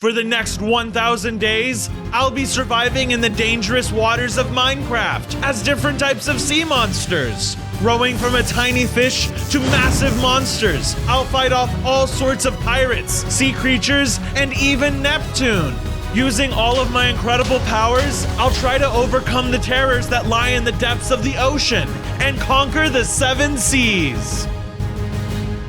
For the next 1,000 days, I'll be surviving in the dangerous waters of Minecraft as different types of sea monsters. Growing from a tiny fish to massive monsters, I'll fight off all sorts of pirates, sea creatures, and even Neptune. Using all of my incredible powers, I'll try to overcome the terrors that lie in the depths of the ocean and conquer the 7 seas.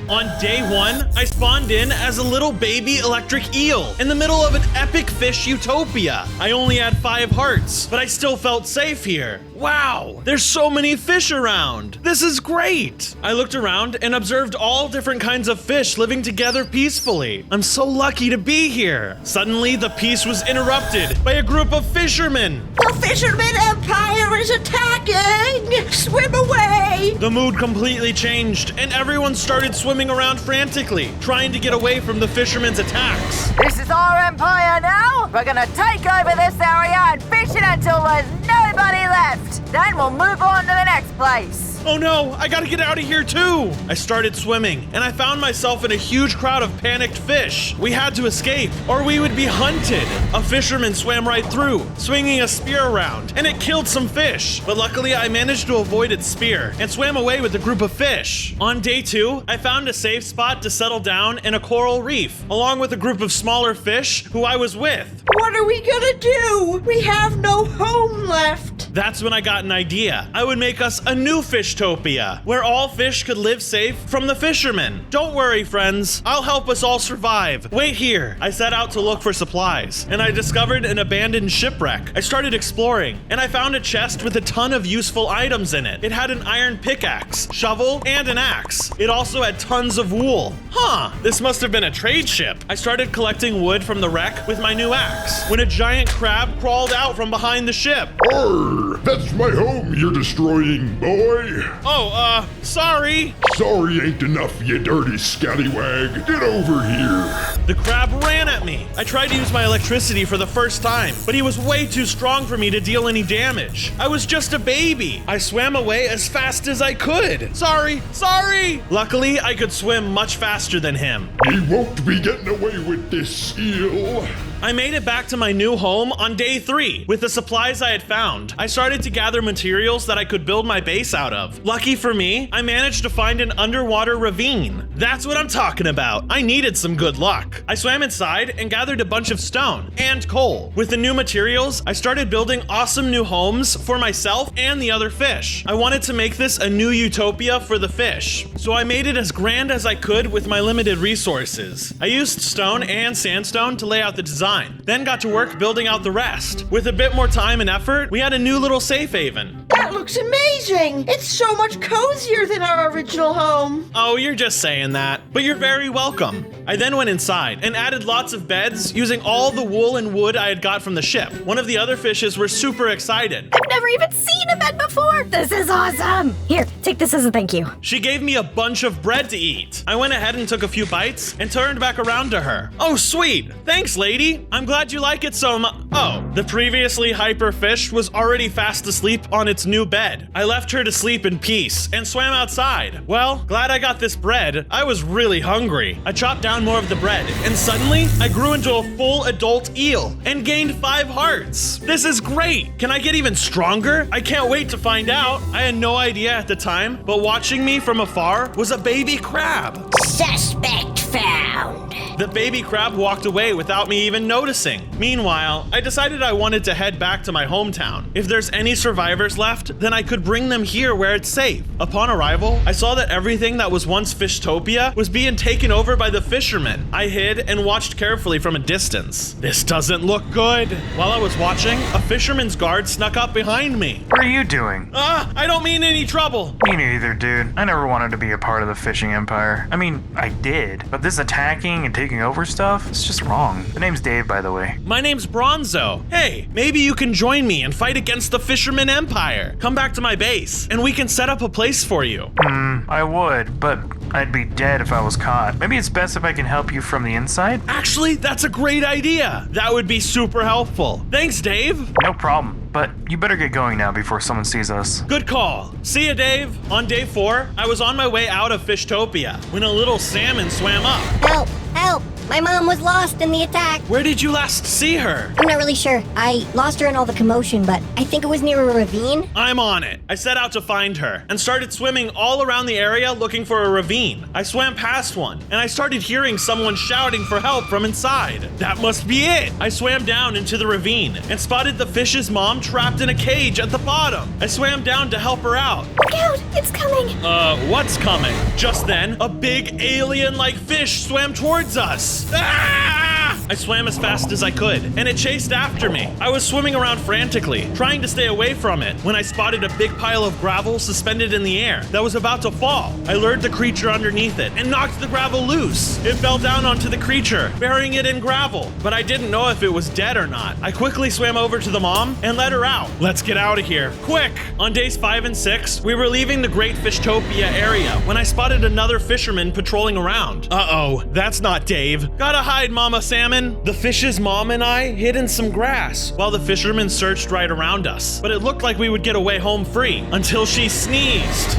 On day 1, I spawned in as a little baby electric eel in the middle of an epic fish utopia. I only had 5 hearts, but I still felt safe here. Wow, there's so many fish around. This is great. I looked around and observed all different kinds of fish living together peacefully. I'm so lucky to be here. Suddenly, the peace was interrupted by a group of fishermen. The Fisherman Empire is attacking! Swim away! The mood completely changed, and everyone started swimming around frantically, trying to get away from the fishermen's attacks. This is our empire now. We're gonna take over this area and fish it until there's nobody left. Then we'll move on to the next place. Oh no, I gotta get out of here too! I started swimming, and I found myself in a huge crowd of panicked fish. We had to escape, or we would be hunted. A fisherman swam right through, swinging a spear around, and it killed some fish. But luckily, I managed to avoid its spear and swam away with a group of fish. On day 2, I found a safe spot to settle down in a coral reef, along with a group of smaller fish who I was with. What are we gonna do? We have no home left. That's when I got an idea. I would make us a new fishtopia, where all fish could live safe from the fishermen. Don't worry, friends. I'll help us all survive. Wait here. I set out to look for supplies, and I discovered an abandoned shipwreck. I started exploring, and I found a chest with a ton of useful items in it. It had an iron pickaxe, shovel, and an axe. It also had tons of wool. Huh, this must have been a trade ship. I started collecting wood from the wreck with my new axe, when a giant crab crawled out from behind the ship. Arr, that's my home you're destroying, boy. Oh, sorry. Sorry ain't enough, you dirty scallywag. Get over here. The crab ran at me. I tried to use my electricity for the first time, but he was way too strong for me to deal any damage. I was just a baby. I swam away as fast as I could. Sorry. Luckily, I could swim much faster than him. He won't be getting away with this, eel. I made it back to my new home on day 3 with the supplies I had found. I started to gather materials that I could build my base out of. Lucky for me, I managed to find an underwater ravine. That's what I'm talking about. I needed some good luck. I swam inside and gathered a bunch of stone and coal. With the new materials, I started building awesome new homes for myself and the other fish. I wanted to make this a new utopia for the fish, so I made it as grand as I could with my limited resources. I used stone and sandstone to lay out the design, then got to work building out the rest. With a bit more time and effort, we had a new little safe haven. That looks amazing! It's so much cozier than our original home. Oh, you're just saying that, but you're very welcome. I then went inside and added lots of beds using all the wool and wood I had got from the ship. One of the other fishes were super excited. I've never even seen a bed before. This is awesome. Here, take this as a thank you. She gave me a bunch of bread to eat. I went ahead and took a few bites and turned back around to her. Oh, sweet. Thanks, lady. I'm glad you like it so much. Oh, the previously hyper fish was already fast asleep on its new bed. I left her to sleep in peace and swam outside. Well, glad I got this bread. I was really hungry. I chopped down more of the bread, and suddenly I grew into a full adult eel and gained 5 hearts. This is great. Can I get even stronger? I can't wait to find out. I had no idea at the time, but watching me from afar was a baby crab. Suspect found. The baby crab walked away without me even noticing. Meanwhile, I decided I wanted to head back to my hometown. If there's any survivors left, then I could bring them here where it's safe. Upon arrival, I saw that everything that was once Fishtopia was being taken over by the fishermen. I hid and watched carefully from a distance. This doesn't look good. While I was watching, a fisherman's guard snuck up behind me. What are you doing? I don't mean any trouble. Me neither, dude. I never wanted to be a part of the fishing empire. I mean, I did, but this attacking and taking over stuff, it's just wrong. The name's Dave, by the way. My name's Bronzo. Hey, maybe you can join me and fight against the Fisherman Empire. Come back to my base, and we can set up a place for you. I would, but I'd be dead if I was caught. Maybe it's best if I can help you from the inside? Actually, that's a great idea. That would be super helpful. Thanks, Dave. No problem. But you better get going now before someone sees us. Good call. See ya, Dave. On day 4, I was on my way out of Fishtopia when a little salmon swam up. Help! Help! My mom was lost in the attack. Where did you last see her? I'm not really sure. I lost her in all the commotion, but I think it was near a ravine. I'm on it. I set out to find her and started swimming all around the area looking for a ravine. I swam past one and I started hearing someone shouting for help from inside. That must be it. I swam down into the ravine and spotted the fish's mom trapped in a cage at the bottom. I swam down to help her out. Look out! It's coming! What's coming? Just then, a big alien-like fish swam towards us. Ah! I swam as fast as I could, and it chased after me. I was swimming around frantically, trying to stay away from it, when I spotted a big pile of gravel suspended in the air that was about to fall. I lured the creature underneath it and knocked the gravel loose. It fell down onto the creature, burying it in gravel, but I didn't know if it was dead or not. I quickly swam over to the mom and let her out. Let's get out of here, quick! On days 5 and 6, we were leaving the Great Fishtopia area when I spotted another fisherman patrolling around. Uh-oh, that's not Dave. Gotta hide, Mama Salmon. The fish's mom and I hid in some grass while the fisherman searched right around us, but it looked like we would get away home free until she sneezed.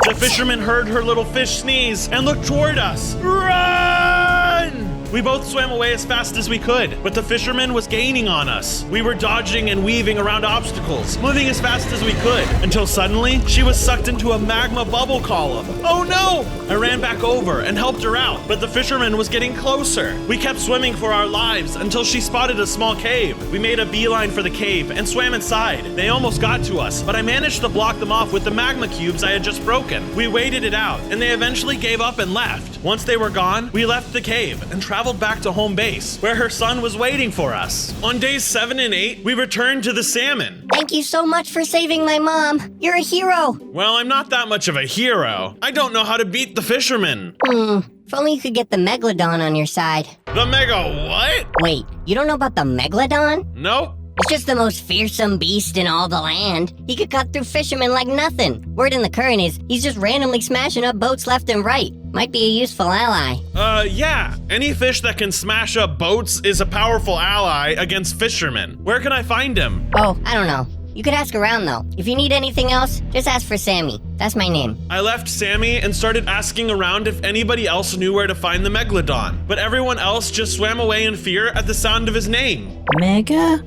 The fisherman heard her little fish sneeze and looked toward us. Run! We both swam away as fast as we could, but the fisherman was gaining on us. We were dodging and weaving around obstacles, moving as fast as we could, until suddenly she was sucked into a magma bubble column. Oh no! I ran back over and helped her out, but the fisherman was getting closer. We kept swimming for our lives until she spotted a small cave. We made a beeline for the cave and swam inside. They almost got to us, but I managed to block them off with the magma cubes I had just broken. We waited it out, and they eventually gave up and left. Once they were gone, we left the cave and traveled back to home base, where her son was waiting for us. On days 7 and 8, we returned to the salmon. Thank you so much for saving my mom. You're a hero. Well, I'm not that much of a hero. I don't know how to beat the fisherman. If only you could get the Megalodon on your side. The mega what? Wait, you don't know about the Megalodon? Nope. It's just the most fearsome beast in all the land. He could cut through fishermen like nothing. Word in the current is he's just randomly smashing up boats left and right. Might be a useful ally. Yeah. Any fish that can smash up boats is a powerful ally against fishermen. Where can I find him? Oh, I don't know. You could ask around though. If you need anything else, just ask for Sammy. That's my name. I left Sammy and started asking around if anybody else knew where to find the Megalodon, but everyone else just swam away in fear at the sound of his name. Mega?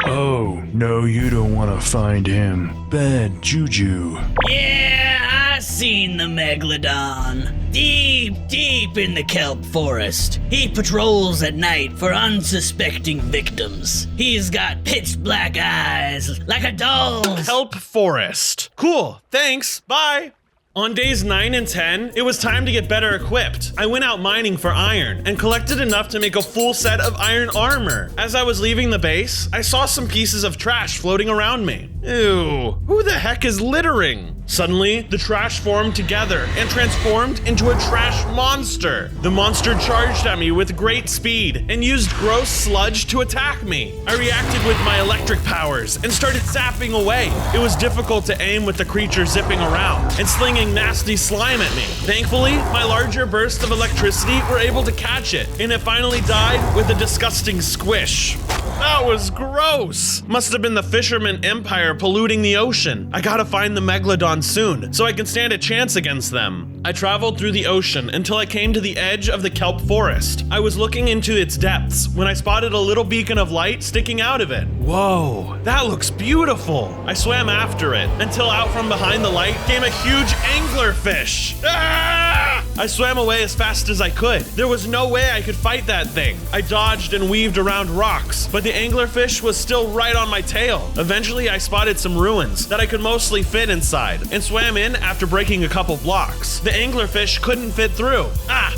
Oh, no, you don't want to find him. Bad juju. Yeah, I seen the Megalodon. Deep in the Kelp forest. He patrols at night for unsuspecting victims. He's got pitch black eyes, like a doll's. Kelp forest. Cool, thanks, bye. On days 9 and 10, it was time to get better equipped. I went out mining for iron and collected enough to make a full set of iron armor. As I was leaving the base, I saw some pieces of trash floating around me. Ew, who the heck is littering? Suddenly, the trash formed together and transformed into a trash monster. The monster charged at me with great speed and used gross sludge to attack me. I reacted with my electric powers and started zapping away. It was difficult to aim with the creature zipping around and slinging nasty slime at me. Thankfully, my larger bursts of electricity were able to catch it, and it finally died with a disgusting squish. That was gross. Must have been the fisherman empire polluting the ocean. I gotta find the Megalodon soon, so I can stand a chance against them. I traveled through the ocean until I came to the edge of the kelp forest. I was looking into its depths when I spotted a little beacon of light sticking out of it. Whoa, that looks beautiful. I swam after it until out from behind the light came a huge anglerfish. Ah! I swam away as fast as I could. There was no way I could fight that thing. I dodged and weaved around rocks, but the anglerfish was still right on my tail. Eventually, I spotted some ruins that I could mostly fit inside and swam in after breaking a couple blocks. The anglerfish couldn't fit through.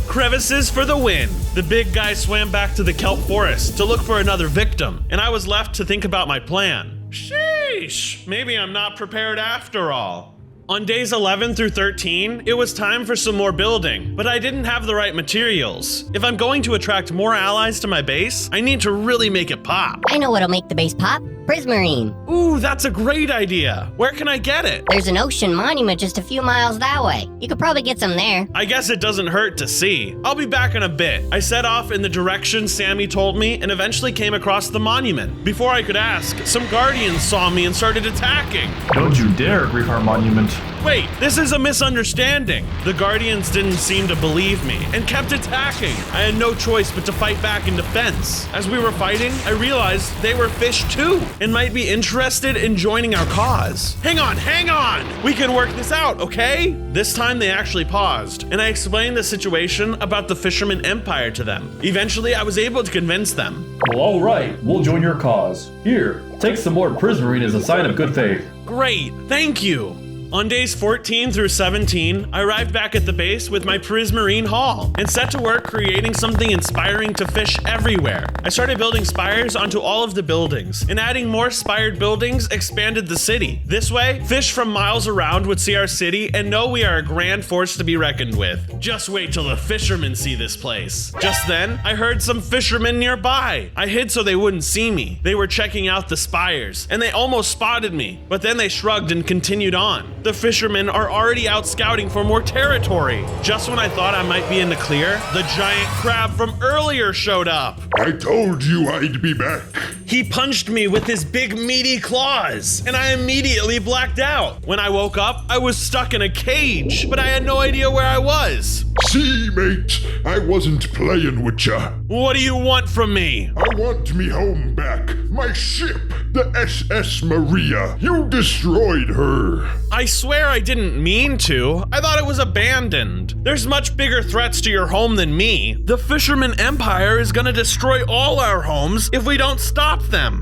Crevices for the win. The big guy swam back to the kelp forest to look for another victim, and I was left to think about my plan. Sheesh, maybe I'm not prepared after all. On days 11 through 13, it was time for some more building, but I didn't have the right materials. If I'm going to attract more allies to my base, I need to really make it pop. I know what'll make the base pop. Prismarine. Ooh, that's a great idea. Where can I get it? There's an ocean monument just a few miles that way. You could probably get some there. I guess it doesn't hurt to see. I'll be back in a bit. I set off in the direction Sammy told me and eventually came across the monument. Before I could ask, some guardians saw me and started attacking. Don't you dare grief our monument. Wait, this is a misunderstanding. The Guardians didn't seem to believe me and kept attacking. I had no choice but to fight back in defense. As we were fighting, I realized they were fish too and might be interested in joining our cause. Hang on! We can work this out, okay? This time they actually paused, and I explained the situation about the Fisherman Empire to them. Eventually, I was able to convince them. Well, all right, we'll join your cause. Here, take some more prismarine as a sign of good faith. Great, thank you. On days 14 through 17, I arrived back at the base with my prismarine haul and set to work creating something inspiring to fish everywhere. I started building spires onto all of the buildings, and adding more spired buildings expanded the city. This way, fish from miles around would see our city and know we are a grand force to be reckoned with. Just wait till the fishermen see this place. Just then, I heard some fishermen nearby. I hid so they wouldn't see me. They were checking out the spires, and they almost spotted me, but then they shrugged and continued on. The fishermen are already out scouting for more territory. Just when I thought I might be in the clear, the giant crab from earlier showed up. I told you I'd be back. He punched me with his big meaty claws, and I immediately blacked out. When I woke up, I was stuck in a cage, but I had no idea where I was. See, mate, I wasn't playing with ya. What do you want from me? I want me home back. My ship, the SS Maria. You destroyed her. I swear I didn't mean to. I thought it was abandoned. There's much bigger threats to your home than me. The Fisherman Empire is gonna destroy all our homes if we don't stop them.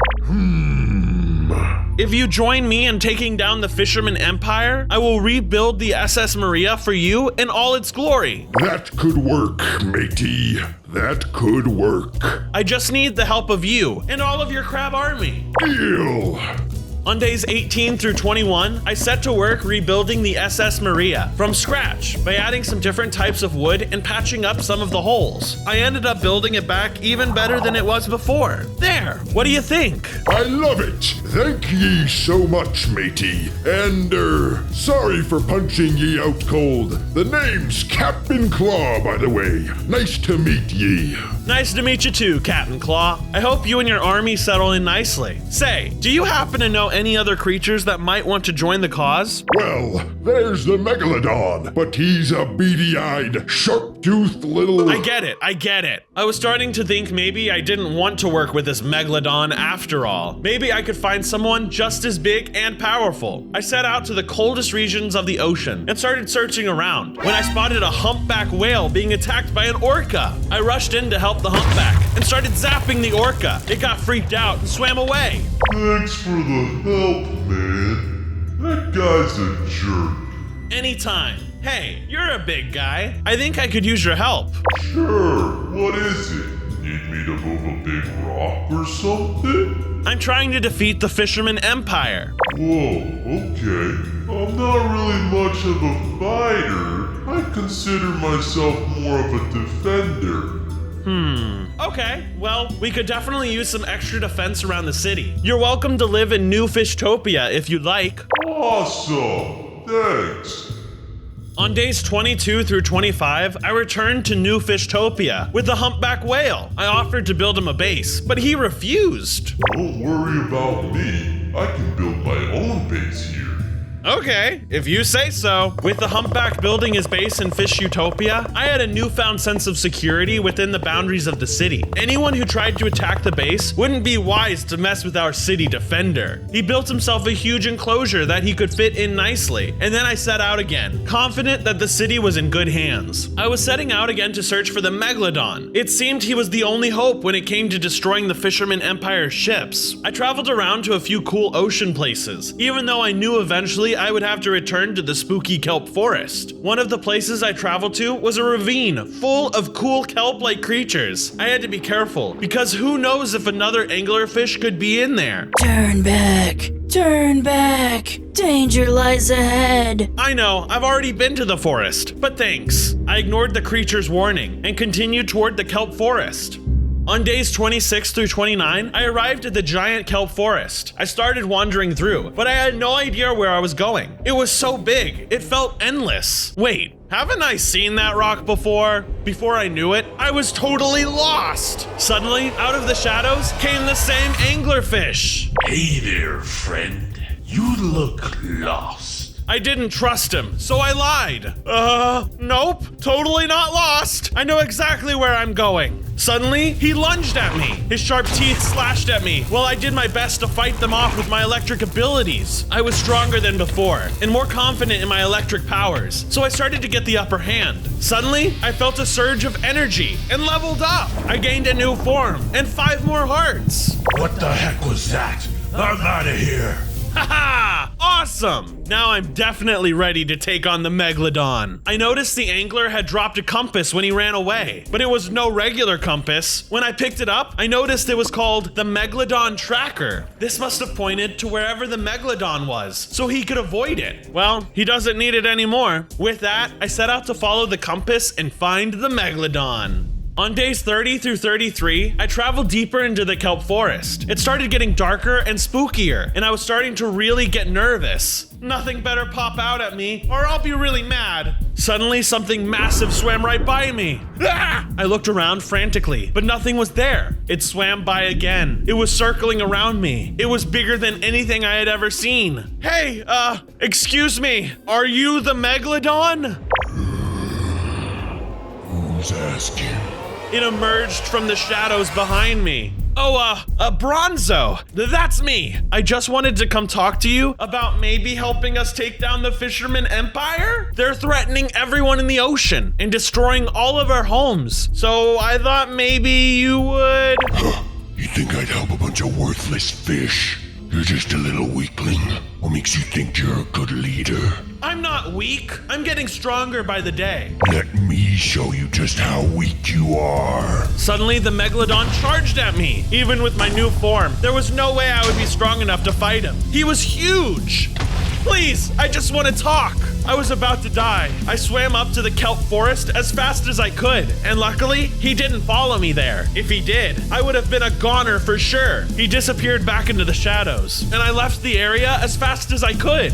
If you join me in taking down the Fisherman Empire, I will rebuild the SS Maria for you in all its glory. That could work, matey. That could work. I just need the help of you and all of your crab army. Deal. On days 18 through 21, I set to work rebuilding the SS Maria from scratch by adding some different types of wood and patching up some of the holes. I ended up building it back even better than it was before. There, what do you think? I love it. Thank ye so much, matey. And, sorry for punching ye out cold. The name's Captain Claw, by the way. Nice to meet ye. Nice to meet you too, Captain Claw. I hope you and your army settle in nicely. Say, do you happen to know any other creatures that might want to join the cause? Well, there's the Megalodon, but he's a beady-eyed, sharp-toothed little... I get it. I was starting to think maybe I didn't want to work with this Megalodon after all. Maybe I could find someone just as big and powerful. I set out to the coldest regions of the ocean and started searching around when I spotted a humpback whale being attacked by an orca. I rushed in to help the humpback and started zapping the orca. It got freaked out and swam away. Thanks for the help, man. That guy's a jerk. Anytime. Hey, you're a big guy. I think I could use your help. Sure, what is it? Need me to move a big rock or something? I'm trying to defeat the Fisherman Empire. Whoa, okay. I'm not really much of a fighter. I consider myself more of a defender. Okay, well, we could definitely use some extra defense around the city. You're welcome to live in New Fishtopia if you'd like. Awesome, thanks. On days 22 through 25, I returned to New Fishtopia with the humpback whale. I offered to build him a base, but he refused. Don't worry about me. I can build my own base here. Okay, if you say so. With the humpback building his base in Fishtopia, I had a newfound sense of security within the boundaries of the city. Anyone who tried to attack the base wouldn't be wise to mess with our city defender. He built himself a huge enclosure that he could fit in nicely, and then I set out again, confident that the city was in good hands. I was setting out again to search for the Megalodon. It seemed he was the only hope when it came to destroying the Fisherman Empire's ships. I traveled around to a few cool ocean places, even though I knew eventually I would have to return to the spooky kelp forest. One of the places I traveled to was a ravine full of cool kelp-like creatures. I had to be careful, because who knows if another anglerfish could be in there. Turn back! Turn back! Danger lies ahead! I know, I've already been to the forest, but thanks. I ignored the creature's warning and continued toward the kelp forest. On days 26 through 29, I arrived at the giant kelp forest. I started wandering through, but I had no idea where I was going. It was so big, it felt endless. Wait, haven't I seen that rock before? Before I knew it, I was totally lost. Suddenly, out of the shadows, came the same anglerfish. Hey there, friend. You look lost. I didn't trust him, so I lied. Nope, totally not lost. I know exactly where I'm going. Suddenly, he lunged at me. His sharp teeth slashed at me while I did my best to fight them off with my electric abilities. I was stronger than before and more confident in my electric powers, so I started to get the upper hand. Suddenly, I felt a surge of energy and leveled up. I gained a new form and 5 more hearts. What the heck was that? I'm out of here. Haha! Awesome! Now I'm definitely ready to take on the Megalodon. I noticed the angler had dropped a compass when he ran away, but it was no regular compass. When I picked it up, I noticed it was called the Megalodon Tracker. This must have pointed to wherever the Megalodon was, so he could avoid it. Well, he doesn't need it anymore. With that, I set out to follow the compass and find the Megalodon. On days 30 through 33, I traveled deeper into the kelp forest. It started getting darker and spookier, and I was starting to really get nervous. Nothing better pop out at me, or I'll be really mad. Suddenly, something massive swam right by me. Ah! I looked around frantically, but nothing was there. It swam by again. It was circling around me. It was bigger than anything I had ever seen. Hey, excuse me, are you the Megalodon? Who's asking? It emerged from the shadows behind me. Oh, Bronzo, that's me. I just wanted to come talk to you about maybe helping us take down the Fisherman Empire. They're threatening everyone in the ocean and destroying all of our homes. So I thought maybe you would... You think I'd help a bunch of worthless fish? You're just a little weakling. What makes you think you're a good leader? I'm not weak. I'm getting stronger by the day. Let me show you just how weak you are. Suddenly, the Megalodon charged at me. Even with my new form, there was no way I would be strong enough to fight him. He was huge. Please, I just want to talk. I was about to die. I swam up to the kelp forest as fast as I could, and luckily, he didn't follow me there. If he did, I would have been a goner for sure. He disappeared back into the shadows, and I left the area as fast as I could.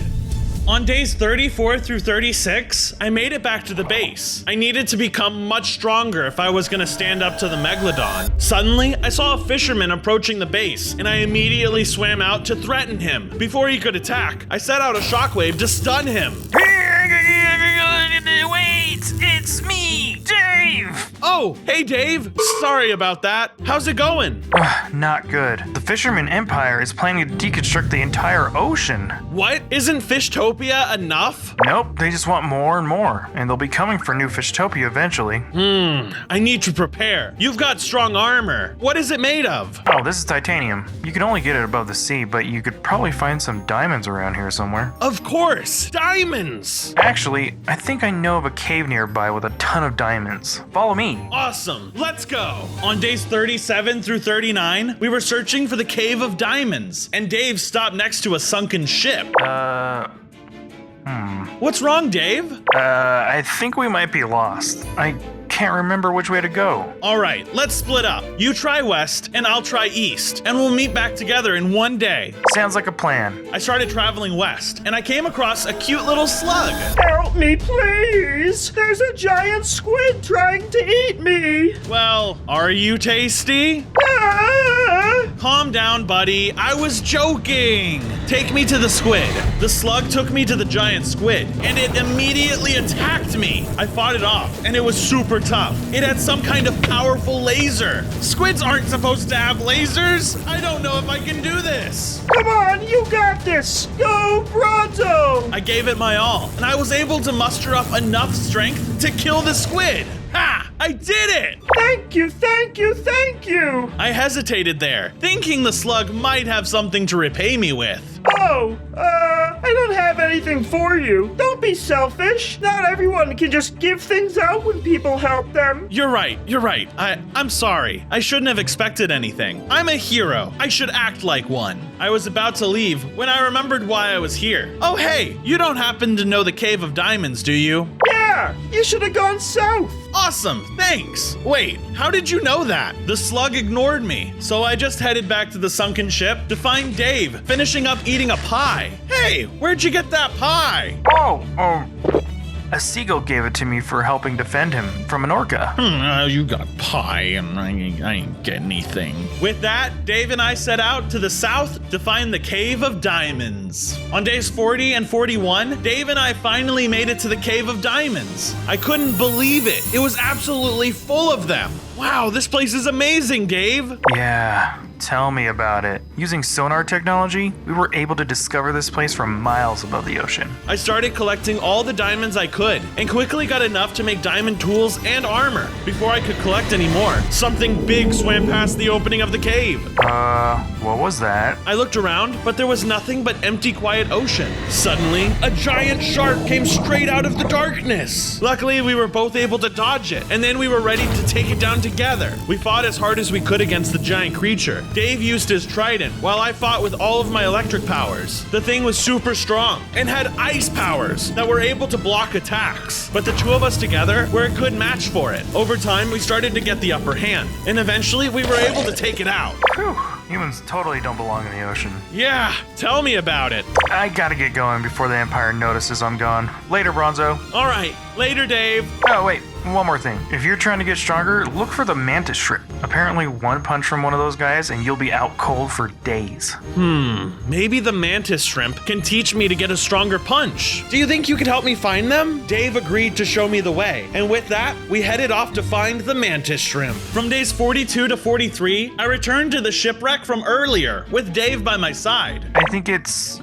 On days 34 through 36, I made it back to the base. I needed to become much stronger if I was gonna stand up to the Megalodon. Suddenly, I saw a fisherman approaching the base, and I immediately swam out to threaten him. Before he could attack, I set out a shockwave to stun him. Wait, it's me, Dave! Oh, hey Dave. Sorry about that. How's it going? Not good. The Fisherman Empire is planning to deconstruct the entire ocean. What? Isn't Fishtopia enough? Nope, they just want more and more, and they'll be coming for new Fishtopia eventually. I need to prepare. You've got strong armor. What is it made of? Oh, this is titanium. You can only get it above the sea, but you could probably find some diamonds around here somewhere. Of course, diamonds. Actually, I think I know of a cave nearby with a ton of diamonds. Follow me. Awesome, let's go. On days 37 through 39, we were searching for the Cave of Diamonds, and Dave stopped next to a sunken ship. What's wrong, Dave? I think we might be lost. I can't remember which way to go. All right, let's split up. You try west, and I'll try east, and we'll meet back together in one day. Sounds like a plan. I started traveling west, and I came across a cute little slug. Help me, please! There's a giant squid trying to eat me! Well, are you tasty? Ah! Calm down, buddy. I was joking. Take me to the squid. The slug took me to the giant squid, and it immediately attacked me. I fought it off, and it was super tough. It had some kind of powerful laser. Squids aren't supposed to have lasers. I don't know if I can do this. Come on, you got this! Go, Bronzo! I gave it my all, and I was able to muster up enough strength to kill the squid. Ha! I did it! Thank you, thank you, thank you! I hesitated there, thinking the slug might have something to repay me with. Oh, I don't have anything for you. Don't be selfish. Not everyone can just give things out when people help them. You're right. I'm sorry. I shouldn't have expected anything. I'm a hero. I should act like one. I was about to leave when I remembered why I was here. Oh, hey, you don't happen to know the Cave of Diamonds, do you? Yeah, you should have gone south. Awesome, thanks. Wait, how did you know that? The slug ignored me, so I just headed back to the sunken ship to find Dave, finishing up eating a pie. Hey, where'd you get that pie? A seagull gave it to me for helping defend him from an orca. You got pie and I ain't get anything. With that, Dave and I set out to the south to find the Cave of Diamonds. On days 40 and 41, Dave and I finally made it to the Cave of Diamonds. I couldn't believe it. It was absolutely full of them. Wow, this place is amazing, Dave. Yeah, tell me about it. Using sonar technology, we were able to discover this place from miles above the ocean. I started collecting all the diamonds I could and quickly got enough to make diamond tools and armor. Before I could collect any more, something big swam past the opening of the cave. What was that? I looked around, but there was nothing but empty, quiet ocean. Suddenly, a giant shark came straight out of the darkness. Luckily, we were both able to dodge it, and then we were ready to take it down together. We fought as hard as we could against the giant creature. Dave used his trident, while I fought with all of my electric powers. The thing was super strong and had ice powers that were able to block attacks. But the two of us together were a good match for it. Over time, we started to get the upper hand, and eventually we were able to take it out. Whew. Humans totally don't belong in the ocean. Yeah, tell me about it. I gotta get going before the Empire notices I'm gone. Later, Bronzo. All right, later, Dave. Oh, wait, one more thing. If you're trying to get stronger, look for the mantis shrimp. Apparently, one punch from one of those guys and you'll be out cold for days. Maybe the mantis shrimp can teach me to get a stronger punch. Do you think you could help me find them? Dave agreed to show me the way, and with that, we headed off to find the mantis shrimp. From days 42 to 43, I returned to the shipwreck from earlier, with Dave by my side. I think it's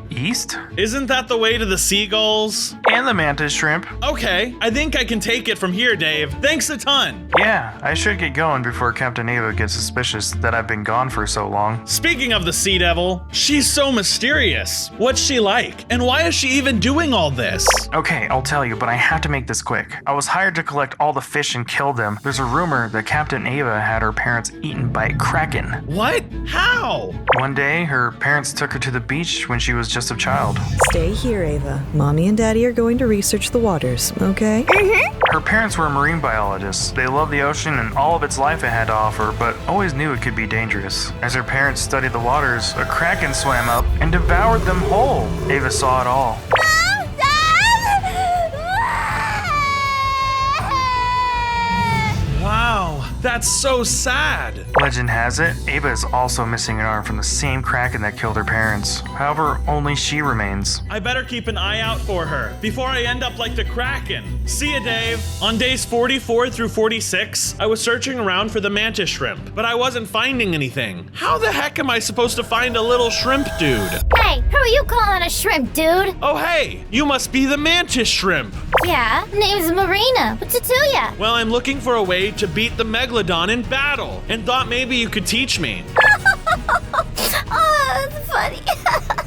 east? Isn't that the way to the seagulls? And the mantis shrimp. Okay, I think I can take it from here, Dave. Thanks a ton. Yeah, I should get going before Captain Ava gets suspicious that I've been gone for so long. Speaking of the Sea Devil, she's so mysterious. What's she like? And why is she even doing all this? Okay, I'll tell you, but I have to make this quick. I was hired to collect all the fish and kill them. There's a rumor that Captain Ava had her parents eaten by a kraken. What? How? One day, her parents took her to the beach when she was just a child. Stay here, Ava. Mommy and Daddy are going to research the waters, okay? Her parents were marine biologists. They loved the ocean and all of its life it had to offer, but always knew it could be dangerous. As her parents studied the waters, a kraken swam up and devoured them whole. Ava saw it all. Wow, that's so sad. Legend has it, Ava is also missing an arm from the same kraken that killed her parents. However, only she remains. I better keep an eye out for her before I end up like the Kraken. See ya, Dave. On days 44 through 46, I was searching around for the mantis shrimp, but I wasn't finding anything. How the heck am I supposed to find a little shrimp dude? Hey, who are you calling a shrimp, dude? Oh, hey, you must be the mantis shrimp. Yeah, name's Marina. What's it to ya? Well, I'm looking for a way to beat the Megalodon in battle, and thought maybe you could teach me. Oh, that's funny.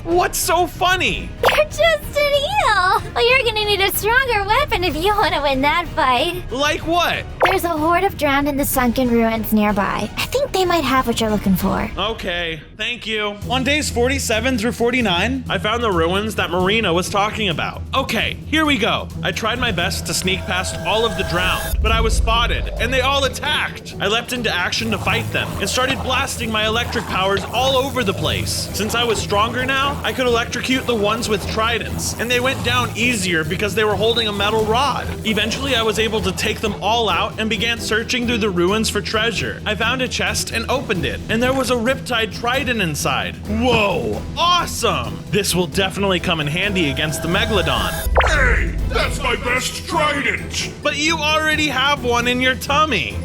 What's so funny? You're just an eel. Well, you're gonna need a stronger weapon if you want to win that fight. Like what? There's a horde of drowned in the sunken ruins nearby. I think they might have what you're looking for. Okay, thank you. On days 47 through 49, I found the ruins that Marina was talking about. Okay, here we go. I tried my best to sneak past all of the drowned, but I was spotted, and they all attacked. I leapt into action to fight them, and started blasting my electric powers all over the place. Since I was stronger now, I could electrocute the ones with tridents, and they went down easier because they were holding a metal rod. Eventually, I was able to take them all out and began searching through the ruins for treasure. I found a chest and opened it, and there was a riptide trident inside. Whoa, awesome! This will definitely come in handy against the Megalodon. Hey, that's my best trident! But you already have one in your tummy.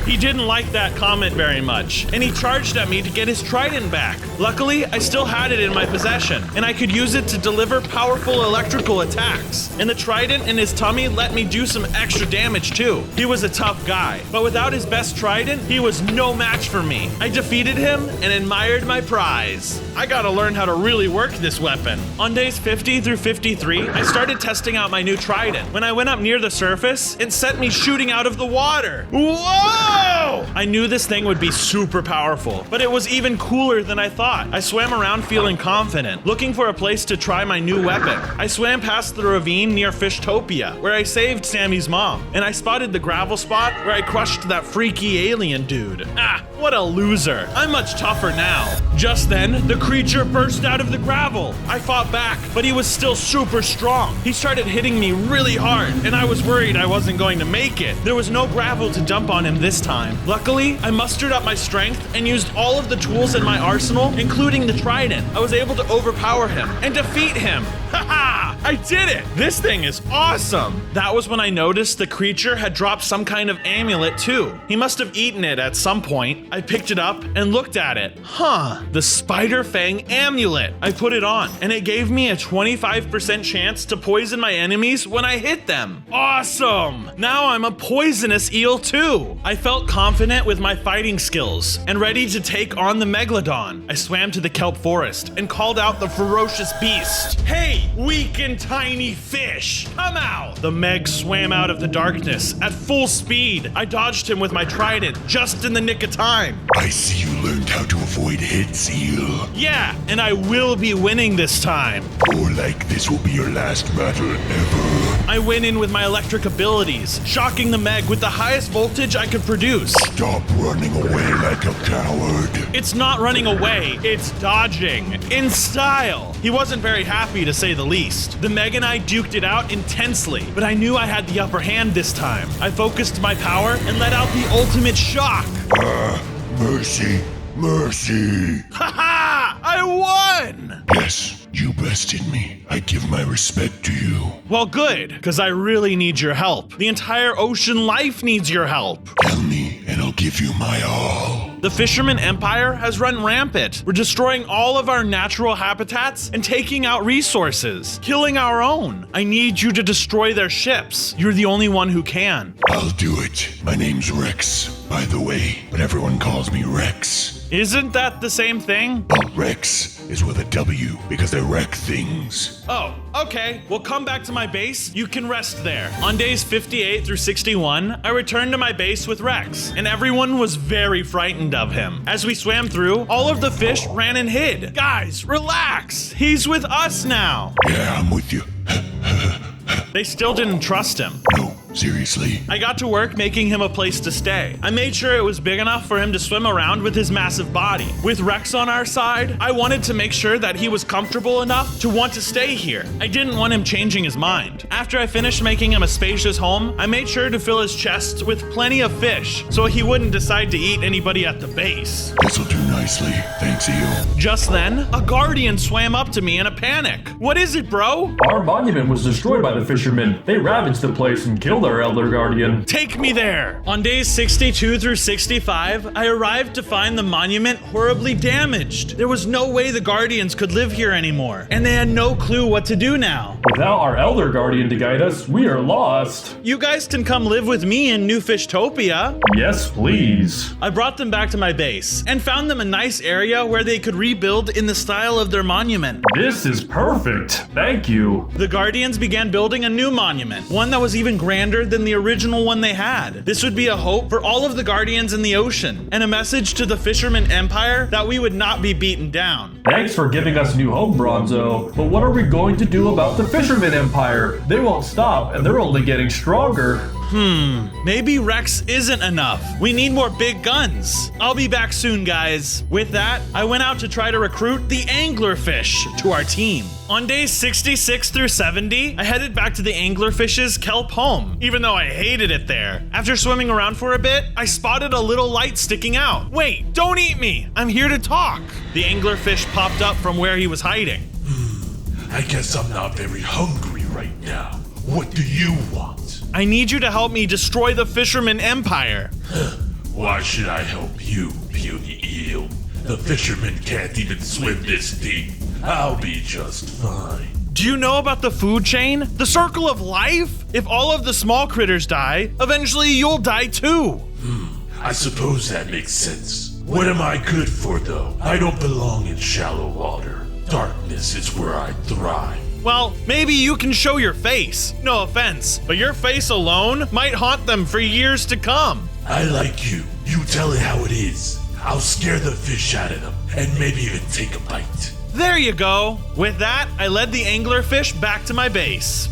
He didn't like that comment very much, and he charged at me to get his trident back. Luckily, I still had it in my possession, and I could use it to deliver powerful electrical attacks. And the trident in his tummy let me do some extra damage too. He was a tough guy, but without his best trident, he was no match for me. I defeated him and admired my prize. I gotta learn how to really work this weapon. On days 50 through 53, I started testing out my new trident. When I went up near the surface, it sent me shooting out of the water. Whoa! I knew this thing would be super powerful, but it was even cooler than I thought. I swam around feeling confident, looking for a place to try my new weapon. I swam past the ravine near Fishtopia, where I saved Sammy's mom, and I spotted the gravel spot where I crushed that freaky alien dude. What a loser. I'm much tougher now. Just then, the creature burst out of the gravel. I fought back, but he was still super strong. He started hitting me really hard, and I was worried I wasn't going to make it. There was no gravel to dump on him this time. Luckily, I mustered up my strength and used all of the tools in my arsenal, including the trident. I was able to overpower him and defeat him. Haha! I did it! This thing is awesome! That was when I noticed the creature had dropped some kind of amulet too. He must have eaten it at some point. I picked it up and looked at it. Huh, the Spider Fang amulet. I put it on and it gave me a 25% chance to poison my enemies when I hit them. Awesome! Now I'm a poisonous eel too. I felt confident with my fighting skills and ready to take on the Megalodon. I swam to the kelp forest and called out the ferocious beast. Hey, weak and tiny fish, come out! The Meg swam out of the darkness at full speed. I dodged him with my trident just in the nick of time. I see you learned how to avoid hits, eel. Yeah, and I will be winning this time. Or like this will be your last battle ever. I went in with my electric abilities, shocking the Meg with the highest voltage I could produce. Stop running away like a coward. It's not running away, it's dodging. In style. He wasn't very happy to say the least. The Meg and I duked it out intensely, but I knew I had the upper hand this time. I focused my power and let out the ultimate shock. Mercy, mercy. Haha! I won! Yes, you bested me. I give my respect to you. Well, good, because I really need your help. The entire ocean life needs your help. Tell me, and I'll give you my all. The Fisherman Empire has run rampant. We're destroying all of our natural habitats and taking out resources, killing our own. I need you to destroy their ships. You're the only one who can. I'll do it. My name's Rex, by the way, but everyone calls me Rex. Isn't that the same thing? Well, Rex is with a W because they wreck things. Oh, okay. Well, come back to my base. You can rest there. On days 58 through 61, I returned to my base with Rex, and everyone was very frightened of him. As we swam through, all of the fish ran and hid. Guys, relax. He's with us now. Yeah, I'm with you. They still didn't trust him. No, seriously. I got to work making him a place to stay. I made sure it was big enough for him to swim around with his massive body. With Rex on our side, I wanted to make sure that he was comfortable enough to want to stay here. I didn't want him changing his mind. After I finished making him a spacious home, I made sure to fill his chest with plenty of fish so he wouldn't decide to eat anybody at the base. This'll do nicely. Thanks, eel. Just then, a guardian swam up to me in a panic. What is it, bro? Our monument was destroyed by the fishermen. They ravaged the place and killed our elder guardian. Take me there! On days 62 through 65, I arrived to find the monument horribly damaged. There was no way the guardians could live here anymore, and they had no clue what to do now. Without our elder guardian to guide us, we are lost. You guys can come live with me in New Fishtopia. Yes, please. I brought them back to my base and found them a nice area where they could rebuild in the style of their monument. This is perfect. Thank you. The guardians began building a new monument, one that was even grander than the original one they had. This would be a hope for all of the guardians in the ocean, and a message to the Fisherman Empire that we would not be beaten down. Thanks for giving us new hope, Bronzo. But what are we going to do about the Fisherman Empire? They won't stop, and they're only getting stronger. Maybe Rex isn't enough. We need more big guns. I'll be back soon, guys. With that, I went out to try to recruit the anglerfish to our team. On days 66 through 70, I headed back to the anglerfish's kelp home, even though I hated it there. After swimming around for a bit, I spotted a little light sticking out. Wait, don't eat me. I'm here to talk. The anglerfish popped up from where he was hiding. I guess I'm not very hungry right now. What do you want? I need you to help me destroy the Fisherman Empire. Why should I help you, puny eel? The fishermen can't even swim this deep. I'll be just fine. Do you know about the food chain? The circle of life? If all of the small critters die, eventually you'll die too. I suppose that makes sense. What am I good for, though? I don't belong in shallow water. Darkness is where I thrive. Well, maybe you can show your face. No offense, but your face alone might haunt them for years to come. I like you. You tell it how it is. I'll scare the fish out of them, and maybe even take a bite. There you go. With that, I led the anglerfish back to my base.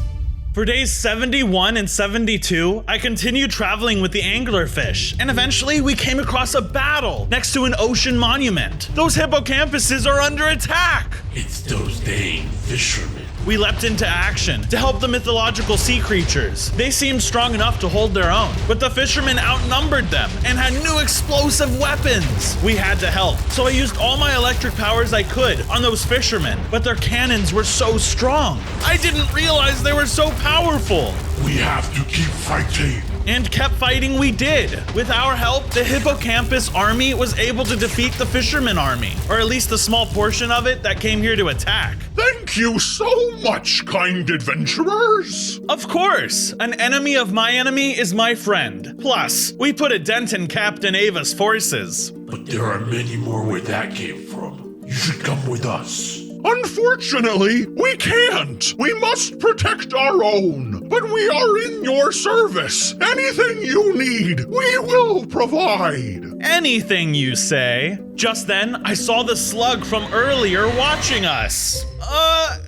For days 71 and 72, I continued traveling with the anglerfish, and eventually we came across a battle next to an ocean monument. Those hippocampuses are under attack! It's those dang fishermen. We leapt into action to help the mythological sea creatures. They seemed strong enough to hold their own, but the fishermen outnumbered them and had new explosive weapons. We had to help, so I used all my electric powers I could on those fishermen, but their cannons were so strong. I didn't realize they were so powerful. We have to keep fighting. And kept fighting we did. With our help, the hippocampus army was able to defeat the fisherman army, or at least the small portion of it that came here to attack. Thank you so much, kind adventurers. Of course, an enemy of my enemy is my friend. Plus, we put a dent in Captain Ava's forces. But there are many more where that came from. You should come with us. Unfortunately, we can't. We must protect our own. But we are in your service. Anything you need, we will provide. Anything you say. Just then, I saw the slug from earlier watching us.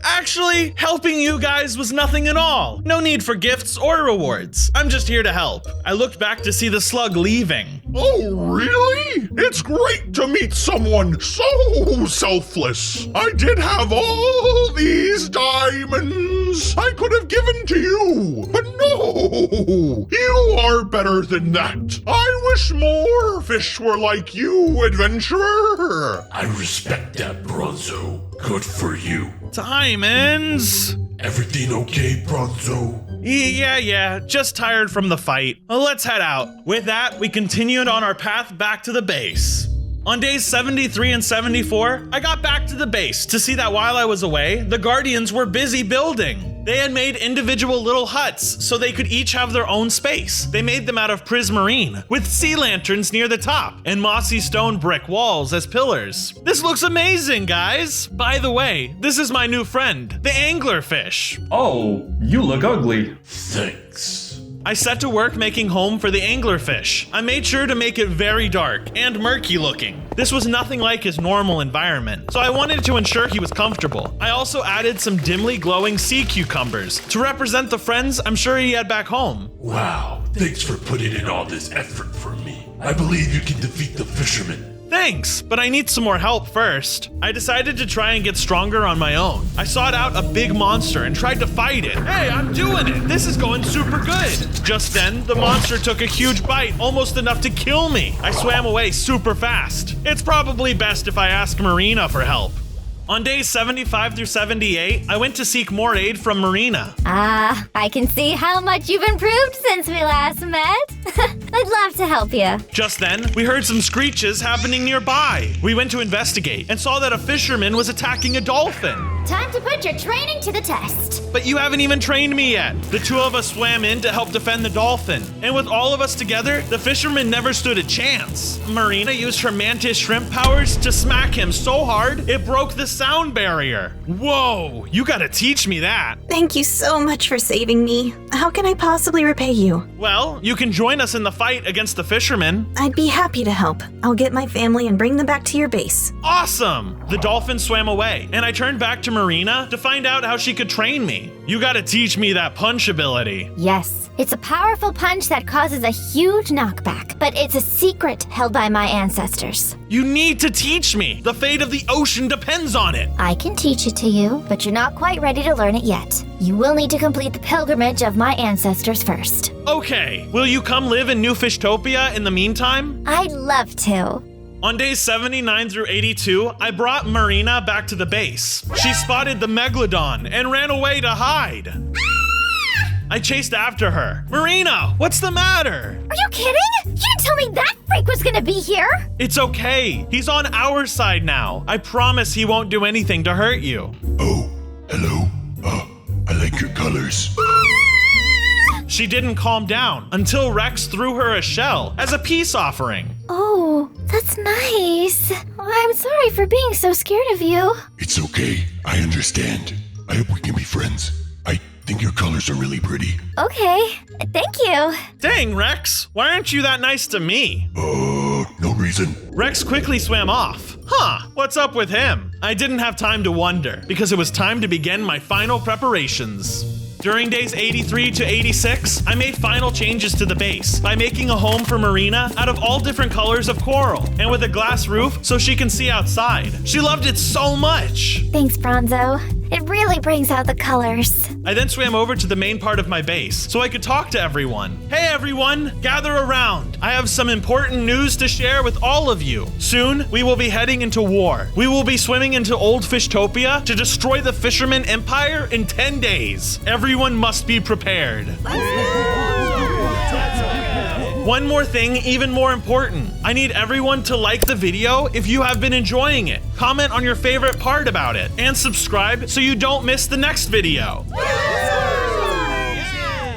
Actually, helping you guys was nothing at all. No need for gifts or rewards. I'm just here to help. I looked back to see the slug leaving. Oh, really? It's great to meet someone so selfless. I did have all these diamonds I could have given to you, but no, you are better than that. I wish more fish were like you, adventurer. I respect that, Bronzo. Good for you. Diamonds? Everything okay, Bronzo? Yeah, just tired from the fight. Well, let's head out. With that, we continued on our path back to the base. On days 73 and 74, I got back to the base to see that while I was away, the Guardians were busy building. They had made individual little huts so they could each have their own space. They made them out of prismarine, with sea lanterns near the top, and mossy stone brick walls as pillars. This looks amazing, guys! By the way, this is my new friend, the anglerfish. Oh, you look ugly. Thanks. I set to work making home for the anglerfish. I made sure to make it very dark and murky looking. This was nothing like his normal environment, so I wanted to ensure he was comfortable. I also added some dimly glowing sea cucumbers to represent the friends I'm sure he had back home. Wow, thanks for putting in all this effort for me. I believe you can defeat the fishermen. Thanks, but I need some more help first. I decided to try and get stronger on my own. I sought out a big monster and tried to fight it. Hey, I'm doing it! This is going super good! Just then, the monster took a huge bite, almost enough to kill me. I swam away super fast. It's probably best if I ask Marina for help. On days 75 through 78, I went to seek more aid from Marina. I can see how much you've improved since we last met. I'd love to help you. Just then, we heard some screeches happening nearby. We went to investigate and saw that a fisherman was attacking a dolphin. Time to put your training to the test. But you haven't even trained me yet. The two of us swam in to help defend the dolphin. And with all of us together, the fisherman never stood a chance. Marina used her mantis shrimp powers to smack him so hard, it broke the sound barrier. Whoa, you gotta teach me that. Thank you so much for saving me. How can I possibly repay you? Well, you can join us in the fight against the fishermen. I'd be happy to help. I'll get my family and bring them back to your base. Awesome! The dolphin swam away, and I turned back to Marina to find out how she could train me. You gotta teach me that punch ability. Yes, it's a powerful punch that causes a huge knockback, but it's a secret held by my ancestors. You need to teach me. The fate of the ocean depends on it. I can teach it to you, but you're not quite ready to learn it yet. You will need to complete the pilgrimage of my ancestors first. Okay, will you come live in New Fishtopia in the meantime? I'd love to. On days 79 through 82, I brought Marina back to the base. She spotted the Megalodon and ran away to hide. I chased after her. Marina, what's the matter? Are you kidding? You didn't tell me that freak was gonna be here! It's okay. He's on our side now. I promise he won't do anything to hurt you. Oh, hello. I like your colors. She didn't calm down until Rex threw her a shell as a peace offering. Oh, that's nice. I'm sorry for being so scared of you. It's okay. I understand. I hope we can be friends. I think your colors are really pretty. Okay, thank you. Dang, Rex, why aren't you that nice to me? No reason. Rex quickly swam off. Huh, what's up with him? I didn't have time to wonder because it was time to begin my final preparations. During days 83 to 86, I made final changes to the base by making a home for Marina out of all different colors of coral and with a glass roof so she can see outside. She loved it so much. Thanks, Bronzo. It really brings out the colors. I then swam over to the main part of my base so I could talk to everyone. Hey everyone, gather around. I have some important news to share with all of you. Soon, we will be heading into war. We will be swimming into Old Fishtopia to destroy the Fisherman Empire in 10 days. Everyone must be prepared. One more thing, even more important. I need everyone to like the video if you have been enjoying it. Comment on your favorite part about it and subscribe so you don't miss the next video.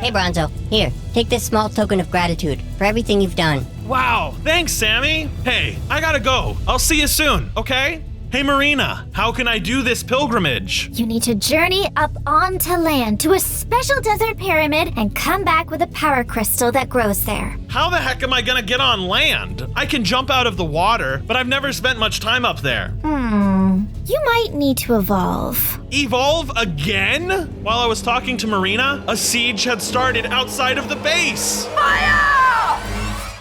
Hey Bronzo, here, take this small token of gratitude for everything you've done. Wow, thanks Sammy. Hey, I gotta go. I'll see you soon, okay? Hey Marina, how can I do this pilgrimage? You need to journey up onto land to a special desert pyramid and come back with a power crystal that grows there. How the heck am I gonna get on land? I can jump out of the water, but I've never spent much time up there. You might need to evolve. Evolve again? While I was talking to Marina, a siege had started outside of the base. Fire!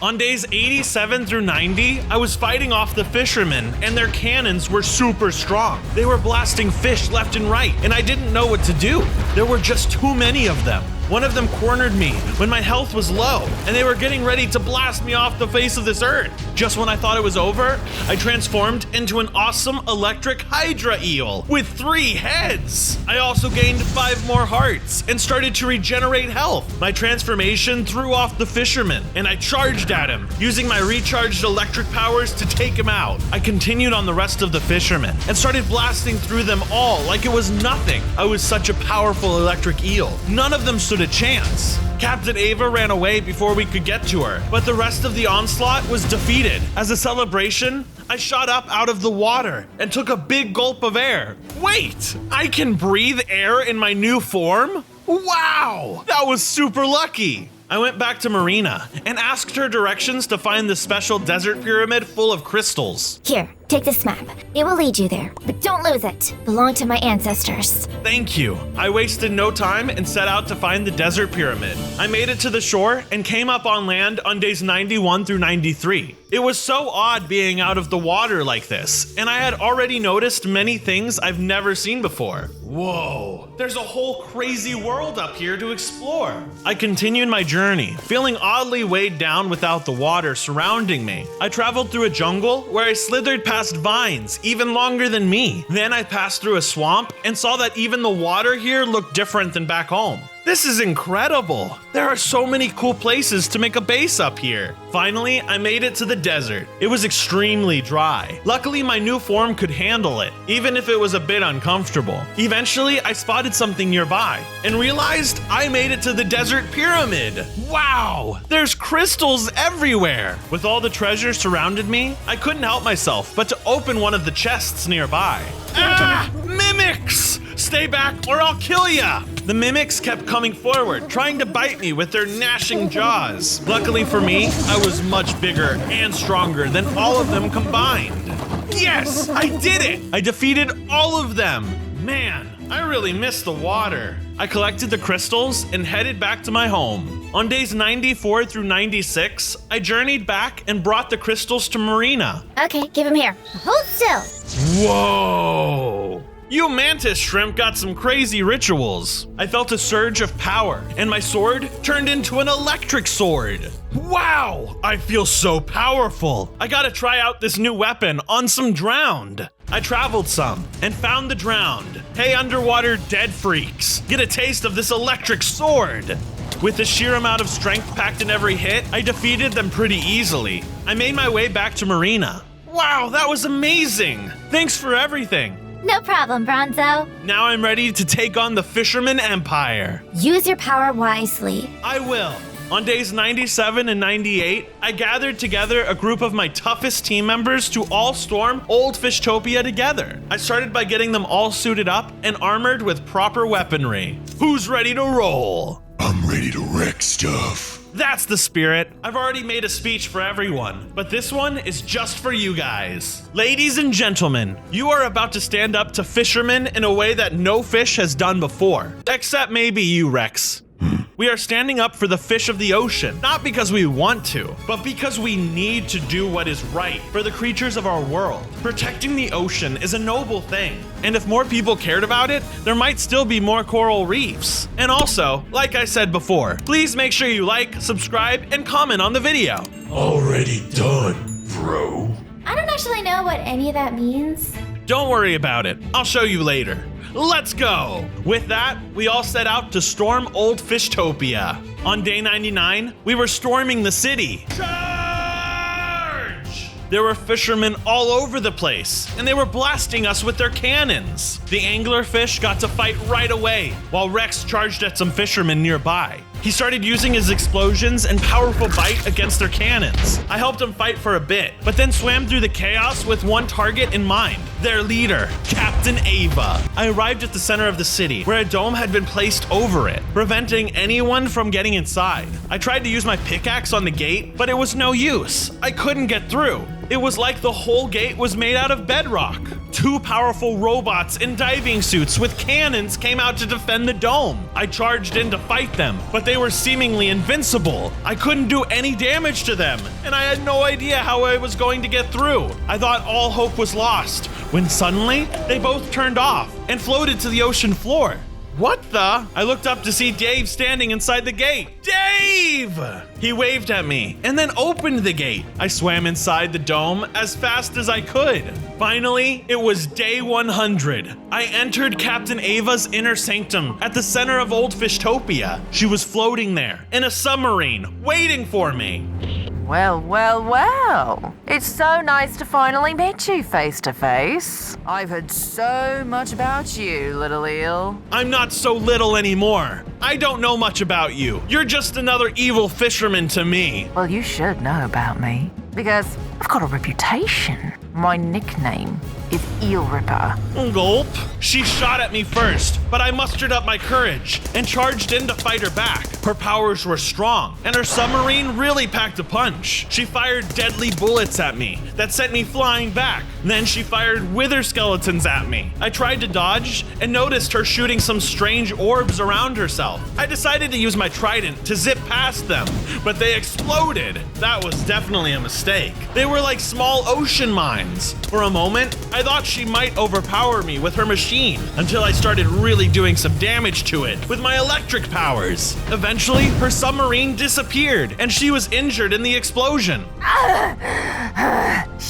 On days 87 through 90, I was fighting off the fishermen, and their cannons were super strong. They were blasting fish left and right, and I didn't know what to do. There were just too many of them. One of them cornered me when my health was low, and they were getting ready to blast me off the face of this earth. Just when I thought it was over, I transformed into an awesome electric Hydra eel with 3 heads. I also gained 5 more hearts and started to regenerate health. My transformation threw off the fisherman, and I charged at him, using my recharged electric powers to take him out. I continued on the rest of the fishermen and started blasting through them all like it was nothing. I was such a powerful electric eel. None of them stood a chance. Captain Ava ran away before we could get to her, but the rest of the onslaught was defeated. As a celebration, I shot up out of the water and took a big gulp of air. Wait, I can breathe air in my new form? Wow, that was super lucky. I went back to Marina and asked her directions to find the special desert pyramid full of crystals. Here, take this map. It will lead you there, but don't lose it. Belonged to my ancestors. Thank you. I wasted no time and set out to find the desert pyramid. I made it to the shore and came up on land on days 91 through 93. It was so odd being out of the water like this, and I had already noticed many things I've never seen before. Whoa, there's a whole crazy world up here to explore. I continued my journey, feeling oddly weighed down without the water surrounding me. I traveled through a jungle where I slithered past vines even longer than me. Then I passed through a swamp and saw that even the water here looked different than back home. This is incredible. There are so many cool places to make a base up here. Finally, I made it to the desert. It was extremely dry. Luckily, my new form could handle it, even if it was a bit uncomfortable. Eventually, I spotted something nearby and realized I made it to the desert pyramid. Wow, there's crystals everywhere. With all the treasure surrounded me, I couldn't help myself but to open one of the chests nearby. Ah, mimics! Stay back or I'll kill ya! The mimics kept coming forward, trying to bite me with their gnashing jaws. Luckily for me, I was much bigger and stronger than all of them combined. Yes, I did it! I defeated all of them. Man, I really miss the water. I collected the crystals and headed back to my home. On days 94 through 96, I journeyed back and brought the crystals to Marina. Okay, give him here. Hold still. Whoa! You mantis shrimp got some crazy rituals. I felt a surge of power, and my sword turned into an electric sword. Wow, I feel so powerful. I gotta try out this new weapon on some drowned. I traveled some and found the drowned. Hey, underwater dead freaks, get a taste of this electric sword. With the sheer amount of strength packed in every hit, I defeated them pretty easily. I made my way back to Marina. Wow, that was amazing. Thanks for everything. No problem, Bronzo. Now I'm ready to take on the Fisherman Empire. Use your power wisely. I will. On days 97 and 98, I gathered together a group of my toughest team members to all storm Old Fishtopia together. I started by getting them all suited up and armored with proper weaponry. Who's ready to roll? I'm ready to wreck stuff. That's the spirit. I've already made a speech for everyone, but this one is just for you guys. Ladies and gentlemen, you are about to stand up to fishermen in a way that no fish has done before. Except maybe you, Rex. We are standing up for the fish of the ocean, not because we want to, but because we need to do what is right for the creatures of our world. Protecting the ocean is a noble thing, and if more people cared about it, there might still be more coral reefs. And also, like I said before, please make sure you like, subscribe, and comment on the video. Already done, bro. I don't actually know what any of that means. Don't worry about it. I'll show you later. Let's go! With that, we all set out to storm Old Fishtopia. On day 99, we were storming the city. Charge! There were fishermen all over the place, and they were blasting us with their cannons. The anglerfish got to fight right away, while Rex charged at some fishermen nearby. He started using his explosions and powerful bite against their cannons. I helped him fight for a bit, but then swam through the chaos with one target in mind, their leader, Captain Ava. I arrived at the center of the city, where a dome had been placed over it, preventing anyone from getting inside. I tried to use my pickaxe on the gate, but it was no use. I couldn't get through. It was like the whole gate was made out of bedrock. Two powerful robots in diving suits with cannons came out to defend the dome. I charged in to fight them, but they were seemingly invincible. I couldn't do any damage to them, and I had no idea how I was going to get through. I thought all hope was lost, when suddenly they both turned off and floated to the ocean floor. What the? I looked up to see Dave standing inside the gate. Dave! He waved at me and then opened the gate. I swam inside the dome as fast as I could. Finally, it was day 100. I entered Captain Ava's inner sanctum at the center of Old Fishtopia. She was floating there in a submarine, waiting for me. Well, well, well. It's so nice to finally meet you face to face. I've heard so much about you, little eel. I'm not so little anymore. I don't know much about you. You're just another evil fisherman to me. Well, you should know about me, because I've got a reputation. My nickname is Eel Ripper. Gulp. She shot at me first, but I mustered up my courage and charged in to fight her back. Her powers were strong, and her submarine really packed a punch. She fired deadly bullets at me that sent me flying back. Then she fired wither skeletons at me. I tried to dodge and noticed her shooting some strange orbs around herself. I decided to use my trident to zip past them, but they exploded. That was definitely a mistake. They were like small ocean mines. For a moment, I thought she might overpower me with her machine until I started really doing some damage to it with my electric powers. Eventually, her submarine disappeared and she was injured in the explosion.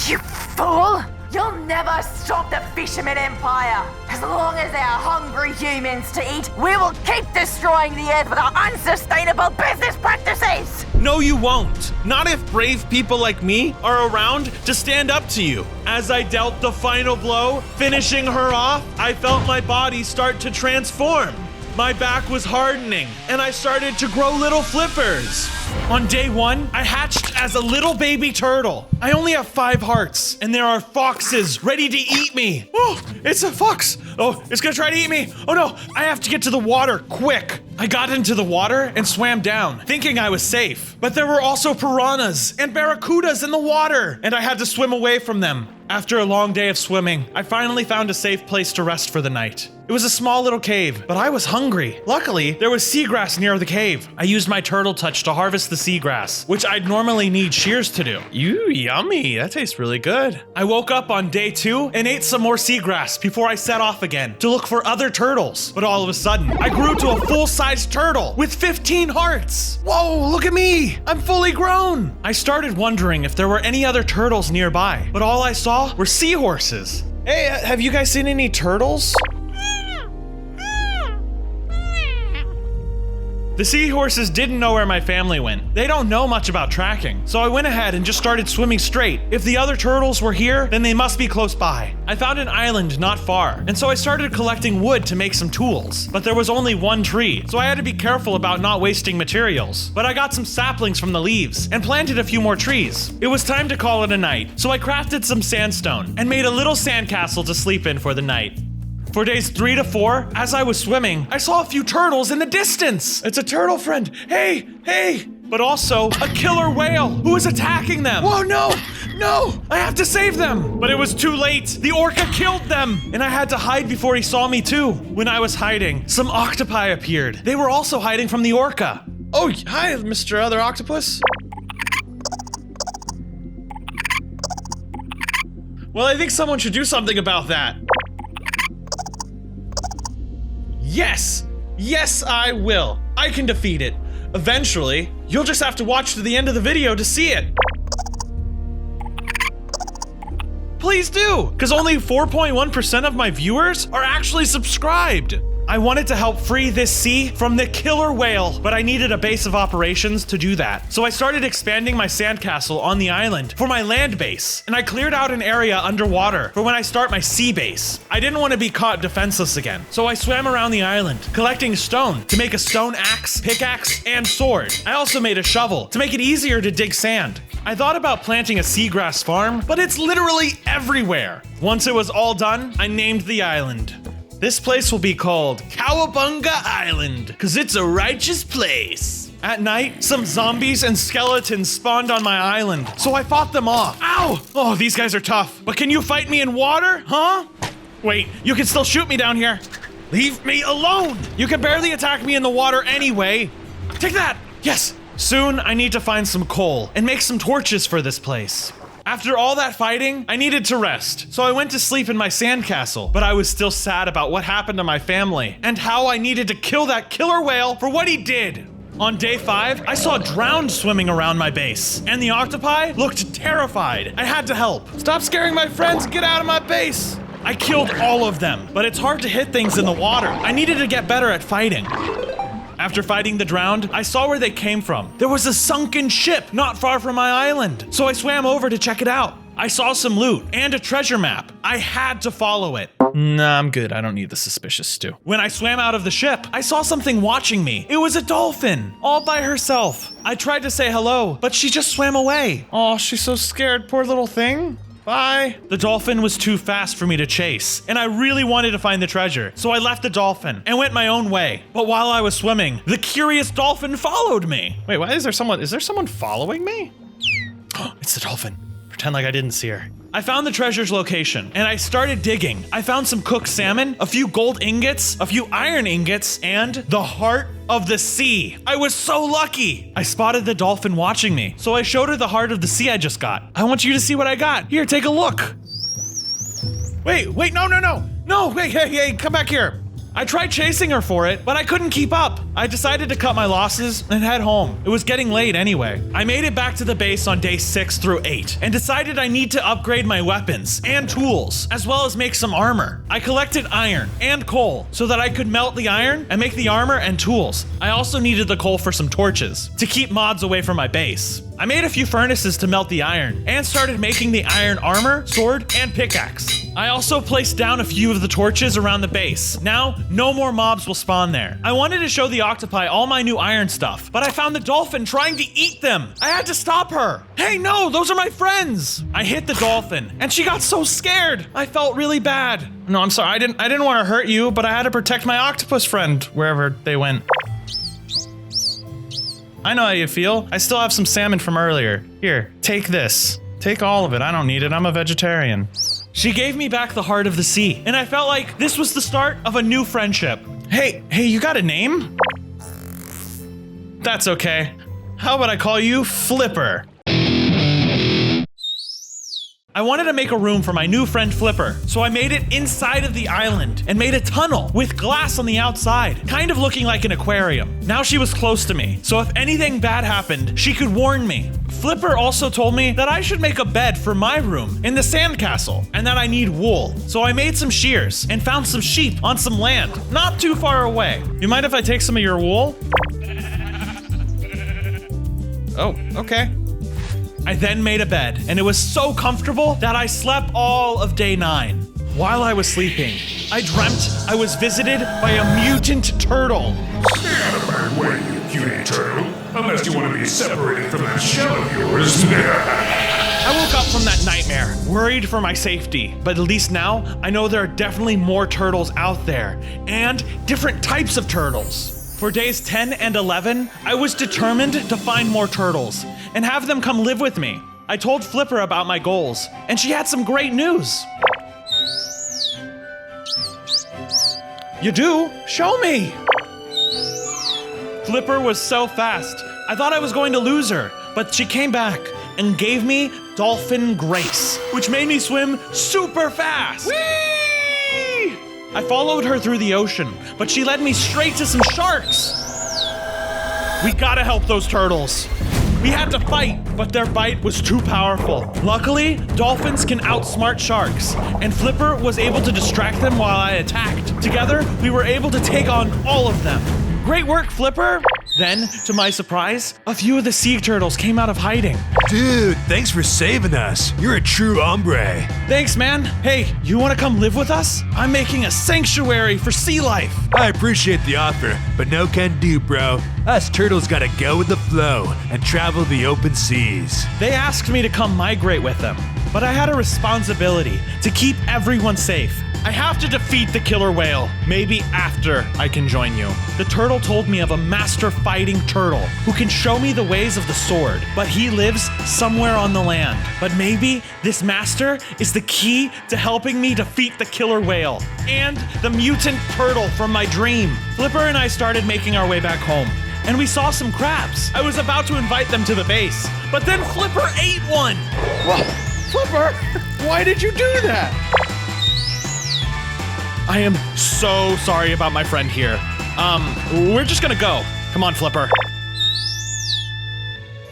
You fool! You'll never stop the Fisherman Empire! As long as there are hungry humans to eat, we will keep destroying the earth with our unsustainable business practices! No, you won't. Not if brave people like me are around to stand up to you. As I dealt the final blow, finishing her off, I felt my body start to transform. My back was hardening, and I started to grow little flippers. On day 1, I hatched as a little baby turtle. I only have 5 hearts, and there are foxes ready to eat me. Oh, it's a fox. Oh, it's gonna try to eat me. Oh no, I have to get to the water, quick. I got into the water and swam down, thinking I was safe. But there were also piranhas and barracudas in the water, and I had to swim away from them. After a long day of swimming, I finally found a safe place to rest for the night. It was a small little cave, but I was hungry. Luckily, there was seagrass near the cave. I used my turtle touch to harvest the seagrass, which I'd normally need shears to do. Yummy, that tastes really good. I woke up on day 2 and ate some more seagrass before I set off again to look for other turtles. But all of a sudden, I grew to a full-sized turtle with 15 hearts. Whoa, look at me, I'm fully grown. I started wondering if there were any other turtles nearby, but all I saw were seahorses. Hey, have you guys seen any turtles? The seahorses didn't know where my family went. They don't know much about tracking, so I went ahead and just started swimming straight. If the other turtles were here, then they must be close by. I found an island not far, and so I started collecting wood to make some tools. But there was only one tree, so I had to be careful about not wasting materials. But I got some saplings from the leaves and planted a few more trees. It was time to call it a night, so I crafted some sandstone and made a little sandcastle to sleep in for the night. For days 3 to 4, as I was swimming, I saw a few turtles in the distance. It's a turtle friend. Hey, but also a killer whale who was attacking them. Whoa, no! No! I have to save them! But it was too late. The orca killed them, and I had to hide before he saw me too. When I was hiding, some octopi appeared. They were also hiding from the orca. Oh, hi, Mr. Other Octopus. Well, I think someone should do something about that. Yes! Yes, I will. I can defeat it. Eventually, you'll just have to watch to the end of the video to see it. Please do, because only 4.1% of my viewers are actually subscribed. I wanted to help free this sea from the killer whale, but I needed a base of operations to do that. So I started expanding my sandcastle on the island for my land base, and I cleared out an area underwater for when I start my sea base. I didn't want to be caught defenseless again, so I swam around the island, collecting stone to make a stone axe, pickaxe, and sword. I also made a shovel to make it easier to dig sand. I thought about planting a seagrass farm, but it's literally everywhere. Once it was all done, I named the island. This place will be called Cowabunga Island, because it's a righteous place. At night, some zombies and skeletons spawned on my island, so I fought them off. Ow! Oh, these guys are tough. But can you fight me in water? Huh? Wait, you can still shoot me down here. Leave me alone! You can barely attack me in the water anyway. Take that! Yes! Soon, I need to find some coal and make some torches for this place. After all that fighting, I needed to rest, so I went to sleep in my sandcastle, but I was still sad about what happened to my family and how I needed to kill that killer whale for what he did. On day 5, I saw drowned swimming around my base, and the octopi looked terrified. I had to help. Stop scaring my friends and get out of my base. I killed all of them, but it's hard to hit things in the water. I needed to get better at fighting. After fighting the drowned, I saw where they came from. There was a sunken ship not far from my island, so I swam over to check it out. I saw some loot and a treasure map. I had to follow it. Nah, I'm good. I don't need the suspicious stew. When I swam out of the ship, I saw something watching me. It was a dolphin, all by herself. I tried to say hello, but she just swam away. Oh, she's so scared, poor little thing. Bye. The dolphin was too fast for me to chase, and I really wanted to find the treasure, so I left the dolphin and went my own way. But while I was swimming, the curious dolphin followed me. Wait, why is there someone following me? It's the dolphin. Pretend like I didn't see her. I found the treasure's location, and I started digging. I found some cooked salmon, a few gold ingots, a few iron ingots, and the heart of the sea. I was so lucky. I spotted the dolphin watching me, so I showed her the heart of the sea I just got. I want you to see what I got. Here, take a look. Wait, no, wait, hey, come back here. I tried chasing her for it, but I couldn't keep up. I decided to cut my losses and head home. It was getting late anyway. I made it back to the base on day 6 through 8 and decided I need to upgrade my weapons and tools, as well as make some armor. I collected iron and coal so that I could melt the iron and make the armor and tools. I also needed the coal for some torches to keep mods away from my base. I made a few furnaces to melt the iron and started making the iron armor, sword, and pickaxe. I also placed down a few of the torches around the base. Now, no more mobs will spawn there. I wanted to show the octopi all my new iron stuff, but I found the dolphin trying to eat them. I had to stop her. Hey, no, those are my friends. I hit the dolphin, and she got so scared. I felt really bad. No, I'm sorry, I didn't want to hurt you, but I had to protect my octopus friend wherever they went. I know how you feel. I still have some salmon from earlier. Here, take this. Take all of it. I don't need it. I'm a vegetarian. She gave me back the heart of the sea, and I felt like this was the start of a new friendship. Hey, you got a name? That's okay. How about I call you Flipper? I wanted to make a room for my new friend Flipper, so I made it inside of the island and made a tunnel with glass on the outside, kind of looking like an aquarium. Now she was close to me, so if anything bad happened, she could warn me. Flipper also told me that I should make a bed for my room in the sandcastle and that I need wool. So I made some shears and found some sheep on some land not too far away. You mind if I take some of your wool? Oh, okay. I then made a bed, and it was so comfortable that I slept all of day 9. While I was sleeping, I dreamt I was visited by a mutant turtle. Stay out of my way, you cutie turtle, unless you want to be separated from that shell of yours. I woke up from that nightmare, worried for my safety, but at least now I know there are definitely more turtles out there, and different types of turtles. For days 10 and 11, I was determined to find more turtles and have them come live with me. I told Flipper about my goals, and she had some great news. You do? Show me! Flipper was so fast, I thought I was going to lose her, but she came back and gave me Dolphin Grace, which made me swim super fast. Whee! I followed her through the ocean, but she led me straight to some sharks. We gotta help those turtles. We had to fight, but their bite was too powerful. Luckily, dolphins can outsmart sharks, and Flipper was able to distract them while I attacked. Together, we were able to take on all of them. Great work, Flipper! Then, to my surprise, a few of the sea turtles came out of hiding. Dude, thanks for saving us. You're a true hombre. Thanks, man. Hey, you want to come live with us? I'm making a sanctuary for sea life. I appreciate the offer, but no can do, bro. Us turtles gotta go with the flow and travel the open seas. They asked me to come migrate with them, but I had a responsibility to keep everyone safe. I have to defeat the killer whale. Maybe after I can join you. The turtle told me of a master fighting turtle who can show me the ways of the sword, but he lives somewhere on the land. But maybe this master is the key to helping me defeat the killer whale and the mutant turtle from my dream. Flipper and I started making our way back home, and we saw some crabs. I was about to invite them to the base, but then Flipper ate one. Well, Flipper, why did you do that? I am so sorry about my friend here. We're just gonna go. Come on, Flipper.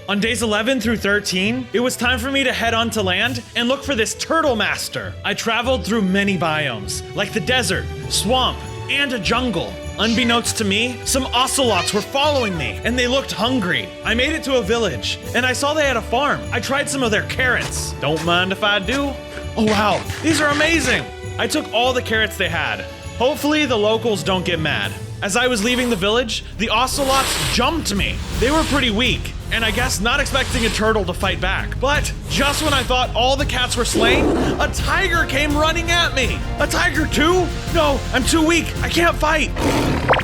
On days 11 through 13, it was time for me to head onto land and look for this turtle master. I traveled through many biomes, like the desert, swamp, and a jungle. Unbeknownst to me, some ocelots were following me, and they looked hungry. I made it to a village, and I saw they had a farm. I tried some of their carrots. Don't mind if I do. Oh wow, these are amazing. I took all the carrots they had. Hopefully the locals don't get mad. As I was leaving the village, the ocelots jumped me. They were pretty weak, and I guess not expecting a turtle to fight back. But just when I thought all the cats were slain, a tiger came running at me. A tiger too? No, I'm too weak. I can't fight.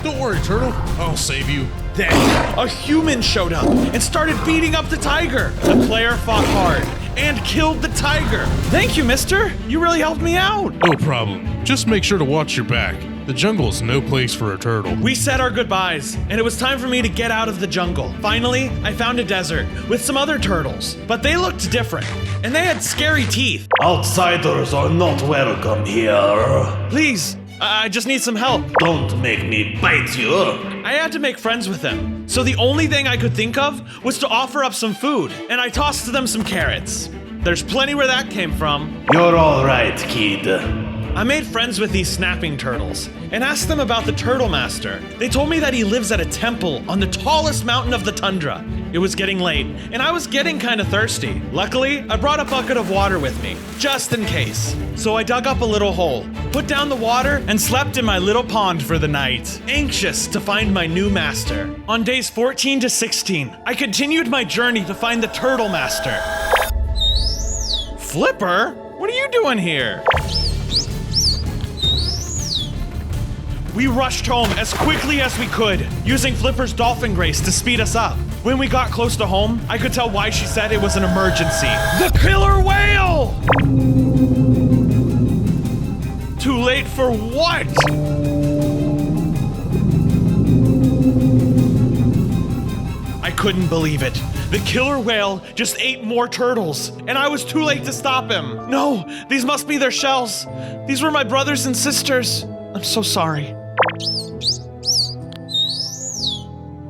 Don't worry, turtle. I'll save you. Then a human showed up and started beating up the tiger. The player fought hard and killed the tiger. Thank you, mister. You really helped me out. No problem. Just make sure to watch your back. The jungle is no place for a turtle. We said our goodbyes, and it was time for me to get out of the jungle. Finally, I found a desert with some other turtles, but they looked different, and they had scary teeth. Outsiders are not welcome here. Please, I just need some help. Don't make me bite you. I had to make friends with them, so the only thing I could think of was to offer up some food, and I tossed them some carrots. There's plenty where that came from. You're all right, kid. I made friends with these snapping turtles and asked them about the Turtle Master. They told me that he lives at a temple on the tallest mountain of the tundra. It was getting late, and I was getting kind of thirsty. Luckily, I brought a bucket of water with me, just in case. So I dug up a little hole, put down the water, and slept in my little pond for the night, anxious to find my new master. On days 14 to 16, I continued my journey to find the Turtle Master. Flipper? What are you doing here? We rushed home as quickly as we could, using Flipper's dolphin grace to speed us up. When we got close to home, I could tell why she said it was an emergency. The killer whale! Too late for what? I couldn't believe it. The killer whale just ate more turtles, and I was too late to stop him. No, these must be their shells. These were my brothers and sisters. I'm so sorry.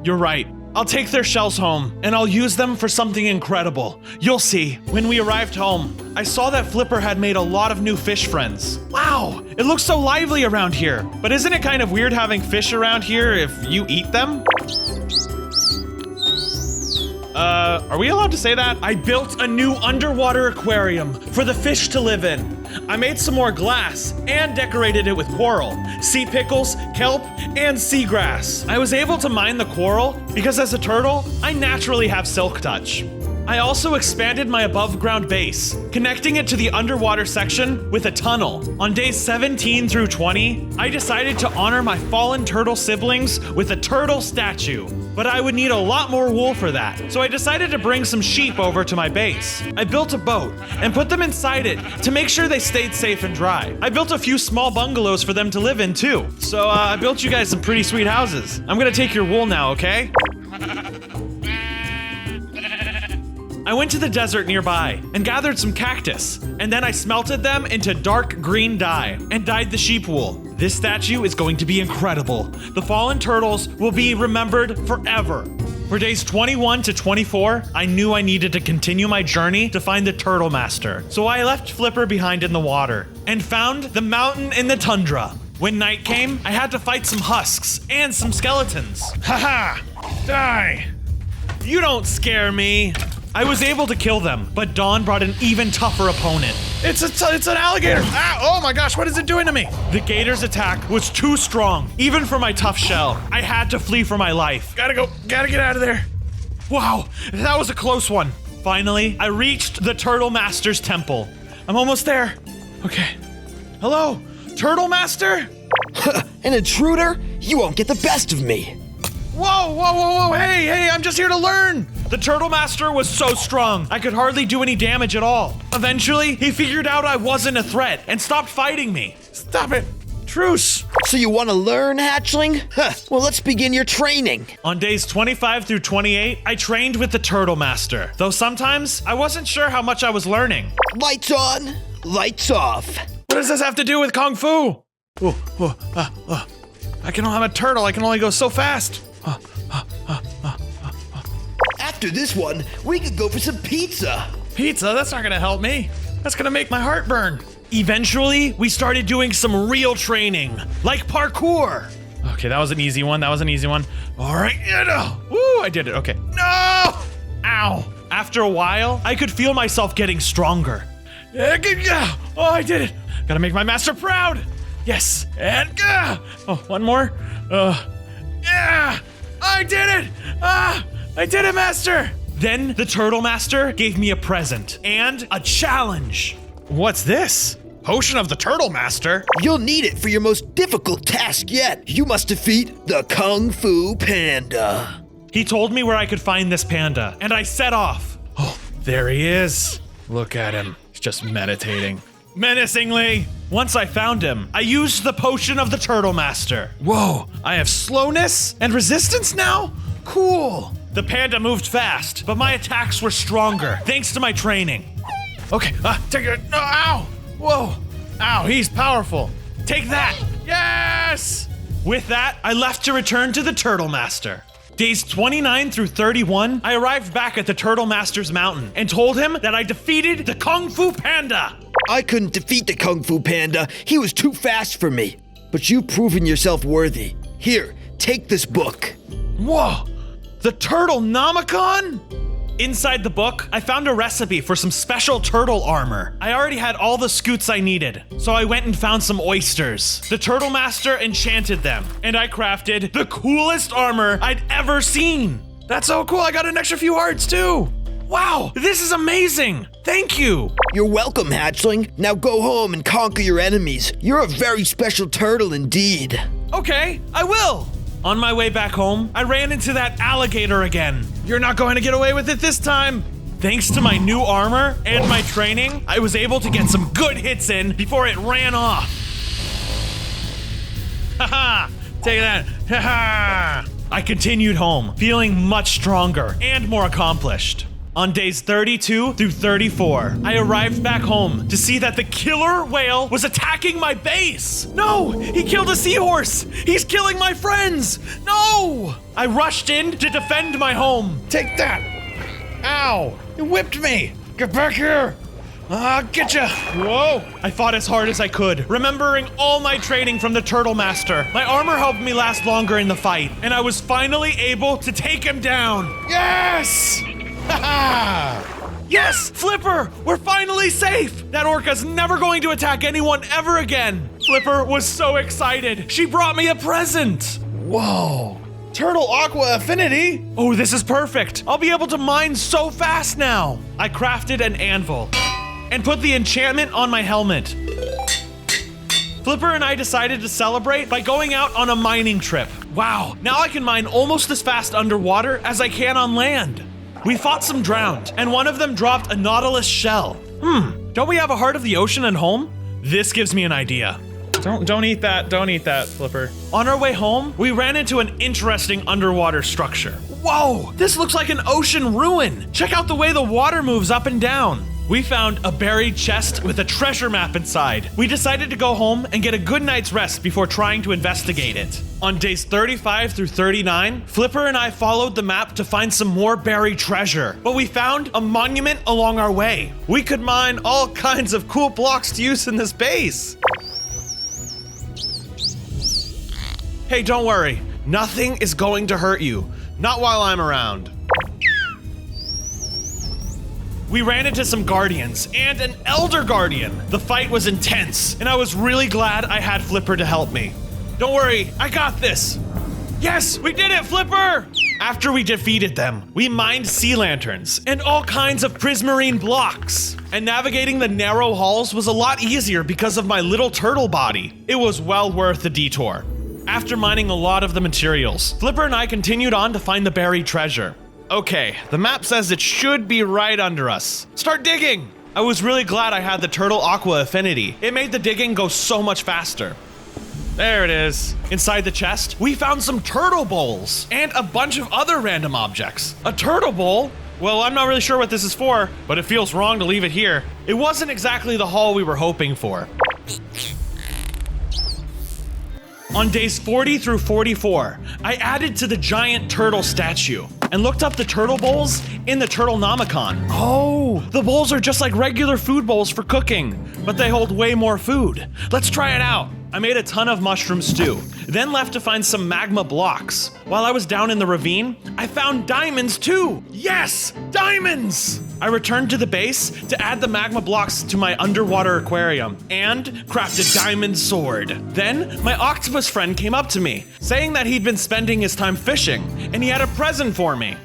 You're right. I'll take their shells home, and I'll use them for something incredible. You'll see. When we arrived home, I saw that Flipper had made a lot of new fish friends. Wow, it looks so lively around here. But isn't it kind of weird having fish around here if you eat them? Are we allowed to say that? I built a new underwater aquarium for the fish to live in. I made some more glass and decorated it with coral, sea pickles, kelp, and seagrass. I was able to mine the coral because as a turtle, I naturally have silk touch. I also expanded my above ground base, connecting it to the underwater section with a tunnel. On days 17 through 20, I decided to honor my fallen turtle siblings with a turtle statue. But I would need a lot more wool for that, so I decided to bring some sheep over to my base. I built a boat and put them inside it to make sure they stayed safe and dry. I built a few small bungalows for them to live in too. So I built you guys some pretty sweet houses. I'm gonna take your wool now, okay? I went to the desert nearby and gathered some cactus, and then I smelted them into dark green dye and dyed the sheep wool. This statue is going to be incredible. The fallen turtles will be remembered forever. For days 21 to 24, I knew I needed to continue my journey to find the Turtle Master. So I left Flipper behind in the water and found the mountain in the tundra. When night came, I had to fight some husks and some skeletons. Haha! Die! You don't scare me. I was able to kill them, but Dawn brought an even tougher opponent. It's an alligator. Ah, oh my gosh, what is it doing to me? The gator's attack was too strong, even for my tough shell. I had to flee for my life. Gotta get out of there. Wow, that was a close one. Finally, I reached the Turtle Master's temple. I'm almost there. Okay. Hello, Turtle Master? An intruder? You won't get the best of me. Whoa, hey, I'm just here to learn. The Turtle Master was so strong, I could hardly do any damage at all. Eventually, he figured out I wasn't a threat and stopped fighting me. Stop it. Truce. So you want to learn, hatchling? Well, let's begin your training. On days 25 through 28, I trained with the Turtle Master, though sometimes I wasn't sure how much I was learning. Lights on, lights off. What does this have to do with Kung Fu? I'm a turtle, I can only go so fast. After this one, we could go for some pizza. Pizza? That's not gonna help me. That's gonna make my heart burn. Eventually, we started doing some real training, like parkour. Okay, that was an easy one. All right, woo, I did it, okay. No! Ow. After a while, I could feel myself getting stronger. Oh, I did it. Gotta make my master proud. Yes, and one more. Yeah, I did it. I did it, Master! Then the Turtle Master gave me a present and a challenge. What's this? Potion of the Turtle Master? You'll need it for your most difficult task yet. You must defeat the Kung Fu Panda. He told me where I could find this panda, and I set off. Oh, there he is. Look at him. He's just meditating. Menacingly. Once I found him, I used the potion of the Turtle Master. Whoa, I have slowness and resistance now? Cool. The panda moved fast, but my attacks were stronger, thanks to my training. Okay, take it. No, ow! Whoa! Ow, he's powerful. Take that! Yes! With that, I left to return to the Turtle Master. Days 29 through 31, I arrived back at the Turtle Master's mountain and told him that I defeated the Kung Fu Panda. I couldn't defeat the Kung Fu Panda. He was too fast for me. But you've proven yourself worthy. Here, take this book. Whoa! The Turtle Nomicon? Inside the book, I found a recipe for some special turtle armor. I already had all the scoots I needed, so I went and found some oysters. The Turtle Master enchanted them, and I crafted the coolest armor I'd ever seen. That's so cool, I got an extra few hearts too. Wow, this is amazing. Thank you. You're welcome, hatchling. Now go home and conquer your enemies. You're a very special turtle indeed. Okay, I will. On my way back home, I ran into that alligator again. You're not going to get away with it this time. Thanks to my new armor and my training, I was able to get some good hits in before it ran off. Haha, take that. Haha. I continued home, feeling much stronger and more accomplished. On days 32 through 34, I arrived back home to see that the killer whale was attacking my base. No, he killed a seahorse. He's killing my friends. No! I rushed in to defend my home. Take that. Ow, you whipped me. Get back here. I'll get you. Whoa. I fought as hard as I could, remembering all my training from the Turtle Master. My armor helped me last longer in the fight, and I was finally able to take him down. Yes! Yes, Flipper, we're finally safe. That orca's never going to attack anyone ever again. Flipper was so excited. She brought me a present. Whoa. turtle aqua affinity. Oh, this is perfect. I'll be able to mine so fast now. I crafted an anvil and put the enchantment on my helmet. Flipper and I decided to celebrate by going out on a mining trip. Wow, now I can mine almost as fast underwater as I can on land. We fought some drowned, and one of them dropped a nautilus shell. Don't we have a heart of the ocean at home? This gives me an idea. Don't eat that, Flipper. On our way home, we ran into an interesting underwater structure. Whoa, this looks like an ocean ruin. Check out the way the water moves up and down. We found a buried chest with a treasure map inside. We decided to go home and get a good night's rest before trying to investigate it. On days 35 through 39, Flipper and I followed the map to find some more buried treasure, but we found a monument along our way. We could mine all kinds of cool blocks to use in this base. Hey, don't worry. Nothing is going to hurt you. Not while I'm around. We ran into some guardians and an elder guardian. The fight was intense, and I was really glad I had Flipper to help me. Don't worry, I got this. Yes, we did it, Flipper! After we defeated them, we mined sea lanterns and all kinds of prismarine blocks. And navigating the narrow halls was a lot easier because of my little turtle body. It was well worth the detour. After mining a lot of the materials, Flipper and I continued on to find the buried treasure. Okay, the map says it should be right under us. Start digging! I was really glad I had the turtle aqua affinity. It made the digging go so much faster. There it is. Inside the chest, we found some turtle bowls and a bunch of other random objects. A turtle bowl? Well, I'm not really sure what this is for, but it feels wrong to leave it here. It wasn't exactly the haul we were hoping for. On days 40 through 44, I added to the giant turtle statue and looked up the turtle bowls in the Turtlenomicon. Oh, the bowls are just like regular food bowls for cooking, but they hold way more food. Let's try it out. I made a ton of mushroom stew, then left to find some magma blocks. While I was down in the ravine, I found diamonds too. Yes, diamonds! I returned to the base to add the magma blocks to my underwater aquarium and crafted diamond sword. Then my octopus friend came up to me, saying that he'd been spending his time fishing and he had a present for me.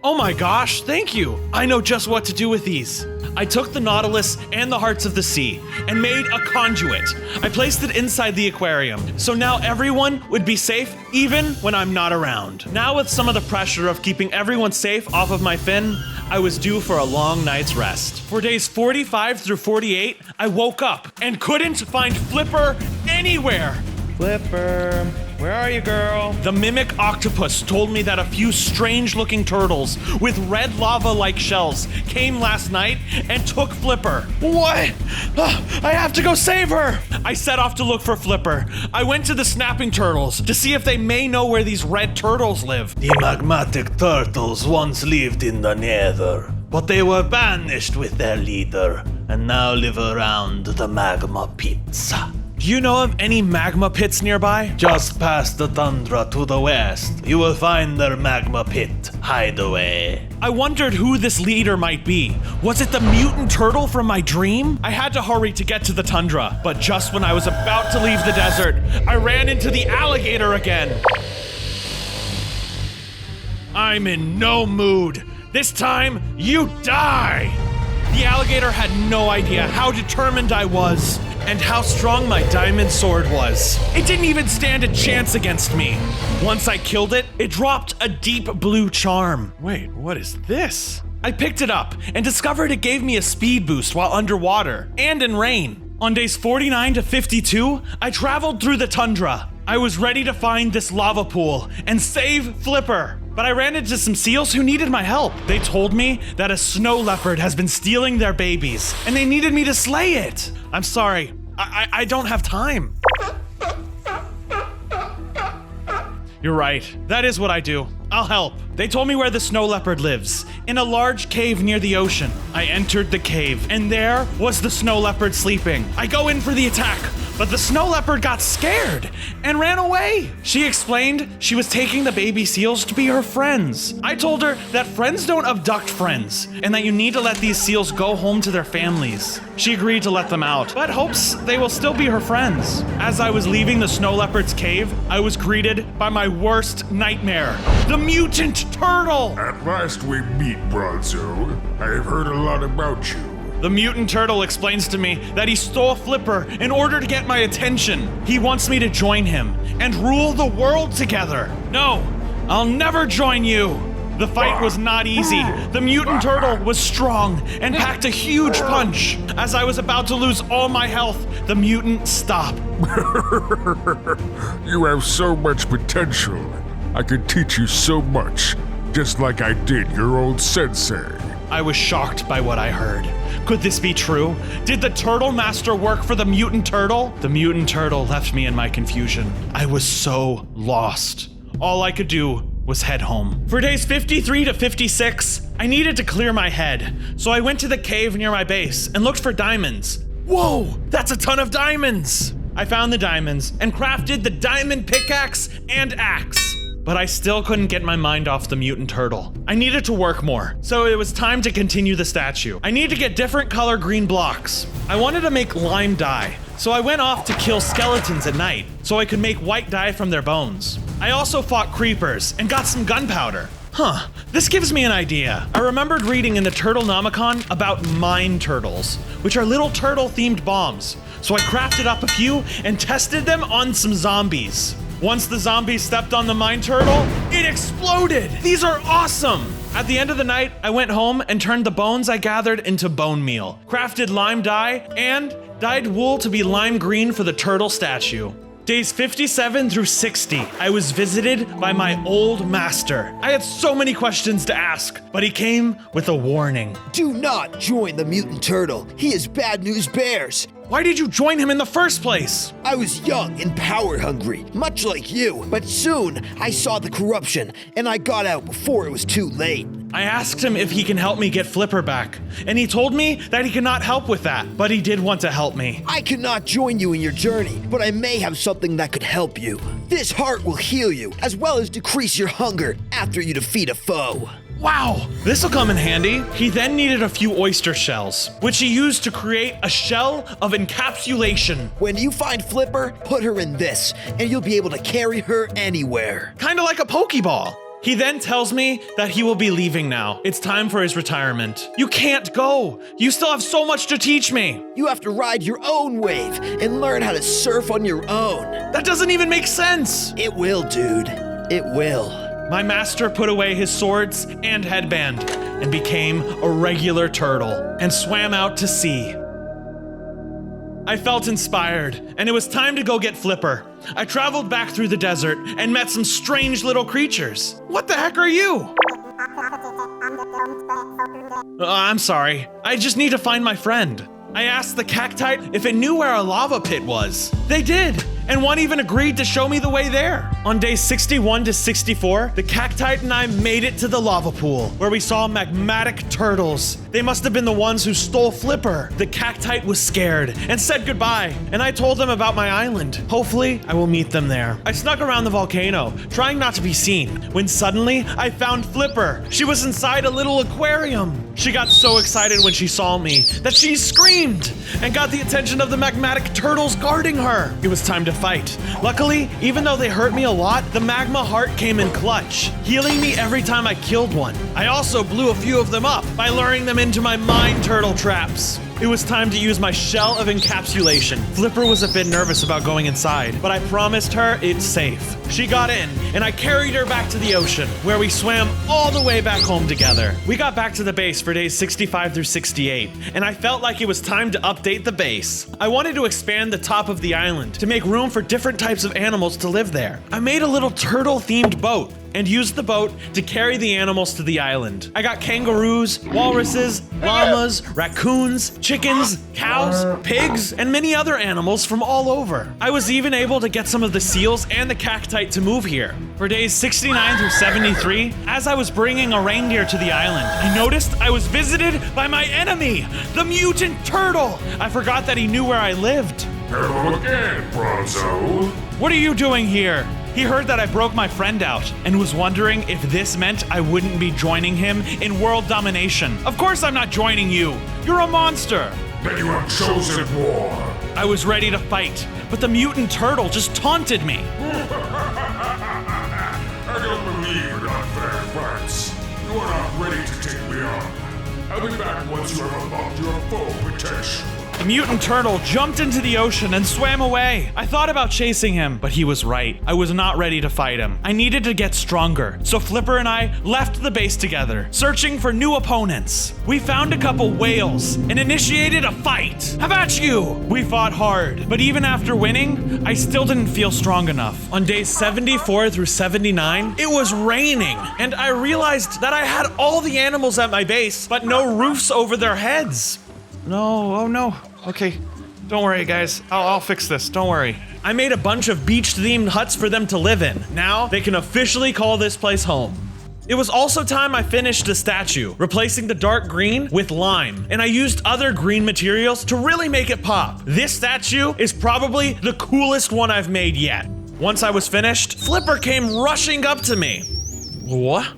Oh my gosh, thank you! I know just what to do with these. I took the Nautilus and the Hearts of the Sea and made a conduit. I placed it inside the aquarium, so now everyone would be safe even when I'm not around. Now with some of the pressure of keeping everyone safe off of my fin, I was due for a long night's rest. For days 45 through 48, I woke up and couldn't find Flipper anywhere. Flipper, where are you, girl? The mimic octopus told me that a few strange-looking turtles with red lava-like shells came last night and took Flipper. What? I have to go save her! I set off to look for Flipper. I went to the snapping turtles to see if they may know where these red turtles live. The magmatic turtles once lived in the nether, but they were banished with their leader and now live around the magma pits. Do you know of any magma pits nearby? Just past the tundra to the west, you will find their magma pit hideaway. I wondered who this leader might be. Was it the mutant turtle from my dream? I had to hurry to get to the tundra, but just when I was about to leave the desert, I ran into the alligator again. I'm in no mood. This time, you die! The alligator had no idea how determined I was and how strong my diamond sword was. It didn't even stand a chance against me. Once I killed it, it dropped a deep blue charm. Wait, what is this? I picked it up and discovered it gave me a speed boost while underwater and in rain. On days 49 to 52, I traveled through the tundra. I was ready to find this lava pool and save Flipper. But I ran into some seals who needed my help. They told me that a snow leopard has been stealing their babies, and they needed me to slay it. I'm sorry, I don't have time. You're right, that is what I do. I'll help. They told me where the snow leopard lives, in a large cave near the ocean. I entered the cave, and there was the snow leopard sleeping. I go in for the attack, but the snow leopard got scared and ran away. She explained she was taking the baby seals to be her friends. I told her that friends don't abduct friends and that you need to let these seals go home to their families. She agreed to let them out, but hopes they will still be her friends. As I was leaving the snow leopard's cave, I was greeted by my worst nightmare, the mutant turtle. At last we meet, Bronzo. I have heard a lot about you. The mutant turtle explains to me that he stole Flipper in order to get my attention. He wants me to join him and rule the world together. No, I'll never join you. The fight was not easy. The mutant turtle was strong and packed a huge punch. As I was about to lose all my health, the mutant stopped. You have so much potential. I could teach you so much, just like I did your old sensei. I was shocked by what I heard. Could this be true? Did the Turtle Master work for the mutant turtle? The mutant turtle left me in my confusion. I was so lost. All I could do was head home. For days 53 to 56, I needed to clear my head, so I went to the cave near my base and looked for diamonds. Whoa, that's a ton of diamonds! I found the diamonds and crafted the diamond pickaxe and axe. But I still couldn't get my mind off the mutant turtle. I needed to work more, so it was time to continue the statue. I needed to get different color green blocks. I wanted to make lime dye, so I went off to kill skeletons at night, so I could make white dye from their bones. I also fought creepers and got some gunpowder. This gives me an idea. I remembered reading in the Turtlenomicon about mine turtles, which are little turtle-themed bombs. So I crafted up a few and tested them on some zombies. Once the zombies stepped on the mine turtle, it exploded! These are awesome! At the end of the night, I went home and turned the bones I gathered into bone meal, crafted lime dye, and dyed wool to be lime green for the turtle statue. Days 57 through 60, I was visited by my old master. I had so many questions to ask, but he came with a warning. Do not join the mutant turtle. He is bad news bears. Why did you join him in the first place? I was young and power hungry, much like you. But soon, I saw the corruption, and I got out before it was too late. I asked him if he can help me get Flipper back, and he told me that he cannot help with that, but he did want to help me. I cannot join you in your journey, but I may have something that could help you. This heart will heal you, as well as decrease your hunger after you defeat a foe. Wow, this'll come in handy. He then needed a few oyster shells, which he used to create a shell of encapsulation. When you find Flipper, put her in this, and you'll be able to carry her anywhere. Kinda like a Pokeball. He then tells me that he will be leaving now. It's time for his retirement. You can't go. You still have so much to teach me. You have to ride your own wave and learn how to surf on your own. That doesn't even make sense. It will, dude. It will. My master put away his swords and headband and became a regular turtle and swam out to sea. I felt inspired, and it was time to go get Flipper. I traveled back through the desert and met some strange little creatures. What the heck are you? I'm sorry. I just need to find my friend. I asked the cacti if it knew where a lava pit was. They did, and one even agreed to show me the way there. On days 61 to 64, the cacti and I made it to the lava pool, where we saw magmatic turtles. They must have been the ones who stole Flipper. The cacti was scared and said goodbye, and I told them about my island. Hopefully, I will meet them there. I snuck around the volcano, trying not to be seen, when suddenly I found Flipper. She was inside a little aquarium. She got so excited when she saw me that she screamed and got the attention of the magmatic turtles guarding her. It was time to fight. Luckily, even though they hurt me a lot, the magma heart came in clutch, healing me every time I killed one. I also blew a few of them up by luring them into my mine turtle traps. It was time to use my shell of encapsulation. Flipper was a bit nervous about going inside, but I promised her it's safe. She got in, and I carried her back to the ocean, where we swam all the way back home together. We got back to the base for days 65 through 68, and I felt like it was time to update the base. I wanted to expand the top of the island to make room for different types of animals to live there. I made a little turtle-themed boat and used the boat to carry the animals to the island. I got kangaroos, walruses, llamas, raccoons, chickens, cows, pigs, and many other animals from all over. I was even able to get some of the seals and the cacti to move here. For days 69 through 73, as I was bringing a reindeer to the island, I noticed I was visited by my enemy, the mutant turtle. I forgot that he knew where I lived. Hello again, Bronzo. What are you doing here? He heard that I broke my friend out and was wondering if this meant I wouldn't be joining him in world domination. Of course I'm not joining you. You're a monster. Then you have chosen war. I was ready to fight, but the mutant turtle just taunted me. I don't believe in unfair fights. You are not ready to take me on. I'll be back once you have unlocked your full potential. The mutant turtle jumped into the ocean and swam away. I thought about chasing him, but he was right. I was not ready to fight him. I needed to get stronger, so Flipper and I left the base together, searching for new opponents. We found a couple whales and initiated a fight. How about you? We fought hard, but even after winning, I still didn't feel strong enough. On days 74 through 79, it was raining, and I realized that I had all the animals at my base, but no roofs over their heads. No, oh no. Okay, don't worry guys, I'll fix this, don't worry. I made a bunch of beach-themed huts for them to live in. Now, they can officially call this place home. It was also time I finished the statue, replacing the dark green with lime, and I used other green materials to really make it pop. This statue is probably the coolest one I've made yet. Once I was finished, Flipper came rushing up to me. What?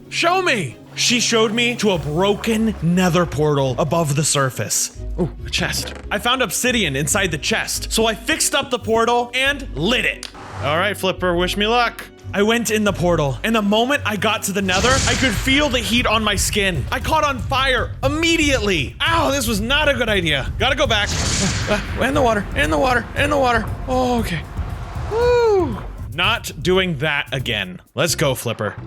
Show me! She showed me to a broken nether portal above the surface. Ooh, a chest. I found obsidian inside the chest, so I fixed up the portal and lit it. All right, Flipper, wish me luck. I went in the portal, and the moment I got to the nether, I could feel the heat on my skin. I caught on fire immediately. Ow, this was not a good idea. Gotta go back. In the water, in the water, in the water. Oh, okay. Woo. Not doing that again. Let's go, Flipper.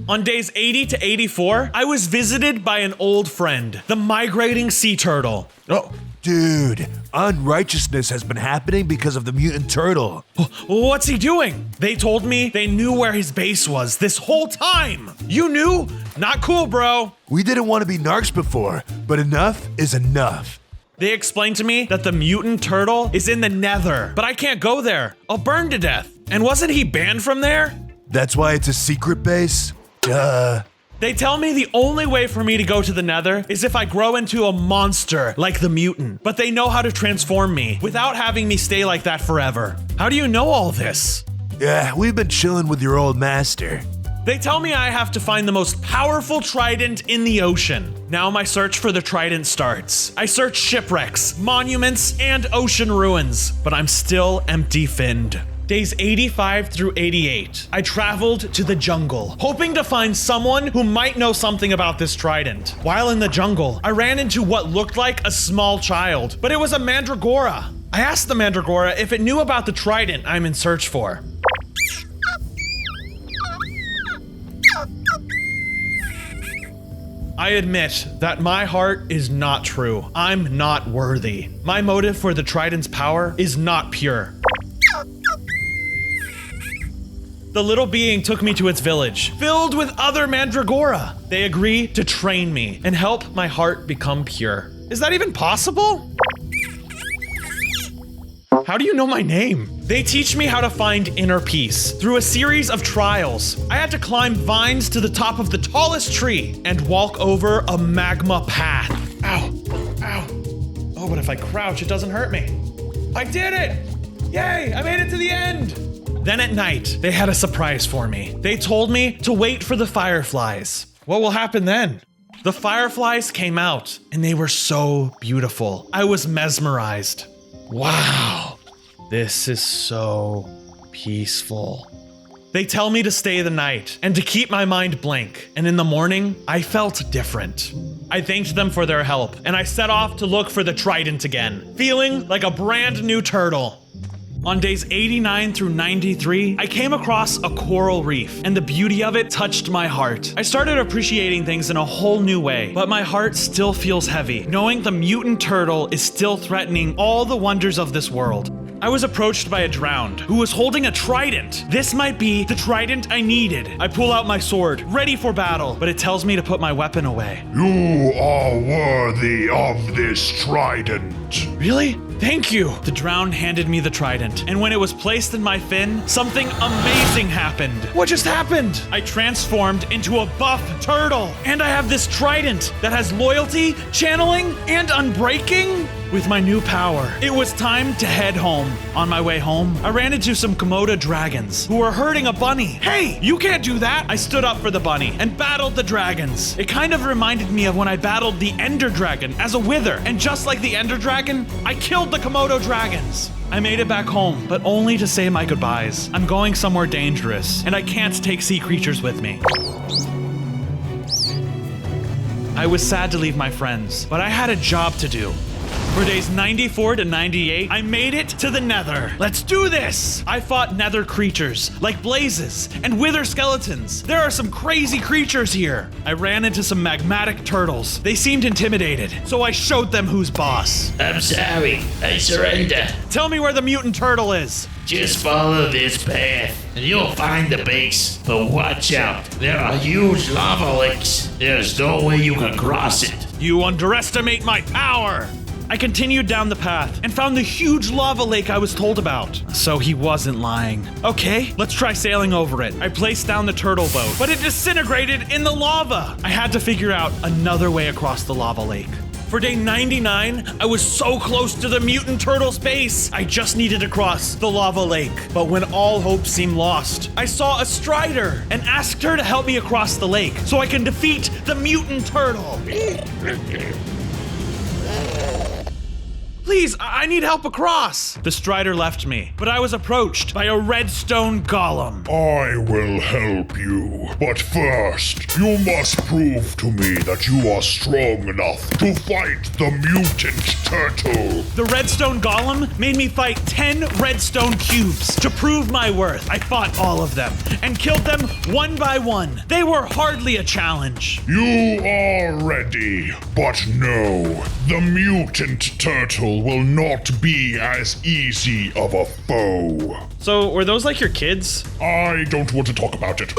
On days 80 to 84, I was visited by an old friend, the migrating sea turtle. Oh, dude, unrighteousness has been happening because of the mutant turtle. What's he doing? They told me they knew where his base was this whole time. You knew? Not cool, bro. We didn't want to be narcs before, but enough is enough. They explained to me that the mutant turtle is in the nether, but I can't go there. I'll burn to death. And wasn't he banned from there? That's why it's a secret base? Duh. They tell me the only way for me to go to the nether is if I grow into a monster like the mutant, but they know how to transform me without having me stay like that forever. How do you know all this? Yeah, we've been chilling with your old master. They tell me I have to find the most powerful trident in the ocean. Now my search for the trident starts. I search shipwrecks, monuments, and ocean ruins, but I'm still empty-finned. Days 85 through 88, I traveled to the jungle, hoping to find someone who might know something about this trident. While in the jungle, I ran into what looked like a small child, but it was a mandragora. I asked the mandragora if it knew about the trident I'm in search for. I admit that my heart is not true. I'm not worthy. My motive for the trident's power is not pure. The little being took me to its village, filled with other mandragora. They agree to train me and help my heart become pure. Is that even possible? How do you know my name? They teach me how to find inner peace through a series of trials. I had to climb vines to the top of the tallest tree and walk over a magma path. Ow, ow. Oh, but if I crouch, it doesn't hurt me. I did it! Yay, I made it to the end! Then at night, they had a surprise for me. They told me to wait for the fireflies. What will happen then? The fireflies came out, and they were so beautiful. I was mesmerized. Wow, this is so peaceful. They tell me to stay the night and to keep my mind blank, and in the morning, I felt different. I thanked them for their help, and I set off to look for the trident again, feeling like a brand new turtle. On days 89 through 93, I came across a coral reef, and the beauty of it touched my heart. I started appreciating things in a whole new way, but my heart still feels heavy, knowing the mutant turtle is still threatening all the wonders of this world. I was approached by a drowned who was holding a trident. This might be the trident I needed. I pull out my sword, ready for battle, but it tells me to put my weapon away. You are worthy of this trident. Really? Thank you. The drowned handed me the trident, and when it was placed in my fin, something amazing happened. What just happened? I transformed into a buff turtle, and I have this trident that has loyalty, channeling, and unbreaking. With my new power, it was time to head home. On my way home, I ran into some Komodo dragons who were herding a bunny. Hey, you can't do that! I stood up for the bunny and battled the dragons. It kind of reminded me of when I battled the Ender Dragon as a wither, and just like the Ender Dragon, I killed the Komodo dragons. I made it back home, but only to say my goodbyes. I'm going somewhere dangerous, and I can't take sea creatures with me. I was sad to leave my friends, but I had a job to do. For days 94 to 98, I made it to the Nether. Let's do this! I fought Nether creatures, like blazes and wither skeletons. There are some crazy creatures here. I ran into some magmatic turtles. They seemed intimidated, so I showed them who's boss. I'm sorry, I surrender. Tell me where the mutant turtle is. Just follow this path, and you'll find the base. But watch out, there are huge lava lakes. There's no way you can cross it. You underestimate my power! I continued down the path and found the huge lava lake I was told about. So he wasn't lying. Okay, let's try sailing over it. I placed down the turtle boat, but it disintegrated in the lava. I had to figure out another way across the lava lake. For day 99, I was so close to the mutant turtle's base. I just needed to cross the lava lake. But when all hope seemed lost, I saw a strider and asked her to help me across the lake so I can defeat the mutant turtle. Please, I need help across. The strider left me, but I was approached by a redstone golem. I will help you, but first, you must prove to me that you are strong enough to fight the mutant turtle. The redstone golem made me fight 10 redstone cubes. To prove my worth, I fought all of them and killed them one by one. They were hardly a challenge. You are ready, but no, the mutant turtle will not be as easy of a foe. So, were those like your kids? I don't want to talk about it.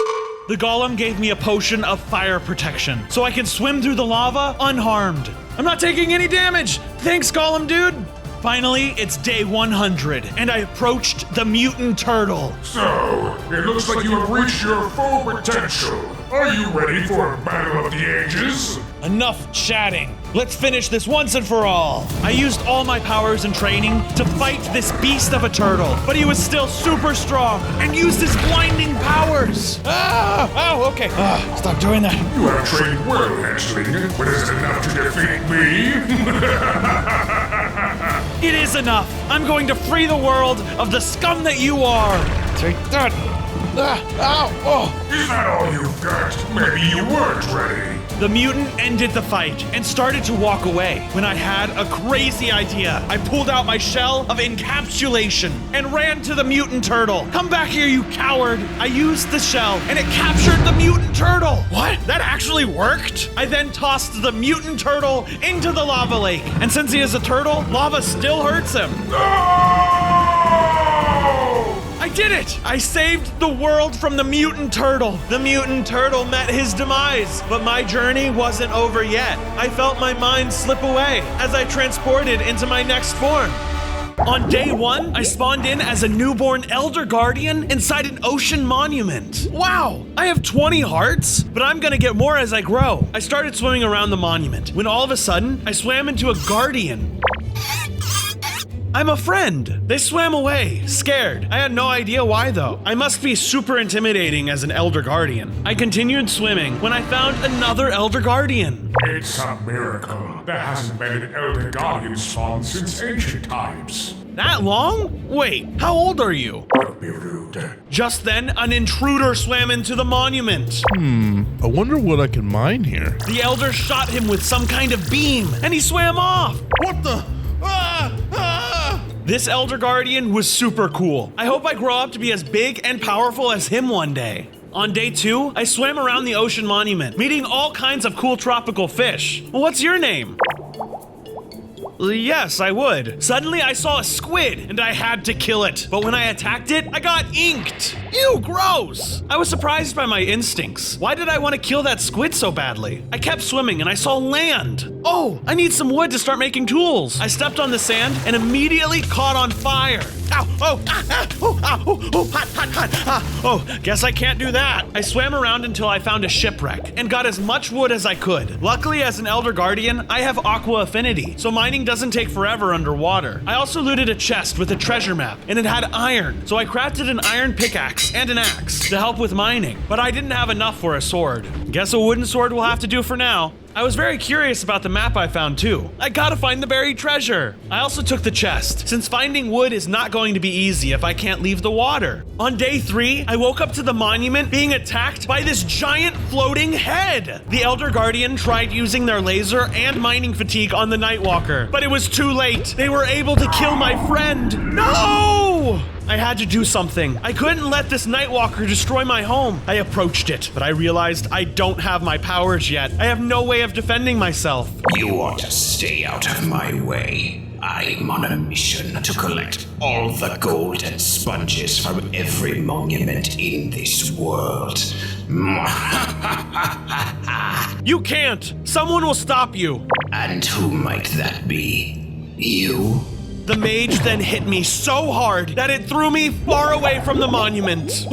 The golem gave me a potion of fire protection, so I can swim through the lava unharmed. I'm not taking any damage! Thanks, golem dude! Finally, it's day 100, and I approached the mutant turtle. So, it looks like you have reached your full potential. Are you ready for a battle of the ages? Enough chatting. Let's finish this once and for all. I used all my powers and training to fight this beast of a turtle, but he was still super strong and used his blinding powers. Okay. Stop doing that. You have trained well, hatchling, but is it enough to defeat me? It is enough. I'm going to free the world of the scum that you are. Take that. Is that all you've got? Maybe you weren't ready. The mutant ended the fight and started to walk away when I had a crazy idea. I pulled out my shell of encapsulation and ran to the mutant turtle. Come back here, you coward! I used the shell and it captured the mutant turtle. What? That actually worked? I then tossed the mutant turtle into the lava lake. And since he is a turtle, lava still hurts him. I did it! I saved the world from the mutant turtle. The mutant turtle met his demise, but my journey wasn't over yet. I felt my mind slip away as I transported into my next form. On day 1, I spawned in as a newborn Elder Guardian inside an ocean monument. Wow, I have 20 hearts, but I'm gonna get more as I grow. I started swimming around the monument when all of a sudden, I swam into a guardian. I'm a friend. They swam away, scared. I had no idea why though. I must be super intimidating as an Elder Guardian. I continued swimming when I found another Elder Guardian. It's a miracle. There hasn't been an Elder Guardian spawned since ancient times. That long? Wait, how old are you? Don't be rude. Just then, an intruder swam into the monument. I wonder what I can mine here. The Elder shot him with some kind of beam, and he swam off. What the? This Elder Guardian was super cool. I hope I grow up to be as big and powerful as him one day. On day 2, I swam around the ocean monument, meeting all kinds of cool tropical fish. What's your name? Yes, I would. Suddenly I saw a squid, and I had to kill it. But when I attacked it, I got inked. Ew, gross! I was surprised by my instincts. Why did I want to kill that squid so badly? I kept swimming and I saw land. Oh, I need some wood to start making tools. I stepped on the sand and immediately caught on fire. Ow, oh, hot. Oh, guess I can't do that. I swam around until I found a shipwreck and got as much wood as I could. Luckily, as an Elder Guardian, I have aqua affinity, so mining doesn't take forever underwater. I also looted a chest with a treasure map, and it had iron, so I crafted an iron pickaxe and an axe to help with mining, but I didn't have enough for a sword. Guess a wooden sword will have to do for now. I was very curious about the map I found too. I gotta find the buried treasure. I also took the chest, since finding wood is not going to be easy if I can't leave the water. On day 3, I woke up to the monument being attacked by this giant floating head. The Elder Guardian tried using their laser and mining fatigue on the Nightwalker, but it was too late. They were able to kill my friend. No! I had to do something. I couldn't let this Nightwalker destroy my home. I approached it, but I realized I don't have my powers yet. I have no way of defending myself. You ought to stay out of my way. I'm on a mission to collect all the gold and sponges from every monument in this world. You can't! Someone will stop you! And who might that be? You? The mage then hit me so hard that it threw me far away from the monument.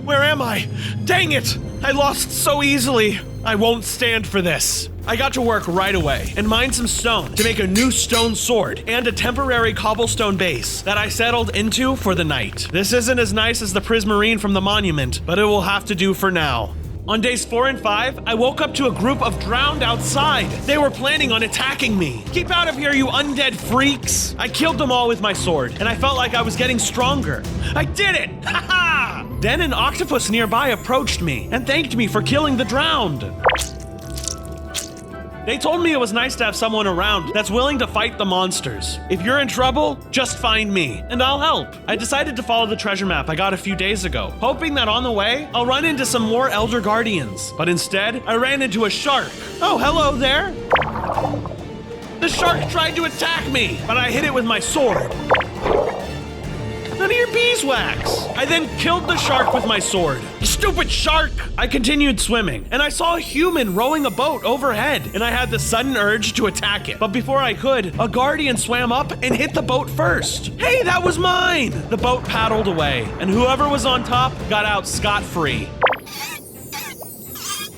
Where am I? Dang it! I lost so easily. I won't stand for this. I got to work right away and mined some stone to make a new stone sword and a temporary cobblestone base that I settled into for the night. This isn't as nice as the prismarine from the monument, but it will have to do for now. On days 4 and 5, I woke up to a group of drowned outside. They were planning on attacking me. Keep out of here, you undead freaks! I killed them all with my sword, and I felt like I was getting stronger. I did it! Ha ha! Then an octopus nearby approached me and thanked me for killing the drowned. They told me it was nice to have someone around that's willing to fight the monsters. If you're in trouble, just find me, and I'll help. I decided to follow the treasure map I got a few days ago, hoping that on the way, I'll run into some more Elder Guardians. But instead, I ran into a shark. Oh, hello there. The shark tried to attack me, but I hit it with my sword. None of your beeswax! I then killed the shark with my sword. Stupid shark! I continued swimming, and I saw a human rowing a boat overhead, and I had the sudden urge to attack it. But before I could, a guardian swam up and hit the boat first. Hey, that was mine! The boat paddled away, and whoever was on top got out scot-free.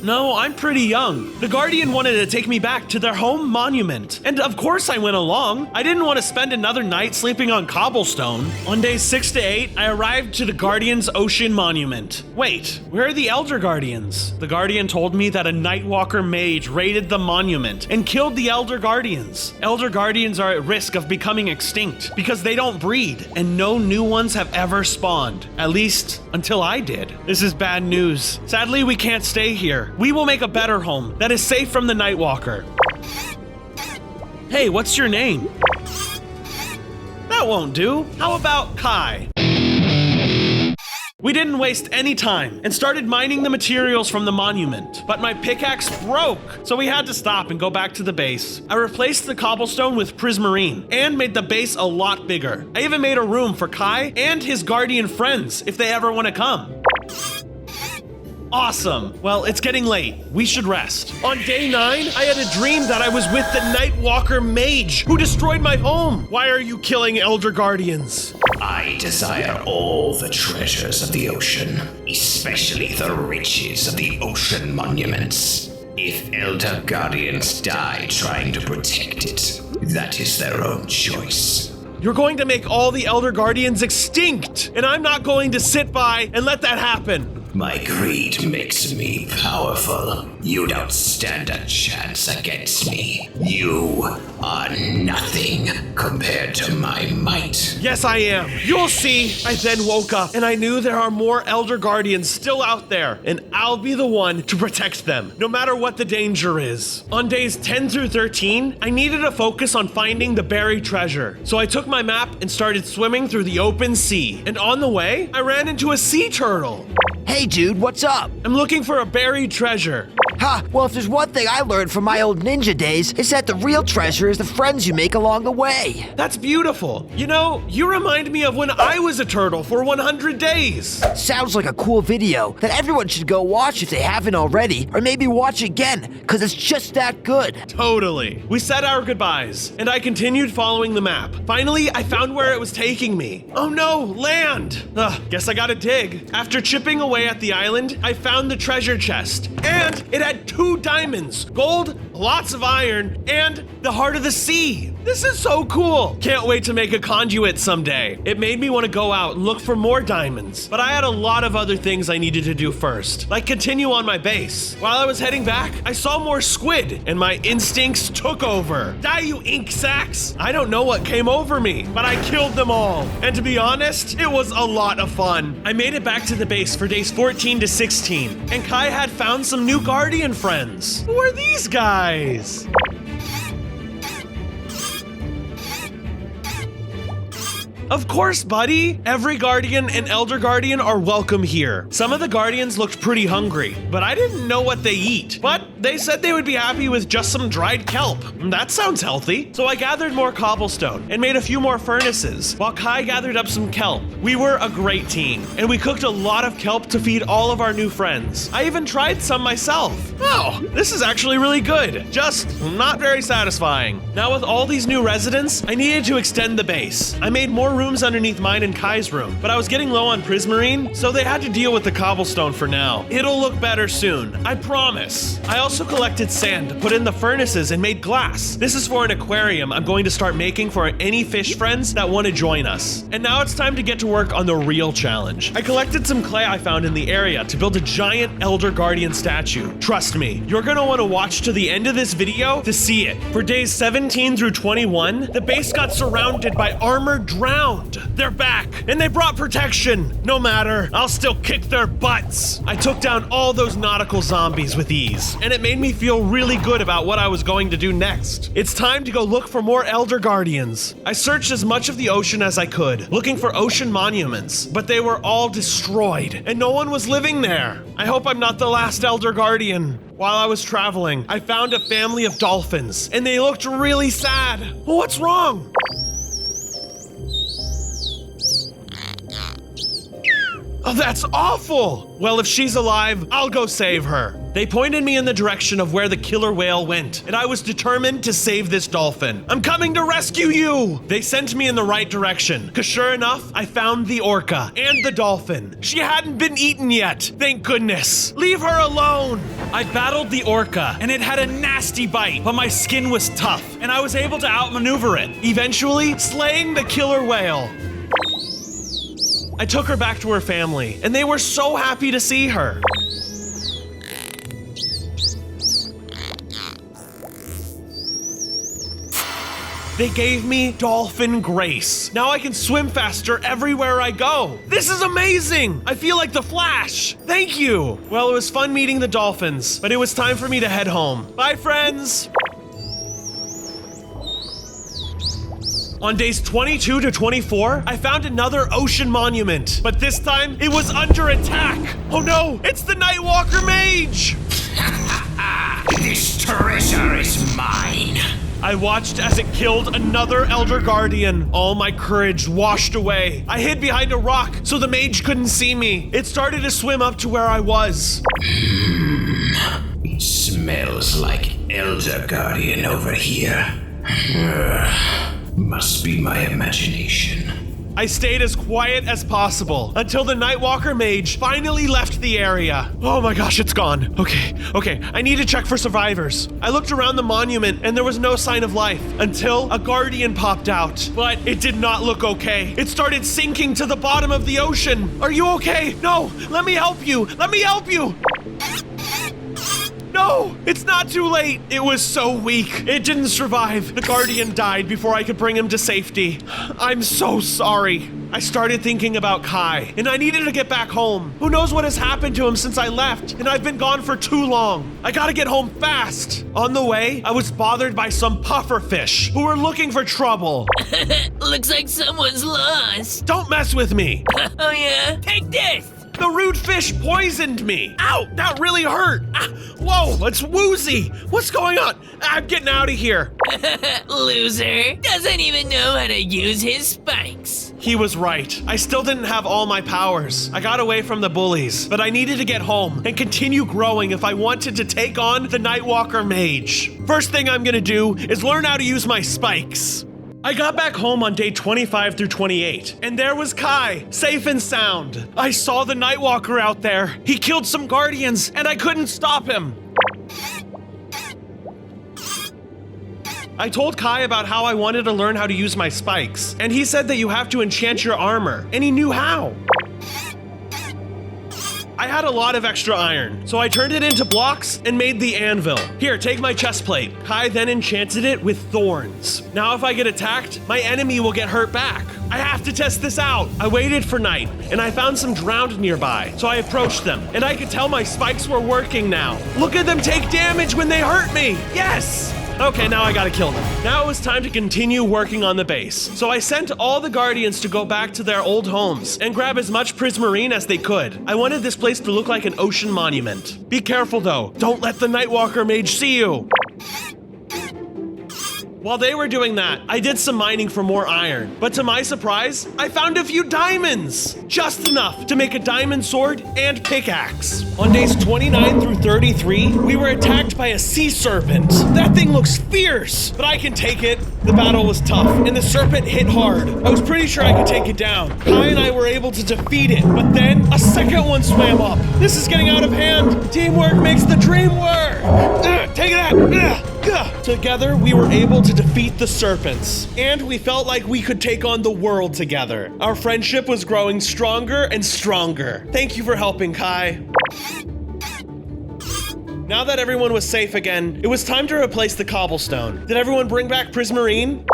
No, I'm pretty young. The Guardian wanted to take me back to their home monument. And of course I went along. I didn't want to spend another night sleeping on cobblestone. On days 6 to 8, I arrived to the Guardian's Ocean Monument. Wait, where are the Elder Guardians? The Guardian told me that a Nightwalker mage raided the monument and killed the Elder Guardians. Elder Guardians are at risk of becoming extinct because they don't breed and no new ones have ever spawned. At least until I did. This is bad news. Sadly, we can't stay here. We will make a better home that is safe from the Nightwalker. Hey, what's your name? That won't do. How about Kai? We didn't waste any time and started mining the materials from the monument, but my pickaxe broke, so we had to stop and go back to the base. I replaced the cobblestone with prismarine and made the base a lot bigger. I even made a room for Kai and his guardian friends if they ever want to come. Awesome. Well, it's getting late. We should rest. On day 9, I had a dream that I was with the Nightwalker mage who destroyed my home. Why are you killing Elder Guardians? I desire all the treasures of the ocean, especially the riches of the ocean monuments. If Elder Guardians die trying to protect it, that is their own choice. You're going to make all the Elder Guardians extinct, and I'm not going to sit by and let that happen. My greed makes me powerful. You don't stand a chance against me. You are nothing compared to my might. Yes, I am. You'll see. I then woke up, and I knew there are more Elder Guardians still out there, and I'll be the one to protect them, no matter what the danger is. On days 10 through 13, I needed to focus on finding the buried treasure, so I took my map and started swimming through the open sea. And on the way, I ran into a sea turtle. Hey Hey, dude, what's up? I'm looking for a buried treasure. Ha! Well, if there's one thing I learned from my old ninja days, it's that the real treasure is the friends you make along the way. That's beautiful. You know, you remind me of when I was a turtle for 100 days. Sounds like a cool video that everyone should go watch if they haven't already, or maybe watch again, because it's just that good. Totally. We said our goodbyes, and I continued following the map. Finally, I found where it was taking me. Oh no, land! Guess I gotta dig. After chipping away at the island, I found the treasure chest, and it had 2 diamonds, gold, lots of iron, and the heart of the sea. This is so cool. Can't wait to make a conduit someday. It made me want to go out and look for more diamonds, but I had a lot of other things I needed to do first, like continue on my base. While I was heading back, I saw more squid, and my instincts took over. Die, you ink sacks! I don't know what came over me, but I killed them all. And to be honest, it was a lot of fun. I made it back to the base for days 14 to 16, and Kai had found some new guardian friends. Who are these guys? Of course, buddy! Every guardian and elder guardian are welcome here. Some of the guardians looked pretty hungry, but I didn't know what they eat. But they said they would be happy with just some dried kelp. That sounds healthy. So I gathered more cobblestone and made a few more furnaces, while Kai gathered up some kelp. We were a great team, and we cooked a lot of kelp to feed all of our new friends. I even tried some myself. Oh, this is actually really good, just not very satisfying. Now with all these new residents, I needed to extend the base. I made more rooms underneath mine and Kai's room, but I was getting low on prismarine, so they had to deal with the cobblestone for now. It'll look better soon, I promise. I also collected sand to put in the furnaces and made glass. This is for an aquarium I'm going to start making for any fish friends that want to join us. And now it's time to get to work on the real challenge. I collected some clay I found in the area to build a giant Elder Guardian statue. Trust me, you're gonna want to watch to the end of this video to see it. For days 17 through 21, the base got surrounded by armored drowned. They're back, and they brought protection. No matter, I'll still kick their butts. I took down all those nautical zombies with ease, and it made me feel really good about what I was going to do next. It's time to go look for more Elder Guardians. I searched as much of the ocean as I could, looking for ocean monuments, but they were all destroyed, and no one was living there. I hope I'm not the last Elder Guardian. While I was traveling, I found a family of dolphins, and they looked really sad. What's wrong? Oh, that's awful! Well, if she's alive, I'll go save her. They pointed me in the direction of where the killer whale went, and I was determined to save this dolphin. I'm coming to rescue you! They sent me in the right direction, because sure enough, I found the orca and the dolphin. She hadn't been eaten yet, thank goodness. Leave her alone! I battled the orca, and it had a nasty bite, but my skin was tough, and I was able to outmaneuver it, eventually slaying the killer whale. I took her back to her family, and they were so happy to see her. They gave me dolphin grace. Now I can swim faster everywhere I go. This is amazing! I feel like the Flash. Thank you. Well, it was fun meeting the dolphins, but it was time for me to head home. Bye, friends. On days 22 to 24, I found another ocean monument, but this time it was under attack. Oh no, it's the Nightwalker Mage! This treasure is mine. I watched as it killed another Elder Guardian. All my courage washed away. I hid behind a rock so the mage couldn't see me. It started to swim up to where I was. It smells like Elder Guardian over here. Must be my imagination. I stayed as quiet as possible until the Nightwalker Mage finally left the area. Oh my gosh, it's gone. Okay, I need to check for survivors. I looked around the monument and there was no sign of life until a guardian popped out, but it did not look okay. It started sinking to the bottom of the ocean. Are you okay? No, let me help you. Let me help you. No, it's not too late. It was so weak. It didn't survive. The Guardian died before I could bring him to safety. I'm so sorry. I started thinking about Kai, and I needed to get back home. Who knows what has happened to him since I left, and I've been gone for too long. I gotta get home fast. On the way, I was bothered by some puffer fish who were looking for trouble. Looks like someone's lost. Don't mess with me. Oh yeah? Take this! The rude fish poisoned me. Ow, that really hurt. Whoa, it's woozy. What's going on? I'm getting out of here. Loser. Doesn't even know how to use his spikes. He was right. I still didn't have all my powers. I got away from the bullies, but I needed to get home and continue growing if I wanted to take on the Nightwalker Mage. First thing I'm gonna do is learn how to use my spikes. I got back home on day 25 through 28, and there was Kai, safe and sound. I saw the Nightwalker out there. He killed some guardians, and I couldn't stop him. I told Kai about how I wanted to learn how to use my spikes, and he said that you have to enchant your armor, and he knew how. I had a lot of extra iron, so I turned it into blocks and made the anvil. Here, take my chest plate. Kai then enchanted it with thorns. Now if I get attacked, my enemy will get hurt back. I have to test this out. I waited for night, and I found some drowned nearby, so I approached them, and I could tell my spikes were working now. Look at them take damage when they hurt me. Yes! Okay, now I gotta kill them. Now it was time to continue working on the base. So I sent all the guardians to go back to their old homes and grab as much prismarine as they could. I wanted this place to look like an ocean monument. Be careful though. Don't let the Nightwalker Mage see you. While they were doing that, I did some mining for more iron. But to my surprise, I found a few diamonds! Just enough to make a diamond sword and pickaxe. On days 29 through 33, we were attacked by a sea serpent. That thing looks fierce, but I can take it. The battle was tough, and the serpent hit hard. I was pretty sure I could take it down. Kai and I were able to defeat it, but then a second one swam up. This is getting out of hand. Teamwork makes the dream work. Take it out. Together, we were able to defeat the serpents, and we felt like we could take on the world together. Our friendship was growing stronger and stronger. Thank you for helping, Kai. Now that everyone was safe again, it was time to replace the cobblestone. Did everyone bring back prismarine?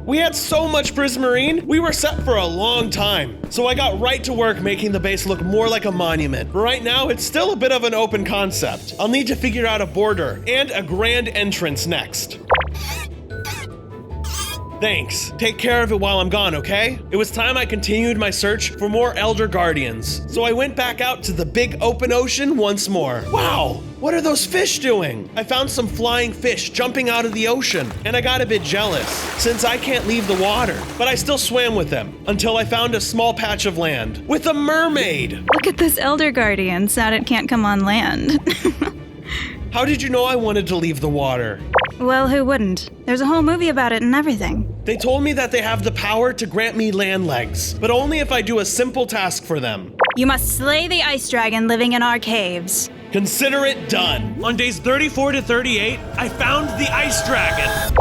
We had so much prismarine, we were set for a long time. So I got right to work making the base look more like a monument. Right now, it's still a bit of an open concept. I'll need to figure out a border and a grand entrance next. Thanks. Take care of it while I'm gone, okay? It was time I continued my search for more Elder Guardians. So I went back out to the big open ocean once more. Wow! What are those fish doing? I found some flying fish jumping out of the ocean, and I got a bit jealous, since I can't leave the water. But I still swam with them, until I found a small patch of land, with a mermaid! Look at this Elder Guardian, sad it can't come on land. How did you know I wanted to leave the water? Well, who wouldn't? There's a whole movie about it and everything. They told me that they have the power to grant me land legs, but only if I do a simple task for them. You must slay the ice dragon living in our caves. Consider it done. On days 34 to 38, I found the ice dragon.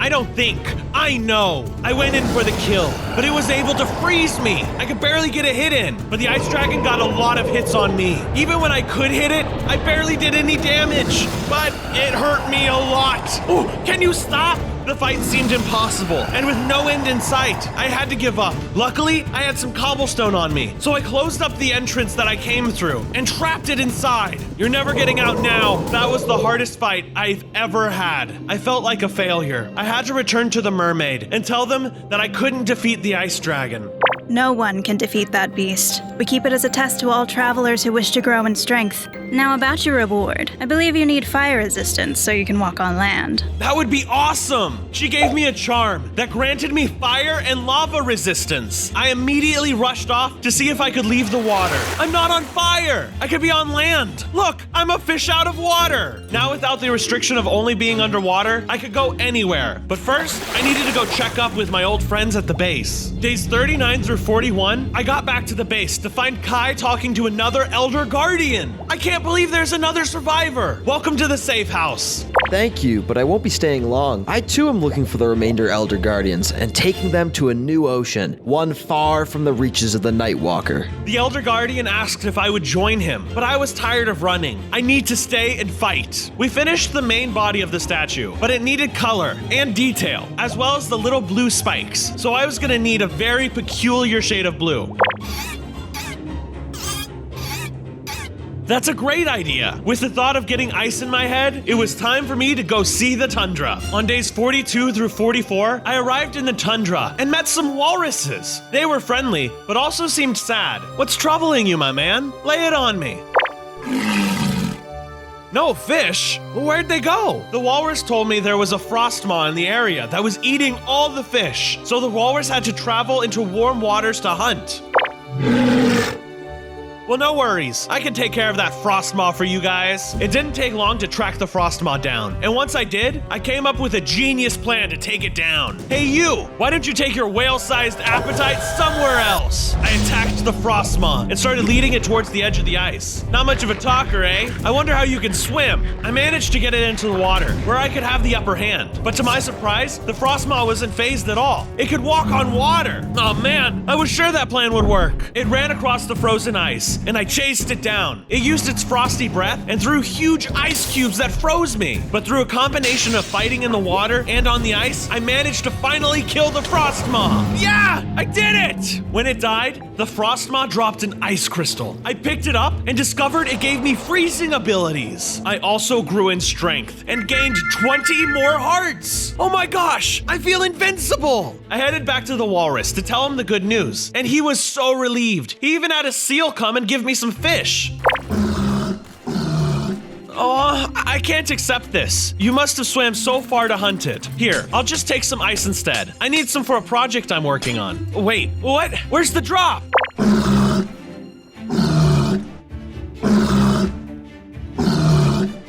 I don't think, I know. I went in for the kill, but it was able to freeze me. I could barely get a hit in, but the ice dragon got a lot of hits on me. Even when I could hit it, I barely did any damage, but it hurt me a lot. Oh, can you stop? The fight seemed impossible, and with no end in sight, I had to give up. Luckily, I had some cobblestone on me, so I closed up the entrance that I came through and trapped it inside. You're never getting out now. That was the hardest fight I've ever had. I felt like a failure. I had to return to the mermaid and tell them that I couldn't defeat the ice dragon. No one can defeat that beast. We keep it as a test to all travelers who wish to grow in strength. Now about your reward. I believe you need fire resistance so you can walk on land. That would be awesome! She gave me a charm that granted me fire and lava resistance. I immediately rushed off to see if I could leave the water. I'm not on fire! I could be on land! Look, I'm a fish out of water! Now without the restriction of only being underwater, I could go anywhere. But first, I needed to go check up with my old friends at the base. Days 39 through 41, I got back to the base to find Kai talking to another Elder Guardian. I can't believe there's another survivor. Welcome to the safe house. Thank you, but I won't be staying long. I too am looking for the remainder Elder Guardians and taking them to a new ocean, one far from the reaches of the Nightwalker. The Elder Guardian asked if I would join him, but I was tired of running. I need to stay and fight. We finished the main body of the statue, but it needed color and detail, as well as the little blue spikes, so I was gonna need a very peculiar shade of blue. That's a great idea. With the thought of getting ice in my head, it was time for me to go see the tundra. On days 42 through 44, I arrived in the tundra and met some walruses. They were friendly, but also seemed sad. What's troubling you, my man? Lay it on me. No fish? Where'd they go? The walrus told me there was a frost maw in the area that was eating all the fish, so the walrus had to travel into warm waters to hunt. Well, no worries. I can take care of that frost maw for you guys. It didn't take long to track the frost maw down. And once I did, I came up with a genius plan to take it down. Hey you, why don't you take your whale-sized appetite somewhere else? I attacked the frost maw and started leading it towards the edge of the ice. Not much of a talker, eh? I wonder how you can swim. I managed to get it into the water, where I could have the upper hand. But to my surprise, the frost maw wasn't phased at all. It could walk on water. Oh man, I was sure that plan would work. It ran across the frozen ice, and I chased it down. It used its frosty breath and threw huge ice cubes that froze me. But through a combination of fighting in the water and on the ice, I managed to finally kill the frost maw. Yeah, I did it! When it died, the frost maw dropped an ice crystal. I picked it up and discovered it gave me freezing abilities. I also grew in strength and gained 20 more hearts. Oh my gosh, I feel invincible. I headed back to the walrus to tell him the good news, and he was so relieved. He even had a seal come and give me some fish. Oh, I can't accept this. You must have swam so far to hunt it. Here, I'll just take some ice instead. I need some for a project I'm working on. Wait, what? Where's the drop?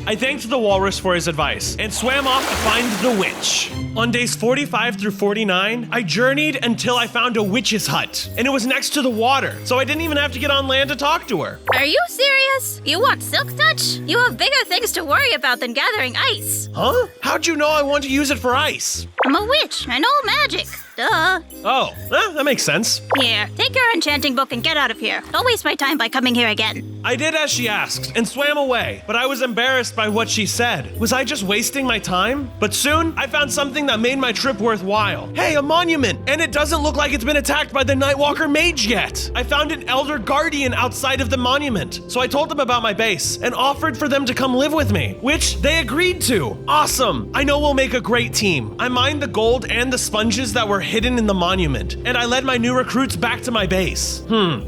I thanked the walrus for his advice and swam off to find the witch. On days 45 through 49, I journeyed until I found a witch's hut, and it was next to the water, so I didn't even have to get on land to talk to her. Are you serious? You want silk touch? You have bigger things to worry about than gathering ice. Huh? How'd you know I want to use it for ice? I'm a witch. I know magic. Duh. Oh, that makes sense. Here, take your enchanting book and get out of here. Don't waste my time by coming here again. I did as she asked and swam away, but I was embarrassed by what she said. Was I just wasting my time? But soon, I found something that made my trip worthwhile. Hey, a monument! And it doesn't look like it's been attacked by the Nightwalker Mage yet. I found an Elder Guardian outside of the monument, so I told them about my base and offered for them to come live with me, which they agreed to. Awesome! I know we'll make a great team. I mined the gold and the sponges that were hidden in the monument, and I led my new recruits back to my base.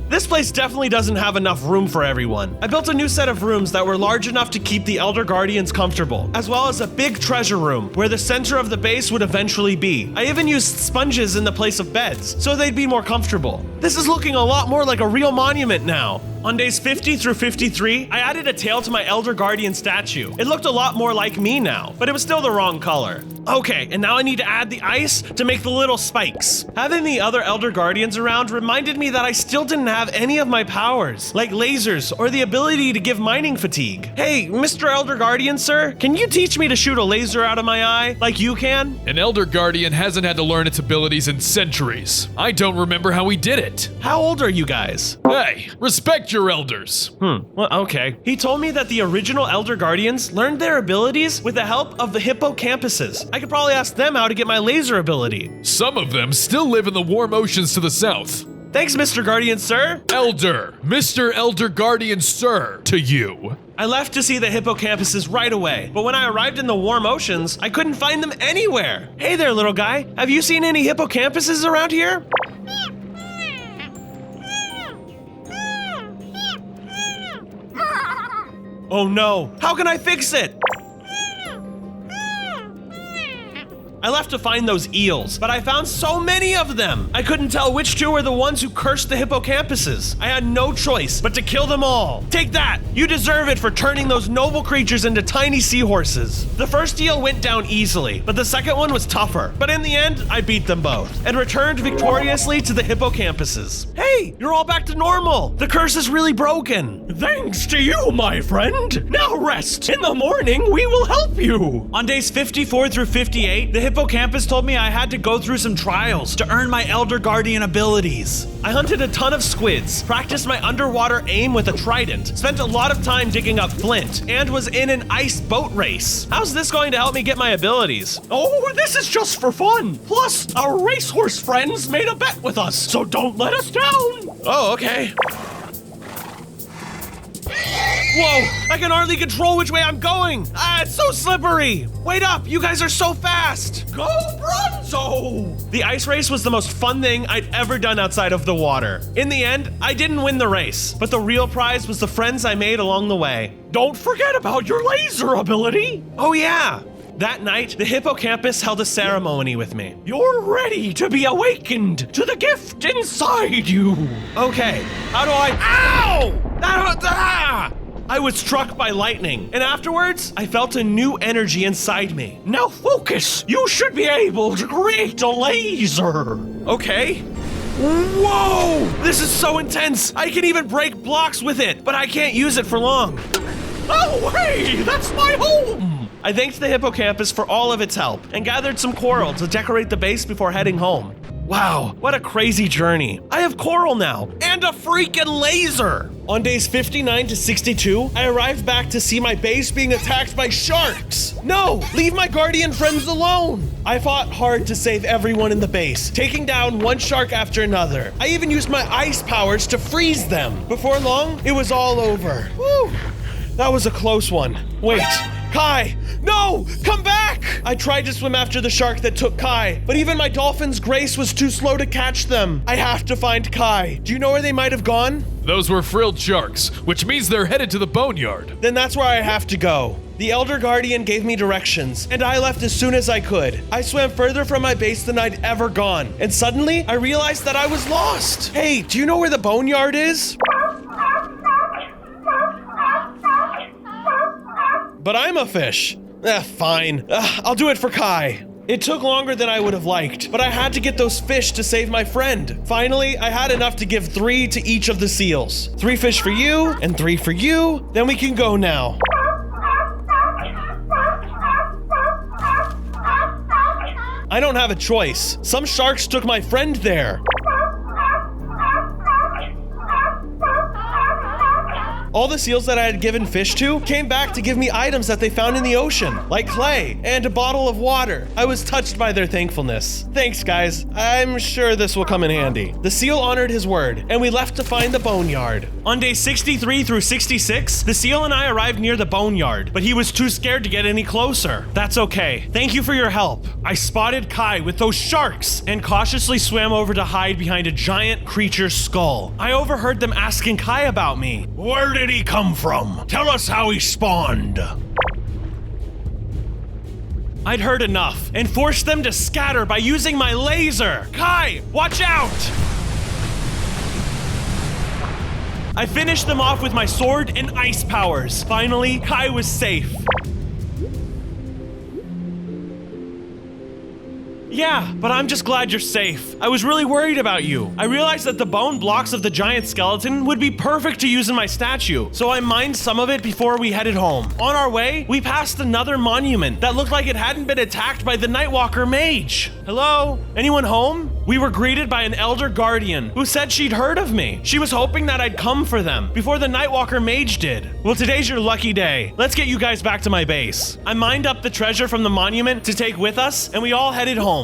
This place definitely doesn't have enough room for everyone. I built a new set of rooms that were large enough to keep the Elder Guardians comfortable, as well as a big treasure room where the center of the base would eventually be. I even used sponges in the place of beds, so they'd be more comfortable. This is looking a lot more like a real monument now. On days 50 through 53, I added a tail to my Elder Guardian statue. It looked a lot more like me now, but it was still the wrong color. Okay, and now I need to add the ice to make the little spikes. Having the other Elder Guardians around reminded me that I still didn't have any of my powers, like lasers or the ability to give mining fatigue. Hey, Mr. Elder Guardian, sir, can you teach me to shoot a laser out of my eye like you can? An Elder Guardian hasn't had to learn its abilities in centuries. I don't remember how he did it. How old are you guys? Hey, respect your elders. Well, okay. He told me that the original Elder Guardians learned their abilities with the help of the hippocampuses. I could probably ask them how to get my laser ability. Some of them still live in the warm oceans to the south. Thanks, Mr. Guardian, sir. Elder. Mr. Elder Guardian, sir, to you. I left to see the hippocampuses right away, but when I arrived in the warm oceans, I couldn't find them anywhere. Hey there, little guy. Have you seen any hippocampuses around here? Oh no, how can I fix it? I left to find those eels, but I found so many of them. I couldn't tell which two were the ones who cursed the hippocampuses. I had no choice but to kill them all. Take that! You deserve it for turning those noble creatures into tiny seahorses. The first eel went down easily, but the second one was tougher. But in the end, I beat them both and returned victoriously to the hippocampuses. Hey, you're all back to normal. The curse is really broken. Thanks to you, my friend. Now rest. In the morning, we will help you. On days 54 through 58, the hippocampus told me I had to go through some trials to earn my Elder Guardian abilities. I hunted a ton of squids, practiced my underwater aim with a trident, spent a lot of time digging up flint, and was in an ice boat race. How's this going to help me get my abilities? Oh, this is just for fun. Plus, our racehorse friends made a bet with us, so don't let us down. Oh, okay. Whoa, I can hardly control which way I'm going. It's so slippery. Wait up, you guys are so fast. Go Bronzo! The ice race was the most fun thing I'd ever done outside of the water. In the end, I didn't win the race, but the real prize was the friends I made along the way. Don't forget about your laser ability. Oh yeah. That night, the hippocampus held a ceremony with me. You're ready to be awakened to the gift inside you. Okay, how do I... Ow! I was struck by lightning, and afterwards, I felt a new energy inside me. Now focus. You should be able to create a laser. Okay. Whoa! This is so intense. I can even break blocks with it, but I can't use it for long. Oh, hey, that's my home. I thanked the hippocampus for all of its help and gathered some coral to decorate the base before heading home. Wow, what a crazy journey. I have coral now and a freaking laser. On days 59 to 62, I arrived back to see my base being attacked by sharks. No, leave my guardian friends alone. I fought hard to save everyone in the base, taking down one shark after another. I even used my ice powers to freeze them. Before long, it was all over. Woo, that was a close one. Wait. Kai! No! Come back! I tried to swim after the shark that took Kai, but even my dolphin's grace was too slow to catch them. I have to find Kai. Do you know where they might have gone? Those were frilled sharks, which means they're headed to the boneyard. Then that's where I have to go. The Elder Guardian gave me directions, and I left as soon as I could. I swam further from my base than I'd ever gone, and suddenly I realized that I was lost. Hey, do you know where the boneyard is? But I'm a fish. Fine. I'll do it for Kai. It took longer than I would have liked, but I had to get those fish to save my friend. Finally, I had enough to give 3 to each of the seals. 3 fish for you, and 3 for you. Then we can go now. I don't have a choice. Some sharks took my friend there. All the seals that I had given fish to came back to give me items that they found in the ocean, like clay and a bottle of water. I was touched by their thankfulness. Thanks, guys. I'm sure this will come in handy. The seal honored his word, and we left to find the boneyard. On day 63 through 66, the seal and I arrived near the boneyard, but he was too scared to get any closer. That's okay. Thank you for your help. I spotted Kai with those sharks and cautiously swam over to hide behind a giant creature's skull. I overheard them asking Kai about me. Where did he come from? Tell us how he spawned. I'd heard enough and forced them to scatter by using my laser. Kai, watch out! I finished them off with my sword and ice powers. Finally, Kai was safe. Yeah, but I'm just glad you're safe. I was really worried about you. I realized that the bone blocks of the giant skeleton would be perfect to use in my statue, so I mined some of it before we headed home. On our way, we passed another monument that looked like it hadn't been attacked by the Nightwalker mage. Hello? Anyone home? We were greeted by an Elder Guardian who said she'd heard of me. She was hoping that I'd come for them before the Nightwalker mage did. Well, today's your lucky day. Let's get you guys back to my base. I mined up the treasure from the monument to take with us, and we all headed home.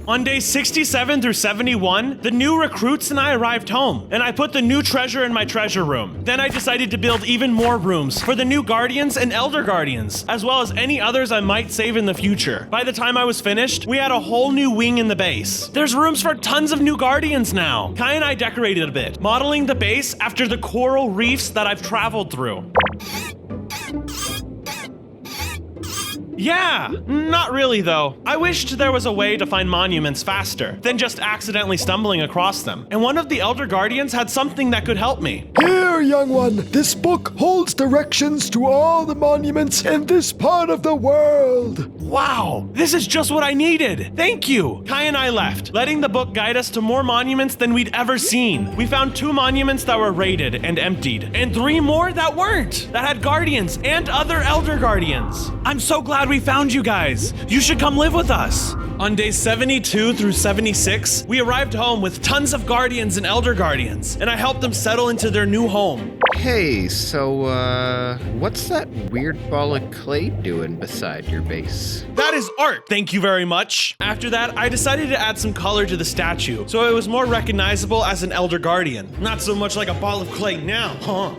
On days 67 through 71, the new recruits and I arrived home, and I put the new treasure in my treasure room. Then I decided to build even more rooms for the new guardians and elder guardians, as well as any others I might save in the future. By the time I was finished, we had a whole new wing in the base. There's rooms for tons of new guardians now. Kai and I decorated a bit, modeling the base after the coral reefs that I've traveled through. Yeah, not really though. I wished there was a way to find monuments faster than just accidentally stumbling across them. And one of the Elder Guardians had something that could help me. Here, young one, this book holds directions to all the monuments in this part of the world. Wow, this is just what I needed. Thank you. Kai and I left, letting the book guide us to more monuments than we'd ever seen. We found 2 monuments that were raided and emptied, and 3 more that weren't, that had guardians and other Elder Guardians. I'm so glad we found you guys. You should come live with us. On days 72 through 76, we arrived home with tons of guardians and elder guardians, and I helped them settle into their new home. Hey, so, what's that weird ball of clay doing beside your base? That is art, thank you very much. After that, I decided to add some color to the statue, so it was more recognizable as an elder guardian. Not so much like a ball of clay now, huh?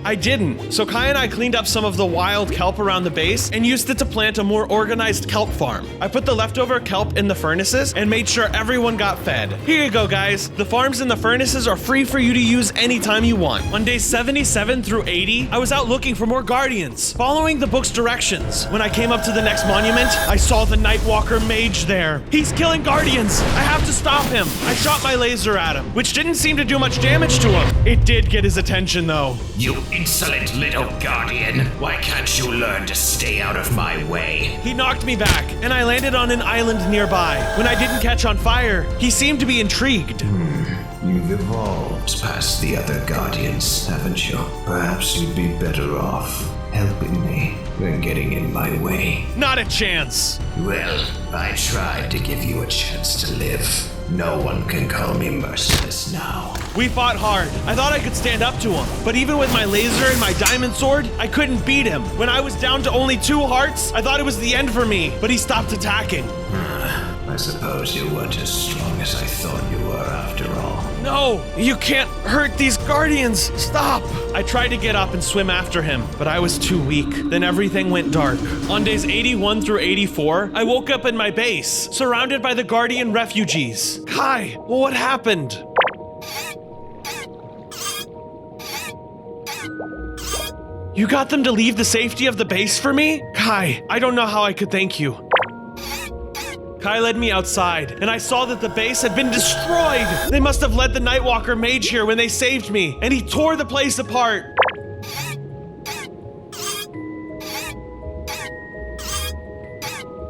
I didn't. So Kai and I cleaned up some of the wild kelp around the base and used it to plant a more organized kelp farm. I put the leftover kelp in the furnaces and made sure everyone got fed. Here you go, guys. The farms in the furnaces are free for you to use anytime you want. On days 77 through 80, I was out looking for more guardians, following the book's directions. When I came up to the next monument, I saw the Nightwalker mage there. He's killing guardians. I have to stop him. I shot my laser at him, which didn't seem to do much damage to him. It did get his attention though. You insolent little guardian. Why can't you learn to stay out of my way? He knocked me back, and I landed on an island nearby. When I didn't catch on fire, he seemed to be intrigued. You've evolved past the other guardians, haven't you? Perhaps you'd be better off helping me than getting in my way. Not a chance. Well, I tried to give you a chance to live. No one can call me merciless now. We fought hard. I thought I could stand up to him, but even with my laser and my diamond sword, I couldn't beat him. When I was down to only 2 hearts, I thought it was the end for me, but he stopped attacking. I suppose you weren't as strong as I thought you were after all. No, you can't hurt these guardians. Stop. I tried to get up and swim after him, but I was too weak. Then everything went dark. On days 81 through 84, I woke up in my base, surrounded by the guardian refugees. Kai, what happened? You got them to leave the safety of the base for me? Kai, I don't know how I could thank you. Kai led me outside, and I saw that the base had been destroyed. They must have led the Nightwalker mage here when they saved me, and he tore the place apart.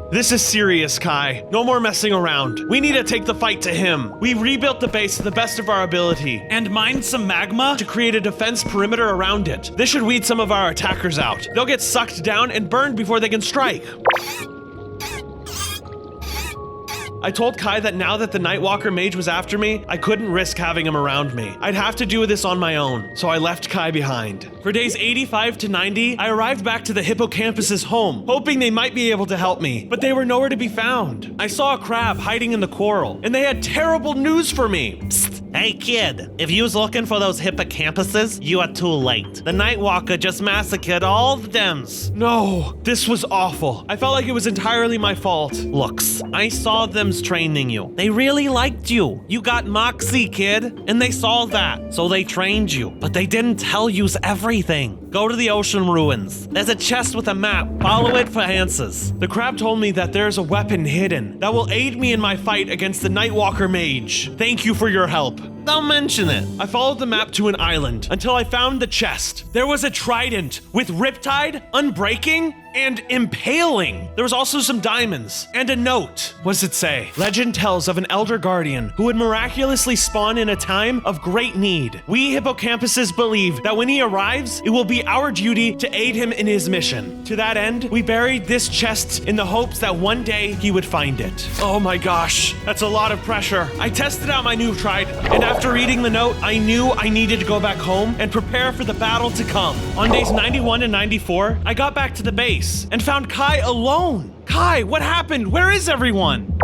This is serious, Kai. No more messing around. We need to take the fight to him. We rebuilt the base to the best of our ability and mined some magma to create a defense perimeter around it. This should weed some of our attackers out. They'll get sucked down and burned before they can strike. I told Kai that now that the Nightwalker mage was after me, I couldn't risk having him around me. I'd have to do this on my own, so I left Kai behind. For days 85 to 90, I arrived back to the hippocampus's home, hoping they might be able to help me, but they were nowhere to be found. I saw a crab hiding in the coral, and they had terrible news for me. Psst. Hey kid, if you was looking for those hippocampuses, you are too late. The Nightwalker just massacred all the Dems. No, this was awful. I felt like it was entirely my fault. Looks, I saw them training you. They really liked you. You got moxie, kid, and they saw that, so they trained you. But they didn't tell you everything. Go to the ocean ruins. There's a chest with a map. Follow it for answers. The crab told me that there's a weapon hidden that will aid me in my fight against the Nightwalker mage. Thank you for your help. Don't mention it. I followed the map to an island until I found the chest. There was a trident with Riptide, Unbreaking, and Impaling. There was also some diamonds and a note. What does it say? Legend tells of an elder guardian who would miraculously spawn in a time of great need. We hippocampuses believe that when he arrives, it will be our duty to aid him in his mission. To that end, we buried this chest in the hopes that one day he would find it. Oh my gosh, that's a lot of pressure. I tested out my new trident, and after reading the note, I knew I needed to go back home and prepare for the battle to come. On days 91 and 94, I got back to the base and found Kai alone. Kai, what happened? Where is everyone?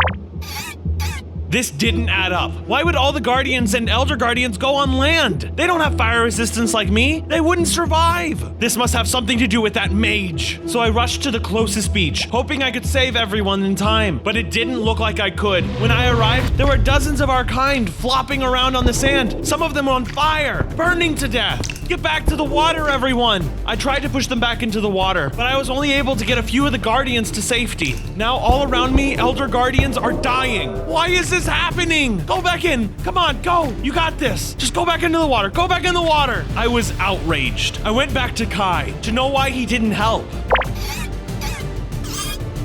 This didn't add up. Why would all the Guardians and Elder Guardians go on land? They don't have fire resistance like me. They wouldn't survive. This must have something to do with that mage. So I rushed to the closest beach, hoping I could save everyone in time, but it didn't look like I could. When I arrived, there were dozens of our kind flopping around on the sand, some of them on fire, burning to death. Get back to the water, everyone. I tried to push them back into the water, but I was only able to get a few of the Guardians to safety. Now all around me, Elder Guardians are dying. Why is this happening? Go back in. Come on, go. You got this. Just go back into the water. Go back in the water. I was outraged. I went back to Kai to know why he didn't help.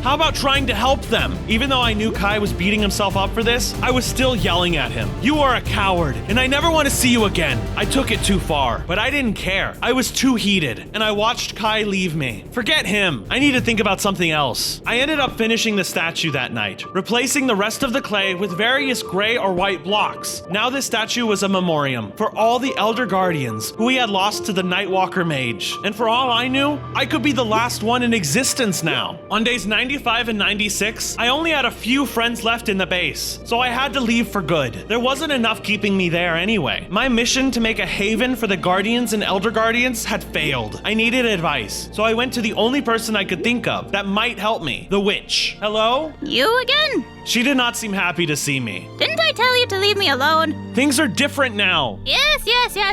How about trying to help them? Even though I knew Kai was beating himself up for this, I was still yelling at him. You are a coward, and I never want to see you again. I took it too far, but I didn't care. I was too heated, and I watched Kai leave me. Forget him. I need to think about something else. I ended up finishing the statue that night, replacing the rest of the clay with various gray or white blocks. Now this statue was a memoriam for all the Elder Guardians who we had lost to the Nightwalker Mage. And for all I knew, I could be the last one in existence now. On days 90 95 and 96, I only had a few friends left in the base, so I had to leave for good. There wasn't enough keeping me there anyway. My mission to make a haven for the Guardians and Elder Guardians had failed. I needed advice, so I went to the only person I could think of that might help me, the witch. Hello? You again? She did not seem happy to see me. Didn't I tell you to leave me alone? Things are different now. Yes,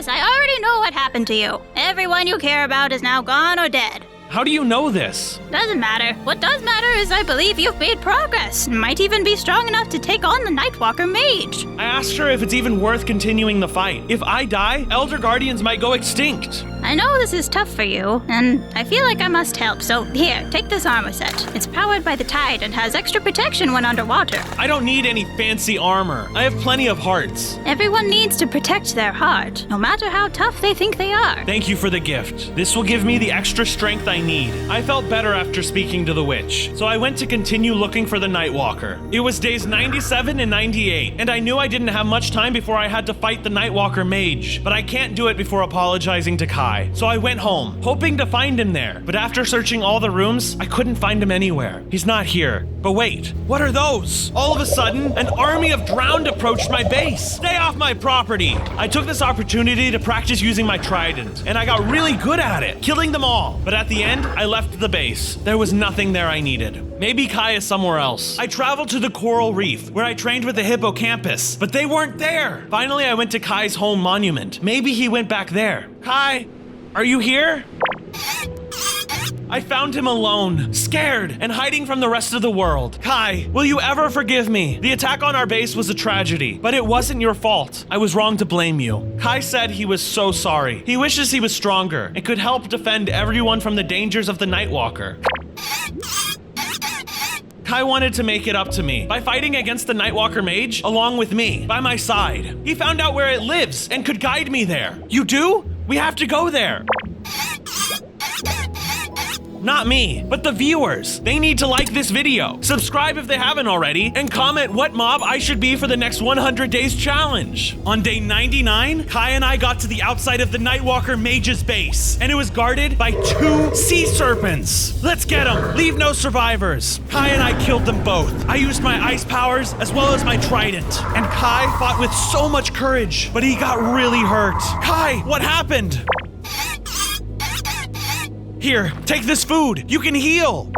I already know what happened to you. Everyone you care about is now gone or dead. How do you know this? Doesn't matter. What does matter is I believe you've made progress. Might even be strong enough to take on the Nightwalker Mage. I asked her if it's even worth continuing the fight. If I die, Elder Guardians might go extinct. I know this is tough for you, and I feel like I must help, so here, take this armor set. It's powered by the tide and has extra protection when underwater. I don't need any fancy armor. I have plenty of hearts. Everyone needs to protect their heart, no matter how tough they think they are. Thank you for the gift. This will give me the extra strength I need. I felt better after speaking to the witch, so I went to continue looking for the Nightwalker. It was days 97 and 98, and I knew I didn't have much time before I had to fight the Nightwalker Mage, but I can't do it before apologizing to Kai. So I went home, hoping to find him there, but after searching all the rooms, I couldn't find him anywhere. He's not here. But wait, what are those? All of a sudden, an army of drowned approached my base. Stay off my property! I took this opportunity to practice using my trident, and I got really good at it, killing them all. But at the end, I left the base. There was nothing there I needed. Maybe Kai is somewhere else. I traveled to the coral reef, where I trained with the hippocampus, but they weren't there. Finally, I went to Kai's home monument. Maybe he went back there. Kai, are you here? I found him alone, scared, and hiding from the rest of the world. Kai, will you ever forgive me? The attack on our base was a tragedy, but it wasn't your fault. I was wrong to blame you. Kai said he was so sorry. He wishes he was stronger and could help defend everyone from the dangers of the Nightwalker. Kai wanted to make it up to me by fighting against the Nightwalker Mage along with me, by my side. He found out where it lives and could guide me there. You do? We have to go there. Not me, but the viewers. They need to like this video, subscribe if they haven't already, and comment what mob I should be for the next 100 days challenge. On day 99, Kai and I got to the outside of the Nightwalker Mage's base, and it was guarded by 2 sea serpents. Let's get them. Leave no survivors. Kai and I killed them both. I used my ice powers as well as my trident, and Kai fought with so much courage, but he got really hurt. Kai, what happened? Here, take this food. You can heal.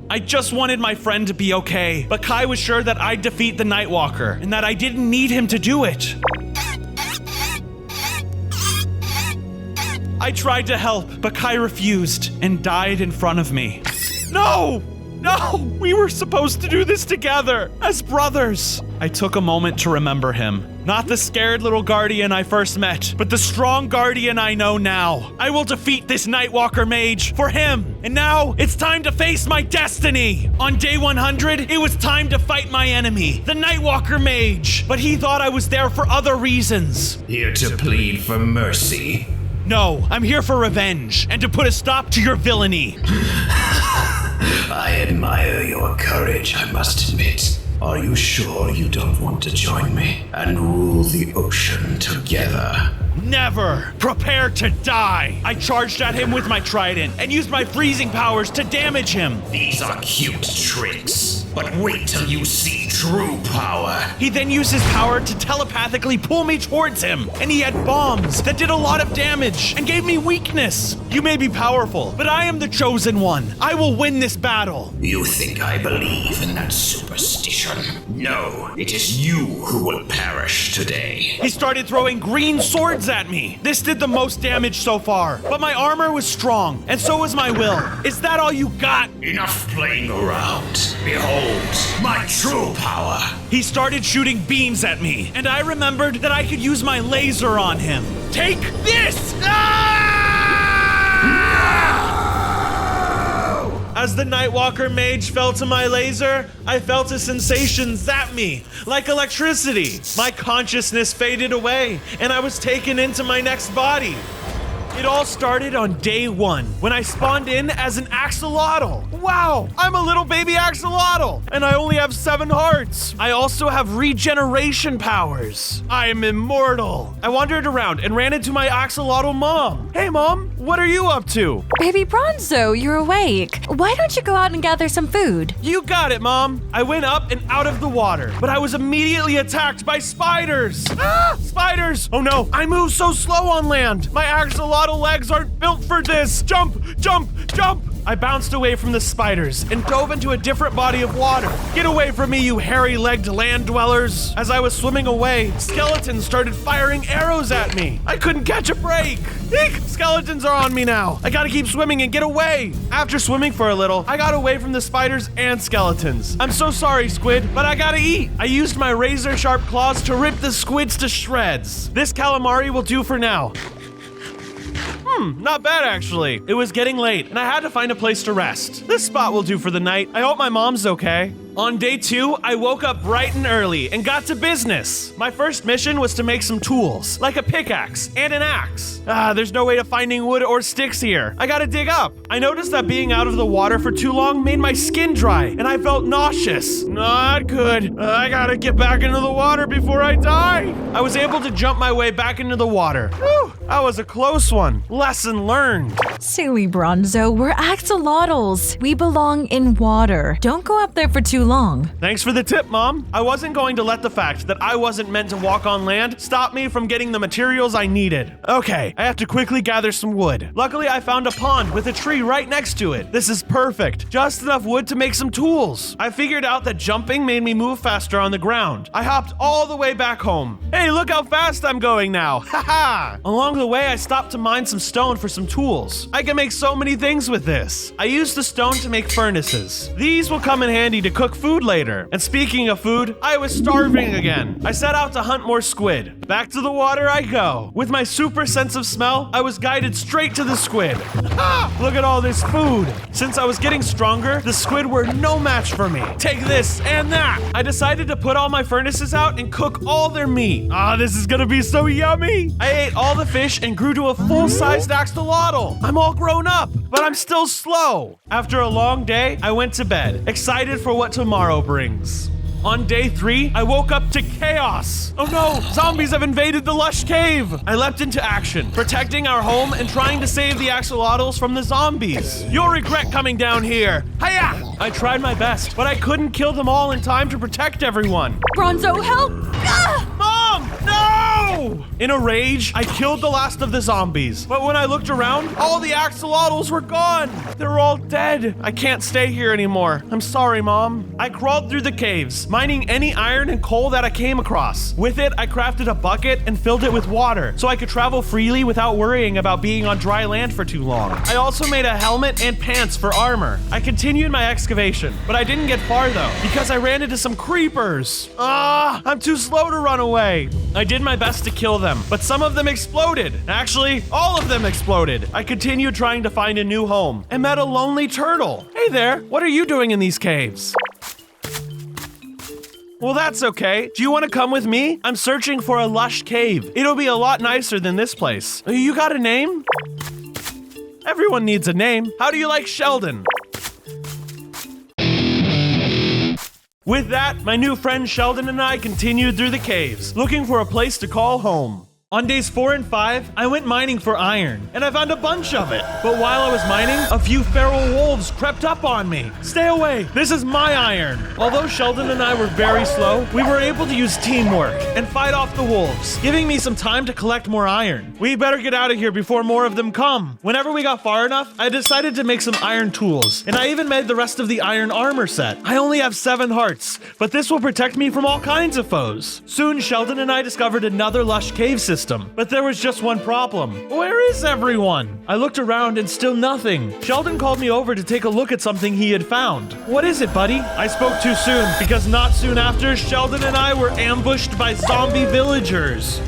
I just wanted my friend to be okay, but Kai was sure that I'd defeat the Nightwalker and that I didn't need him to do it. I tried to help, but Kai refused and died in front of me. No! No! We were supposed to do this together, as brothers. I took a moment to remember him. Not the scared little guardian I first met, but the strong guardian I know now. I will defeat this Nightwalker Mage for him. And now, it's time to face my destiny. On day 100, it was time to fight my enemy, the Nightwalker Mage. But he thought I was there for other reasons. Here to plead for mercy. No, I'm here for revenge, and to put a stop to your villainy. I admire your courage, I must admit. Are you sure you don't want to join me and rule the ocean together? Never! Prepare to die! I charged at him with my trident and used my freezing powers to damage him. These are cute tricks, but wait till you see true power. He then used his power to telepathically pull me towards him, and he had bombs that did a lot of damage and gave me weakness. You may be powerful, but I am the chosen one. I will win this battle. You think I believe in that superstition? No, it is you who will perish today. He started throwing green swords at me. This did the most damage so far, but my armor was strong, and so was my will. Is that all you got? Enough playing around. Behold, my true power. He started shooting beams at me, and I remembered that I could use my laser on him. Take this! As the Nightwalker Mage fell to my laser, I felt a sensation zap me, like electricity. My consciousness faded away, and I was taken into my next body. It all started on day 1 when I spawned in as an axolotl. Wow, I'm a little baby axolotl and I only have 7 hearts. I also have regeneration powers. I am immortal. I wandered around and ran into my axolotl mom. Hey mom, what are you up to? Baby Bronzo, you're awake. Why don't you go out and gather some food? You got it, mom. I went up and out of the water, but I was immediately attacked by spiders. Ah, spiders! Oh no, I move so slow on land. My axolotl legs aren't built for this. Jump, jump, jump! I bounced away from the spiders and dove into a different body of water. Get away from me, you hairy-legged land dwellers. As I was swimming away, skeletons started firing arrows at me. I couldn't catch a break. Eek! Skeletons are on me now. I gotta keep swimming and get away. After swimming for a little, I got away from the spiders and skeletons. I'm so sorry, squid, but I gotta eat. I used my razor-sharp claws to rip the squids to shreds. This calamari will do for now. Not bad actually. It was getting late and I had to find a place to rest. This spot will do for the night. I hope my mom's okay. On day 2, I woke up bright and early and got to business. My first mission was to make some tools, like a pickaxe and an axe. There's no way to finding wood or sticks here. I gotta dig up. I noticed that being out of the water for too long made my skin dry and I felt nauseous. Not good. I gotta get back into the water before I die. I was able to jump my way back into the water. Whew, that was a close one. Lesson learned. Silly Bronzo, we're axolotls. We belong in water. Don't go up there for too long. Thanks for the tip, Mom. I wasn't going to let the fact that I wasn't meant to walk on land stop me from getting the materials I needed. Okay, I have to quickly gather some wood. Luckily, I found a pond with a tree right next to it. This is perfect. Just enough wood to make some tools. I figured out that jumping made me move faster on the ground. I hopped all the way back home. Hey, look how fast I'm going now. Haha! Along the way, I stopped to mine some stone for some tools. I can make so many things with this. I used the stone to make furnaces. These will come in handy to cook food later. And speaking of food, I was starving again. I set out to hunt more squid. Back to the water I go. With my super sense of smell, I was guided straight to the squid. Ah! Look at all this food. Since I was getting stronger, the squid were no match for me. Take this and that. I decided to put all my furnaces out and cook all their meat. This is gonna be so yummy. I ate all the fish and grew to a full-sized axolotl. I'm all grown up, but I'm still slow. After a long day, I went to bed, excited for what tomorrow brings. On day 3, I woke up to chaos. Oh no, zombies have invaded the lush cave. I leapt into action, protecting our home and trying to save the axolotls from the zombies. You'll regret coming down here. Hiya! I tried my best, but I couldn't kill them all in time to protect everyone. Bronzo, help! Mom, no! In a rage, I killed the last of the zombies. But when I looked around, all the axolotls were gone. They're all dead. I can't stay here anymore. I'm sorry, Mom. I crawled through the caves, mining any iron and coal that I came across. With it, I crafted a bucket and filled it with water so I could travel freely without worrying about being on dry land for too long. I also made a helmet and pants for armor. I continued my excavation, but I didn't get far though because I ran into some creepers. I'm too slow to run away. I did my best to kill them, but some of them exploded. Actually, all of them exploded. I continued trying to find a new home and met a lonely turtle. Hey there, what are you doing in these caves? Well, that's okay. Do you want to come with me? I'm searching for a lush cave. It'll be a lot nicer than this place. You got a name? Everyone needs a name. How do you like Sheldon? With that, my new friend Sheldon and I continued through the caves, looking for a place to call home. On days 4 and 5, I went mining for iron, and I found a bunch of it. But while I was mining, a few feral wolves crept up on me. Stay away, this is my iron. Although Sheldon and I were very slow, we were able to use teamwork and fight off the wolves, giving me some time to collect more iron. We better get out of here before more of them come. Whenever we got far enough, I decided to make some iron tools, and I even made the rest of the iron armor set. I only have 7 hearts, but this will protect me from all kinds of foes. Soon, Sheldon and I discovered another lush cave system. But there was just one problem. Where is everyone? I looked around and still nothing. Sheldon called me over to take a look at something he had found. What is it, buddy? I spoke too soon because not soon after, Sheldon and I were ambushed by zombie villagers.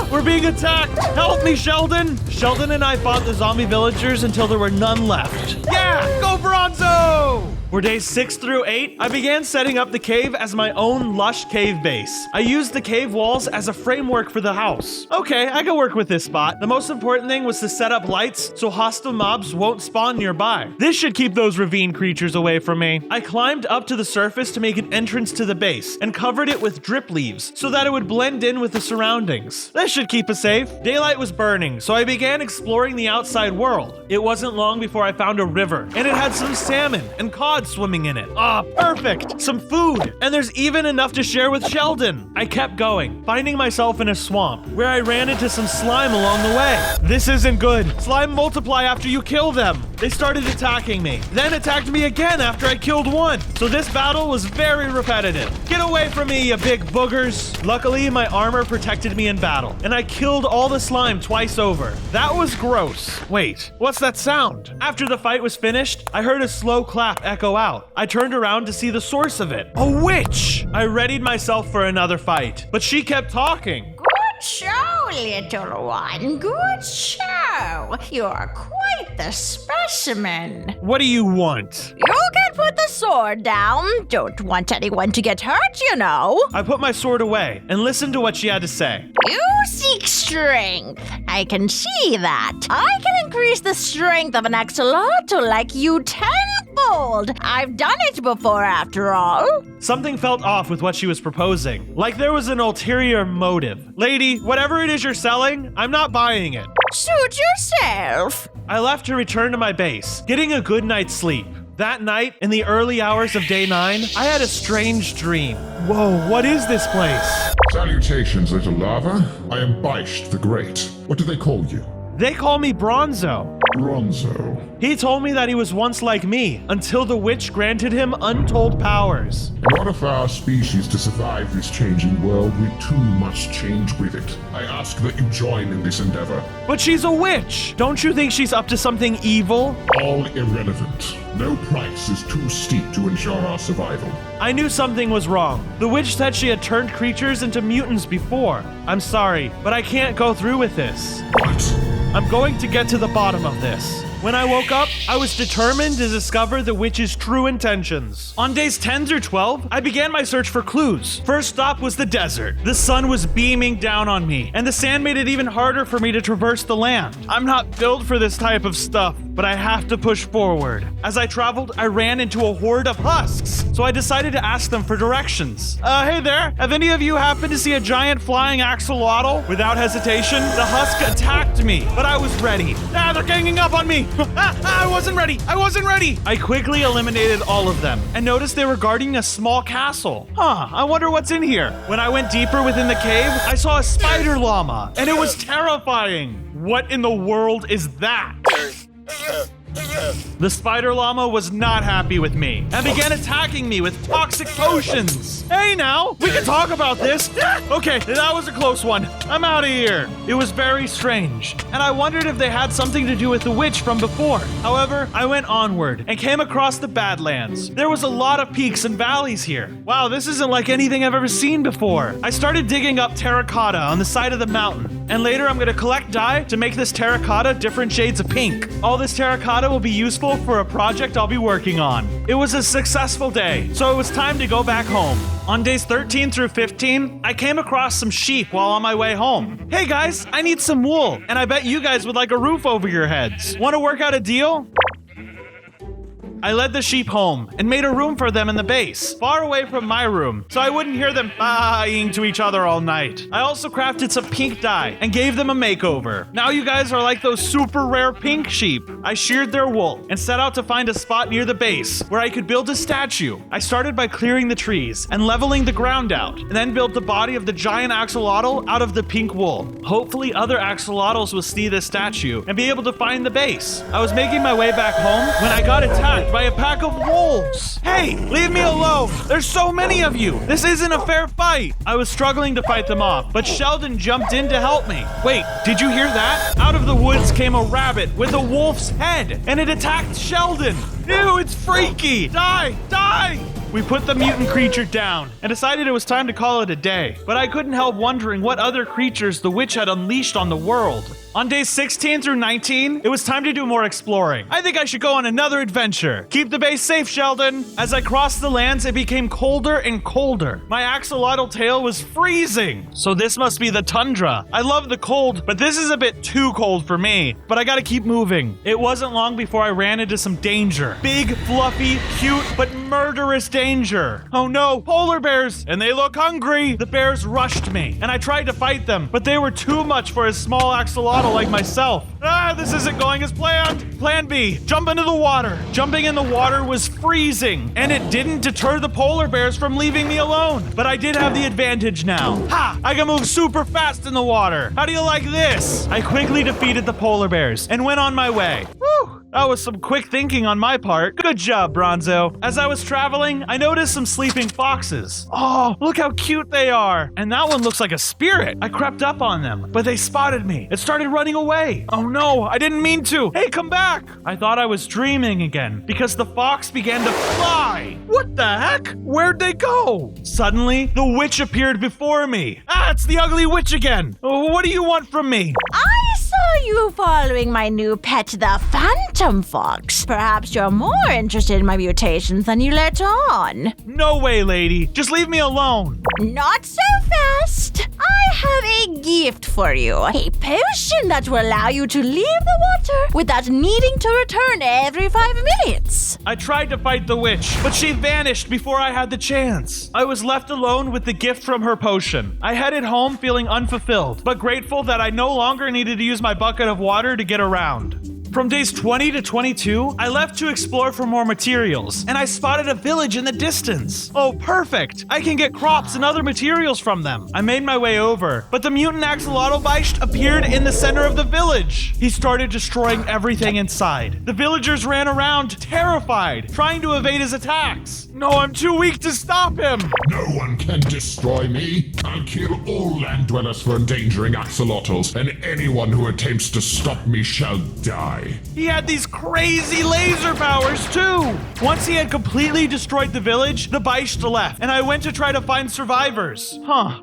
We're being attacked. Help me, Sheldon. Sheldon and I fought the zombie villagers until there were none left. Yeah, go Bronzo! For days 6 through 8, I began setting up the cave as my own lush cave base. I used the cave walls as a framework for the house. Okay, I can work with this spot. The most important thing was to set up lights so hostile mobs won't spawn nearby. This should keep those ravine creatures away from me. I climbed up to the surface to make an entrance to the base and covered it with drip leaves so that it would blend in with the surroundings. This should keep us safe. Daylight was burning, so I began exploring the outside world. It wasn't long before I found a river, and it had some salmon and cod swimming in it. Ah, perfect! Some food! And there's even enough to share with Sheldon. I kept going, finding myself in a swamp, where I ran into some slime along the way. This isn't good. Slime multiply after you kill them. They started attacking me, then attacked me again after I killed one. So this battle was very repetitive. Get away from me, you big boogers. Luckily, my armor protected me in battle, and I killed all the slime twice over. That was gross. Wait, what's that sound? After the fight was finished, I heard a slow clap echo out. I turned around to see the source of it. A witch! I readied myself for another fight, but she kept talking. Good show, little one. Good show. You're quite the specimen. What do you want? You can put the sword down. Don't want anyone to get hurt, you know. I put my sword away and listened to what she had to say. You seek strength. I can see that. I can increase the strength of an axolotl like you tenfold. I've done it before, after all. Something felt off with what she was proposing, like there was an ulterior motive. Lady, whatever it is you're selling, I'm not buying it. Suit yourself. I left to return to my base, getting a good night's sleep. That night, in the early hours of day 9, I had a strange dream. Whoa, what is this place? Salutations, little lava. I am Beisht the Great. What do they call you? They call me Bronzo. Bronzo. He told me that he was once like me, until the witch granted him untold powers. In order for our species to survive this changing world, we too must change with it. I ask that you join in this endeavor. But she's a witch! Don't you think she's up to something evil? All irrelevant. No price is too steep to ensure our survival. I knew something was wrong. The witch said she had turned creatures into mutants before. I'm sorry, but I can't go through with this. What? I'm going to get to the bottom of this. When I woke up, I was determined to discover the witch's true intentions. On days 10 through 12, I began my search for clues. First stop was the desert. The sun was beaming down on me, and the sand made it even harder for me to traverse the land. I'm not built for this type of stuff, but I have to push forward. As I traveled, I ran into a horde of husks, so I decided to ask them for directions. Hey there, have any of you happened to see a giant flying axolotl? Without hesitation, the husk attacked me, but I was ready. They're ganging up on me. I wasn't ready. I quickly eliminated all of them and noticed they were guarding a small castle. I wonder what's in here. When I went deeper within the cave, I saw a spider llama, and it was terrifying. What in the world is that? The spider llama was not happy with me and began attacking me with toxic potions. Hey now, we can talk about this. Okay, that was a close one. I'm out of here. It was very strange, and I wondered if they had something to do with the witch from before. However, I went onward and came across the Badlands. There was a lot of peaks and valleys here. Wow, this isn't like anything I've ever seen before. I started digging up terracotta on the side of the mountain, and later I'm gonna collect dye to make this terracotta different shades of pink. All this terracotta will be useful for a project I'll be working on. It was a successful day, so it was time to go back home. On days 13 through 15, I came across some sheep while on my way home. Hey guys, I need some wool, and I bet you guys would like a roof over your heads. Want to work out a deal? I led the sheep home and made a room for them in the base, far away from my room, so I wouldn't hear them baaing to each other all night. I also crafted some pink dye and gave them a makeover. Now you guys are like those super rare pink sheep. I sheared their wool and set out to find a spot near the base where I could build a statue. I started by clearing the trees and leveling the ground out, and then built the body of the giant axolotl out of the pink wool. Hopefully other axolotls will see this statue and be able to find the base. I was making my way back home when I got attacked by a pack of wolves. Hey, leave me alone. There's so many of you. This isn't a fair fight. I was struggling to fight them off, but Sheldon jumped in to help me. Wait, did you hear that? Out of the woods came a rabbit with a wolf's head, and it attacked Sheldon. Ew, it's freaky. Die. We put the mutant creature down and decided it was time to call it a day. But I couldn't help wondering what other creatures the witch had unleashed on the world. On days 16 through 19, it was time to do more exploring. I think I should go on another adventure. Keep the base safe, Sheldon. As I crossed the lands, it became colder and colder. My axolotl tail was freezing. So this must be the tundra. I love the cold, but this is a bit too cold for me. But I gotta keep moving. It wasn't long before I ran into some danger. Big, fluffy, cute, but murderous danger. Oh no, polar bears, and they look hungry. The bears rushed me, and I tried to fight them, but they were too much for a small axolotl like myself. This isn't going as planned. Plan B, jump into the water. Jumping in the water was freezing, and it didn't deter the polar bears from leaving me alone. But I did have the advantage now. Ha! I can move super fast in the water. How do you like this? I quickly defeated the polar bears and went on my way. Whew! That was some quick thinking on my part. Good job, Bronzo. As I was traveling, I noticed some sleeping foxes. Oh, look how cute they are. And that one looks like a spirit. I crept up on them, but they spotted me. It started running away. Oh no, I didn't mean to. Hey, come back. I thought I was dreaming again because the fox began to fly. What the heck? Where'd they go? Suddenly, the witch appeared before me. It's the ugly witch again. What do you want from me? I saw you following my new pet, the Phantom Fox. Perhaps you're more interested in my mutations than you let on. No way, lady. Just leave me alone. Not so fast. I have a gift for you. A potion that will allow you to leave the water without needing to return every 5 minutes. I tried to fight the witch, but she vanished before I had the chance. I was left alone with the gift from her potion. I headed home feeling unfulfilled, but grateful that I no longer needed to use my bucket of water to get around. From days 20 to 22, I left to explore for more materials, and I spotted a village in the distance. Oh, perfect! I can get crops and other materials from them. I made my way over, but the mutant axolotl Beischt appeared in the center of the village. He started destroying everything inside. The villagers ran around, terrified, trying to evade his attacks. No, I'm too weak to stop him! No one can destroy me. I'll kill all land dwellers for endangering axolotls, and anyone who attempts to stop me shall die. He had these crazy laser powers too! Once he had completely destroyed the village, the Beischt left, and I went to try to find survivors.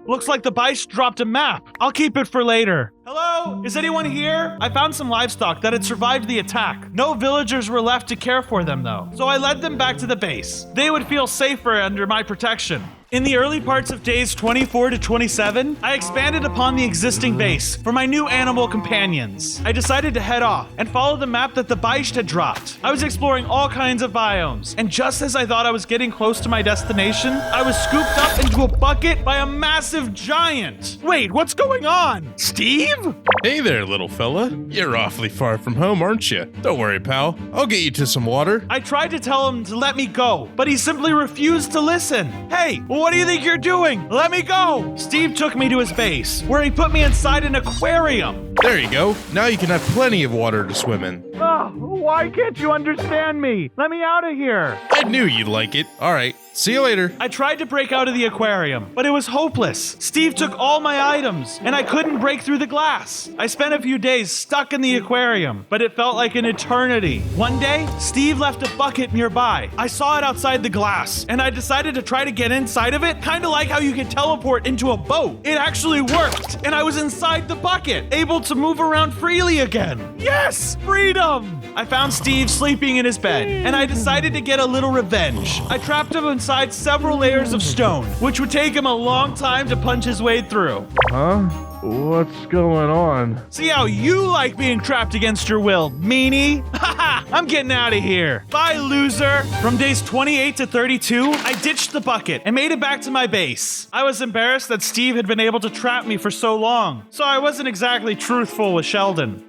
Looks like the Beischt dropped a map. I'll keep it for later. Hello? Is anyone here? I found some livestock that had survived the attack. No villagers were left to care for them though, so I led them back to the base. They would feel safer under my protection. In the early parts of days 24 to 27, I expanded upon the existing base for my new animal companions. I decided to head off and follow the map that the Beischt had dropped. I was exploring all kinds of biomes, and just as I thought I was getting close to my destination, I was scooped up into a bucket by a massive giant. Wait, what's going on? Steve? Hey there, little fella. You're awfully far from home, aren't you? Don't worry, pal. I'll get you to some water. I tried to tell him to let me go, but he simply refused to listen. Hey, what do you think you're doing? Let me go! Steve took me to his base, where he put me inside an aquarium. There you go. Now you can have plenty of water to swim in. Why can't you understand me? Let me out of here. I knew you'd like it. All right. See you later. I tried to break out of the aquarium, but it was hopeless. Steve took all my items, and I couldn't break through the glass. I spent a few days stuck in the aquarium, but it felt like an eternity. One day, Steve left a bucket nearby. I saw it outside the glass, and I decided to try to get inside of it, kind of like how you can teleport into a boat. It actually worked, and I was inside the bucket, able to move around freely again. Yes! Freedom! I found Steve sleeping in his bed, and I decided to get a little revenge. I trapped him inside several layers of stone, which would take him a long time to punch his way through. Huh? What's going on? See how you like being trapped against your will, meanie? Haha! I'm getting out of here. Bye, loser. From days 28 to 32, I ditched the bucket and made it back to my base. I was embarrassed that Steve had been able to trap me for so long, so I wasn't exactly truthful with Sheldon.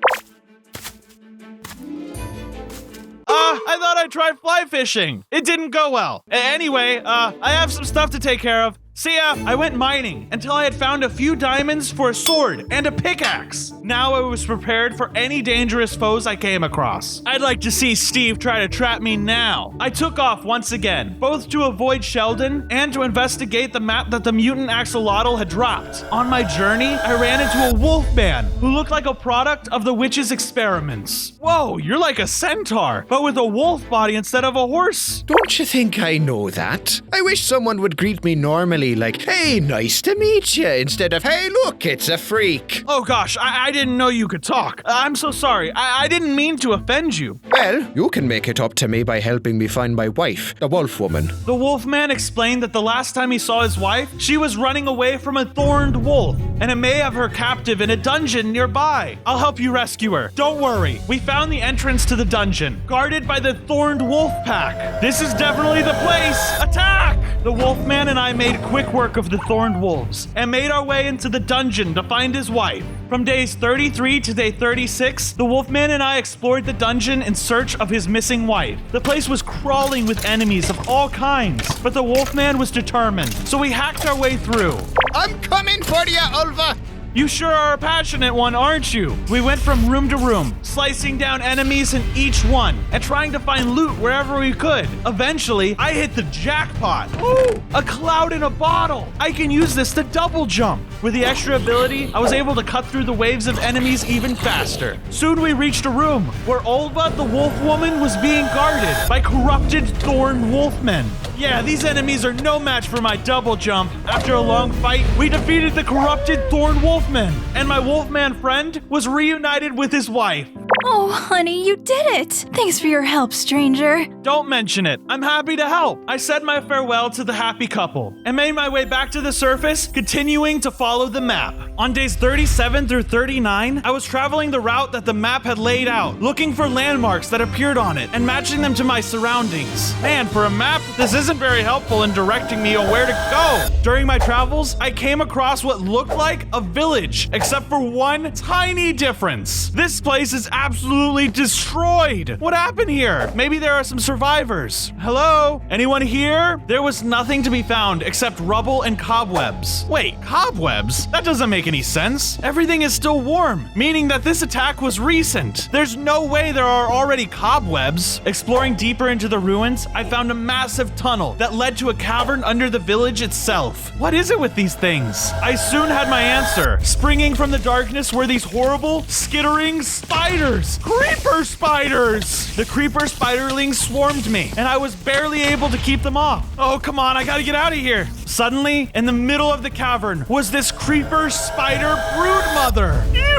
I thought I'd try fly fishing. It didn't go well. Anyway, I have some stuff to take care of. See ya! I went mining until I had found a few diamonds for a sword and a pickaxe. Now I was prepared for any dangerous foes I came across. I'd like to see Steve try to trap me now. I took off once again, both to avoid Sheldon and to investigate the map that the mutant axolotl had dropped. On my journey, I ran into a wolf man who looked like a product of the witch's experiments. Whoa, you're like a centaur, but with a wolf body instead of a horse. Don't you think I know that? I wish someone would greet me normally casually, like, hey, nice to meet you, instead of, hey, look, it's a freak. Oh gosh, I didn't know you could talk. I'm so sorry. I didn't mean to offend you. Well, you can make it up to me by helping me find my wife, the wolf woman. The wolf man explained that the last time he saw his wife, she was running away from a thorned wolf, and it may have her captive in a dungeon nearby. I'll help you rescue her. Don't worry. We found the entrance to the dungeon, guarded by the thorned wolf pack. This is definitely the place. Attack! The wolf man and I made quick work of the thorned wolves and made our way into the dungeon to find his wife. From days 33 to day 36, the wolfman and I explored the dungeon in search of his missing wife. The place was crawling with enemies of all kinds, but the wolfman was determined, so we hacked our way through. I'm coming for you, Ulva! You sure are a passionate one, aren't you? We went from room to room, slicing down enemies in each one, and trying to find loot wherever we could. Eventually, I hit the jackpot. Ooh, a cloud in a bottle. I can use this to double jump. With the extra ability, I was able to cut through the waves of enemies even faster. Soon we reached a room where Olva, the wolf woman, was being guarded by corrupted thorn wolfmen. Yeah, these enemies are no match for my double jump. After a long fight, we defeated the corrupted thorn wolfmen, and my wolfman friend was reunited with his wife. Oh, honey, you did it! Thanks for your help, stranger. Don't mention it. I'm happy to help. I said my farewell to the happy couple and made my way back to the surface, continuing to follow the map. On days 37 through 39, I was traveling the route that the map had laid out, looking for landmarks that appeared on it and matching them to my surroundings. Man, for a map, this isn't very helpful in directing me on where to go. During my travels, I came across what looked like a village, except for one tiny difference. This place is absolutely destroyed. What happened here? Maybe there are some survivors. Hello? Anyone here? There was nothing to be found except rubble and cobwebs. Wait, cobwebs? That doesn't make any sense. Everything is still warm, meaning that this attack was recent. There's no way there are already cobwebs. Exploring deeper into the ruins, I found a massive tunnel that led to a cavern under the village itself. What is it with these things? I soon had my answer. Springing from the darkness were these horrible, skittering spiders. Creeper spiders! The creeper spiderlings swarmed me, and I was barely able to keep them off. Oh, come on, I gotta get out of here. Suddenly, in the middle of the cavern, was this creeper spider broodmother. Ew,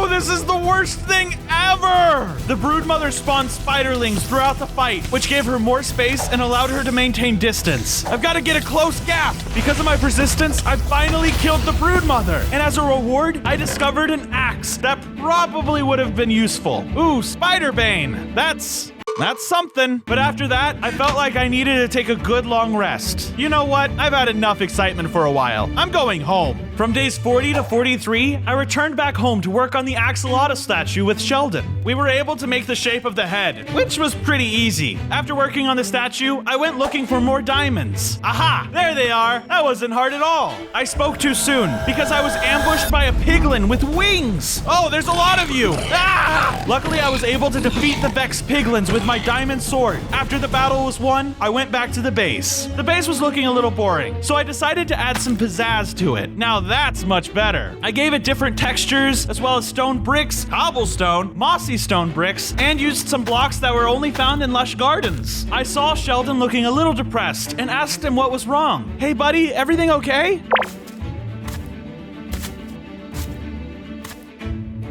this is the worst thing ever! The broodmother spawned spiderlings throughout the fight, which gave her more space and allowed her to maintain distance. I've got to get a close gap. Because of my persistence, I finally killed the broodmother, and as a reward, I discovered an axe that probably would have been useful. Ooh, Spiderbane. That's something. But after that, I felt like I needed to take a good long rest. You know what? I've had enough excitement for a while. I'm going home. From days 40 to 43, I returned back home to work on the axolotl statue with Sheldon. We were able to make the shape of the head, which was pretty easy. After working on the statue, I went looking for more diamonds. Aha! There they are! That wasn't hard at all. I spoke too soon because I was ambushed by a piglin with wings. Oh, there's a lot of you! Ah! Luckily, I was able to defeat the Vex piglins with my diamond sword. After the battle was won, I went back to the base. The base was looking a little boring, so I decided to add some pizzazz to it. Now that's much better. I gave it different textures, as well as stone bricks, cobblestone, mossy stone bricks, and used some blocks that were only found in lush gardens. I saw Sheldon looking a little depressed and asked him what was wrong. Hey buddy, everything okay?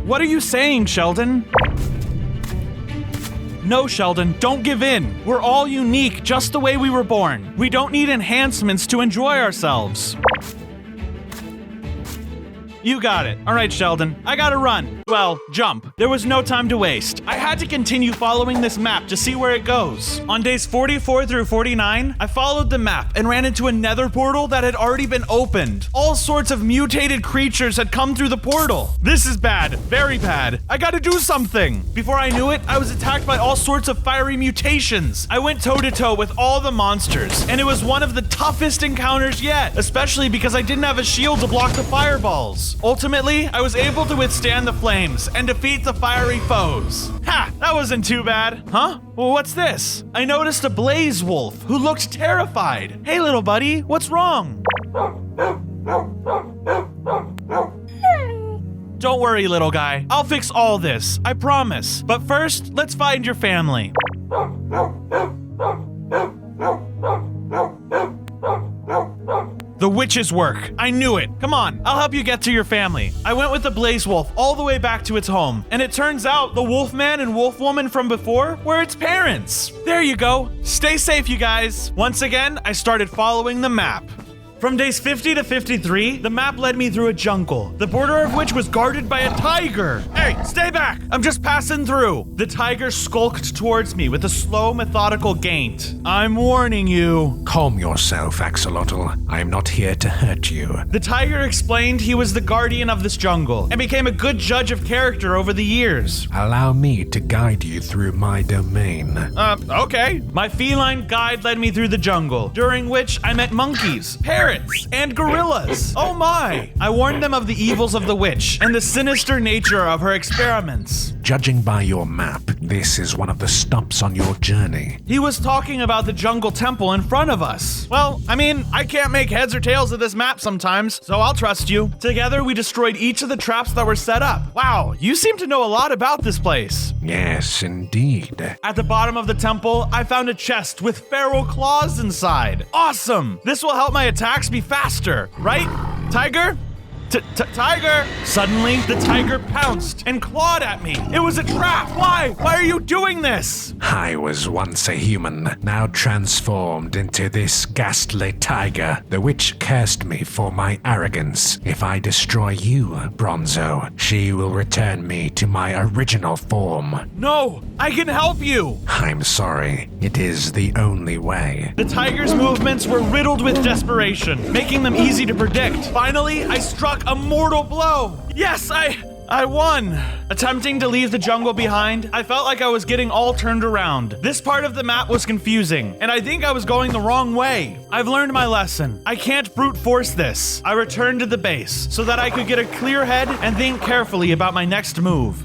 What are you saying, Sheldon? No, Sheldon, don't give in. We're all unique just the way we were born. We don't need enhancements to enjoy ourselves. You got it. All right, Sheldon. I gotta run. Well, jump. There was no time to waste. I had to continue following this map to see where it goes. On days 44 through 49, I followed the map and ran into a nether portal that had already been opened. All sorts of mutated creatures had come through the portal. This is bad. Very bad. I gotta do something. Before I knew it, I was attacked by all sorts of fiery mutations. I went toe-to-toe with all the monsters, and it was one of the toughest encounters yet, especially because I didn't have a shield to block the fireballs. Ultimately, I was able to withstand the flames and defeat the fiery foes. Ha! That wasn't too bad. Huh? Well, what's this? I noticed a blaze wolf who looked terrified. Hey, little buddy, what's wrong? Don't worry, little guy. I'll fix all this. I promise. But first, let's find your family. The witch's work. I knew it. Come on, I'll help you get to your family. I went with the blaze wolf all the way back to its home, and it turns out the wolfman and wolf woman from before were its parents. There you go. Stay safe, you guys. Once again, I started following the map. From days 50 to 53, the map led me through a jungle, the border of which was guarded by a tiger. Hey, stay back! I'm just passing through. The tiger skulked towards me with a slow, methodical gait. I'm warning you. Calm yourself, Axolotl. I am not here to hurt you. The tiger explained he was the guardian of this jungle and became a good judge of character over the years. Allow me to guide you through my domain. Okay. My feline guide led me through the jungle, during which I met monkeys, parrots, and gorillas. Oh my! I warned them of the evils of the witch and the sinister nature of her experiments. Judging by your map, this is one of the stops on your journey. He was talking about the jungle temple in front of us. Well, I mean, I can't make heads or tails of this map sometimes, so I'll trust you. Together, we destroyed each of the traps that were set up. Wow, you seem to know a lot about this place. Yes, indeed. At the bottom of the temple, I found a chest with feral claws inside. Awesome! This will help my attacks be faster, right? Tiger? Tiger! Suddenly, the tiger pounced and clawed at me. It was a trap. Why? Why are you doing this? I was once a human, now transformed into this ghastly tiger. The witch cursed me for my arrogance. If I destroy you, Bronzo, she will return me to my original form. No, I can help you. I'm sorry. It is the only way. The tiger's movements were riddled with desperation, making them easy to predict. Finally, I struck a mortal blow. Yes, I won. Attempting to leave the jungle behind, I felt like I was getting all turned around. This part of the map was confusing, and I think I was going the wrong way. I've learned my lesson. I can't brute force this. I returned to the base so that I could get a clear head and think carefully about my next move.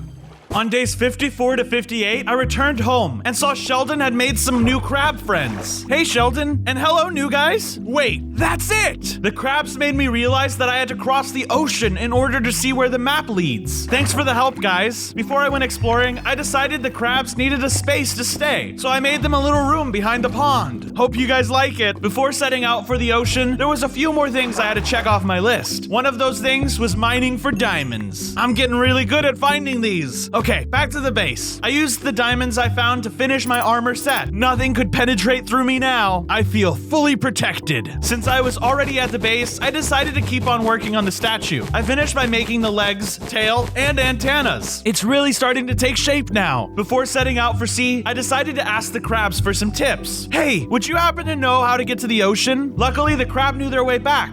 On days 54 to 58, I returned home and saw Sheldon had made some new crab friends. Hey Sheldon, and hello new guys. Wait, that's it! The crabs made me realize that I had to cross the ocean in order to see where the map leads. Thanks for the help, guys. Before I went exploring, I decided the crabs needed a space to stay, so I made them a little room behind the pond. Hope you guys like it. Before setting out for the ocean, there was a few more things I had to check off my list. One of those things was mining for diamonds. I'm getting really good at finding these. Okay, back to the base. I used the diamonds I found to finish my armor set. Nothing could penetrate through me now. I feel fully protected. Since I was already at the base, I decided to keep on working on the statue. I finished by making the legs, tail, and antennas. It's really starting to take shape now. Before setting out for sea, I decided to ask the crabs for some tips. Hey, would you happen to know how to get to the ocean? Luckily, the crab knew their way back.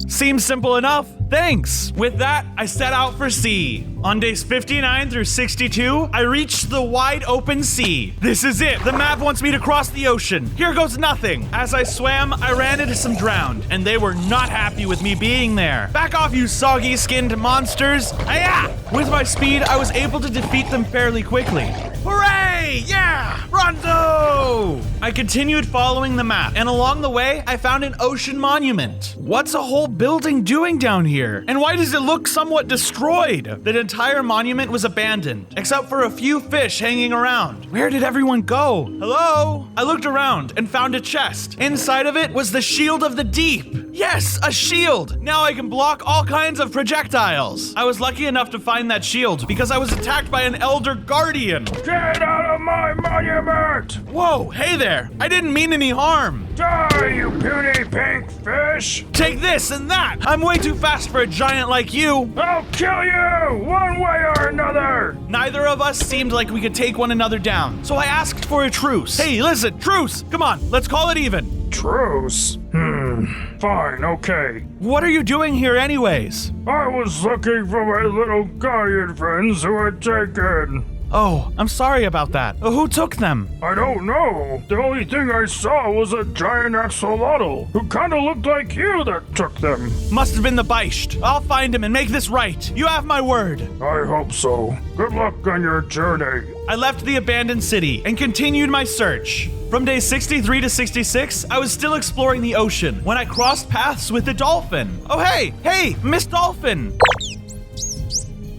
Seems simple enough. Thanks! With that, I set out for sea. On days 59 through 62, I reached the wide open sea. This is it! The map wants me to cross the ocean. Here goes nothing! As I swam, I ran into some drowned, and they were not happy with me being there. Back off, you soggy-skinned monsters! Ayah! With my speed, I was able to defeat them fairly quickly. Hooray! Yeah! Bronzo! I continued following the map, and along the way, I found an ocean monument. What's a whole building doing down here? And why does it look somewhat destroyed? The entire monument was abandoned, except for a few fish hanging around. Where did everyone go? Hello? I looked around and found a chest. Inside of it was the Shield of the Deep. Yes, a shield! Now I can block all kinds of projectiles. I was lucky enough to find that shield because I was attacked by an Elder Guardian. Get out of my monument! Whoa, hey there! I didn't mean any harm. Die, you puny pink fish! Take this and that! I'm way too fast for a giant like you! I'll kill you! One way or another! Neither of us seemed like we could take one another down, so I asked for a truce. Hey, listen, truce! Come on, let's call it even. Truce? Fine, okay. What are you doing here anyways? I was looking for my little guardian friends who were taken. Oh, I'm sorry about that. Who took them? I don't know. The only thing I saw was a giant axolotl who kind of looked like you that took them. Must have been the Beisht. I'll find him and make this right. You have my word. I hope so. Good luck on your journey. I left the abandoned city and continued my search. From day 63 to 66, I was still exploring the ocean when I crossed paths with a dolphin. Oh, hey, Miss Dolphin.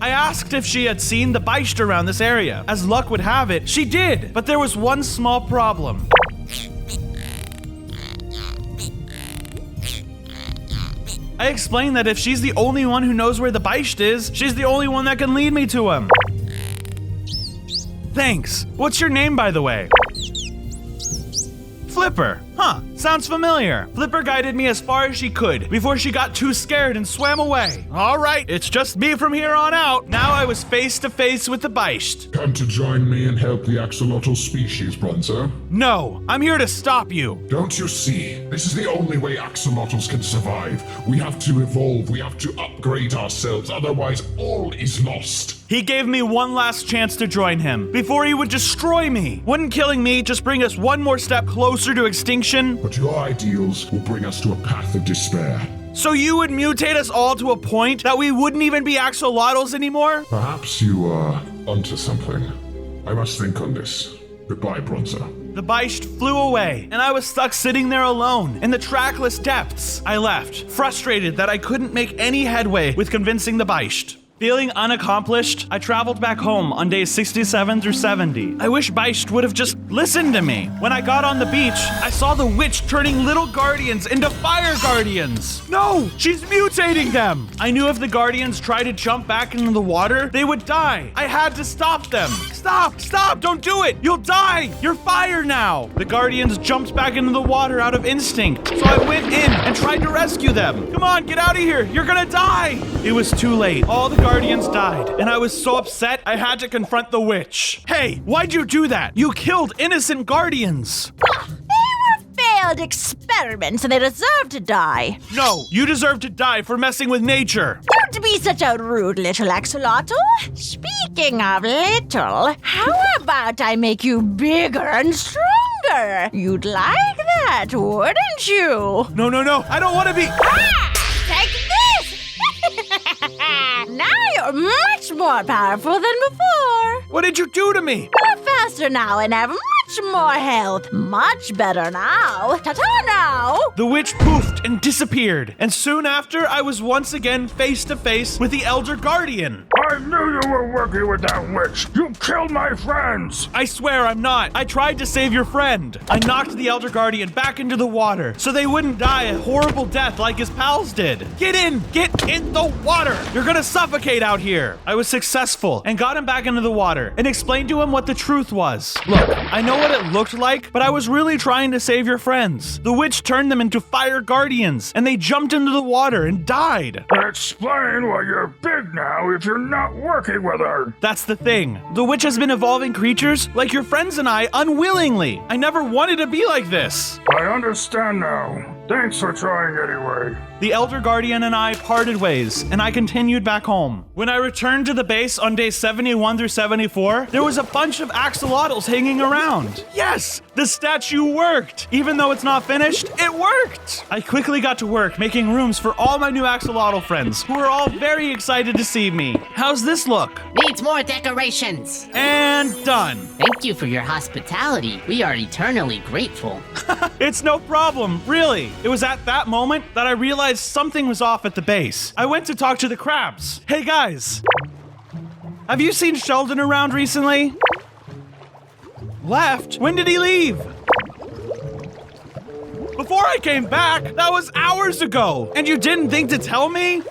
I asked if she had seen the Beisht around this area. As luck would have it, she did, but there was one small problem. I explained that if she's the only one who knows where the Beicht is, she's the only one that can lead me to him. Thanks. What's your name, by the way? Flipper. Huh, sounds familiar. Flipper guided me as far as she could before she got too scared and swam away. All right, it's just me from here on out. Now I was face to face with the Beicht. Come to join me and help the axolotl species, Bronzo? No, I'm here to stop you. Don't you see? This is the only way axolotls can survive. We have to evolve, we have to upgrade ourselves, otherwise all is lost. He gave me one last chance to join him before he would destroy me. Wouldn't killing me just bring us one more step closer to extinction? But your ideals will bring us to a path of despair. So you would mutate us all to a point that we wouldn't even be axolotls anymore? Perhaps you are onto something. I must think on this. Goodbye, Bronzo. The Beicht flew away, and I was stuck sitting there alone in the trackless depths. I left, frustrated that I couldn't make any headway with convincing the Beicht. Feeling unaccomplished, I traveled back home on days 67 through 70. I wish Beicht would have just listened to me. When I got on the beach, I saw the witch turning little guardians into fire guardians. No, she's mutating them. I knew if the guardians tried to jump back into the water, they would die. I had to stop them. Stop, don't do it. You'll die. You're fire now. The guardians jumped back into the water out of instinct, so I went in and tried to rescue them. Come on, get out of here. You're gonna die. It was too late. All the guardians died, and I was so upset I had to confront the witch. Hey, why'd you do that? You killed innocent guardians. They were failed experiments and they deserve to die. No, you deserve to die for messing with nature. Don't be such a rude little axolotl. Speaking of little, how about I make you bigger and stronger? You'd like that, wouldn't you? No, I don't want to be... Take this! Now you're much more powerful than before. What did you do to me? You're faster now and have much more health. Much better now. Ta-ta now! The witch poofed and disappeared, and soon after, I was once again face to face with the Elder Guardian. I knew you were working with that witch. You killed my friends. I swear I'm not. I tried to save your friend. I knocked the Elder Guardian back into the water so they wouldn't die a horrible death like his pals did. Get in the water. You're gonna suffocate out here. I was successful and got him back into the water and explained to him what the truth was. Look, I know what it looked like, but I was really trying to save your friends. The witch turned them into fire guardians and they jumped into the water and died. Explain why you're big now if you're not working with her. That's the thing. The witch has been evolving creatures like your friends and I unwillingly. I never wanted to be like this. I understand now. Thanks for trying anyway. The Elder Guardian and I parted ways, and I continued back home. When I returned to the base on days 71 through 74, there was a bunch of axolotls hanging around. Yes, the statue worked. Even though it's not finished, it worked. I quickly got to work making rooms for all my new axolotl friends, who were all very excited to see me. How's this look? Needs more decorations. And done. Thank you for your hospitality. We are eternally grateful. It's no problem, really. It was at that moment that I realized something was off at the base. I went to talk to the crabs. Hey guys, have you seen Sheldon around recently? Left? When did he leave? Before I came back, that was hours ago. And you didn't think to tell me?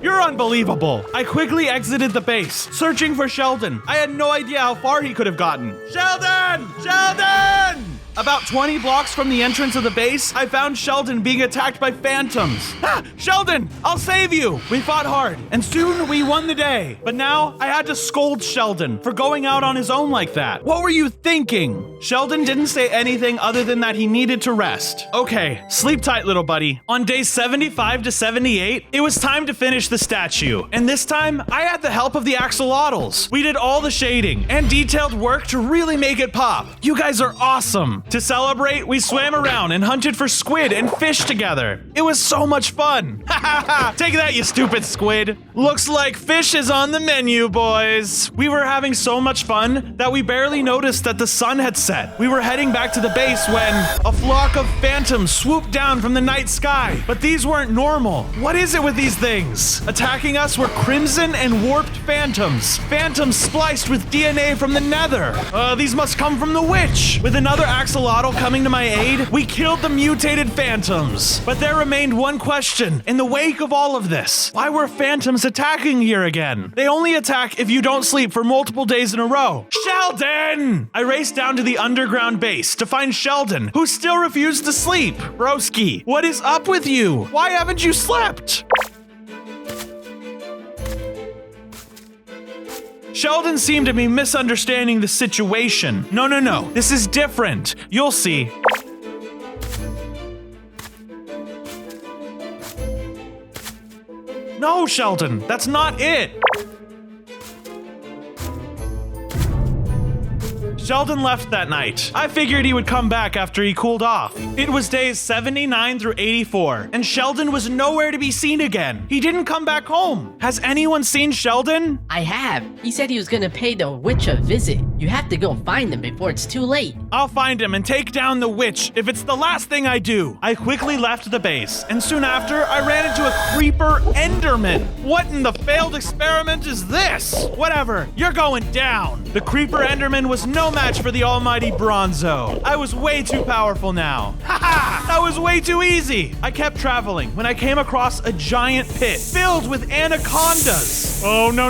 You're unbelievable. I quickly exited the base, searching for Sheldon. I had no idea how far he could have gotten. Sheldon! Sheldon! About 20 blocks from the entrance of the base, I found Sheldon being attacked by phantoms. Sheldon, I'll save you! We fought hard, and soon we won the day. But now, I had to scold Sheldon for going out on his own like that. What were you thinking? Sheldon didn't say anything other than that he needed to rest. Okay, sleep tight, little buddy. On days 75 to 78, it was time to finish the statue. And this time, I had the help of the axolotls. We did all the shading and detailed work to really make it pop. You guys are awesome. To celebrate, we swam around and hunted for squid and fish together. It was so much fun. Ha ha ha! Take that, you stupid squid. Looks like fish is on the menu, boys. We were having so much fun that we barely noticed that the sun had set. We were heading back to the base when a flock of phantoms swooped down from the night sky. But these weren't normal. What is it with these things? Attacking us were crimson and warped phantoms. Phantoms spliced with DNA from the nether. These must come from the witch. With another axolotl axolotl coming to my aid, we killed the mutated phantoms. But there remained one question in the wake of all of this. Why were phantoms attacking here again? They only attack if you don't sleep for multiple days in a row. Sheldon! I raced down to the underground base to find Sheldon, who still refused to sleep. Broski, what is up with you? Why haven't you slept? Sheldon seemed to be misunderstanding the situation. No, this is different. You'll see. No, Sheldon, that's not it. Sheldon left that night. I figured he would come back after he cooled off. It was days 79 through 84, and Sheldon was nowhere to be seen again. He didn't come back home. Has anyone seen Sheldon? I have. He said he was gonna pay the witch a visit. You have to go find him before it's too late. I'll find him and take down the witch if it's the last thing I do. I quickly left the base, and soon after, I ran into a creeper enderman. What in the failed experiment is this? Whatever, you're going down. The creeper enderman was no match for the almighty Bronzo. I was way too powerful now. Haha! That was way too easy. I kept traveling when I came across a giant pit filled with anacondas. Oh, no.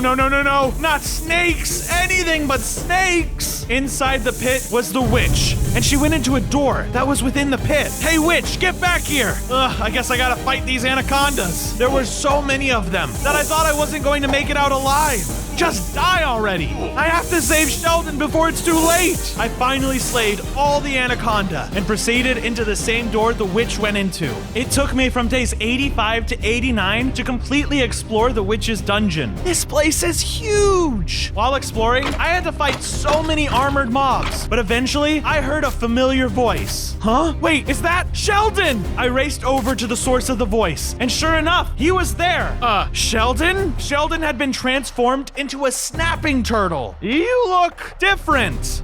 Not snakes. Anything but snakes. Inside the pit was the witch, and she went into a door that was within the pit. Hey, witch, get back here. I guess I gotta fight these anacondas. There were so many of them that I thought I wasn't going to make it out alive. Just die already. I have to save Sheldon before it's too late. I finally slayed all the anaconda and proceeded into the same door the witch went into. It took me from days 85 to 89 to completely explore the witch's dungeon. This place is huge. While exploring, I had to fight so many armored mobs, but eventually I heard a familiar voice. Huh? Wait, is that Sheldon? I raced over to the source of the voice, and sure enough, he was there. Sheldon? Sheldon had been transformed into a snapping turtle. You look different.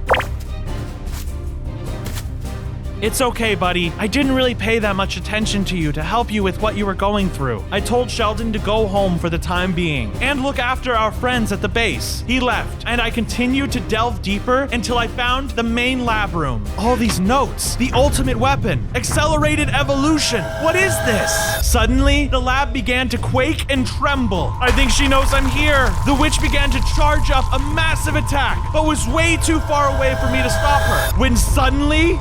It's okay, buddy. I didn't really pay that much attention to you to help you with what you were going through. I told Sheldon to go home for the time being and look after our friends at the base. He left, and I continued to delve deeper until I found the main lab room. All these notes, the ultimate weapon, accelerated evolution. What is this? Suddenly, the lab began to quake and tremble. I think she knows I'm here. The witch began to charge up a massive attack, but was way too far away for me to stop her. When suddenly,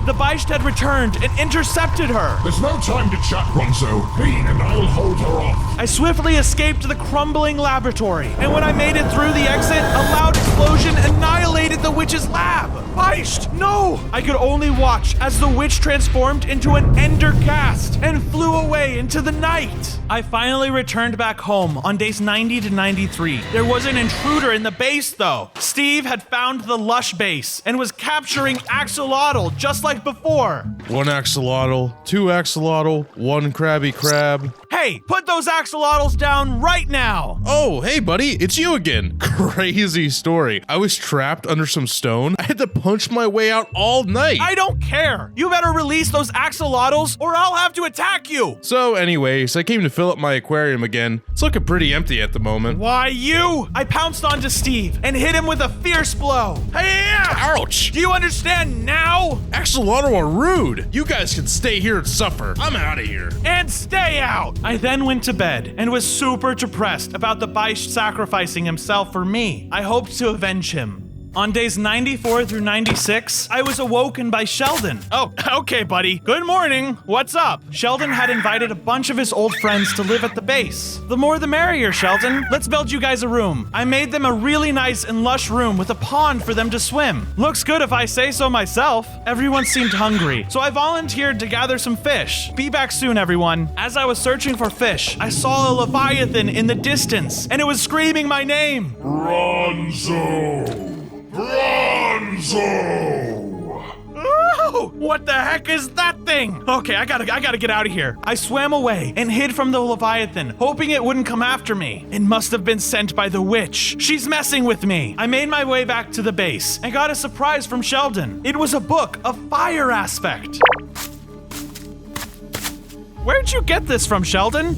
the Beisht had returned and intercepted her. There's no time to chat, Bronzo. Bean and I'll hold her off. I swiftly escaped the crumbling laboratory, and when I made it through the exit, a loud explosion annihilated the witch's lab. Beisht, no! I could only watch as the witch transformed into an ender cast and flew away into the night. I finally returned back home on days 90 to 93. There was an intruder in the base, though. Steve had found the lush base and was capturing axolotl just like before. 1 axolotl, 2 axolotl, 1 crabby crab. Hey, put those axolotls down right now! Oh, hey buddy, it's you again. Crazy story. I was trapped under some stone. I had to punch my way out all night. I don't care. You better release those axolotls or I'll have to attack you. So anyways, I came to fill up my aquarium again. It's looking pretty empty at the moment. Why you? I pounced onto Steve and hit him with a fierce blow. Hey! Ouch! Do you understand now? Axolotl are rude. You guys can stay here and suffer. I'm out of here. And stay out. I then went to bed and was super depressed about the Beisht sacrificing himself for me. I hoped to avenge him. On days 94 through 96, I was awoken by Sheldon. Oh, okay, buddy. Good morning. What's up? Sheldon had invited a bunch of his old friends to live at the base. The more the merrier, Sheldon. Let's build you guys a room. I made them a really nice and lush room with a pond for them to swim. Looks good if I say so myself. Everyone seemed hungry, so I volunteered to gather some fish. Be back soon, everyone. As I was searching for fish, I saw a leviathan in the distance, and it was screaming my name. Bronzo! Bronzo! Oh, what the heck is that thing? Okay, I gotta get out of here. I swam away and hid from the Leviathan, hoping it wouldn't come after me. It must have been sent by the witch. She's messing with me. I made my way back to the base and got a surprise from Sheldon. It was a book of fire aspect. Where'd you get this from, Sheldon?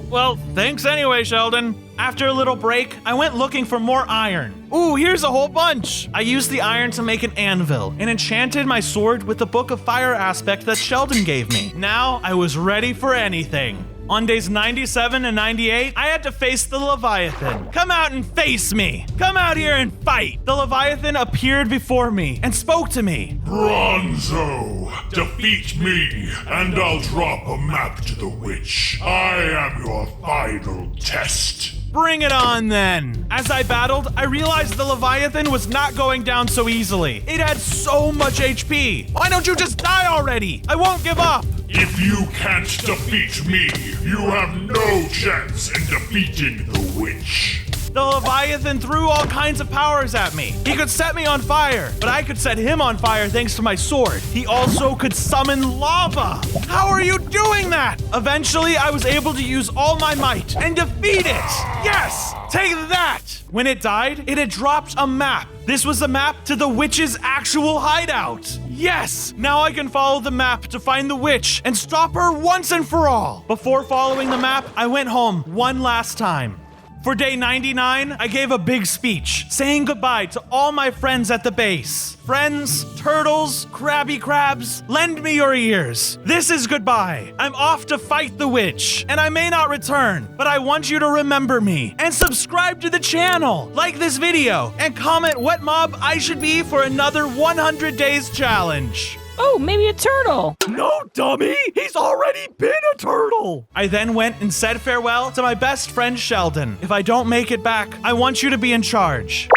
Well, thanks anyway, Sheldon. After a little break, I went looking for more iron. Ooh, here's a whole bunch! I used the iron to make an anvil and enchanted my sword with the Book of Fire aspect that Sheldon gave me. Now I was ready for anything. On days 97 and 98, I had to face the Leviathan. Come out and face me! Come out here and fight! The Leviathan appeared before me and spoke to me. Bronzo, defeat me, and I'll drop a map to the witch. I am your final test. Bring it on then! As I battled, I realized the Leviathan was not going down so easily. It had so much HP. Why don't you just die already? I won't give up! If you can't defeat me, you have no chance in defeating the witch. The Leviathan threw all kinds of powers at me. He could set me on fire, but I could set him on fire thanks to my sword. He also could summon lava. How are you doing that? Eventually, I was able to use all my might and defeat it. Yes, take that. When it died, it had dropped a map. This was a map to the witch's actual hideout. Yes, now I can follow the map to find the witch and stop her once and for all. Before following the map, I went home one last time. For day 99, I gave a big speech, saying goodbye to all my friends at the base. Friends, turtles, crabby crabs, lend me your ears. This is goodbye. I'm off to fight the witch, and I may not return, but I want you to remember me and subscribe to the channel, like this video, and comment what mob I should be for another 100 days challenge. Oh, maybe a turtle. No, dummy! He's already been a turtle! I then went and said farewell to my best friend Sheldon. If I don't make it back, I want you to be in charge.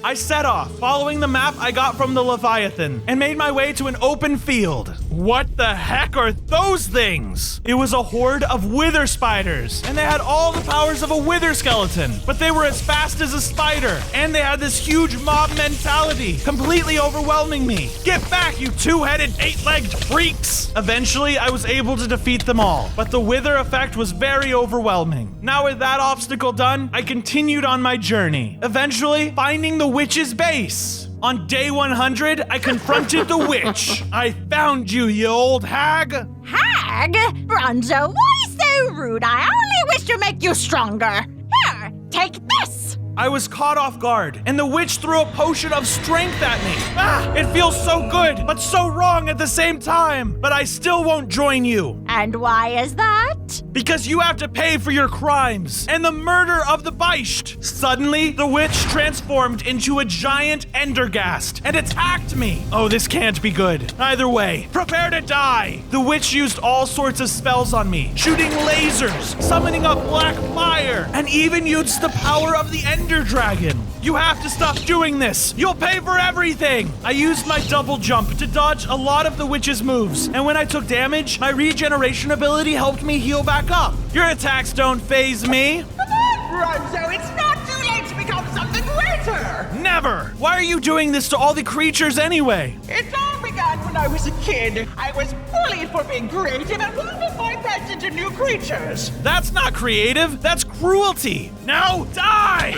I set off, following the map I got from the Leviathan, and made my way to an open field. What the heck are those things? It was a horde of wither spiders, and they had all the powers of a wither skeleton, but they were as fast as a spider, and they had this huge mob mentality, completely overwhelming me. Get back, you two-headed, eight-legged freaks! Eventually, I was able to defeat them all, but the wither effect was very overwhelming. Now with that obstacle done, I continued on my journey, eventually finding the witch's base. On day 100, I confronted the witch. I found you, you old hag. Hag? Bronzo, why so rude? I only wish to make you stronger. Here, take this. I was caught off guard, and the witch threw a potion of strength at me. Ah, it feels so good, but so wrong at the same time. But I still won't join you. And why is that? Because you have to pay for your crimes and the murder of the Beisht. Suddenly, the witch transformed into a giant endergast and attacked me. Oh, this can't be good. Either way, prepare to die. The witch used all sorts of spells on me, shooting lasers, summoning a black fire, and even used the power of the Ender Dragon. You have to stop doing this. You'll pay for everything. I used my double jump to dodge a lot of the witch's moves, and when I took damage, my regeneration ability helped me heal back up. Your attacks don't faze me. Come on, Bronzo, it's not too late to become something greater. Never. Why are you doing this to all the creatures anyway? It's all began when I was a kid. I was bullied for being creative and wanted my pets into new creatures. That's not creative. That's cruelty. Now die!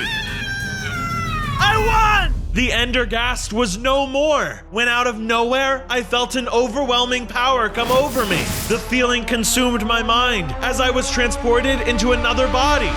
I won! The Endergast was no more. When out of nowhere, I felt an overwhelming power come over me. The feeling consumed my mind as I was transported into another body.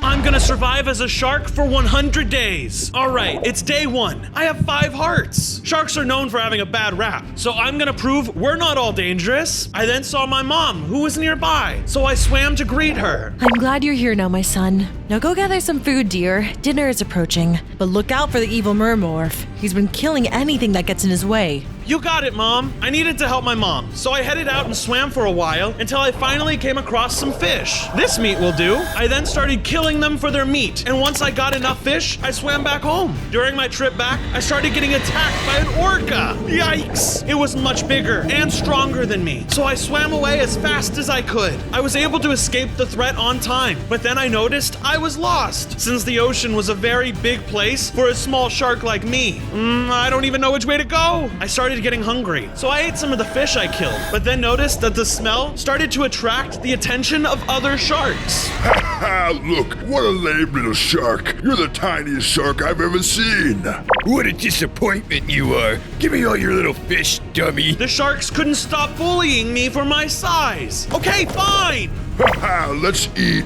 I'm gonna survive as a shark for 100 days. All right, it's day 1. I have 5 hearts. Sharks are known for having a bad rap, so I'm gonna prove we're not all dangerous. I then saw my mom, who was nearby, so I swam to greet her. I'm glad you're here now, my son. Now go gather some food, dear. Dinner is approaching. But look out for the evil mermorph. He's been killing anything that gets in his way. You got it, Mom. I needed to help my mom, so I headed out and swam for a while until I finally came across some fish. This meat will do. I then started killing them for their meat, and once I got enough fish, I swam back home. During my trip back, I started getting attacked by an orca. Yikes! It was much bigger and stronger than me, so I swam away as fast as I could. I was able to escape the threat on time, but then I noticed I was lost, since the ocean was a very big place for a small shark like me. I don't even know which way to go. I started getting hungry, so I ate some of the fish I killed, but then noticed that the smell started to attract the attention of other sharks. Ha! Look, what a lame little shark. You're the tiniest shark I've ever seen. What a disappointment you are. Give me all your little fish, dummy. The sharks couldn't stop bullying me for my size. Okay, fine. Haha, let's eat.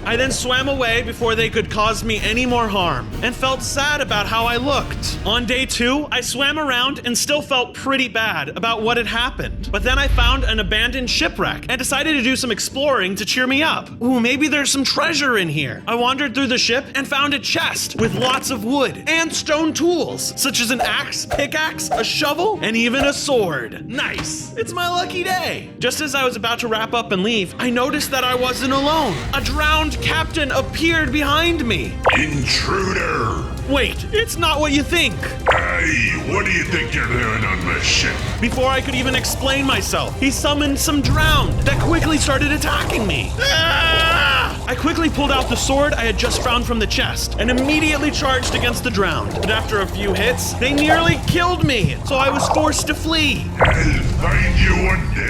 I then swam away before they could cause me any more harm and felt sad about how I looked. On day 2, I swam around and still felt pretty bad about what had happened. But then I found an abandoned shipwreck and decided to do some exploring to cheer me up. Ooh, maybe there's some treasure in here. I wandered through the ship and found a chest with lots of wood and stone tools, such as an axe, pickaxe, a shovel, and even a sword. Nice. It's my lucky day. Just as I was about to wrap up and leave, I noticed that I wasn't alone. A drowned captain appeared behind me. Intruder! Wait, it's not what you think. Hey, what do you think you're doing on this ship? Before I could even explain myself, he summoned some drowned that quickly started attacking me. I quickly pulled out the sword I had just found from the chest and immediately charged against the drowned. But after a few hits, they nearly killed me, so I was forced to flee. I'll find you one day.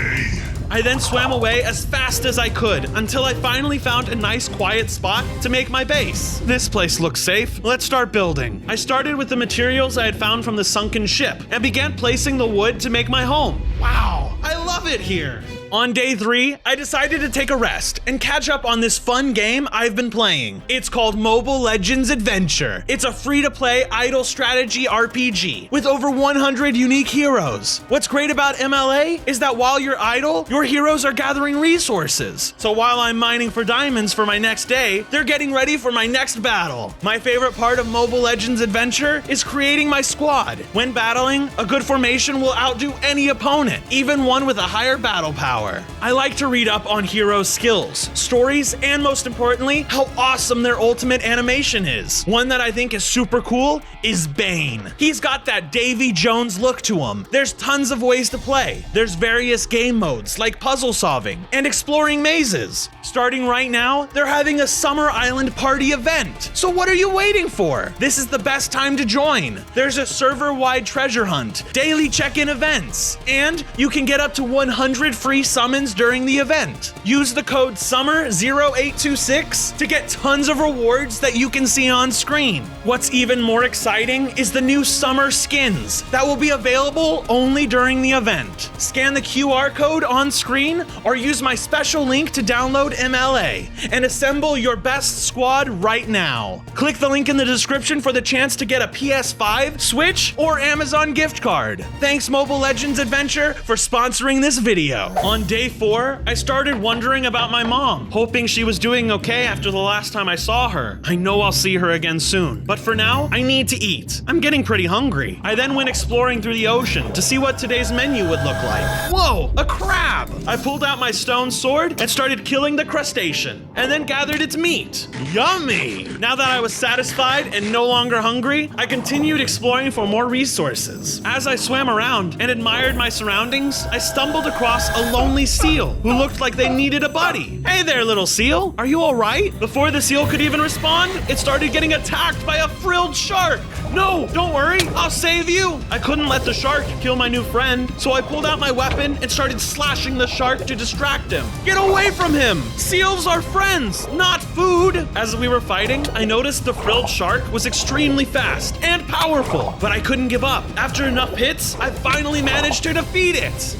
I then swam away as fast as I could until I finally found a nice quiet spot to make my base. This place looks safe. Let's start building. I started with the materials I had found from the sunken ship and began placing the wood to make my home. Wow, I love it here. On day 3, I decided to take a rest and catch up on this fun game I've been playing. It's called Mobile Legends Adventure. It's a free-to-play idle strategy RPG with over 100 unique heroes. What's great about MLA is that while you're idle, your heroes are gathering resources. So while I'm mining for diamonds for my next day, they're getting ready for my next battle. My favorite part of Mobile Legends Adventure is creating my squad. When battling, a good formation will outdo any opponent, even one with a higher battle power. I like to read up on heroes' skills, stories, and most importantly, how awesome their ultimate animation is. One that I think is super cool is Bane. He's got that Davy Jones look to him. There's tons of ways to play. There's various game modes like puzzle solving and exploring mazes. Starting right now, they're having a Summer Island party event. So what are you waiting for? This is the best time to join. There's a server-wide treasure hunt, daily check-in events, and you can get up to 100 free summons during the event. Use the code SUMMER0826 to get tons of rewards that you can see on screen. What's even more exciting is the new summer skins that will be available only during the event. Scan the QR code on screen or use my special link to download MLA and assemble your best squad right now. Click the link in the description for the chance to get a PS5, Switch, or Amazon gift card. Thanks Mobile Legends Adventure for sponsoring this video. On day 4, I started wondering about my mom, hoping she was doing okay after the last time I saw her. I know I'll see her again soon, but for now, I need to eat. I'm getting pretty hungry. I then went exploring through the ocean to see what today's menu would look like. Whoa, a crab! I pulled out my stone sword and started killing the crustacean, and then gathered its meat. Yummy! Now that I was satisfied and no longer hungry, I continued exploring for more resources. As I swam around and admired my surroundings, I stumbled across a lonely seal who looked like they needed a buddy. Hey there, little seal. Are you all right? Before the seal could even respond, it started getting attacked by a frilled shark. No, don't worry, I'll save you. I couldn't let the shark kill my new friend, so I pulled out my weapon and started slashing the shark to distract him. Get away from him! Seals are friends, not food! As we were fighting, I noticed the frilled shark was extremely fast and powerful, but I couldn't give up. After enough hits, I finally managed to defeat it.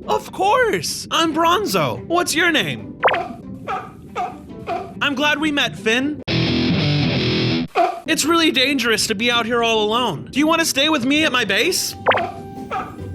Of course! I'm Bronzo. What's your name? I'm glad we met, Finn. It's really dangerous to be out here all alone. Do you want to stay with me at my base?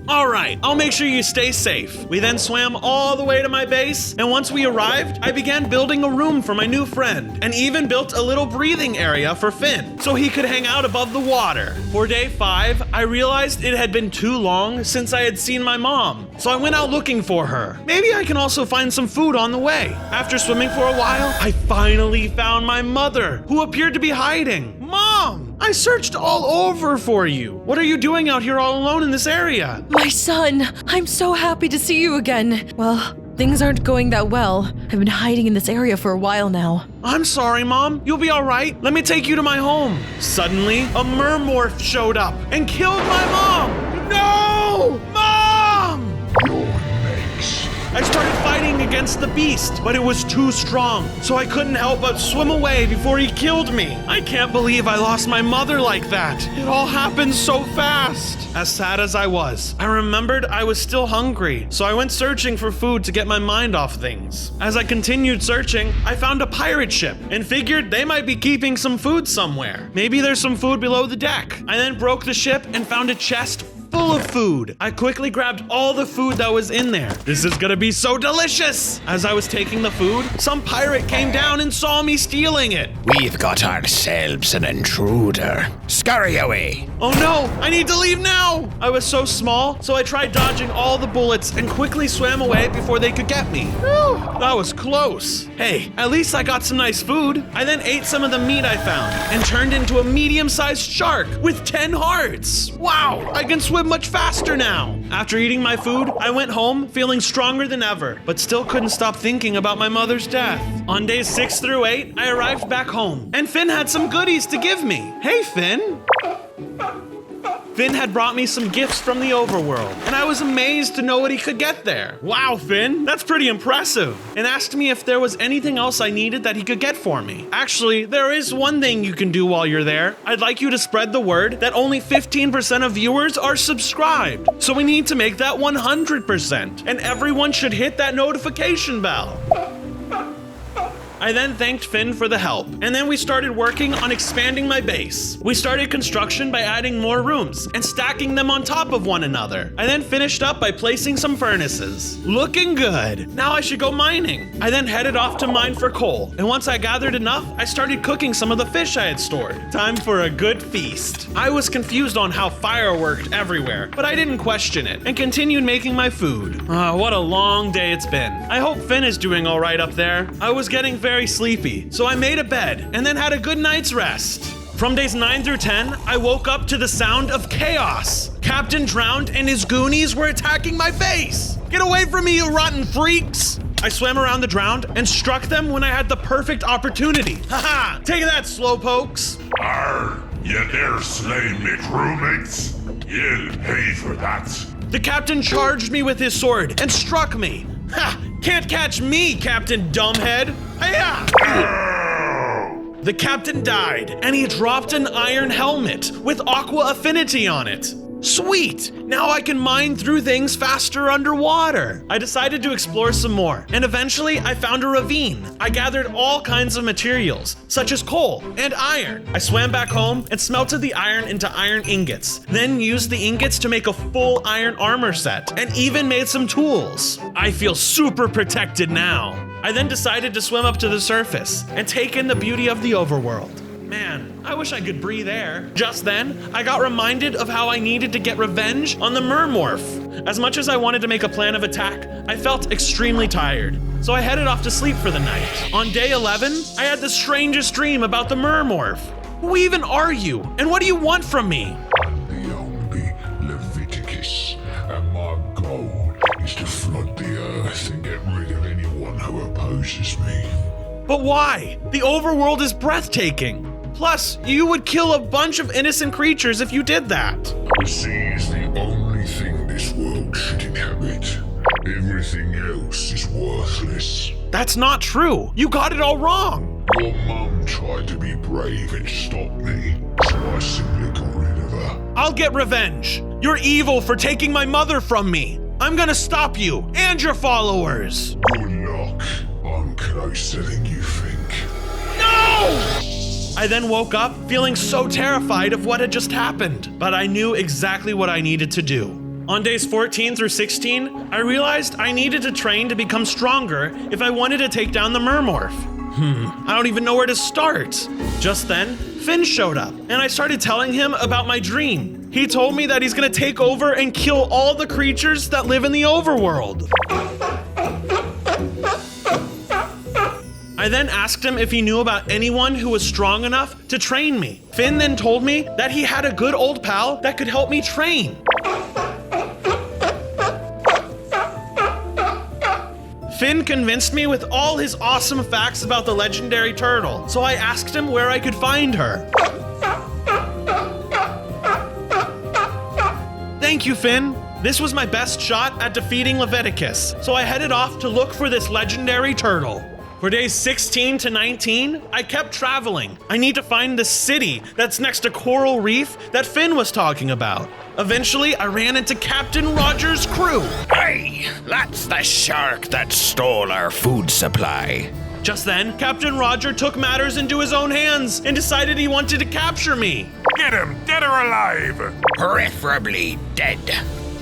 All right, I'll make sure you stay safe. We then swam all the way to my base, and once we arrived, I began building a room for my new friend, and even built a little breathing area for Finn, so he could hang out above the water. For day 5, I realized it had been too long since I had seen my mom, so I went out looking for her. Maybe I can also find some food on the way. After swimming for a while, I finally found my mother, who appeared to be hiding. Mom! I searched all over for you. What are you doing out here all alone in this area? My son, I'm so happy to see you again. Well, things aren't going that well. I've been hiding in this area for a while now. I'm sorry, Mom. You'll be all right. Let me take you to my home. Suddenly, a mermorph showed up and killed my mom. No! Mom! Your makes I started fighting against the beast, but it was too strong, so I couldn't help but swim away before he killed me. I can't believe I lost my mother like that. It all happened so fast. As sad as I was, I remembered I was still hungry, so I went searching for food to get my mind off things. As I continued searching, I found a pirate ship and figured they might be keeping some food somewhere. Maybe there's some food below the deck. I then broke the ship and found a chest full of food. I quickly grabbed all the food that was in there. This is gonna be so delicious! As I was taking the food, some pirate came down and saw me stealing it. We've got ourselves an intruder. Scurry away. Oh no, I need to leave now! I was so small, so I tried dodging all the bullets and quickly swam away before they could get me. Whew, that was close. Hey, at least I got some nice food. I then ate some of the meat I found and turned into a medium-sized shark with 10 hearts. Wow, I can swim much faster now. After eating my food, I went home feeling stronger than ever, but still couldn't stop thinking about my mother's death. On days 6 through 8, I arrived back home, and Finn had some goodies to give me. Hey, Finn. Finn had brought me some gifts from the overworld, and I was amazed to know what he could get there. Wow, Finn, that's pretty impressive. And asked me if there was anything else I needed that he could get for me. Actually, there is one thing you can do while you're there. I'd like you to spread the word that only 15% of viewers are subscribed. So we need to make that 100%, and everyone should hit that notification bell. I then thanked Finn for the help, and then we started working on expanding my base. We started construction by adding more rooms and stacking them on top of one another. I then finished up by placing some furnaces. Looking good. Now I should go mining. I then headed off to mine for coal, and once I gathered enough, I started cooking some of the fish I had stored. Time for a good feast. I was confused on how fire worked everywhere, but I didn't question it and continued making my food. What a long day it's been. I hope Finn is doing all right up there. I was getting very sleepy, so I made a bed and then had a good night's rest. From days 9 through 10, I woke up to the sound of chaos. Captain Drowned and his goonies were attacking my base. Get away from me, you rotten freaks! I swam around the Drowned and struck them when I had the perfect opportunity. Haha! Take that, slowpokes! Arr! You dare slay me crewmates? You'll pay for that. The captain charged me with his sword and struck me. Ha! Can't catch me, Captain Dumbhead! Hi-ya! The captain died, and he dropped an iron helmet with aqua affinity on it. Sweet! Now I can mine through things faster underwater. I decided to explore some more, and eventually I found a ravine. I gathered all kinds of materials, such as coal and iron. I swam back home and smelted the iron into iron ingots, then used the ingots to make a full iron armor set, and even made some tools. I feel super protected now. I then decided to swim up to the surface and take in the beauty of the overworld. Man, I wish I could breathe air. Just then, I got reminded of how I needed to get revenge on the mermorph. As much as I wanted to make a plan of attack, I felt extremely tired. So I headed off to sleep for the night. On day 11, I had the strangest dream about the mermorph. Who even are you? And what do you want from me? The only Leviticus, and my goal is to flood the earth and get rid of anyone who opposes me. But why? The overworld is breathtaking. Plus, you would kill a bunch of innocent creatures if you did that. The sea is the only thing this world should inhabit. Everything else is worthless. That's not true. You got it all wrong. Your mum tried to be brave and stop me, so I simply got rid of her. I'll get revenge. You're evil for taking my mother from me. I'm gonna stop you and your followers. Good luck. I'm closer than you think. No! I then woke up feeling so terrified of what had just happened, but I knew exactly what I needed to do. On days 14 through 16, I realized I needed to train to become stronger if I wanted to take down the mermorph. I don't even know where to start. Just then, Finn showed up, and I started telling him about my dream. He told me that he's gonna take over and kill all the creatures that live in the overworld. I then asked him if he knew about anyone who was strong enough to train me. Finn then told me that he had a good old pal that could help me train. Finn convinced me with all his awesome facts about the legendary turtle, so I asked him where I could find her. Thank you, Finn. This was my best shot at defeating Leviticus, so I headed off to look for this legendary turtle. For days 16 to 19, I kept traveling. I need to find the city that's next to Coral Reef that Finn was talking about. Eventually, I ran into Captain Roger's crew. Hey, that's the shark that stole our food supply. Just then, Captain Roger took matters into his own hands and decided he wanted to capture me. Get him, dead or alive. Preferably dead.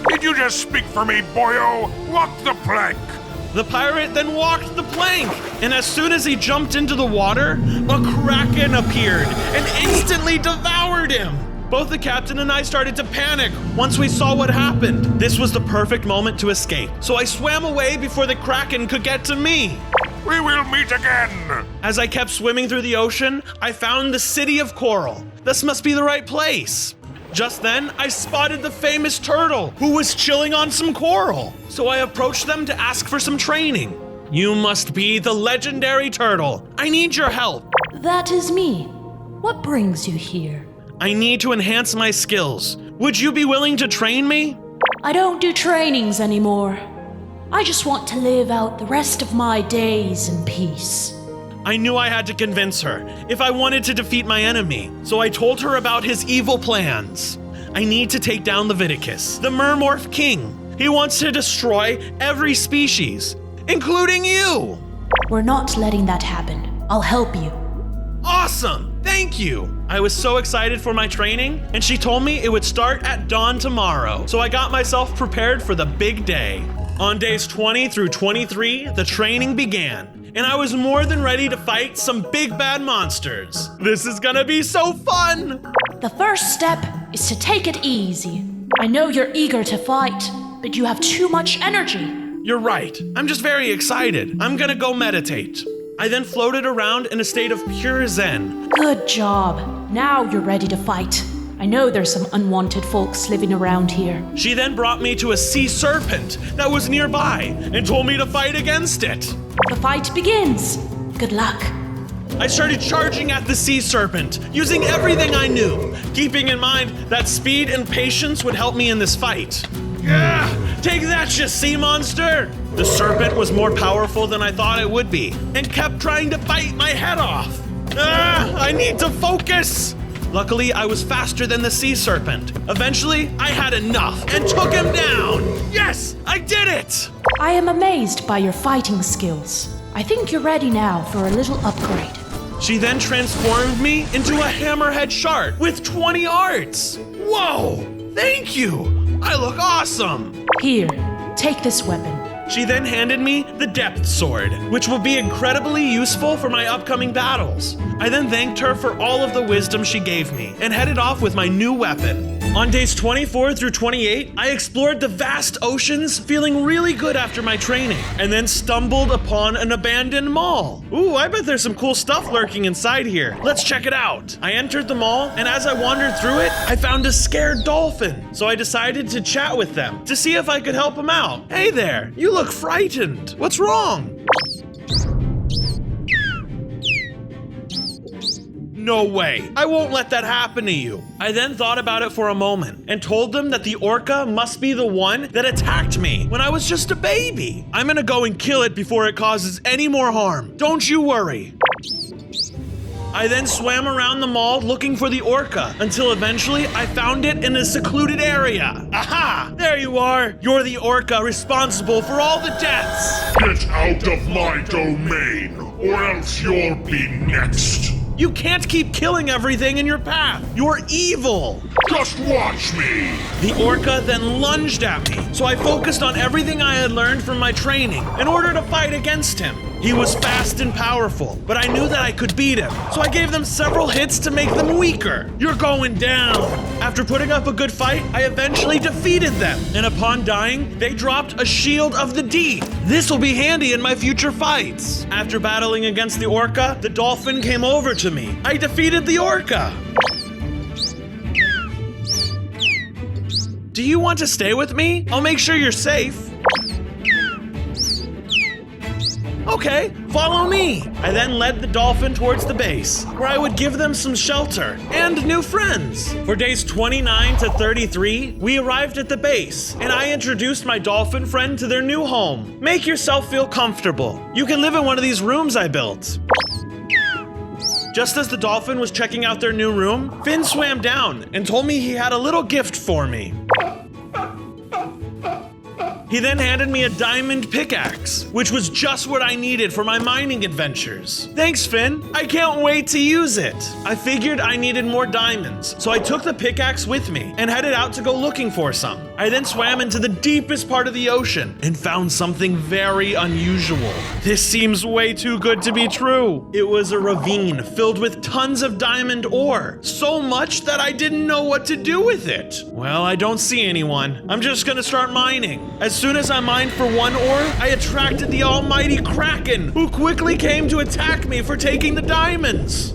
Did you just speak for me, boyo? Walk the plank. The pirate then walked the plank, and as soon as he jumped into the water, a kraken appeared and instantly devoured him. Both the captain and I started to panic once we saw what happened. This was the perfect moment to escape, so I swam away before the kraken could get to me. We will meet again. As I kept swimming through the ocean, I found the city of Coral. This must be the right place. Just then, I spotted the famous turtle who was chilling on some coral. So I approached them to ask for some training. You must be the legendary turtle. I need your help. That is me. What brings you here? I need to enhance my skills. Would you be willing to train me? I don't do trainings anymore. I just want to live out the rest of my days in peace. I knew I had to convince her if I wanted to defeat my enemy, so I told her about his evil plans. I need to take down Leviticus, the Mermorph King. He wants to destroy every species, including you. We're not letting that happen. I'll help you. Awesome! Thank you! I was so excited for my training, and she told me it would start at dawn tomorrow, so I got myself prepared for the big day. On days 20 through 23, the training began, and I was more than ready to fight some big bad monsters. This is gonna be so fun! The first step is to take it easy. I know you're eager to fight, but you have too much energy. You're right. I'm just very excited. I'm gonna go meditate. I then floated around in a state of pure zen. Good job. Now you're ready to fight. I know there's some unwanted folks living around here. She then brought me to a sea serpent that was nearby and told me to fight against it. The fight begins. Good luck. I started charging at the sea serpent, using everything I knew, keeping in mind that speed and patience would help me in this fight. Take that, you sea monster! The serpent was more powerful than I thought it would be, and kept trying to bite my head off. I need to focus! Luckily, I was faster than the sea serpent. Eventually, I had enough and took him down! Yes, I did it! I am amazed by your fighting skills. I think you're ready now for a little upgrade. She then transformed me into a hammerhead shark with 20 arts. Whoa! Thank you! I look awesome! Here, take this weapon. She then handed me the Depth Sword, which will be incredibly useful for my upcoming battles. I then thanked her for all of the wisdom she gave me and headed off with my new weapon. On days 24 through 28, I explored the vast oceans, feeling really good after my training, and then stumbled upon an abandoned mall. Ooh, I bet there's some cool stuff lurking inside here. Let's check it out. I entered the mall, and as I wandered through it, I found a scared dolphin. So I decided to chat with them to see if I could help them out. Hey there, you look frightened. What's wrong? No way. I won't let that happen to you. I then thought about it for a moment and told them that the orca must be the one that attacked me when I was just a baby. I'm gonna go and kill it before it causes any more harm. Don't you worry. I then swam around the mall looking for the orca until eventually I found it in a secluded area. Aha! There you are. You're the orca responsible for all the deaths. Get out of my domain, or else you'll be next. You can't keep killing everything in your path. You're evil. Just watch me. The orca then lunged at me, so I focused on everything I had learned from my training in order to fight against him. He was fast and powerful, but I knew that I could beat him, so I gave them several hits to make them weaker. You're going down. After putting up a good fight, I eventually defeated them, and upon dying, they dropped a shield of the deep. This will be handy in my future fights. After battling against the orca, the dolphin came over to me. I defeated the orca. Do you want to stay with me? I'll make sure you're safe. Okay, follow me. I then led the dolphin towards the base, where I would give them some shelter and new friends. For days 29 to 33, we arrived at the base, and I introduced my dolphin friend to their new home. Make yourself feel comfortable. You can live in one of these rooms I built. Just as the dolphin was checking out their new room, Finn swam down and told me he had a little gift for me. He then handed me a diamond pickaxe, which was just what I needed for my mining adventures. Thanks, Finn. I can't wait to use it. I figured I needed more diamonds, so I took the pickaxe with me and headed out to go looking for some. I then swam into the deepest part of the ocean and found something very unusual. This seems way too good to be true. It was a ravine filled with tons of diamond ore, so much that I didn't know what to do with it. Well, I don't see anyone. I'm just gonna start mining. As soon as I mined for one ore, I attracted the almighty Kraken, who quickly came to attack me for taking the diamonds.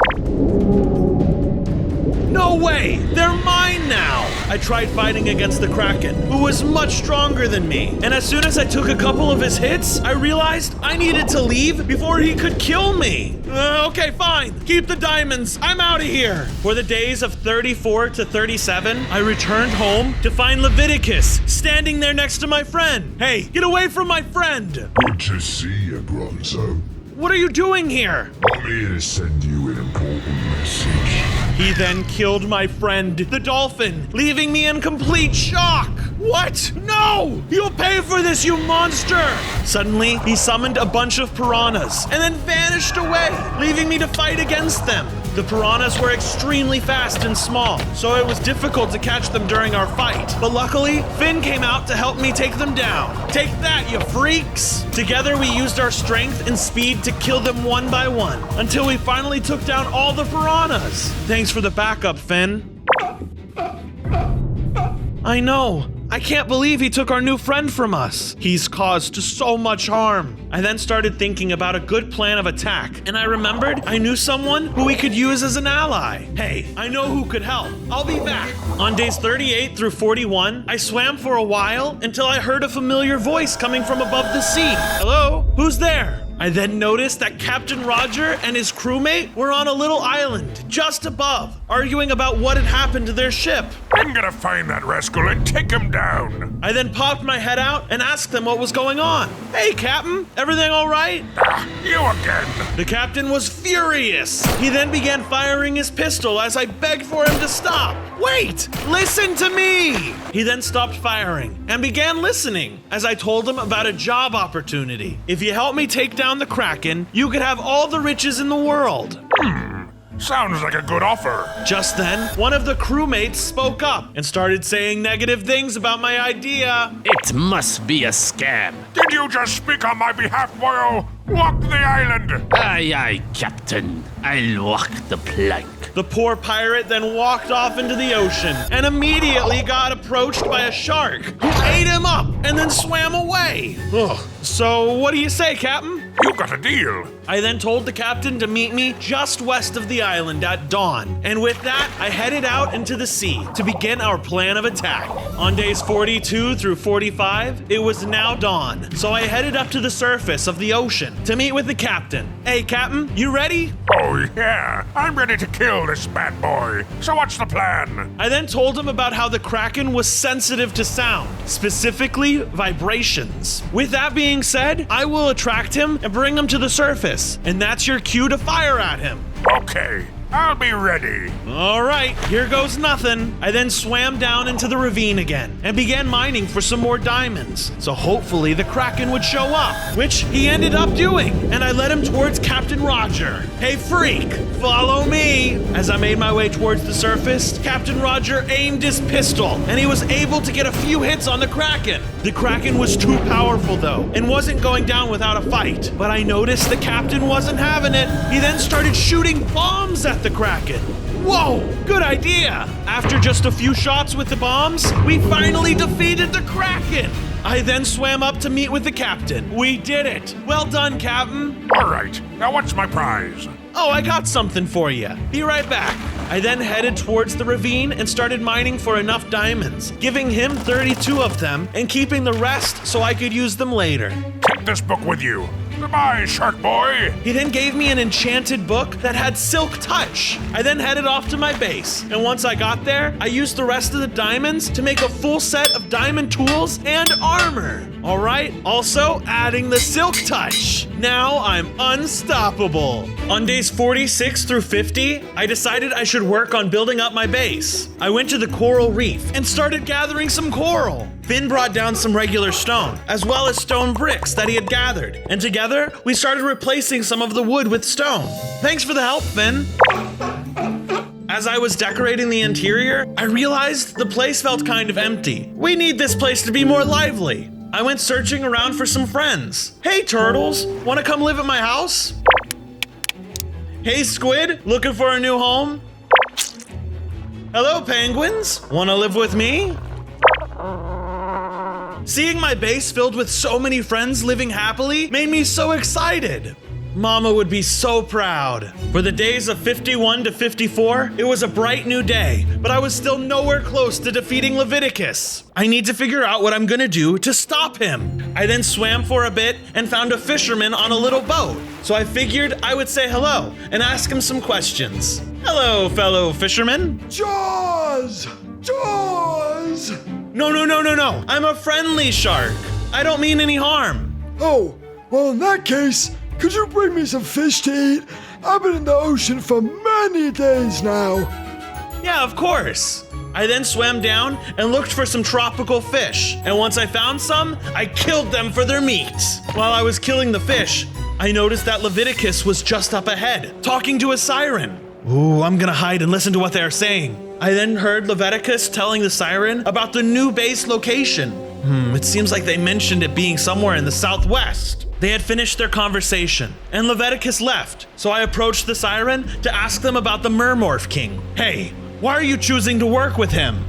No way! They're mine now! I tried fighting against the Kraken, who was much stronger than me. And as soon as I took a couple of his hits, I realized I needed to leave before he could kill me. Okay, fine. Keep the diamonds. I'm out of here. For the days of 34 to 37, I returned home to find Leviticus standing there next to my friend. Hey, get away from my friend! Good to see you, Bronzo. What are you doing here? I'm here to send you an important message. He then killed my friend, the dolphin, leaving me in complete shock. What? No! You'll pay for this, you monster! Suddenly, he summoned a bunch of piranhas and then vanished away, leaving me to fight against them. The piranhas were extremely fast and small, so it was difficult to catch them during our fight. But luckily, Finn came out to help me take them down. Take that, you freaks! Together, we used our strength and speed to kill them one by one, until we finally took down all the piranhas. Thanks for the backup, Finn. I know. I can't believe he took our new friend from us. He's caused so much harm. I then started thinking about a good plan of attack, and I remembered I knew someone who we could use as an ally. Hey, I know who could help. I'll be back. On days 38 through 41, I swam for a while until I heard a familiar voice coming from above the sea. Hello? Who's there? I then noticed that Captain Roger and his crewmate were on a little island just above, arguing about what had happened to their ship. I'm gonna find that rascal and take him down. I then popped my head out and asked them what was going on. Hey, Captain, everything all right? You again. The captain was furious. He then began firing his pistol as I begged for him to stop. Wait, listen to me. He then stopped firing and began listening as I told him about a job opportunity. If you help me take down the Kraken, you could have all the riches in the world. Sounds like a good offer. Just then, one of the crewmates spoke up and started saying negative things about my idea. It must be a scam. Did you just speak on my behalf, boyo? Walk the island. Aye, aye, Captain. I'll walk the plank. The poor pirate then walked off into the ocean and immediately got approached by a shark who ate him up and then swam away. Ugh. So what do you say, Captain? You got a deal. I then told the captain to meet me just west of the island at dawn. And with that, I headed out into the sea to begin our plan of attack. On days 42 through 45, it was now dawn. So I headed up to the surface of the ocean to meet with the captain. Hey, Captain, you ready? Oh, yeah. I'm ready to kill this bad boy. So what's the plan? I then told him about how the Kraken was sensitive to sound, specifically vibrations. With that being said, I will attract him and bring him to the surface, and that's your cue to fire at him. Okay, I'll be ready. All right, here goes nothing. I then swam down into the ravine again and began mining for some more diamonds. So hopefully the Kraken would show up, which he ended up doing. And I led him towards Captain Roger. Hey, freak, follow me. As I made my way towards the surface, Captain Roger aimed his pistol and he was able to get a few hits on the Kraken. The Kraken was too powerful though and wasn't going down without a fight. But I noticed the captain wasn't having it. He then started shooting bombs at the Kraken. Whoa, good idea. After just a few shots with the bombs, we finally defeated the Kraken. I then swam up to meet with the captain. We did it. Well done, Captain. All right, now what's my prize? Oh, I got something for you. Be right back. I then headed towards the ravine and started mining for enough diamonds, giving him 32 of them and keeping the rest so I could use them later. Take this book with you. Goodbye, shark boy. He then gave me an enchanted book that had silk touch. I then headed off to my base, and once I got there, I used the rest of the diamonds to make a full set of diamond tools and armor. All right, also adding the silk touch. Now I'm unstoppable. On days 46 through 50, I decided I should work on building up my base. I went to the coral reef and started gathering some coral. Finn brought down some regular stone, as well as stone bricks that he had gathered, and together we started replacing some of the wood with stone. Thanks for the help, Finn. As I was decorating the interior, I realized the place felt kind of empty. We need this place to be more lively. I went searching around for some friends. Hey, turtles, want to come live at my house? Hey, squid, looking for a new home? Hello, penguins, want to live with me? Seeing my base filled with so many friends living happily made me so excited. Mama would be so proud. For the days of 51 to 54, it was a bright new day, but I was still nowhere close to defeating Leviticus. I need to figure out what I'm gonna do to stop him. I then swam for a bit and found a fisherman on a little boat. So I figured I would say hello and ask him some questions. Hello, fellow fisherman. Jaws! Jaws! No. I'm a friendly shark. I don't mean any harm. Oh, well, in that case, could you bring me some fish to eat? I've been in the ocean for many days now. Yeah, of course. I then swam down and looked for some tropical fish. And once I found some, I killed them for their meat. While I was killing the fish, I noticed that Leviticus was just up ahead, talking to a siren. Ooh, I'm gonna hide and listen to what they're saying. I then heard Leviticus telling the siren about the new base location. It seems like they mentioned it being somewhere in the southwest. They had finished their conversation, and Leviticus left, so I approached the siren to ask them about the Mermorph King. Hey, why are you choosing to work with him?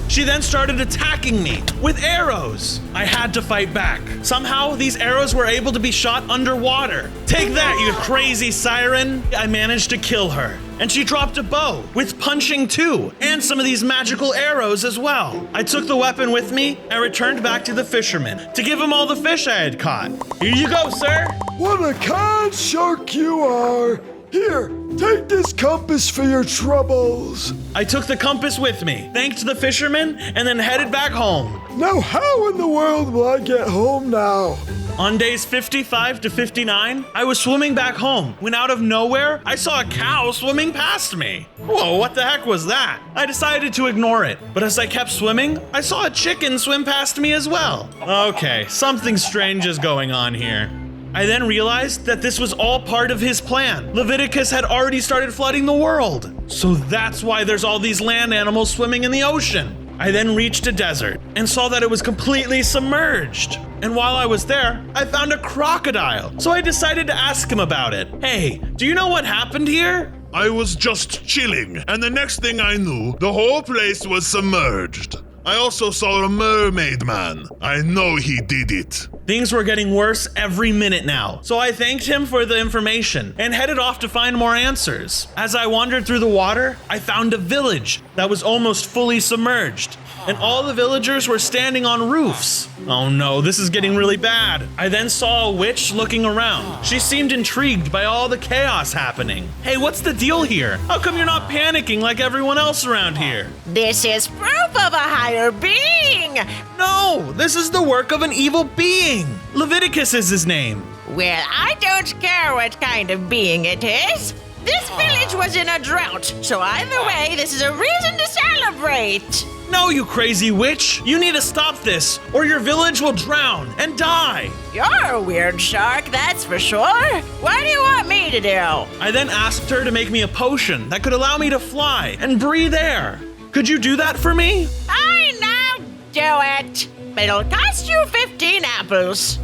She then started attacking me with arrows. I had to fight back. Somehow, these arrows were able to be shot underwater. Take that, you crazy siren! I managed to kill her. And she dropped a bow with punching too, and some of these magical arrows as well. I took the weapon with me and returned back to the fisherman to give him all the fish I had caught. Here you go, sir. What a kind shark you are. Here, take this compass for your troubles. I took the compass with me, thanked the fisherman, and then headed back home. Now how in the world will I get home now? On days 55 to 59, I was swimming back home when out of nowhere, I saw a cow swimming past me. Whoa, what the heck was that? I decided to ignore it, but as I kept swimming, I saw a chicken swim past me as well. Okay, something strange is going on here. I then realized that this was all part of his plan. Leviticus had already started flooding the world. So that's why there's all these land animals swimming in the ocean. I then reached a desert and saw that it was completely submerged. And while I was there, I found a crocodile. So I decided to ask him about it. Hey, do you know what happened here? I was just chilling, and the next thing I knew, the whole place was submerged. I also saw a mermaid man. I know he did it. Things were getting worse every minute now, so I thanked him for the information and headed off to find more answers. As I wandered through the water, I found a village that was almost fully submerged, and all the villagers were standing on roofs. Oh no, this is getting really bad. I then saw a witch looking around. She seemed intrigued by all the chaos happening. Hey, what's the deal here? How come you're not panicking like everyone else around here? This is proof of a higher being! No, this is the work of an evil being. Leviticus is his name. Well, I don't care what kind of being it is. This village was in a drought, so either way, this is a reason to celebrate. No, you crazy witch! You need to stop this, or your village will drown and die! You're a weird shark, that's for sure. What do you want me to do? I then asked her to make me a potion that could allow me to fly and breathe air. Could you do that for me? I now do it, but it'll cost you 15 apples.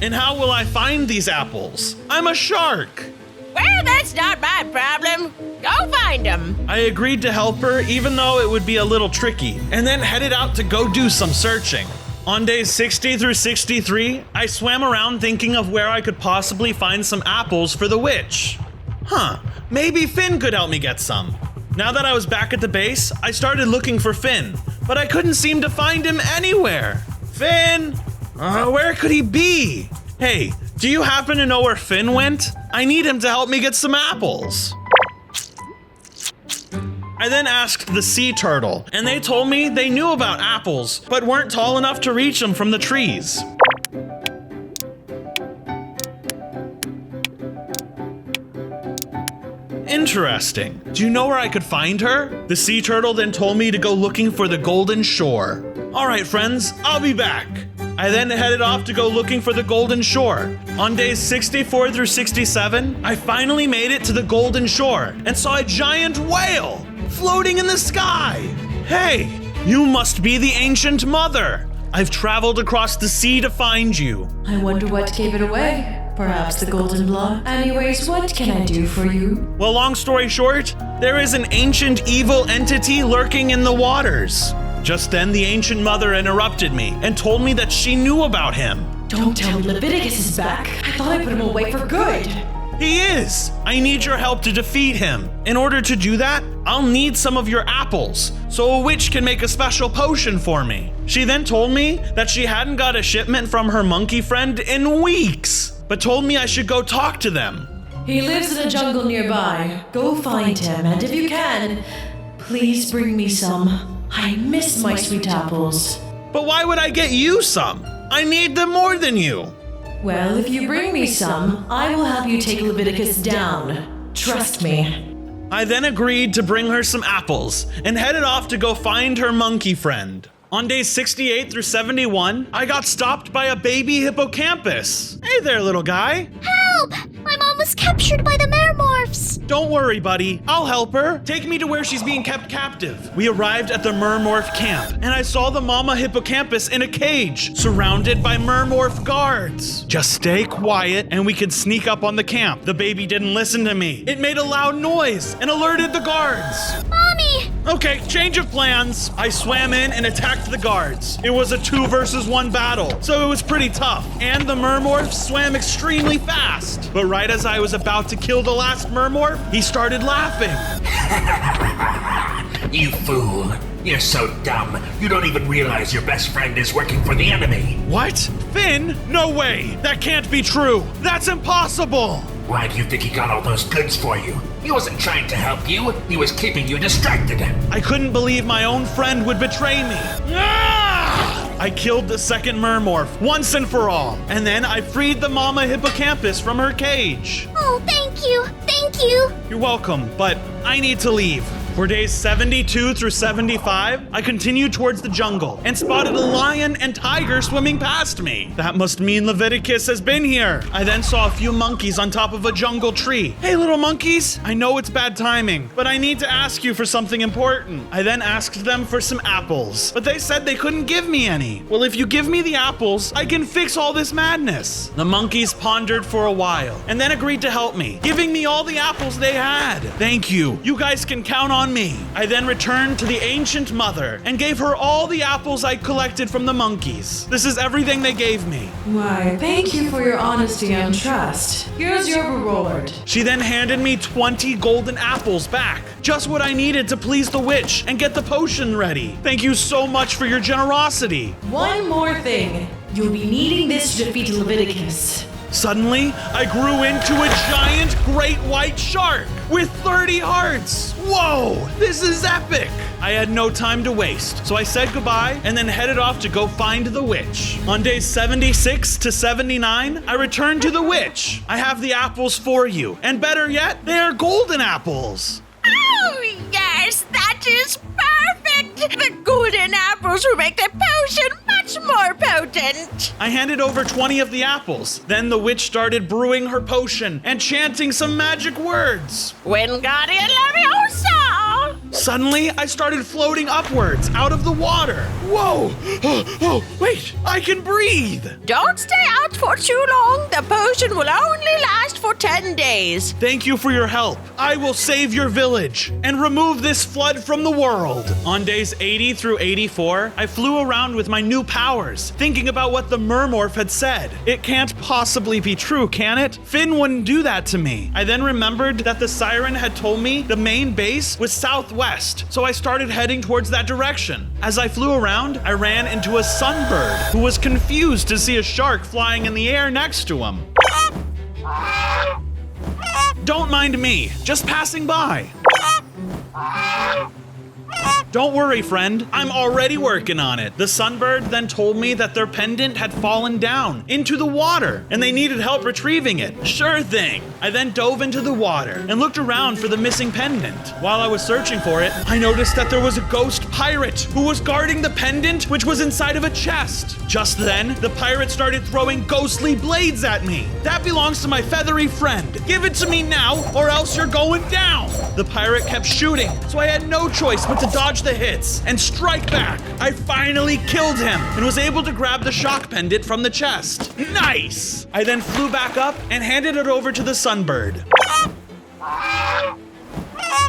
And how will I find these apples? I'm a shark! Well, that's not my problem. Go find them. I agreed to help her, even though it would be a little tricky, and then headed out to go do some searching. On days 60 through 63, I swam around thinking of where I could possibly find some apples for the witch. Maybe Finn could help me get some. Now that I was back at the base, I started looking for Finn, but I couldn't seem to find him anywhere. Finn! Where could he be? Hey, do you happen to know where Finn went? I need him to help me get some apples. I then asked the sea turtle, and they told me they knew about apples, but weren't tall enough to reach them from the trees. Interesting. Do you know where I could find her? The sea turtle then told me to go looking for the golden shore. All right, friends, I'll be back. I then headed off to go looking for the golden shore. On days 64 through 67, I finally made it to the golden shore and saw a giant whale floating in the sky. Hey, you must be the ancient mother. I've traveled across the sea to find you. I wonder what gave it away. Perhaps the golden blood. Anyways, what can I do for you? Well, long story short, there is an ancient evil entity lurking in the waters. Just then, the ancient mother interrupted me and told me that she knew about him. Don't tell me Leviticus is back. I thought I put him away for good. He is! I need your help to defeat him. In order to do that, I'll need some of your apples, so a witch can make a special potion for me. She then told me that she hadn't got a shipment from her monkey friend in weeks, but told me I should go talk to them. He lives in a jungle nearby. Go find him, and if you can, please bring me some. I miss my sweet apples. But why would I get you some? I need them more than you. Well, if you bring me some, I will help you take Leviticus down. Trust me. I then agreed to bring her some apples and headed off to go find her monkey friend. On days 68 through 71, I got stopped by a baby hippocampus. Hey there, little guy. Help! My mom was captured by the mermorphs. Don't worry, buddy. I'll help her. Take me to where she's being kept captive. We arrived at the mermorph camp, and I saw the mama hippocampus in a cage, surrounded by mermorph guards. Just stay quiet, and we could sneak up on the camp. The baby didn't listen to me. It made a loud noise and alerted the guards. Mommy! Okay, change of plans. I swam in and attacked the guards. It was a 2 versus 1 battle, so it was pretty tough. And the mermorph swam extremely fast. But right as I was about to kill the last mermorph, he started laughing. You fool. You're so dumb. You don't even realize your best friend is working for the enemy. What? Finn? No way. That can't be true. That's impossible. Why do you think he got all those goods for you? He wasn't trying to help you. He was keeping you distracted. I couldn't believe my own friend would betray me. I killed the second mermorph once and for all. And then I freed the mama hippocampus from her cage. Oh, thank you. Thank you. You're welcome, but I need to leave. For days 72 through 75, I continued towards the jungle and spotted a lion and tiger swimming past me. That must mean Leviticus has been here. I then saw a few monkeys on top of a jungle tree. Hey, little monkeys, I know it's bad timing, but I need to ask you for something important. I then asked them for some apples, but they said they couldn't give me any. Well, if you give me the apples, I can fix all this madness. The monkeys pondered for a while and then agreed to help me, giving me all the apples they had. Thank you. You guys can count on me. I then returned to the ancient mother and gave her all the apples I collected from the monkeys. This is everything they gave me. Why, thank you for your honesty and trust. Here's your reward. She then handed me 20 golden apples back. Just what I needed to please the witch and get the potion ready. Thank you so much for your generosity. One more thing. You'll be needing this to defeat Leviticus. Suddenly, I grew into a giant great white shark with 30 hearts. Whoa, this is epic. I had no time to waste, so I said goodbye and then headed off to go find the witch. On days 76 to 79, I returned to the witch. I have the apples for you, and better yet, they are golden apples. Oh, yes, that is perfect! The golden apples will make the potion much more potent! I handed over 20 of the apples. Then the witch started brewing her potion and chanting some magic words. Wingardium Leviosa! Suddenly, I started floating upwards out of the water. Whoa! Oh, wait, I can breathe! Don't stay out for too long. The potion will only last for 10 days. Thank you for your help. I will save your village and remove this flood from the world. On days 80 through 84, I flew around with my new powers, thinking about what the mermorph had said. It can't possibly be true, can it? Finn wouldn't do that to me. I then remembered that the siren had told me the main base was southwest, so I started heading towards that direction. As I flew around, I ran into a sunbird who was confused to see a shark flying in the air next to him. Don't mind me, just passing by. Don't worry, friend. I'm already working on it. The sunbird then told me that their pendant had fallen down into the water and they needed help retrieving it. Sure thing. I then dove into the water and looked around for the missing pendant. While I was searching for it, I noticed that there was a ghost pirate who was guarding the pendant, which was inside of a chest. Just then, the pirate started throwing ghostly blades at me. That belongs to my feathery friend. Give it to me now, or else you're going down. The pirate kept shooting, so I had no choice but to dodge the hits and strike back. I finally killed him and was able to grab the shock pendant from the chest. Nice! I then flew back up and handed it over to the sunbird.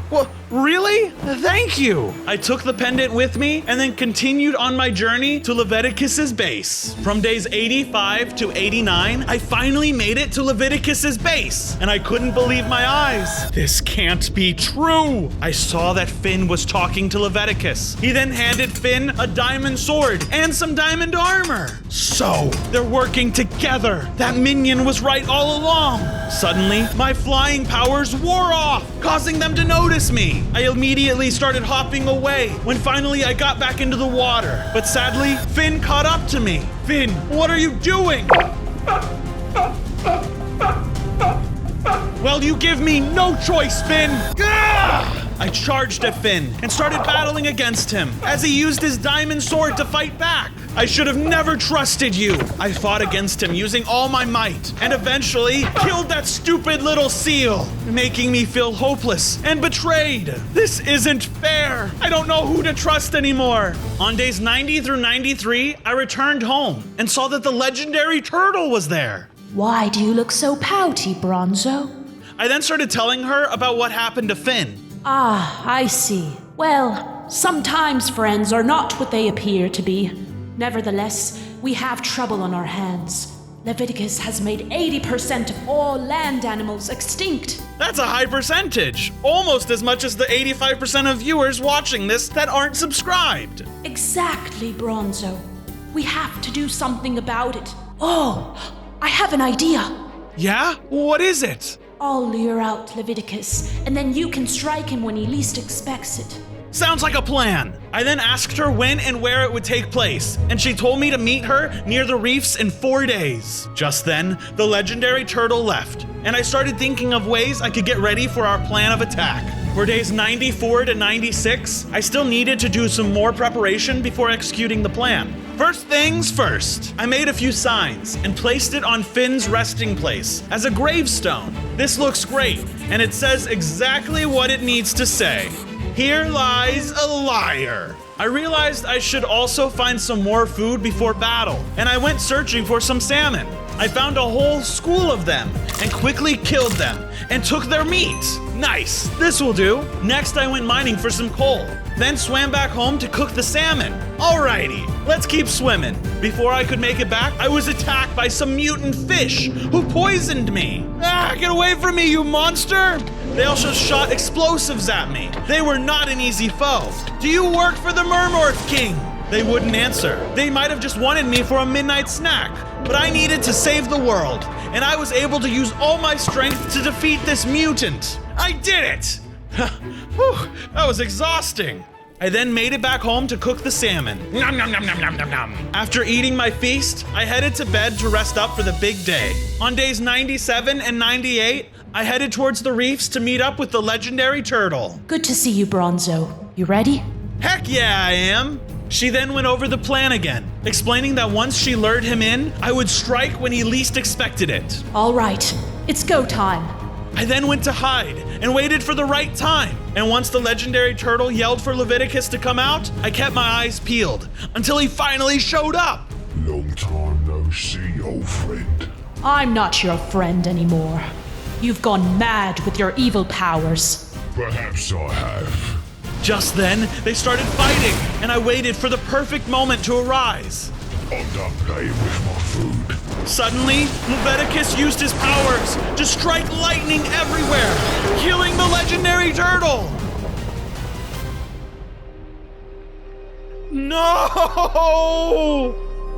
Well, really? Thank you. I took the pendant with me and then continued on my journey to Leviticus's base. From days 85 to 89, I finally made it to Leviticus's base, and I couldn't believe my eyes. This can't be true. I saw that Finn was talking to Leviticus. He then handed Finn a diamond sword and some diamond armor. So, they're working together. That minion was right all along. Suddenly, my flying powers wore off, causing them to notice me. I immediately started hopping away when finally I got back into the water. But sadly, Finn caught up to me. Finn, what are you doing? Well, you give me no choice, Finn. Gah! I charged at Finn and started battling against him as he used his diamond sword to fight back. I should have never trusted you. I fought against him using all my might and eventually killed that stupid little seal, making me feel hopeless and betrayed. This isn't fair. I don't know who to trust anymore. On days 90 through 93, I returned home and saw that the legendary turtle was there. Why do you look so pouty, Bronzo? I then started telling her about what happened to Finn. Ah, I see. Well, sometimes friends are not what they appear to be. Nevertheless, we have trouble on our hands. Leviticus has made 80% of all land animals extinct. That's a high percentage. Almost as much as the 85% of viewers watching this that aren't subscribed. Exactly, Bronzo. We have to do something about it. Oh, I have an idea. Yeah? What is it? I'll lure out Leviticus, and then you can strike him when he least expects it. Sounds like a plan. I then asked her when and where it would take place, and she told me to meet her near the reefs in 4 days. Just then, the legendary turtle left, and I started thinking of ways I could get ready for our plan of attack. For days 94 to 96, I still needed to do some more preparation before executing the plan. First things first, I made a few signs and placed it on Finn's resting place as a gravestone. This looks great, and it says exactly what it needs to say. Here lies a liar. I realized I should also find some more food before battle, and I went searching for some salmon. I found a whole school of them and quickly killed them and took their meat. Nice, this will do. Next, I went mining for some coal, then swam back home to cook the salmon. Alrighty, let's keep swimming. Before I could make it back, I was attacked by some mutant fish who poisoned me. Ah, get away from me, you monster! They also shot explosives at me. They were not an easy foe. Do you work for the Mermorph King? They wouldn't answer. They might have just wanted me for a midnight snack, but I needed to save the world, and I was able to use all my strength to defeat this mutant. I did it! Whew, that was exhausting. I then made it back home to cook the salmon. Nom nom nom nom nom nom nom. After eating my feast, I headed to bed to rest up for the big day. On days 97 and 98, I headed towards the reefs to meet up with the legendary turtle. Good to see you, Bronzo. You ready? Heck yeah, I am. She then went over the plan again, explaining that once she lured him in, I would strike when he least expected it. All right, it's go time. I then went to hide and waited for the right time. And once the legendary turtle yelled for Leviticus to come out, I kept my eyes peeled until he finally showed up. Long time no I see, old friend. I'm not your friend anymore. You've gone mad with your evil powers. Perhaps I have. Just then, they started fighting, and I waited for the perfect moment to arise. I'm done playing with my food. Suddenly, Leviticus used his powers to strike lightning everywhere, killing the legendary turtle. No!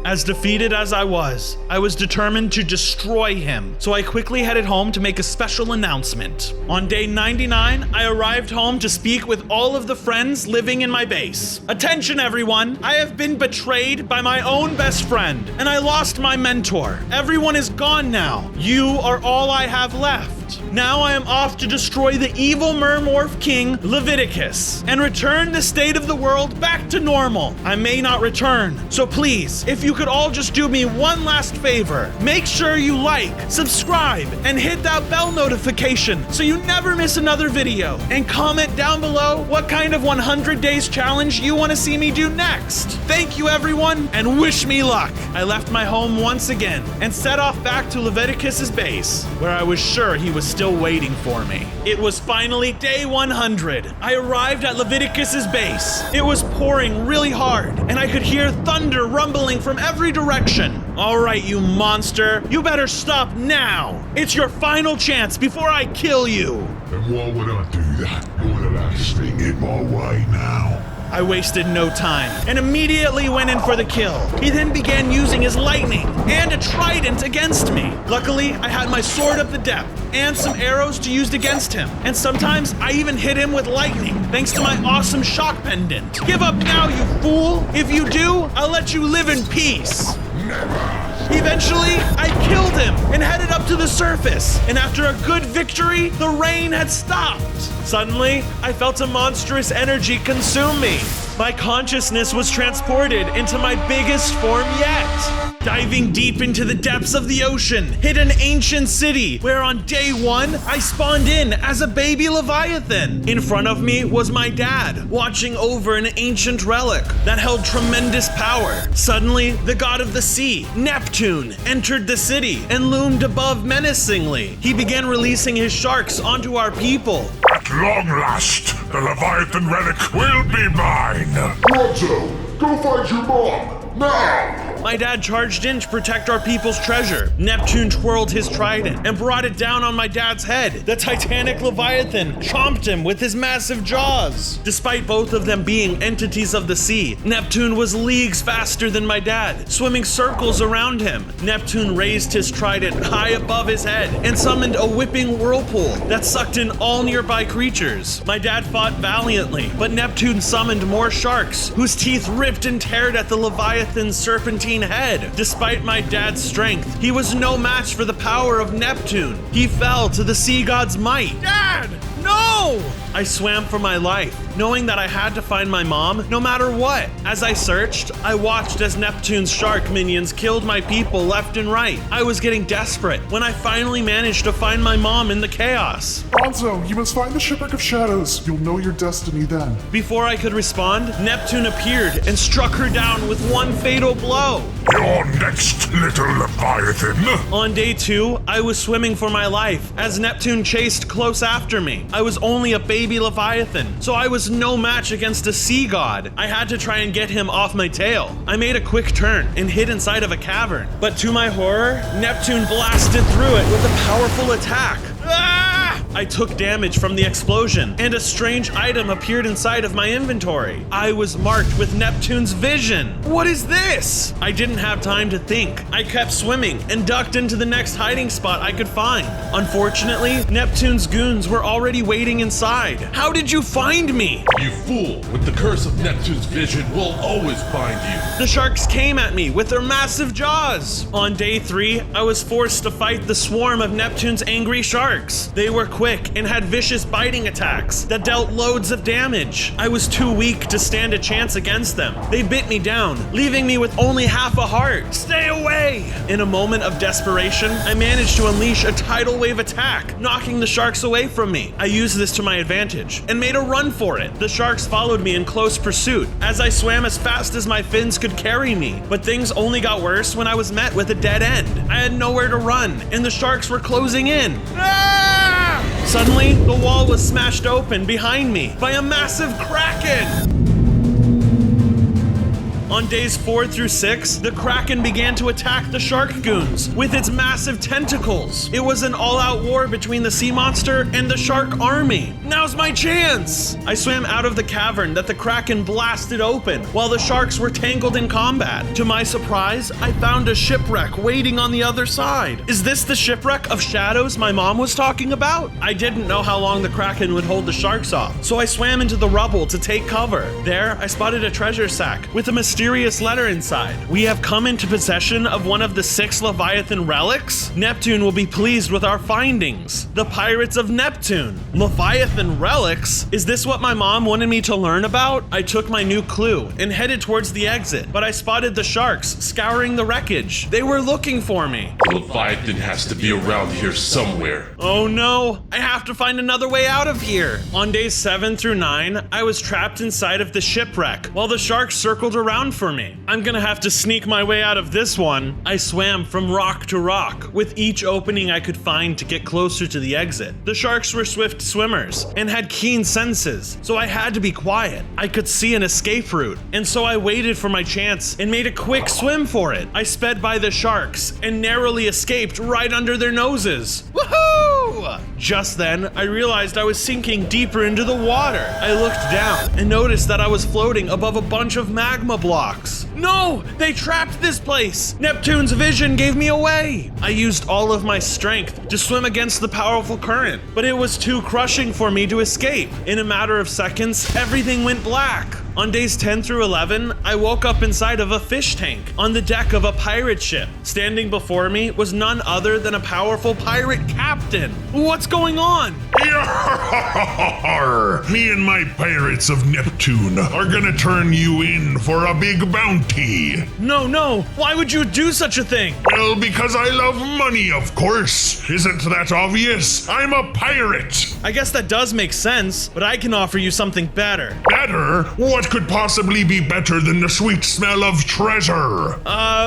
As defeated as I was determined to destroy him, so I quickly headed home to make a special announcement. On day 99, I arrived home to speak with all of the friends living in my base. Attention everyone, I have been betrayed by my own best friend, and I lost my mentor. Everyone is gone now. You are all I have left. Now I am off to destroy the evil mermorph king, Leviticus, and return the state of the world back to normal. I may not return, so please, if you could all just do me one last favor, make sure you like, subscribe, and hit that bell notification so you never miss another video, and comment down below what kind of 100 days challenge you want to see me do next. Thank you everyone, and wish me luck. I left my home once again and set off back to Leviticus's base, where I was sure he was still waiting for me. It was finally day 100. I arrived at Leviticus's base. It was pouring really hard, and I could hear thunder rumbling from every direction. All right, you monster, you better stop now. It's your final chance before I kill you. And why would I do that? You're the last thing in my way now. I wasted no time and immediately went in for the kill. He then began using his lightning and a trident against me. Luckily, I had my sword of the depth and some arrows to use against him. And sometimes I even hit him with lightning thanks to my awesome shock pendant. Give up now, you fool. If you do, I'll let you live in peace. Never. Eventually, I killed him and headed up to the surface. And after a good victory, the rain had stopped. Suddenly, I felt a monstrous energy consume me. My consciousness was transported into my biggest form yet. Diving deep into the depths of the ocean, hit an ancient city where on day 1, I spawned in as a baby Leviathan. In front of me was my dad, watching over an ancient relic that held tremendous power. Suddenly, the god of the sea, Neptune, entered the city and loomed above menacingly. He began releasing his sharks onto our people. At long last, the Leviathan relic will be mine. Bronzo, go find your mom, now! My dad charged in to protect our people's treasure. Neptune twirled his trident and brought it down on my dad's head. The titanic Leviathan chomped him with his massive jaws. Despite both of them being entities of the sea, Neptune was leagues faster than my dad, swimming circles around him. Neptune raised his trident high above his head and summoned a whipping whirlpool that sucked in all nearby creatures. My dad fought valiantly, but Neptune summoned more sharks, whose teeth ripped and teared at the Leviathan's serpentine head. Despite my dad's strength, he was no match for the power of Neptune. He fell to the sea god's might. Dad! No! I swam for my life, knowing that I had to find my mom no matter what. As I searched, I watched as Neptune's shark minions killed my people left and right. I was getting desperate when I finally managed to find my mom in the chaos. Bronzo, you must find the Shipwreck of Shadows. You'll know your destiny then. Before I could respond, Neptune appeared and struck her down with one fatal blow. You're next, little Leviathan. On day 2, I was swimming for my life as Neptune chased close after me. I was only a baby Leviathan, so I was no match against a sea god. I had to try and get him off my tail. I made a quick turn and hid inside of a cavern, but to my horror, Neptune blasted through it with a powerful attack. Ah! I took damage from the explosion, and a strange item appeared inside of my inventory. I was marked with Neptune's vision. What is this? I didn't have time to think. I kept swimming and ducked into the next hiding spot I could find. Unfortunately, Neptune's goons were already waiting inside. How did you find me? You fool! With the curse of Neptune's vision, we'll always find you. The sharks came at me with their massive jaws. On day 3, I was forced to fight the swarm of Neptune's angry sharks. They were quick and had vicious biting attacks that dealt loads of damage. I was too weak to stand a chance against them. They bit me down, leaving me with only half a heart. Stay away! In a moment of desperation, I managed to unleash a tidal wave attack, knocking the sharks away from me. I used this to my advantage and made a run for it. The sharks followed me in close pursuit as I swam as fast as my fins could carry me. But things only got worse when I was met with a dead end. I had nowhere to run, and the sharks were closing in. Ah! Suddenly, the wall was smashed open behind me by a massive kraken. On days 4 through 6, the Kraken began to attack the shark goons with its massive tentacles. It was an all-out war between the sea monster and the shark army. Now's my chance! I swam out of the cavern that the Kraken blasted open while the sharks were tangled in combat. To my surprise, I found a shipwreck waiting on the other side. Is this the shipwreck of shadows my mom was talking about? I didn't know how long the Kraken would hold the sharks off, so I swam into the rubble to take cover. There, I spotted a treasure sack with a mysterious letter inside. We have come into possession of one of the 6 Leviathan relics. Neptune will be pleased with our findings. The Pirates of Neptune. Leviathan relics? Is this what my mom wanted me to learn about? I took my new clue and headed towards the exit, but I spotted the sharks scouring the wreckage. They were looking for me. The Leviathan has to be around here somewhere. Oh no, I have to find another way out of here. On days 7 through 9, I was trapped inside of the shipwreck while the sharks circled around for me. I'm gonna have to sneak my way out of this one. I swam from rock to rock with each opening I could find to get closer to the exit. The sharks were swift swimmers and had keen senses, so I had to be quiet. I could see an escape route, and so I waited for my chance and made a quick swim for it. I sped by the sharks and narrowly escaped right under their noses. Woohoo! Just then, I realized I was sinking deeper into the water. I looked down and noticed that I was floating above a bunch of magma blocks. No! They trapped this place! Neptune's vision gave me away! I used all of my strength to swim against the powerful current, but it was too crushing for me to escape. In a matter of seconds, everything went black. On days 10 through 11, I woke up inside of a fish tank on the deck of a pirate ship. Standing before me was none other than a powerful pirate captain. What's going on? Yarr! Me and my pirates of Neptune are gonna turn you in for a big bounty. No, why would you do such a thing? Well, because I love money, of course. Isn't that obvious? I'm a pirate. I guess that does make sense, but I can offer you something better. Better? What could possibly be better than the sweet smell of treasure?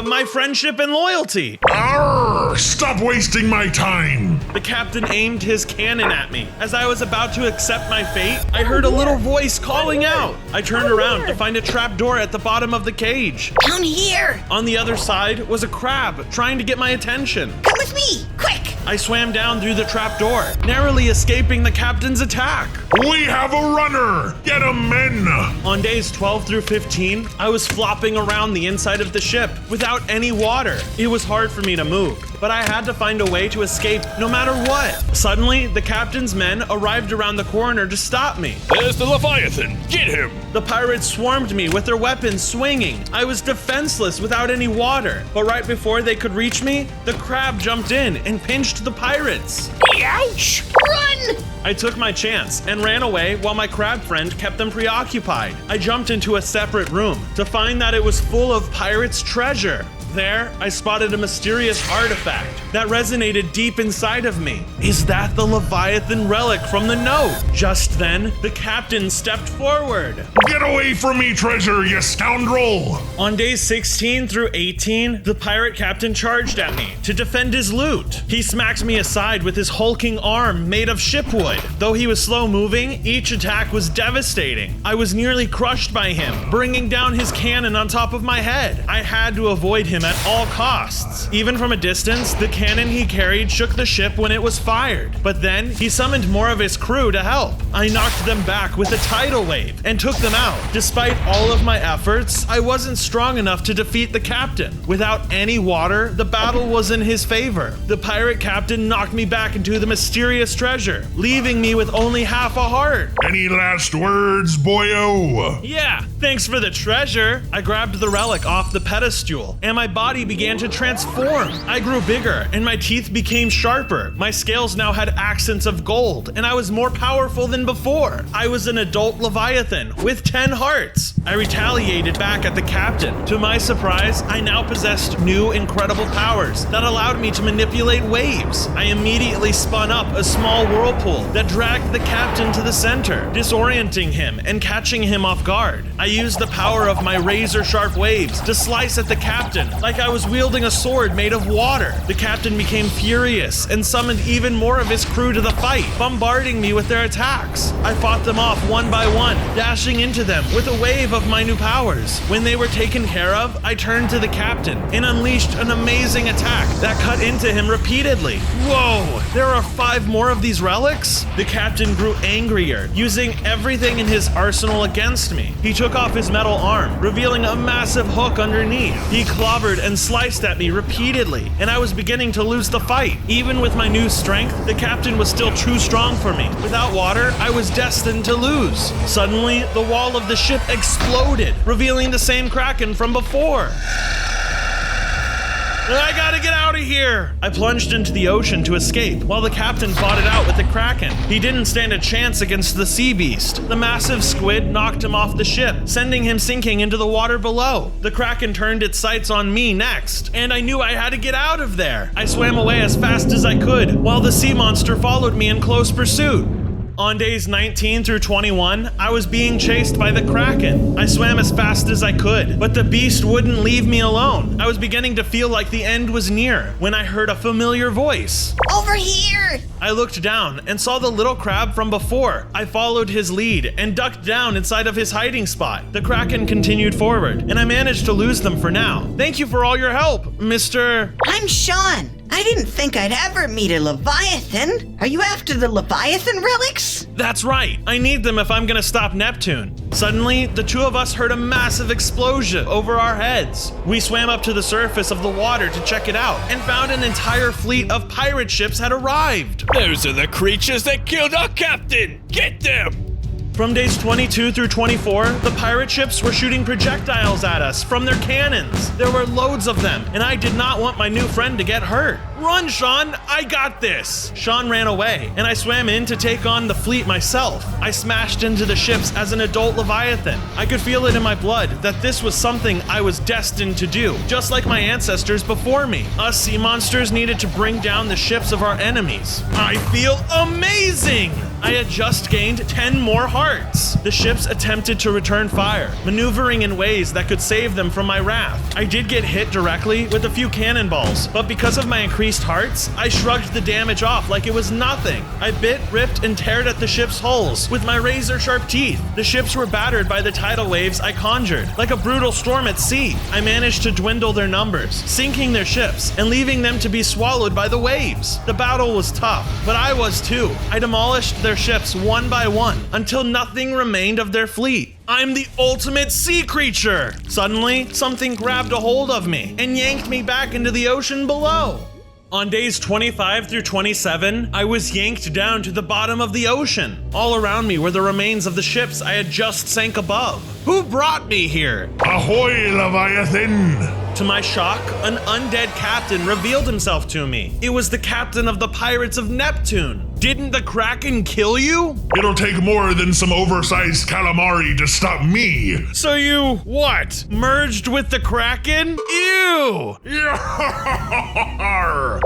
My friendship and loyalty. Arr! Stop wasting my time. The captain aimed his cannon at me. As I was about to accept my fate, I heard a little voice calling out. I turned around to find a trap door at the bottom of the cage. Down here! On the other side was a crab trying to get my attention. Come with me, quick! I swam down through the trap door, narrowly escaping the captain's attack. We have a runner! Get him, men! On days 12 through 15, I was flopping around the inside of the ship without any water. It was hard for me to move, but I had to find a way to escape no matter what. Suddenly, the captain's men arrived around the corner to stop me. There's the Leviathan! Get him! The pirates swarmed me with their weapons swinging. I was defenseless without any water, but right before they could reach me, the crab jumped in and pinched the pirates. Ouch! Run! I took my chance and ran away while my crab friend kept them preoccupied. I jumped into a separate room to find that it was full of pirates' treasure. There, I spotted a mysterious artifact that resonated deep inside of me. Is that the Leviathan relic from the note? Just then, the captain stepped forward. Get away from me, treasure, you scoundrel! On days 16 through 18, the pirate captain charged at me to defend his loot. He smacked me aside with his hulking arm made of shipwood. Though he was slow moving, each attack was devastating. I was nearly crushed by him, bringing down his cannon on top of my head. I had to avoid him at all costs. Even from a distance, the cannon he carried shook the ship when it was fired. But then, he summoned more of his crew to help. I knocked them back with a tidal wave and took them out. Despite all of my efforts, I wasn't strong enough to defeat the captain. Without any water, the battle was in his favor. The pirate captain knocked me back into the mysterious treasure, leaving me with only half a heart. Any last words, boyo? Yeah, thanks for the treasure. I grabbed the relic off the pedestal, and my body began to transform. I grew bigger, and my teeth became sharper. My scales now had accents of gold, and I was more powerful than before. I was an adult Leviathan with 10 hearts. I retaliated back at the captain. To my surprise, I now possessed new incredible powers that allowed me to manipulate waves. I immediately spun up a small whirlpool that dragged the captain to the center, disorienting him and catching him off guard. I used the power of my razor-sharp waves to slice at the captain like I was wielding a sword made of water. The captain became furious and summoned even more of his crew to the fight, bombarding me with their attacks. I fought them off one by one, dashing into them with a wave of my new powers. When they were taken care of, I turned to the captain and unleashed an amazing attack that cut into him repeatedly. Whoa, there are 5 more of these relics? The captain grew angrier, using everything in his arsenal against me. He took off his metal arm, revealing a massive hook underneath. He clobbered and sliced at me repeatedly, and I was beginning to lose the fight. Even with my new strength, the captain was still too strong for me. Without water, I was destined to lose. Suddenly, the wall of the ship exploded, revealing the same Kraken from before. I gotta get out of here! I plunged into the ocean to escape, while the captain fought it out with the Kraken. He didn't stand a chance against the sea beast. The massive squid knocked him off the ship, sending him sinking into the water below. The Kraken turned its sights on me next, and I knew I had to get out of there. I swam away as fast as I could, while the sea monster followed me in close pursuit. On days 19 through 21, I was being chased by the Kraken. I swam as fast as I could, but the beast wouldn't leave me alone. I was beginning to feel like the end was near when I heard a familiar voice. Over here! I looked down and saw the little crab from before. I followed his lead and ducked down inside of his hiding spot. The Kraken continued forward, and I managed to lose them for now. Thank you for all your help, Mr. I'm Sean. I didn't think I'd ever meet a Leviathan. Are you after the Leviathan relics? That's right. I need them if I'm gonna stop Neptune. Suddenly, the two of us heard a massive explosion over our heads. We swam up to the surface of the water to check it out and found an entire fleet of pirate ships had arrived. Those are the creatures that killed our captain! Get them! From days 22 through 24, the pirate ships were shooting projectiles at us from their cannons. There were loads of them, and I did not want my new friend to get hurt. Run, Sean! I got this! Sean ran away, and I swam in to take on the fleet myself. I smashed into the ships as an adult Leviathan. I could feel it in my blood that this was something I was destined to do, just like my ancestors before me. Us sea monsters needed to bring down the ships of our enemies. I feel amazing! I had just gained 10 more hearts. The ships attempted to return fire, maneuvering in ways that could save them from my wrath. I did get hit directly with a few cannonballs, but because of my increased hearts, I shrugged the damage off like it was nothing. I bit, ripped, and teared at the ship's hulls with my razor-sharp teeth. The ships were battered by the tidal waves I conjured, like a brutal storm at sea. I managed to dwindle their numbers, sinking their ships and leaving them to be swallowed by the waves. The battle was tough, but I was too. I demolished their ships one by one until nothing remained of their fleet. I'm the ultimate sea creature! Suddenly, something grabbed a hold of me and yanked me back into the ocean below. On days 25 through 27, I was yanked down to the bottom of the ocean. All around me were the remains of the ships I had just sank above. Who brought me here? Ahoy, Leviathan! To my shock, an undead captain revealed himself to me. It was the captain of the Pirates of Neptune. Didn't the Kraken kill you? It'll take more than some oversized calamari to stop me. So you, what, merged with the Kraken? Ew!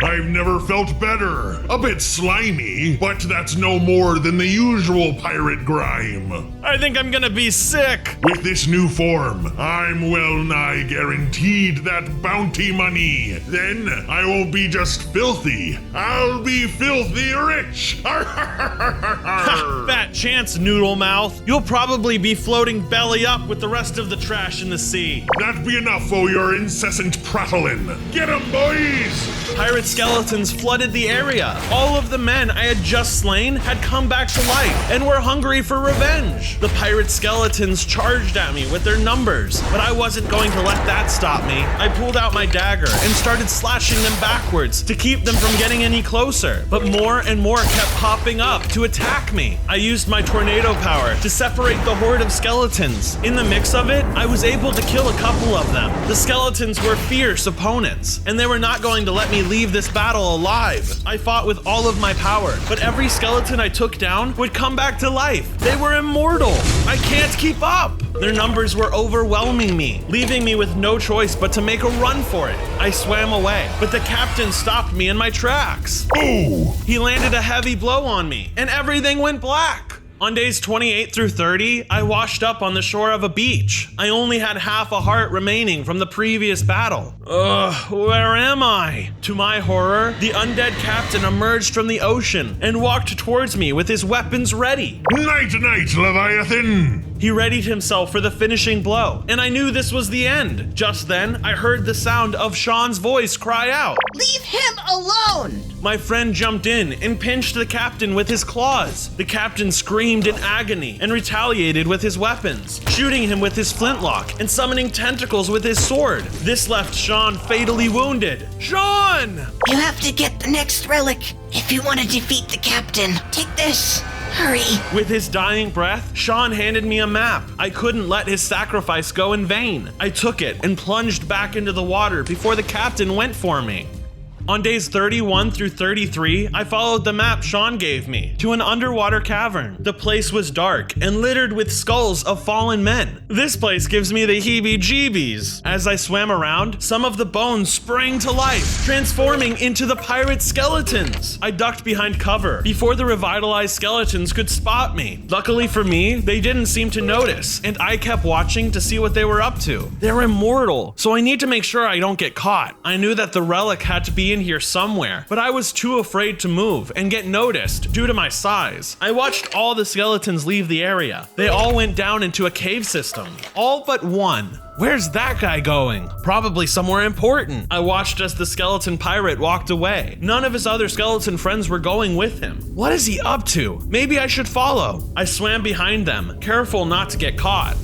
I've never felt better. A bit slimy, but that's no more than the usual pirate grime. I think I'm gonna be sick. With this new form, I'm well nigh guaranteed that bounty money. Then I won't be just filthy, I'll be filthy rich. Fat chance, noodle mouth. You'll probably be floating belly up with the rest of the trash in the sea. That'd be enough for your incessant prattling. Get 'em, boys! Pirate skeletons flooded the area. All of the men I had just slain had come back to life and were hungry for revenge. The pirate skeletons charged at me with their numbers, but I wasn't going to let that stop me. I pulled out my dagger and started slashing them backwards to keep them from getting any closer. But more and more kept popping up to attack me. I used my tornado power to separate the horde of skeletons. In the mix of it, I was able to kill a couple of them. The skeletons were fierce opponents, and they were not going to let me leave this battle alive. I fought with all of my power, but every skeleton I took down would come back to life. They were immortal. I can't keep up. Their numbers were overwhelming me, leaving me with no choice but to make a run for it. I swam away, but the captain stopped me in my tracks. Oh! He landed a heavy blow on me, and everything went black. On days 28 through 30, I washed up on the shore of a beach. I only had half a heart remaining from the previous battle. Ugh, where am I? To my horror, the undead captain emerged from the ocean and walked towards me with his weapons ready. Night, Leviathan! He readied himself for the finishing blow, and I knew this was the end. Just then, I heard the sound of Sean's voice cry out. Leave him alone! My friend jumped in and pinched the captain with his claws. The captain screamed in agony and retaliated with his weapons, shooting him with his flintlock and summoning tentacles with his sword. This left Sean fatally wounded. Sean! You have to get the next relic if you want to defeat the captain. Take this. Hurry. With his dying breath, Sean handed me a map. I couldn't let his sacrifice go in vain. I took it and plunged back into the water before the captain went for me. On days 31 through 33, I followed the map Sean gave me to an underwater cavern. The place was dark and littered with skulls of fallen men. This place gives me the heebie-jeebies. As I swam around, some of the bones sprang to life, transforming into the pirate skeletons. I ducked behind cover before the revitalized skeletons could spot me. Luckily for me, they didn't seem to notice, and I kept watching to see what they were up to. They're immortal, so I need to make sure I don't get caught. I knew that the relic had to be in here somewhere, but I was too afraid to move and get noticed due to my size. I watched all the skeletons leave the area. They all went down into a cave system. All but one. Where's that guy going? Probably somewhere important. I watched as the skeleton pirate walked away. None of his other skeleton friends were going with him. What is he up to? Maybe I should follow. I swam behind them, careful not to get caught.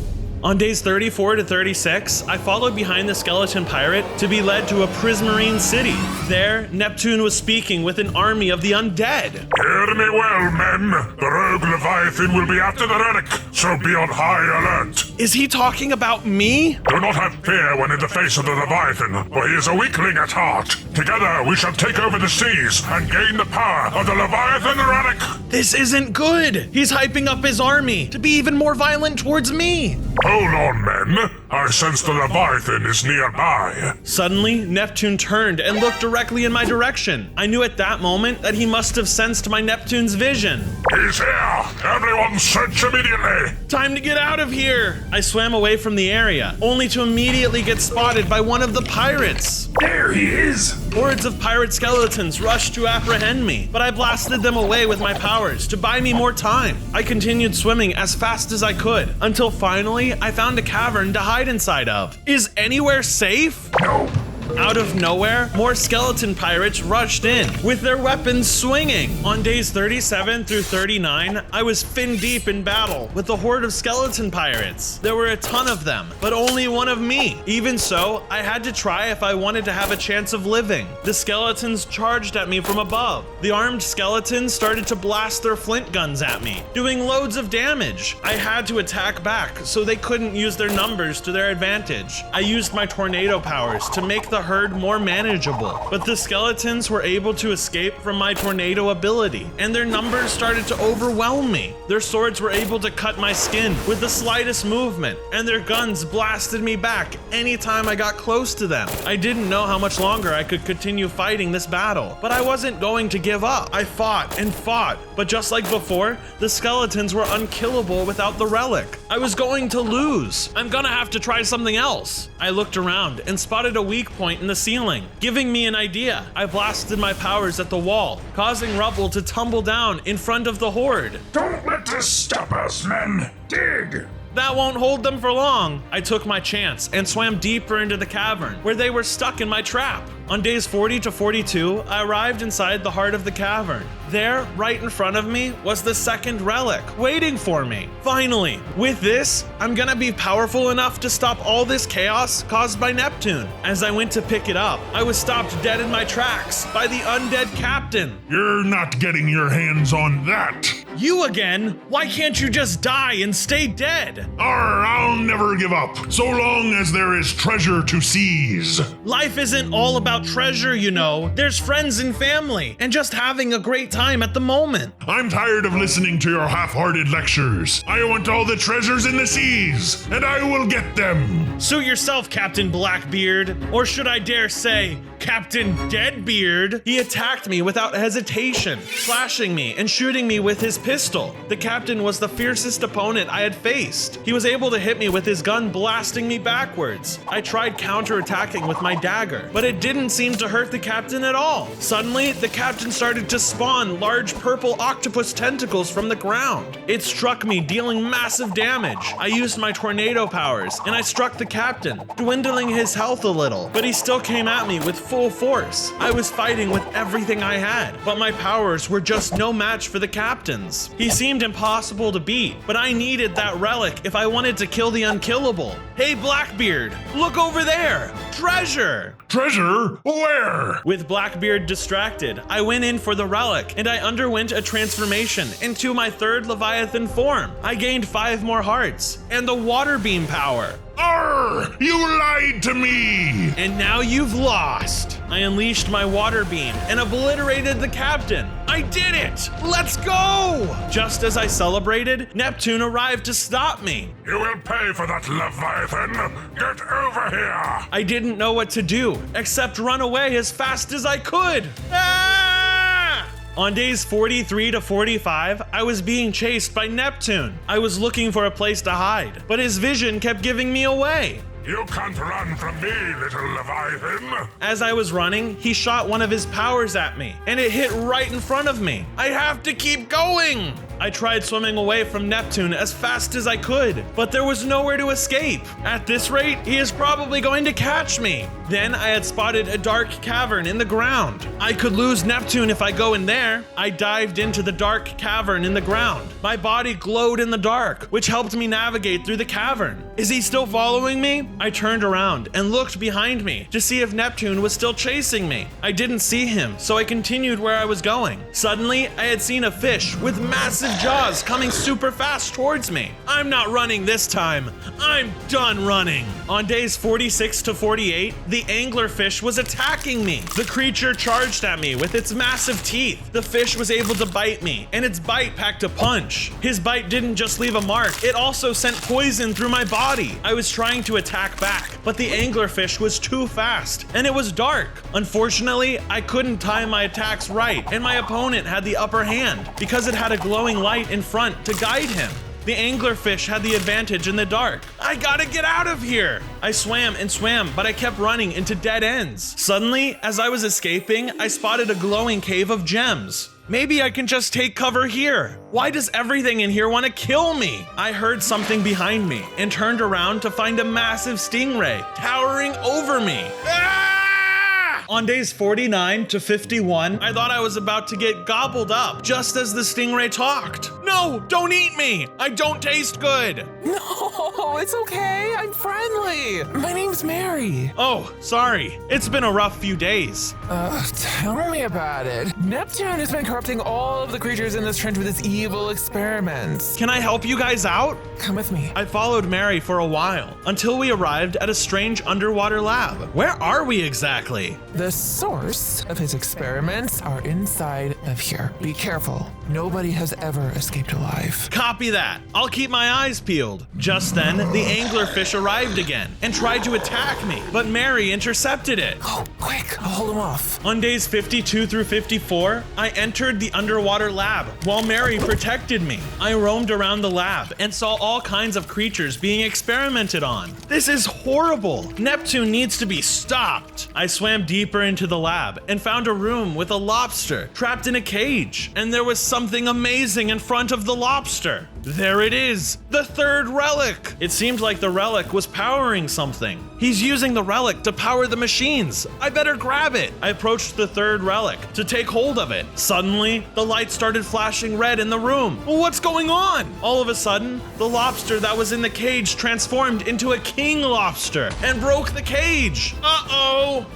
On days 34 to 36, I followed behind the skeleton pirate to be led to a prismarine city. There, Neptune was speaking with an army of the undead. Hear me well, men. The rogue Leviathan will be after the relic, so be on high alert. Is he talking about me? Do not have fear when in the face of the Leviathan, for he is a weakling at heart. Together we shall take over the seas and gain the power of the Leviathan relic. This isn't good. He's hyping up his army to be even more violent towards me. Hold on, men. I sense the Leviathan is nearby. Suddenly, Neptune turned and looked directly in my direction. I knew at that moment that he must have sensed my Neptune's vision. He's here! Everyone search immediately! Time to get out of here! I swam away from the area, only to immediately get spotted by one of the pirates. There he is! Hordes of pirate skeletons rushed to apprehend me, but I blasted them away with my powers to buy me more time. I continued swimming as fast as I could, until finally I found a cavern to hide inside of. Is anywhere safe? No. Out of nowhere, more skeleton pirates rushed in, with their weapons swinging. On days 37 through 39, I was fin deep in battle with a horde of skeleton pirates. There were a ton of them, but only one of me. Even so, I had to try if I wanted to have a chance of living. The skeletons charged at me from above. The armed skeletons started to blast their flint guns at me, doing loads of damage. I had to attack back, so they couldn't use their numbers to their advantage. I used my tornado powers to make the herd more manageable, but the skeletons were able to escape from my tornado ability, and their numbers started to overwhelm me. Their swords were able to cut my skin with the slightest movement, and their guns blasted me back anytime I got close to them. I didn't know how much longer I could continue fighting this battle, but I wasn't going to give up. I fought and fought, but just like before, the skeletons were unkillable without the relic. I was going to lose. I'm gonna have to try something else. I looked around and spotted a weak point in the ceiling, giving me an idea. I blasted my powers at the wall, causing rubble to tumble down in front of the horde. Don't let this stop us, men. Dig! That won't hold them for long. I took my chance and swam deeper into the cavern, where they were stuck in my trap. On days 40 to 42, I arrived inside the heart of the cavern. There, right in front of me, was the second relic, waiting for me. Finally, with this, I'm gonna be powerful enough to stop all this chaos caused by Neptune. As I went to pick it up, I was stopped dead in my tracks by the undead captain. You're not getting your hands on that! You again? Why can't you just die and stay dead? I'll never give up, so long as there is treasure to seize. Life isn't all about treasure, you know. There's friends and family, and just having a great time at the moment. I'm tired of listening to your half-hearted lectures. I want all the treasures in the seas, and I will get them. Suit yourself, Captain Blackbeard. Or should I dare say, Captain Deadbeard. He attacked me without hesitation, slashing me and shooting me with his pistol. The captain was the fiercest opponent I had faced. He was able to hit me with his gun, blasting me backwards. I tried counterattacking with my dagger, but it didn't seem to hurt the captain at all. Suddenly, the captain started to spawn large purple octopus tentacles from the ground. It struck me, dealing massive damage. I used my tornado powers, and I struck the captain, dwindling his health a little, but he still came at me with full force. I was fighting with everything I had, but my powers were just no match for the captain's. He seemed impossible to beat, but I needed that relic if I wanted to kill the unkillable. Hey Blackbeard, look over there! Treasure! Treasure? Where? With Blackbeard distracted, I went in for the relic, and I underwent a transformation into my third Leviathan form. I gained 5 more hearts, and the water beam power. Arr! You lied to me! And now you've lost. I unleashed my water beam and obliterated the captain. I did it! Let's go! Just as I celebrated, Neptune arrived to stop me. You will pay for that, Leviathan! Get over here! I didn't know what to do, except run away as fast as I could. Ah! On days 43 to 45, I was being chased by Neptune. I was looking for a place to hide, but his vision kept giving me away. You can't run from me, little Leviathan! As I was running, he shot one of his powers at me, and it hit right in front of me. I have to keep going! I tried swimming away from Neptune as fast as I could, but there was nowhere to escape. At this rate, he is probably going to catch me. Then I had spotted a dark cavern in the ground. I could lose Neptune if I go in there. I dived into the dark cavern in the ground. My body glowed in the dark, which helped me navigate through the cavern. Is he still following me? I turned around and looked behind me to see if Neptune was still chasing me. I didn't see him, so I continued where I was going. Suddenly, I had seen a fish with massive jaws coming super fast towards me. I'm not running this time. I'm done running. On days 46 to 48, the anglerfish was attacking me. The creature charged at me with its massive teeth. The fish was able to bite me, and its bite packed a punch. His bite didn't just leave a mark, it also sent poison through my body. I was trying to attack back, but the anglerfish was too fast, and it was dark. Unfortunately, I couldn't time my attacks right, and my opponent had the upper hand because it had a glowing light in front to guide him. The anglerfish had the advantage in the dark. I gotta get out of here! I swam and swam, but I kept running into dead ends. Suddenly, as I was escaping, I spotted a glowing cave of gems. Maybe I can just take cover here. Why does everything in here want to kill me? I heard something behind me and turned around to find a massive stingray towering over me. Ah! On days 49 to 51, I thought I was about to get gobbled up just as the stingray talked. No, don't eat me! I don't taste good! No, it's okay. I'm friendly. My name's Mary. Oh, sorry. It's been a rough few days. Tell me about it. Neptune has been corrupting all of the creatures in this trench with his evil experiments. Can I help you guys out? Come with me. I followed Mary for a while until we arrived at a strange underwater lab. Where are we exactly? The source of his experiments are inside of here. Be careful. Nobody has ever escaped alive. Copy that. I'll keep my eyes peeled. Just then, the anglerfish arrived again and tried to attack me, but Mary intercepted it. Oh, quick, I'll hold him off. On days 52 through 54, I entered the underwater lab while Mary protected me. I roamed around the lab and saw all kinds of creatures being experimented on. This is horrible. Neptune needs to be stopped. I swam deeper into the lab and found a room with a lobster trapped in a cage, and there was some something amazing in front of the lobster. There it is, the third relic. It seemed like the relic was powering something. He's using the relic to power the machines. I better grab it. I approached the third relic to take hold of it. Suddenly, the light started flashing red in the room. What's going on? All of a sudden, the lobster that was in the cage transformed into a king lobster and broke the cage. Uh-oh.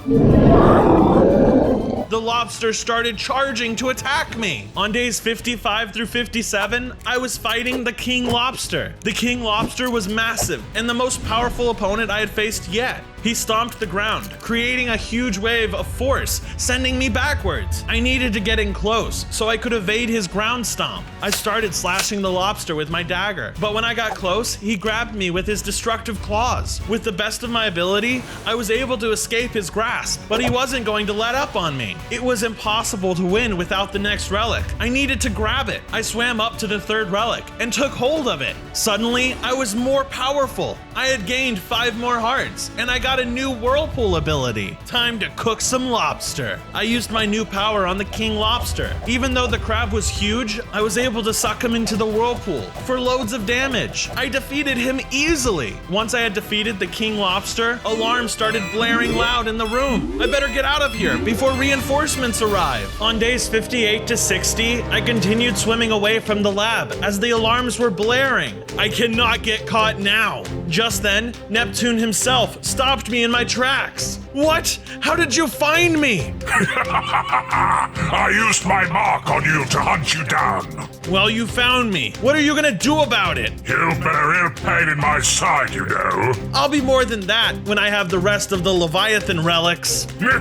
The lobster started charging to attack me. On days 55 through 57, I was fighting the king lobster. The king lobster was massive and the most powerful opponent I had faced yet. He stomped the ground, creating a huge wave of force, sending me backwards. I needed to get in close so I could evade his ground stomp. I started slashing the lobster with my dagger, but when I got close, he grabbed me with his destructive claws. With the best of my ability, I was able to escape his grasp, but he wasn't going to let up on me. It was impossible to win without the next relic. I needed to grab it. I swam up to the third relic and took hold of it. Suddenly, I was more powerful. I had gained 5 more hearts, and I got a new whirlpool ability. Time to cook some lobster. I used my new power on the king lobster. Even though the crab was huge, I was able to suck him into the whirlpool for loads of damage. I defeated him easily. Once I had defeated the king lobster, alarms started blaring loud in the room. I better get out of here before reinforcements arrive. On days 58 to 60, I continued swimming away from the lab as the alarms were blaring. I cannot get caught now. Just then, Neptune himself stopped me in my tracks. What? How did you find me? I used my mark on you to hunt you down. Well, you found me. What are you gonna do about it? You've been a real pain in my side, you know. I'll be more than that when I have the rest of the Leviathan relics. You're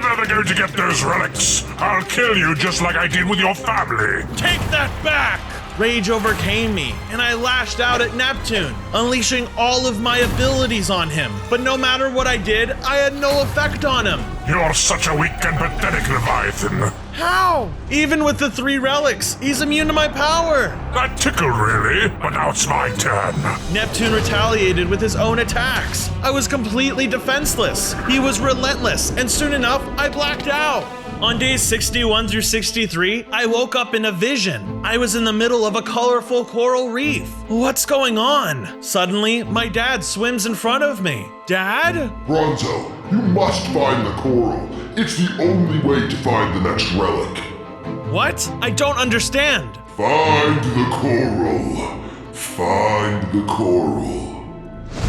never going to get those relics. I'll kill you just like I did with your family. Take that back! Rage overcame me, and I lashed out at Neptune, unleashing all of my abilities on him. But no matter what I did, I had no effect on him. You're such a weak and pathetic Leviathan. How? Even with the 3 relics, he's immune to my power. That tickled, really, but now it's my turn. Neptune retaliated with his own attacks. I was completely defenseless. He was relentless, and soon enough, I blacked out. On days 61 through 63, I woke up in a vision. I was in the middle of a colorful coral reef. What's going on? Suddenly, my dad swims in front of me. Dad? Bronzo, you must find the coral. It's the only way to find the next relic. What? I don't understand. Find the coral. Find the coral.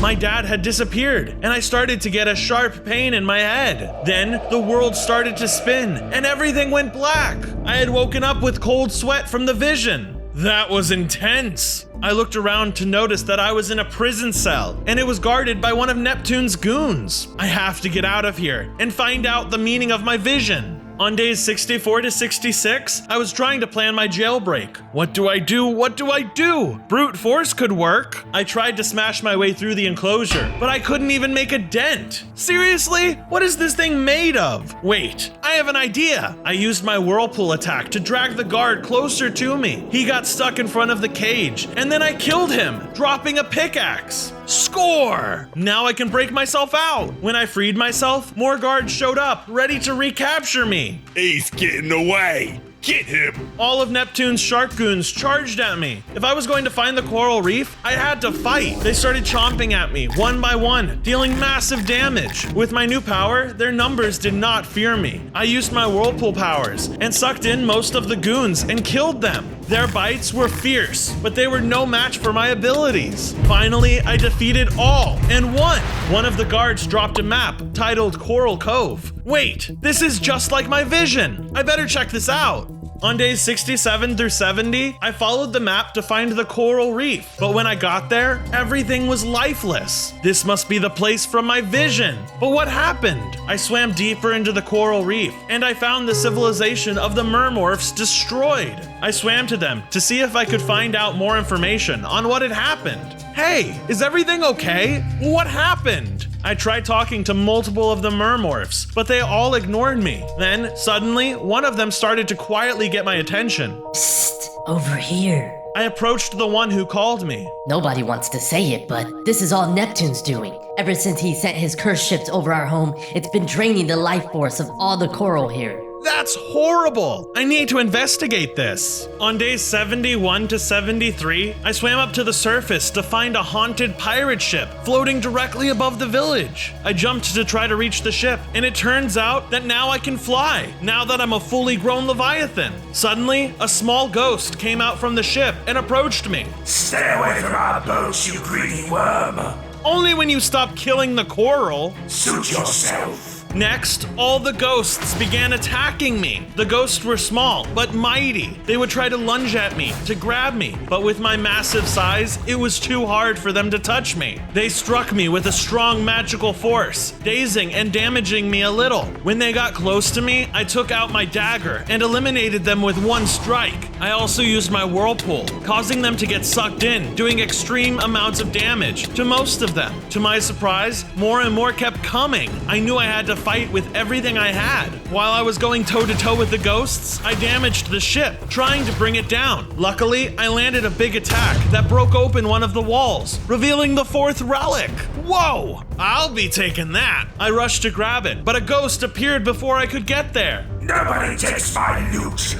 My dad had disappeared, and I started to get a sharp pain in my head. Then the world started to spin, and everything went black. I had woken up with cold sweat from the vision. That was intense. I looked around to notice that I was in a prison cell, and it was guarded by one of Neptune's goons. I have to get out of here and find out the meaning of my vision. On days 64 to 66, I was trying to plan my jailbreak. What do I do? What do I do? Brute force could work. I tried to smash my way through the enclosure, but I couldn't even make a dent. Seriously? What is this thing made of? Wait, I have an idea. I used my whirlpool attack to drag the guard closer to me. He got stuck in front of the cage, and then I killed him, dropping a pickaxe. Score! Now I can break myself out. When I freed myself, more guards showed up, ready to recapture me. He's getting away. Get him! All of Neptune's shark goons charged at me. If I was going to find the coral reef, I had to fight. They started chomping at me, one by one, dealing massive damage. With my new power, their numbers did not fear me. I used my whirlpool powers and sucked in most of the goons and killed them. Their bites were fierce, but they were no match for my abilities. Finally, I defeated all and won. One of the guards dropped a map titled Coral Cove. Wait, this is just like my vision. I better check this out. On days 67 through 70, I followed the map to find the coral reef, but when I got there, everything was lifeless. This must be the place from my vision. But what happened? I swam deeper into the coral reef, and I found the civilization of the mermorphs destroyed. I swam to them to see if I could find out more information on what had happened. Hey, is everything okay? What happened? I tried talking to multiple of the mermorphs, but they all ignored me. Then, suddenly, one of them started to quietly get my attention. Psst, over here. I approached the one who called me. Nobody wants to say it, but this is all Neptune's doing. Ever since he sent his cursed ships over our home, it's been draining the life force of all the coral here. That's horrible! I need to investigate this. On days 71 to 73, I swam up to the surface to find a haunted pirate ship floating directly above the village. I jumped to try to reach the ship, and it turns out that now I can fly, now that I'm a fully grown Leviathan. Suddenly, a small ghost came out from the ship and approached me. Stay away from our boats, you greedy worm. Only when you stop killing the coral. Suit yourself. Next, all the ghosts began attacking me. The ghosts were small, but mighty. They would try to lunge at me, to grab me, but with my massive size, it was too hard for them to touch me. They struck me with a strong magical force, dazing and damaging me a little. When they got close to me, I took out my dagger and eliminated them with one strike. I also used my whirlpool, causing them to get sucked in, doing extreme amounts of damage to most of them. To my surprise, more and more kept coming. I knew I had to fight with everything I had. While I was going toe-to-toe with the ghosts, I damaged the ship, trying to bring it down. Luckily, I landed a big attack that broke open one of the walls, revealing the 4th relic. Whoa! I'll be taking that. I rushed to grab it, but a ghost appeared before I could get there. Nobody takes my loot.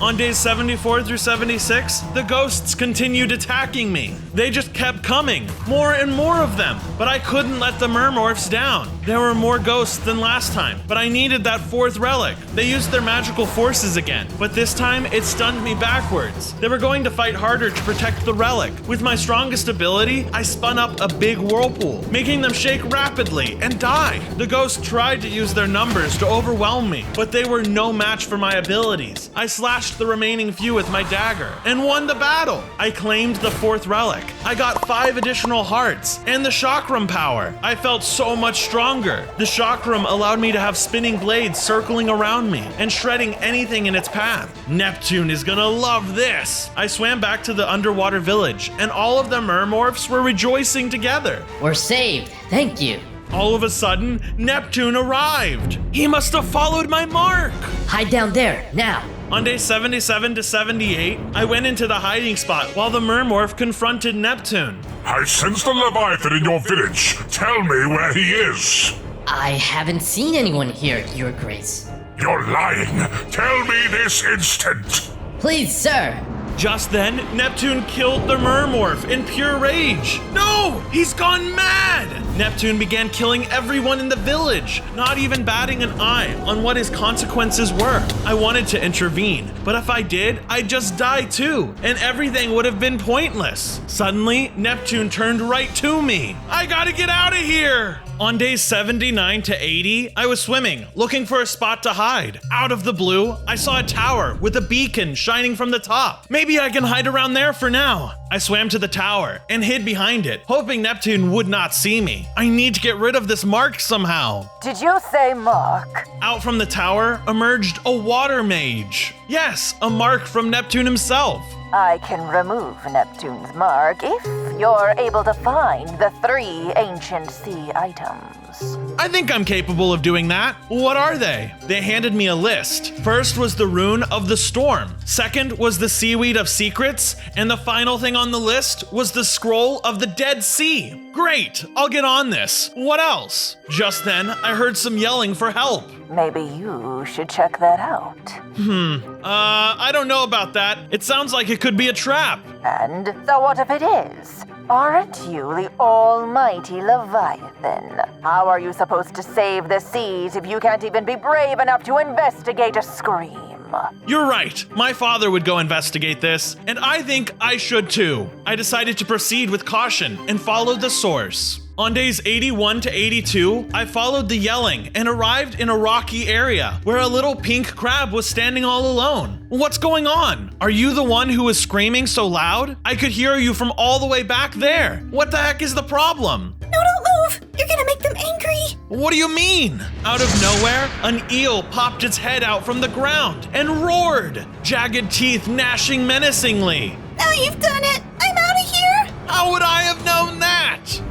On days 74 through 76, the ghosts continued attacking me. They just kept coming, more and more of them, but I couldn't let the mermorphs down. There were more ghosts than last time, but I needed that 4th relic. They used their magical forces again, but this time it stunned me backwards. They were going to fight harder to protect the relic. With my strongest ability, I spun up a big whirlpool, making them shake rapidly and die. The ghosts tried to use their numbers to overwhelm me, but they were no match for my abilities. I slashed the remaining few with my dagger and won the battle. I claimed the 4th relic. I got 5 additional hearts and the chakram power. I felt so much stronger. The chakram allowed me to have spinning blades circling around me and shredding anything in its path. Neptune is gonna love this. I swam back to the underwater village and all of the mermorphs were rejoicing together. We're saved. Thank you. All of a sudden, Neptune arrived. He must have followed my mark. Hide down there, now. On day 77 to 78, I went into the hiding spot while the mermorph confronted Neptune. I sense the Leviathan in your village. Tell me where he is. I haven't seen anyone here, Your Grace. You're lying. Tell me this instant. Please, sir. Just then, Neptune killed the mermorph in pure rage. No! He's gone mad! Neptune began killing everyone in the village, not even batting an eye on what his consequences were. I wanted to intervene, but if I did, I'd just die too, and everything would have been pointless. Suddenly, Neptune turned right to me. I gotta get out of here! On days 79 to 80, I was swimming, looking for a spot to hide. Out of the blue, I saw a tower with a beacon shining from the top. Maybe I can hide around there for now. I swam to the tower and hid behind it, hoping Neptune would not see me. I need to get rid of this mark somehow. Did you say mark? Out from the tower emerged a water mage. Yes, a mark from Neptune himself. I can remove Neptune's mark if you're able to find the 3 ancient sea items. I think I'm capable of doing that. What are they? They handed me a list. First was the rune of the storm. Second was the seaweed of secrets. And the final thing on the list was the scroll of the Dead Sea. Great, I'll get on this. What else? Just then, I heard some yelling for help. Maybe you should check that out. I don't know about that. It sounds like it could be a trap. And so what if it is? Aren't you the almighty Leviathan? How are you supposed to save the seas if you can't even be brave enough to investigate a scream? You're right. My father would go investigate this, and I think I should too. I decided to proceed with caution and follow the source. On days 81 to 82, I followed the yelling and arrived in a rocky area where a little pink crab was standing all alone. What's going on? Are you the one who was screaming so loud? I could hear you from all the way back there. What the heck is the problem? No, don't move! You're gonna make them angry! What do you mean? Out of nowhere, an eel popped its head out from the ground and roared, jagged teeth gnashing menacingly. Now you've done it! I'm out of here! How would I have known that?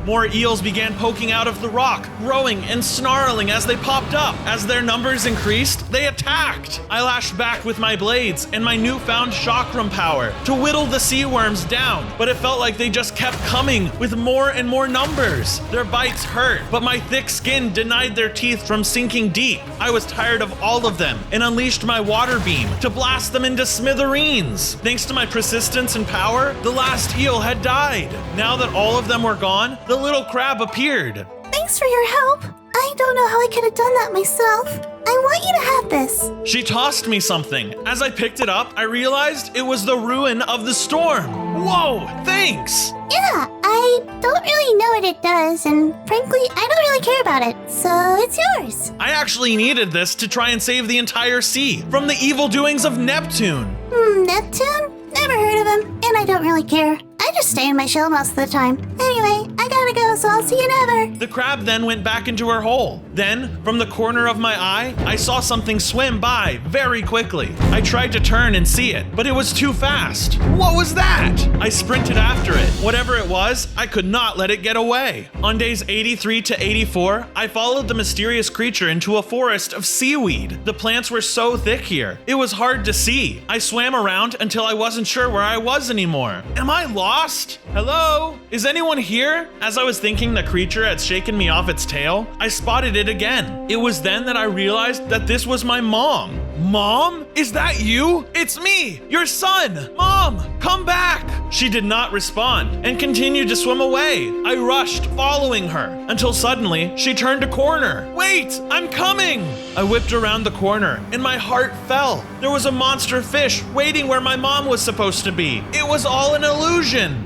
More eels began poking out of the rock, growing and snarling as they popped up. As their numbers increased, they attacked. I lashed back with my blades and my newfound chakram power to whittle the sea worms down, but it felt like they just kept coming with more and more numbers. Their bites hurt, but my thick skin denied their teeth from sinking deep. I was tired of all of them and unleashed my water beam to blast them into smithereens. Thanks to my persistence and power, the last eel had died. Now that all of them were gone, the little crab appeared. Thanks for your help. I don't know how I could have done that myself. I want you to have this. She tossed me something. As I picked it up, I realized it was the ruin of the storm. Whoa, thanks! Yeah, I don't really know what it does, and frankly, I don't really care about it, so it's yours. I actually needed this to try and save the entire sea from the evil doings of Neptune. Neptune? Never heard of him, and I don't really care. I just stay in my shell most of the time. Anyway, I gotta go, so I'll see you never. The crab then went back into her hole. Then, from the corner of my eye, I saw something swim by very quickly. I tried to turn and see it, but it was too fast. What was that? I sprinted after it. Whatever it was, I could not let it get away. On days 83 to 84, I followed the mysterious creature into a forest of seaweed. The plants were so thick here, it was hard to see. I swam around until I wasn't sure where I was anymore. Am I lost? Hello? Is anyone here? As I was thinking the creature had shaken me off its tail, I spotted it again. It was then that I realized that this was my mom. Mom? Is that you? It's me, your son. Mom, come back. She did not respond and continued to swim away. I rushed, following her, until suddenly she turned a corner. Wait, I'm coming. I whipped around the corner and my heart fell. There was a monster fish waiting where my mom was supposed to be. It was all an illusion.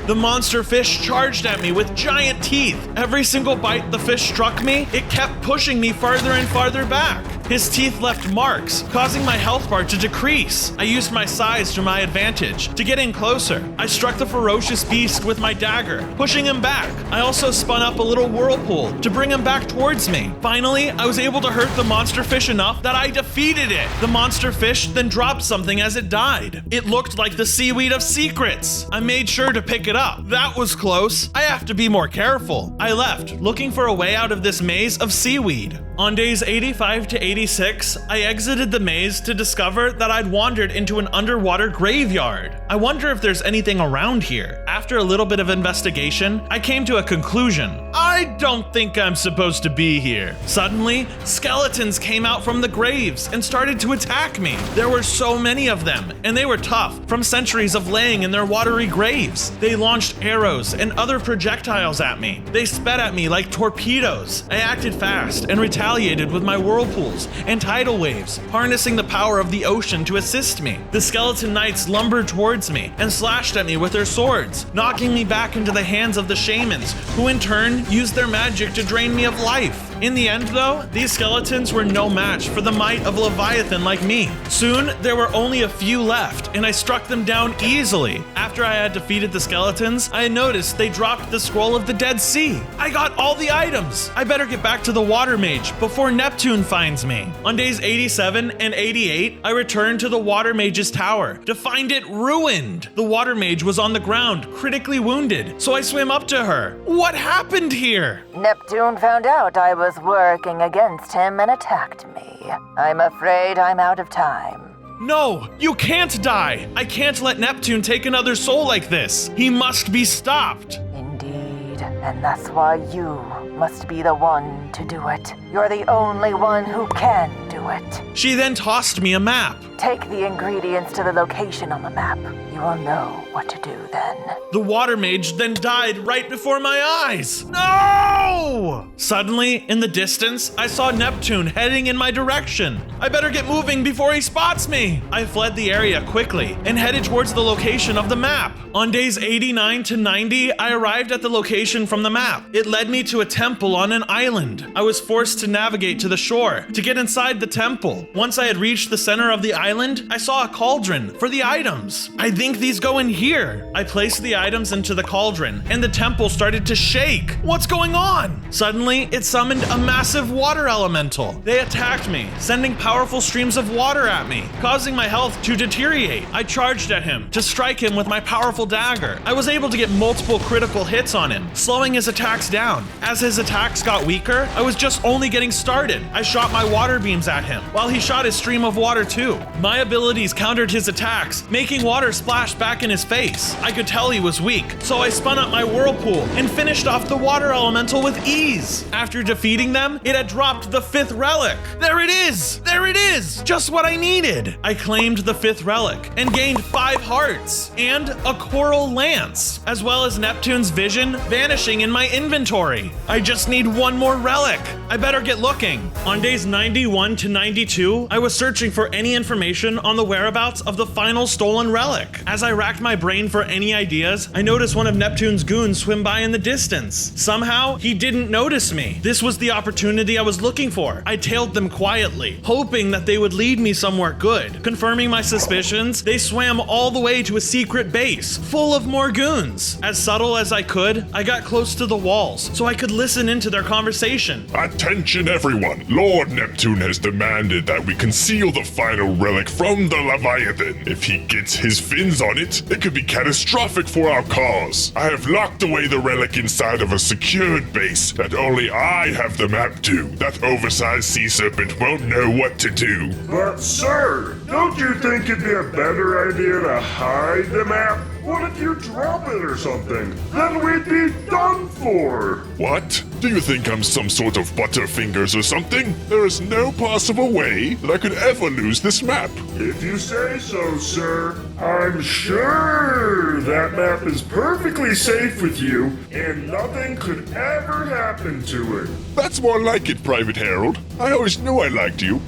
The monster fish charged at me with giant teeth. Every single bite the fish struck me, it kept pushing me farther and farther back. His teeth left marks, causing my health bar to decrease. I used my size to my advantage to get in closer. I struck the ferocious beast with my dagger, pushing him back. I also spun up a little whirlpool to bring him back towards me. Finally, I was able to hurt the monster fish enough that I defeated it. The monster fish then dropped something as it died. It looked like the seaweed of secrets. I made sure to pick it up. That was close. I have to be more careful. I left, looking for a way out of this maze of seaweed. On days 85 to 86, I exited the maze to discover that I'd wandered into an underwater graveyard. I wonder if there's anything around here. After a little bit of investigation, I came to a conclusion. I don't think I'm supposed to be here. Suddenly, skeletons came out from the graves and started to attack me. There were so many of them, and they were tough from centuries of laying in their watery graves. They launched arrows and other projectiles at me. They sped at me like torpedoes. I acted fast and retaliated with my whirlpools and tidal waves, harnessing the power of the ocean to assist me. The skeleton knights lumbered towards me and slashed at me with their swords, knocking me back into the hands of the shamans, who in turn used their magic to drain me of life. In the end, though, these skeletons were no match for the might of Leviathan like me. Soon, there were only a few left, and I struck them down easily. After I had defeated the skeletons, I noticed they dropped the scroll of the Dead Sea. I got all the items. I better get back to the water mage before Neptune finds me. On days 87 and 88, I returned to the water mage's tower to find it ruined. The water mage was on the ground, critically wounded, so I swam up to her. What happened here? Neptune found out I was working against him and attacked me. I'm afraid I'm out of time. No, you can't die. I can't let Neptune take another soul like this. He must be stopped. Indeed, and that's why you must be the one to do it. You're the only one who can do it. She then tossed me a map. Take the ingredients to the location on the map. You will know what to do then. The water mage then died right before my eyes. No! Suddenly, in the distance, I saw Neptune heading in my direction. I better get moving before he spots me. I fled the area quickly and headed towards the location of the map. On days 89 to 90, I arrived at the location from the map. It led me to a temple on an island. I was forced to navigate to the shore to get inside the temple. Once I had reached the center of the island, I saw a cauldron for the items. I think these go in here. I placed the items into the cauldron and the temple started to shake. What's going on? on! Suddenly, it summoned a massive water elemental. They attacked me, sending powerful streams of water at me, causing my health to deteriorate. I charged at him to strike him with my powerful dagger. I was able to get multiple critical hits on him, slowing his attacks down. As his attacks got weaker, I was just only getting started. I shot my water beams at him, while he shot his stream of water too. My abilities countered his attacks, making water splash back in his face. I could tell he was weak, so I spun up my whirlpool and finished off the water elemental with ease. After defeating them, it had dropped the 5th relic. There it is! There it is! Just what I needed! I claimed the 5th relic and gained 5 hearts and a coral lance, as well as Neptune's vision vanishing in my inventory. I just need one more relic. I better get looking. On days 91 to 92, I was searching for any information on the whereabouts of the final stolen relic. As I racked my brain for any ideas, I noticed one of Neptune's goons swim by in the distance. Somehow, he didn't notice me. This was the opportunity I was looking for. I tailed them quietly, hoping that they would lead me somewhere good. Confirming my suspicions, they swam all the way to a secret base, full of more goons. As subtle as I could, I got close to the walls, so I could listen into their conversation. Attention everyone! Lord Neptune has demanded that we conceal the final relic from the Leviathan. If he gets his fins on it, it could be catastrophic for our cause. I have locked away the relic inside of a secured base that only I have the map to. That oversized sea serpent won't know what to do. But sir, don't you think it'd be a better idea to hide the map? What if you drop it or something? Then we'd be done for! What? Do you think I'm some sort of Butterfingers or something? There is no possible way that I could ever lose this map. If you say so, sir. I'm sure that map is perfectly safe with you, and nothing could ever happen to it. That's more like it, Private Harold. I always knew I liked you.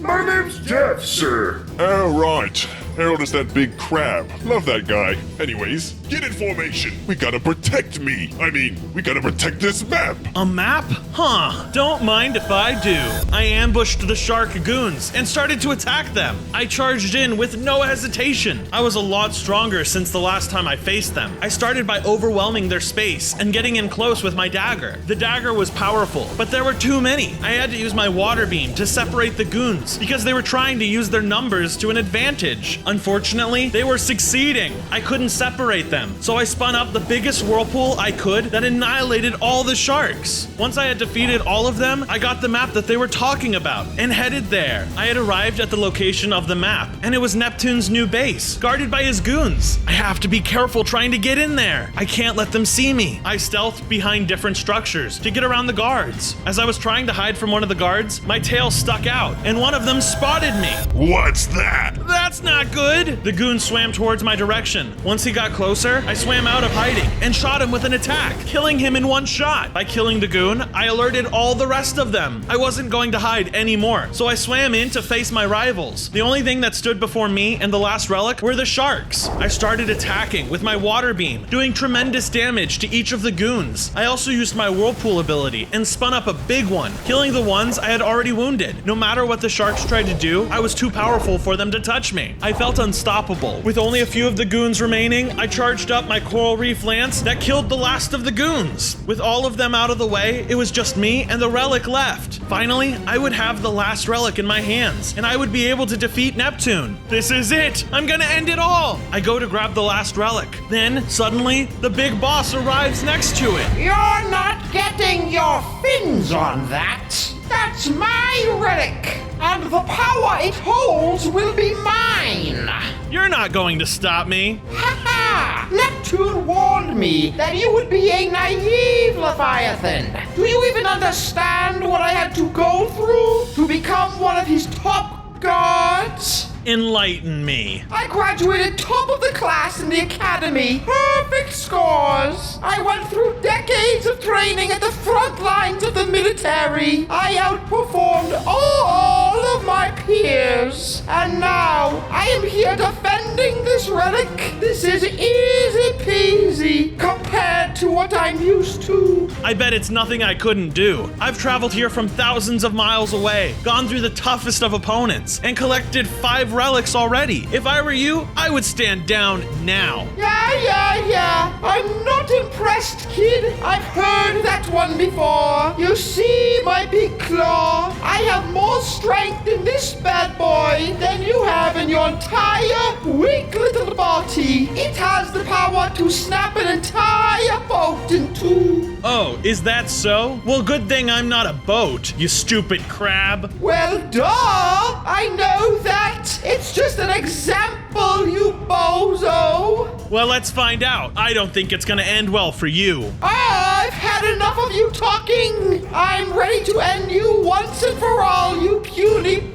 My name's Jeff, sir. Oh, right. Harold is that big crab. Love that guy. Anyways, get in formation. We gotta protect me. We gotta protect this map. A map? Huh. Don't mind if I do. I ambushed the shark goons and started to attack them. I charged in with no hesitation. I was a lot stronger since the last time I faced them. I started by overwhelming their space and getting in close with my dagger. The dagger was powerful, but there were too many. I had to use my water beam to separate the goons because they were trying to use their numbers to an advantage. Unfortunately, they were succeeding. I couldn't separate them, so I spun up the biggest whirlpool I could that annihilated all the sharks. Once I had defeated all of them, I got the map that they were talking about and headed there. I had arrived at the location of the map, and it was Neptune's new base, guarded by his goons. I have to be careful trying to get in there. I can't let them see me. I stealthed behind different structures to get around the guards. As I was trying to hide from one of the guards, my tail stuck out, and one of them spotted me. What's that? That's not good! The goon swam towards my direction. Once he got closer, I swam out of hiding and shot him with an attack, killing him in one shot. By killing the goon, I alerted all the rest of them. I wasn't going to hide anymore, so I swam in to face my rivals. The only thing that stood before me and the last relic were the sharks. I started attacking with my water beam, doing tremendous damage to each of the goons. I also used my whirlpool ability and spun up a big one, killing the ones I had already wounded. No matter what the sharks tried to do, I was too powerful for them to touch me. I felt unstoppable. With only a few of the goons remaining, I charged up my coral reef lance that killed the last of the goons. With all of them out of the way, it was just me and the relic left. Finally, I would have the last relic in my hands, and I would be able to defeat Neptune. This is it! I'm gonna end it all! I go to grab the last relic. Then, suddenly, the big boss arrives next to it. You're not getting your fins on that! That's my relic! And the power it holds will be mine! You're not going to stop me. Ha ha! Neptune warned me that you would be a naive Leviathan. Do you even understand what I had to go through to become one of his top guards? Enlighten me. I graduated top of the class in the academy. Perfect scores. I went through decades of training at the front lines of the military. I outperformed all of my peers. And now I am here defending this relic. This is easy peasy compared to what I'm used to. I bet it's nothing I couldn't do. I've traveled here from thousands of miles away, gone through the toughest of opponents, and collected 5 relics already. If I were you, I would stand down now. Yeah. I'm not impressed, kid. I've heard that one before. You see my big claw? I have more strength in this bad boy than you have in your entire weak little body. It has the power to snap an entire boat in two. Oh, is that so? Well, good thing I'm not a boat, you stupid crab. Well, duh! I know that! It's just an example, you bozo! Well, let's find out. I don't think it's gonna end well for you. I've had enough of you talking! I'm ready to end you once and for all, you puny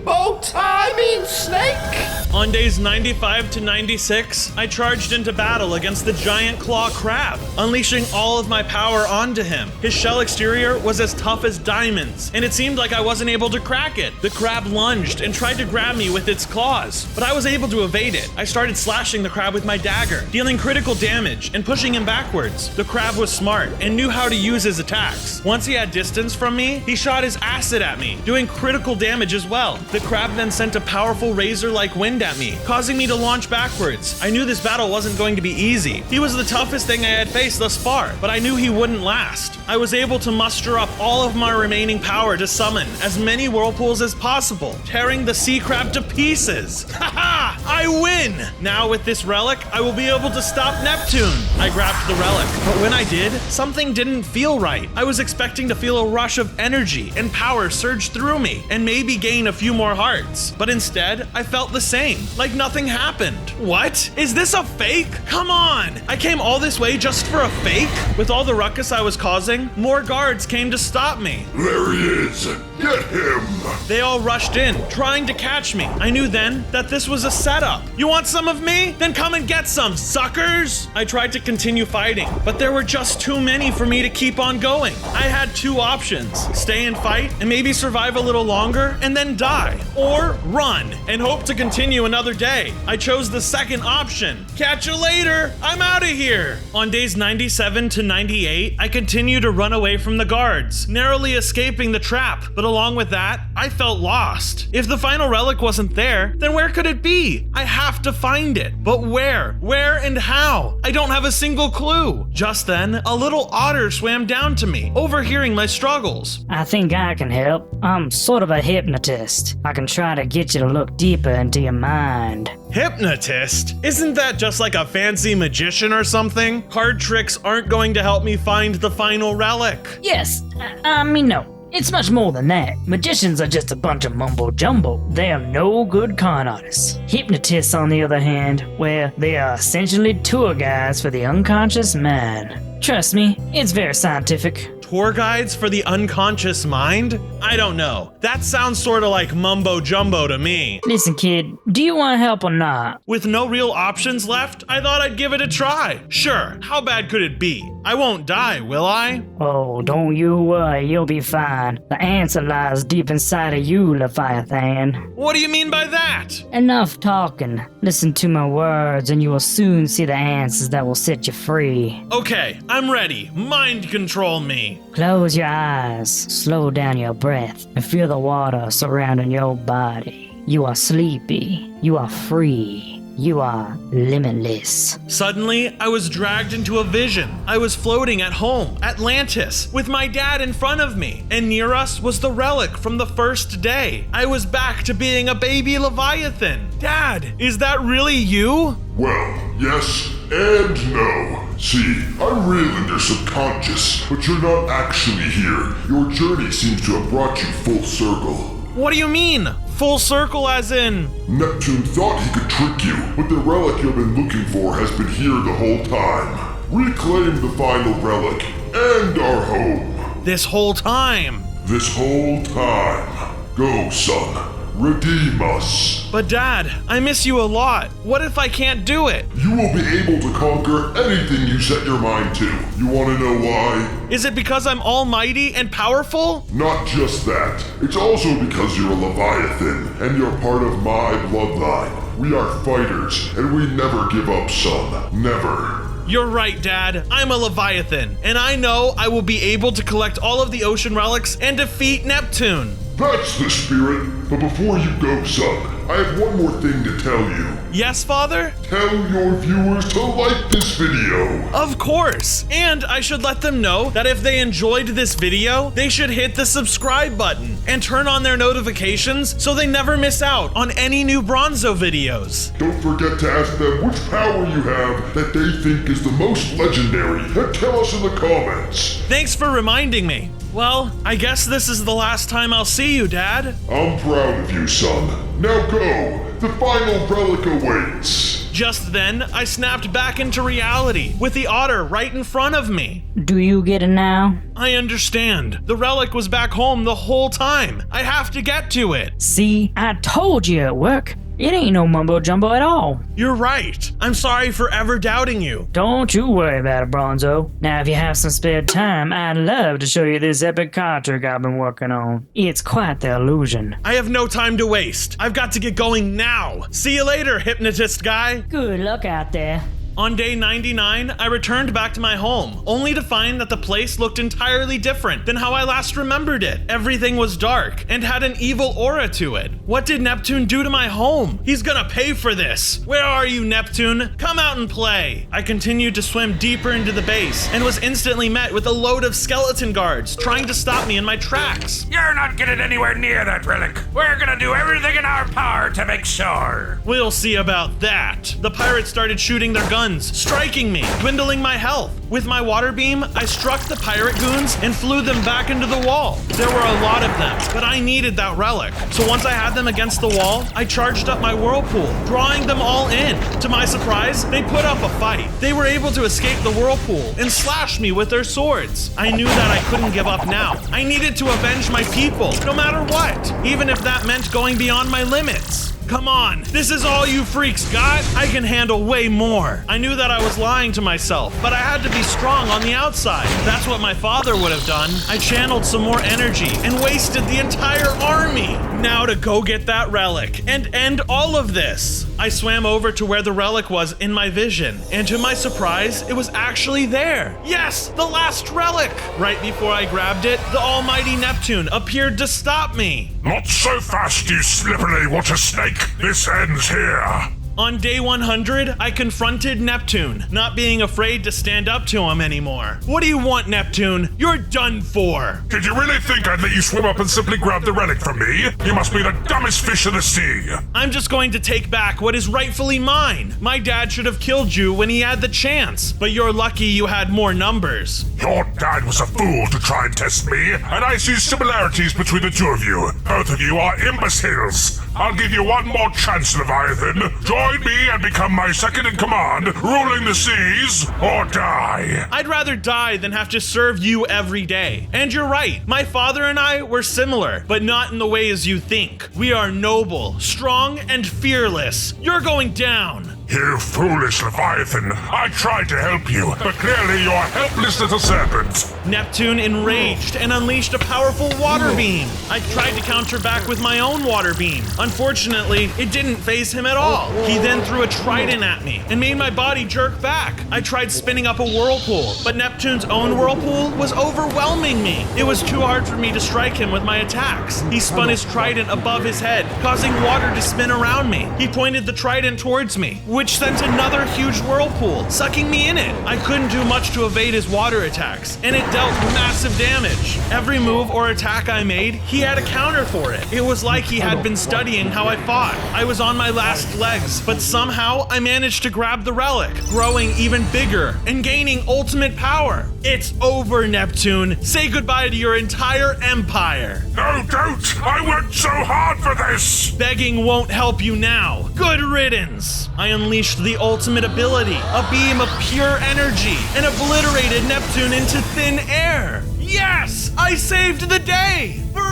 snake! On days 95 to 96, I charged into battle against the giant claw crab, unleashing all of my power onto him. His shell exterior was as tough as diamonds, and it seemed like I wasn't able to crack it. The crab lunged and tried to grab me with its claws, but I was able to evade it. I started slashing the crab with my dagger, dealing critical damage and pushing him backwards. The crab was smart and knew how to use his attacks. Once he had distance from me, he shot his acid at me, doing critical damage as well. The crab then sent a powerful razor-like wind at me, causing me to launch backwards. I knew this battle wasn't going to be easy. He was the toughest thing I had faced thus far, but I knew he wouldn't last. I was able to muster up all of my remaining power to summon as many whirlpools as possible, tearing the sea crab to pieces. Haha! I win! Now with this relic, I will be able to stop Neptune. I grabbed the relic, but when I did, something didn't feel right. I was expecting to feel a rush of energy and power surge through me and maybe gain a few more hearts, but instead, I felt the same, like nothing happened. What? Is this a fake? Come on! I came all this way just for a fake? With all the ruckus I was causing, more guards came to stop me. There he is! Get him! They all rushed in, trying to catch me. I knew then that this was a setup. You want some of me? Then come and get some, suckers! I tried to continue fighting, but there were just too many for me to keep on going. I had two options: stay and fight and maybe survive a little longer and then die, or run and hope to continue another day. I chose the second option. Catch you later! I'm out of here! On days 97 to 98, I continued to run away from the guards, narrowly escaping the trap, but along with that, I felt lost. If the final relic wasn't there, then where could it be? I have to find it. But where? Where and how? I don't have a single clue. Just then, a little otter swam down to me, overhearing my struggles. I think I can help. I'm sort of a hypnotist. I can try to get you to look deeper into your mind. Hypnotist? Isn't that just like a fancy magician or something? Card tricks aren't going to help me find the final relic. Yes, I mean, no. It's much more than that. Magicians are just a bunch of mumbo-jumbo. They are no good con artists. Hypnotists, on the other hand, well, they are essentially tour guides for the unconscious mind. Trust me, it's very scientific. Tour guides for the unconscious mind? I don't know. That sounds sort of like mumbo jumbo to me. Listen, kid, do you want help or not? With no real options left, I thought I'd give it a try. Sure, how bad could it be? I won't die, will I? Oh, don't you worry, you'll be fine. The answer lies deep inside of you, Leviathan. What do you mean by that? Enough talking. Listen to my words and you will soon see the answers that will set you free. Okay, I'm ready. Mind control me. Close your eyes, slow down your breath, and feel the water surrounding your body. You are sleepy. You are free. You are limitless. Suddenly, I was dragged into a vision. I was floating at home, Atlantis, with my dad in front of me, and near us was the relic from the first day. I was back to being a baby Leviathan. Dad, is that really you? Well, yes and no. See, I'm real in your subconscious, but you're not actually here. Your journey seems to have brought you full circle. What do you mean? Full circle as in? Neptune thought he could trick you, but the relic you've been looking for has been here the whole time. Reclaim the final relic and our home. This whole time? This whole time. Go, son. Redeem us. But Dad, I miss you a lot. What if I can't do it? You will be able to conquer anything you set your mind to. You want to know why? Is it because I'm almighty and powerful? Not just that. It's also because you're a Leviathan, and you're part of my bloodline. We are fighters, and we never give up, son. Never. You're right, Dad. I'm a Leviathan, and I know I will be able to collect all of the ocean relics and defeat Neptune. That's the spirit. but before you go, son, I have one more thing to tell you. Yes, Father? Tell your viewers to like this video. Of course! And I should let them know that if they enjoyed this video, they should hit the subscribe button and turn on their notifications so they never miss out on any new Bronzo videos. Don't forget to ask them which power you have that they think is the most legendary, and tell us in the comments. Thanks for reminding me. Well, I guess this is the last time I'll see you, Dad. I'm proud of you, son. Now go. The final relic awaits. Just then, I snapped back into reality with the otter right in front of me. Do you get it now? I understand. The relic was back home the whole time. I have to get to it. See, I told you it worked. It ain't no mumbo jumbo at all. You're right. I'm sorry for ever doubting you. Don't you worry about it, Bronzo. Now, if you have some spare time, I'd love to show you this epic card trick I've been working on. It's quite the illusion. I have no time to waste. I've got to get going now. See you later, hypnotist guy. Good luck out there. On day 99, I returned back to my home, only to find that the place looked entirely different than how I last remembered it. Everything was dark and had an evil aura to it. What did Neptune do to my home? He's gonna pay for this. Where are you, Neptune? Come out and play. I continued to swim deeper into the base and was instantly met with a load of skeleton guards trying to stop me in my tracks. You're not getting anywhere near that relic. We're gonna do everything in our power to make sure. We'll see about that. The pirates started shooting their guns, striking me, dwindling my health. With my water beam, I struck the pirate goons and flew them back into the wall. There were a lot of them, but I needed that relic. So once I had them against the wall, I charged up my whirlpool, drawing them all in. To my surprise, they put up a fight. They were able to escape the whirlpool and slash me with their swords. I knew that I couldn't give up now. I needed to avenge my people, no matter what, even if that meant going beyond my limits. Come on, this is all you freaks got? I can handle way more. I knew that I was lying to myself, but I had to be strong on the outside. That's what my father would have done. I channeled some more energy and wasted the entire army. Now to go get that relic and end all of this. I swam over to where the relic was in my vision, and to my surprise, it was actually there. Yes, the last relic! Right before I grabbed it, the almighty Neptune appeared to stop me. Not so fast, you slippery water snake. This ends here. On day 100, I confronted Neptune, not being afraid to stand up to him anymore. What do you want, Neptune? You're done for. Did you really think I'd let you swim up and simply grab the relic from me? You must be the dumbest fish in the sea. I'm just going to take back what is rightfully mine. My dad should have killed you when he had the chance, but you're lucky you had more numbers. Your dad was a fool to try and test me, and I see similarities between the two of you. Both of you are imbeciles. I'll give you one more chance, Leviathan. Join me and become my second in command, ruling the seas, or die. I'd rather die than have to serve you every day. And you're right, my father and I were similar, but not in the ways you think. We are noble, strong, and fearless. You're going down. You foolish Leviathan. I tried to help you, but clearly you're helpless as a serpent. Neptune enraged and unleashed a powerful water beam. I tried to counter back with my own water beam. Unfortunately, it didn't faze him at all. He then threw a trident at me and made my body jerk back. I tried spinning up a whirlpool, but Neptune's own whirlpool was overwhelming me. It was too hard for me to strike him with my attacks. He spun his trident above his head, causing water to spin around me. He pointed the trident towards me, which sent another huge whirlpool, sucking me in it. I couldn't do much to evade his water attacks, and it dealt massive damage. Every move or attack I made, he had a counter for it. It was like he had been studying how I fought. I was on my last legs, but somehow I managed to grab the relic, growing even bigger and gaining ultimate power. It's over, Neptune. Say goodbye to your entire empire. No, don't! I worked so hard for this! Begging won't help you now. Good riddance. I unleashed the ultimate ability, a beam of pure energy, and obliterated Neptune into thin air. Yes! I saved the day! For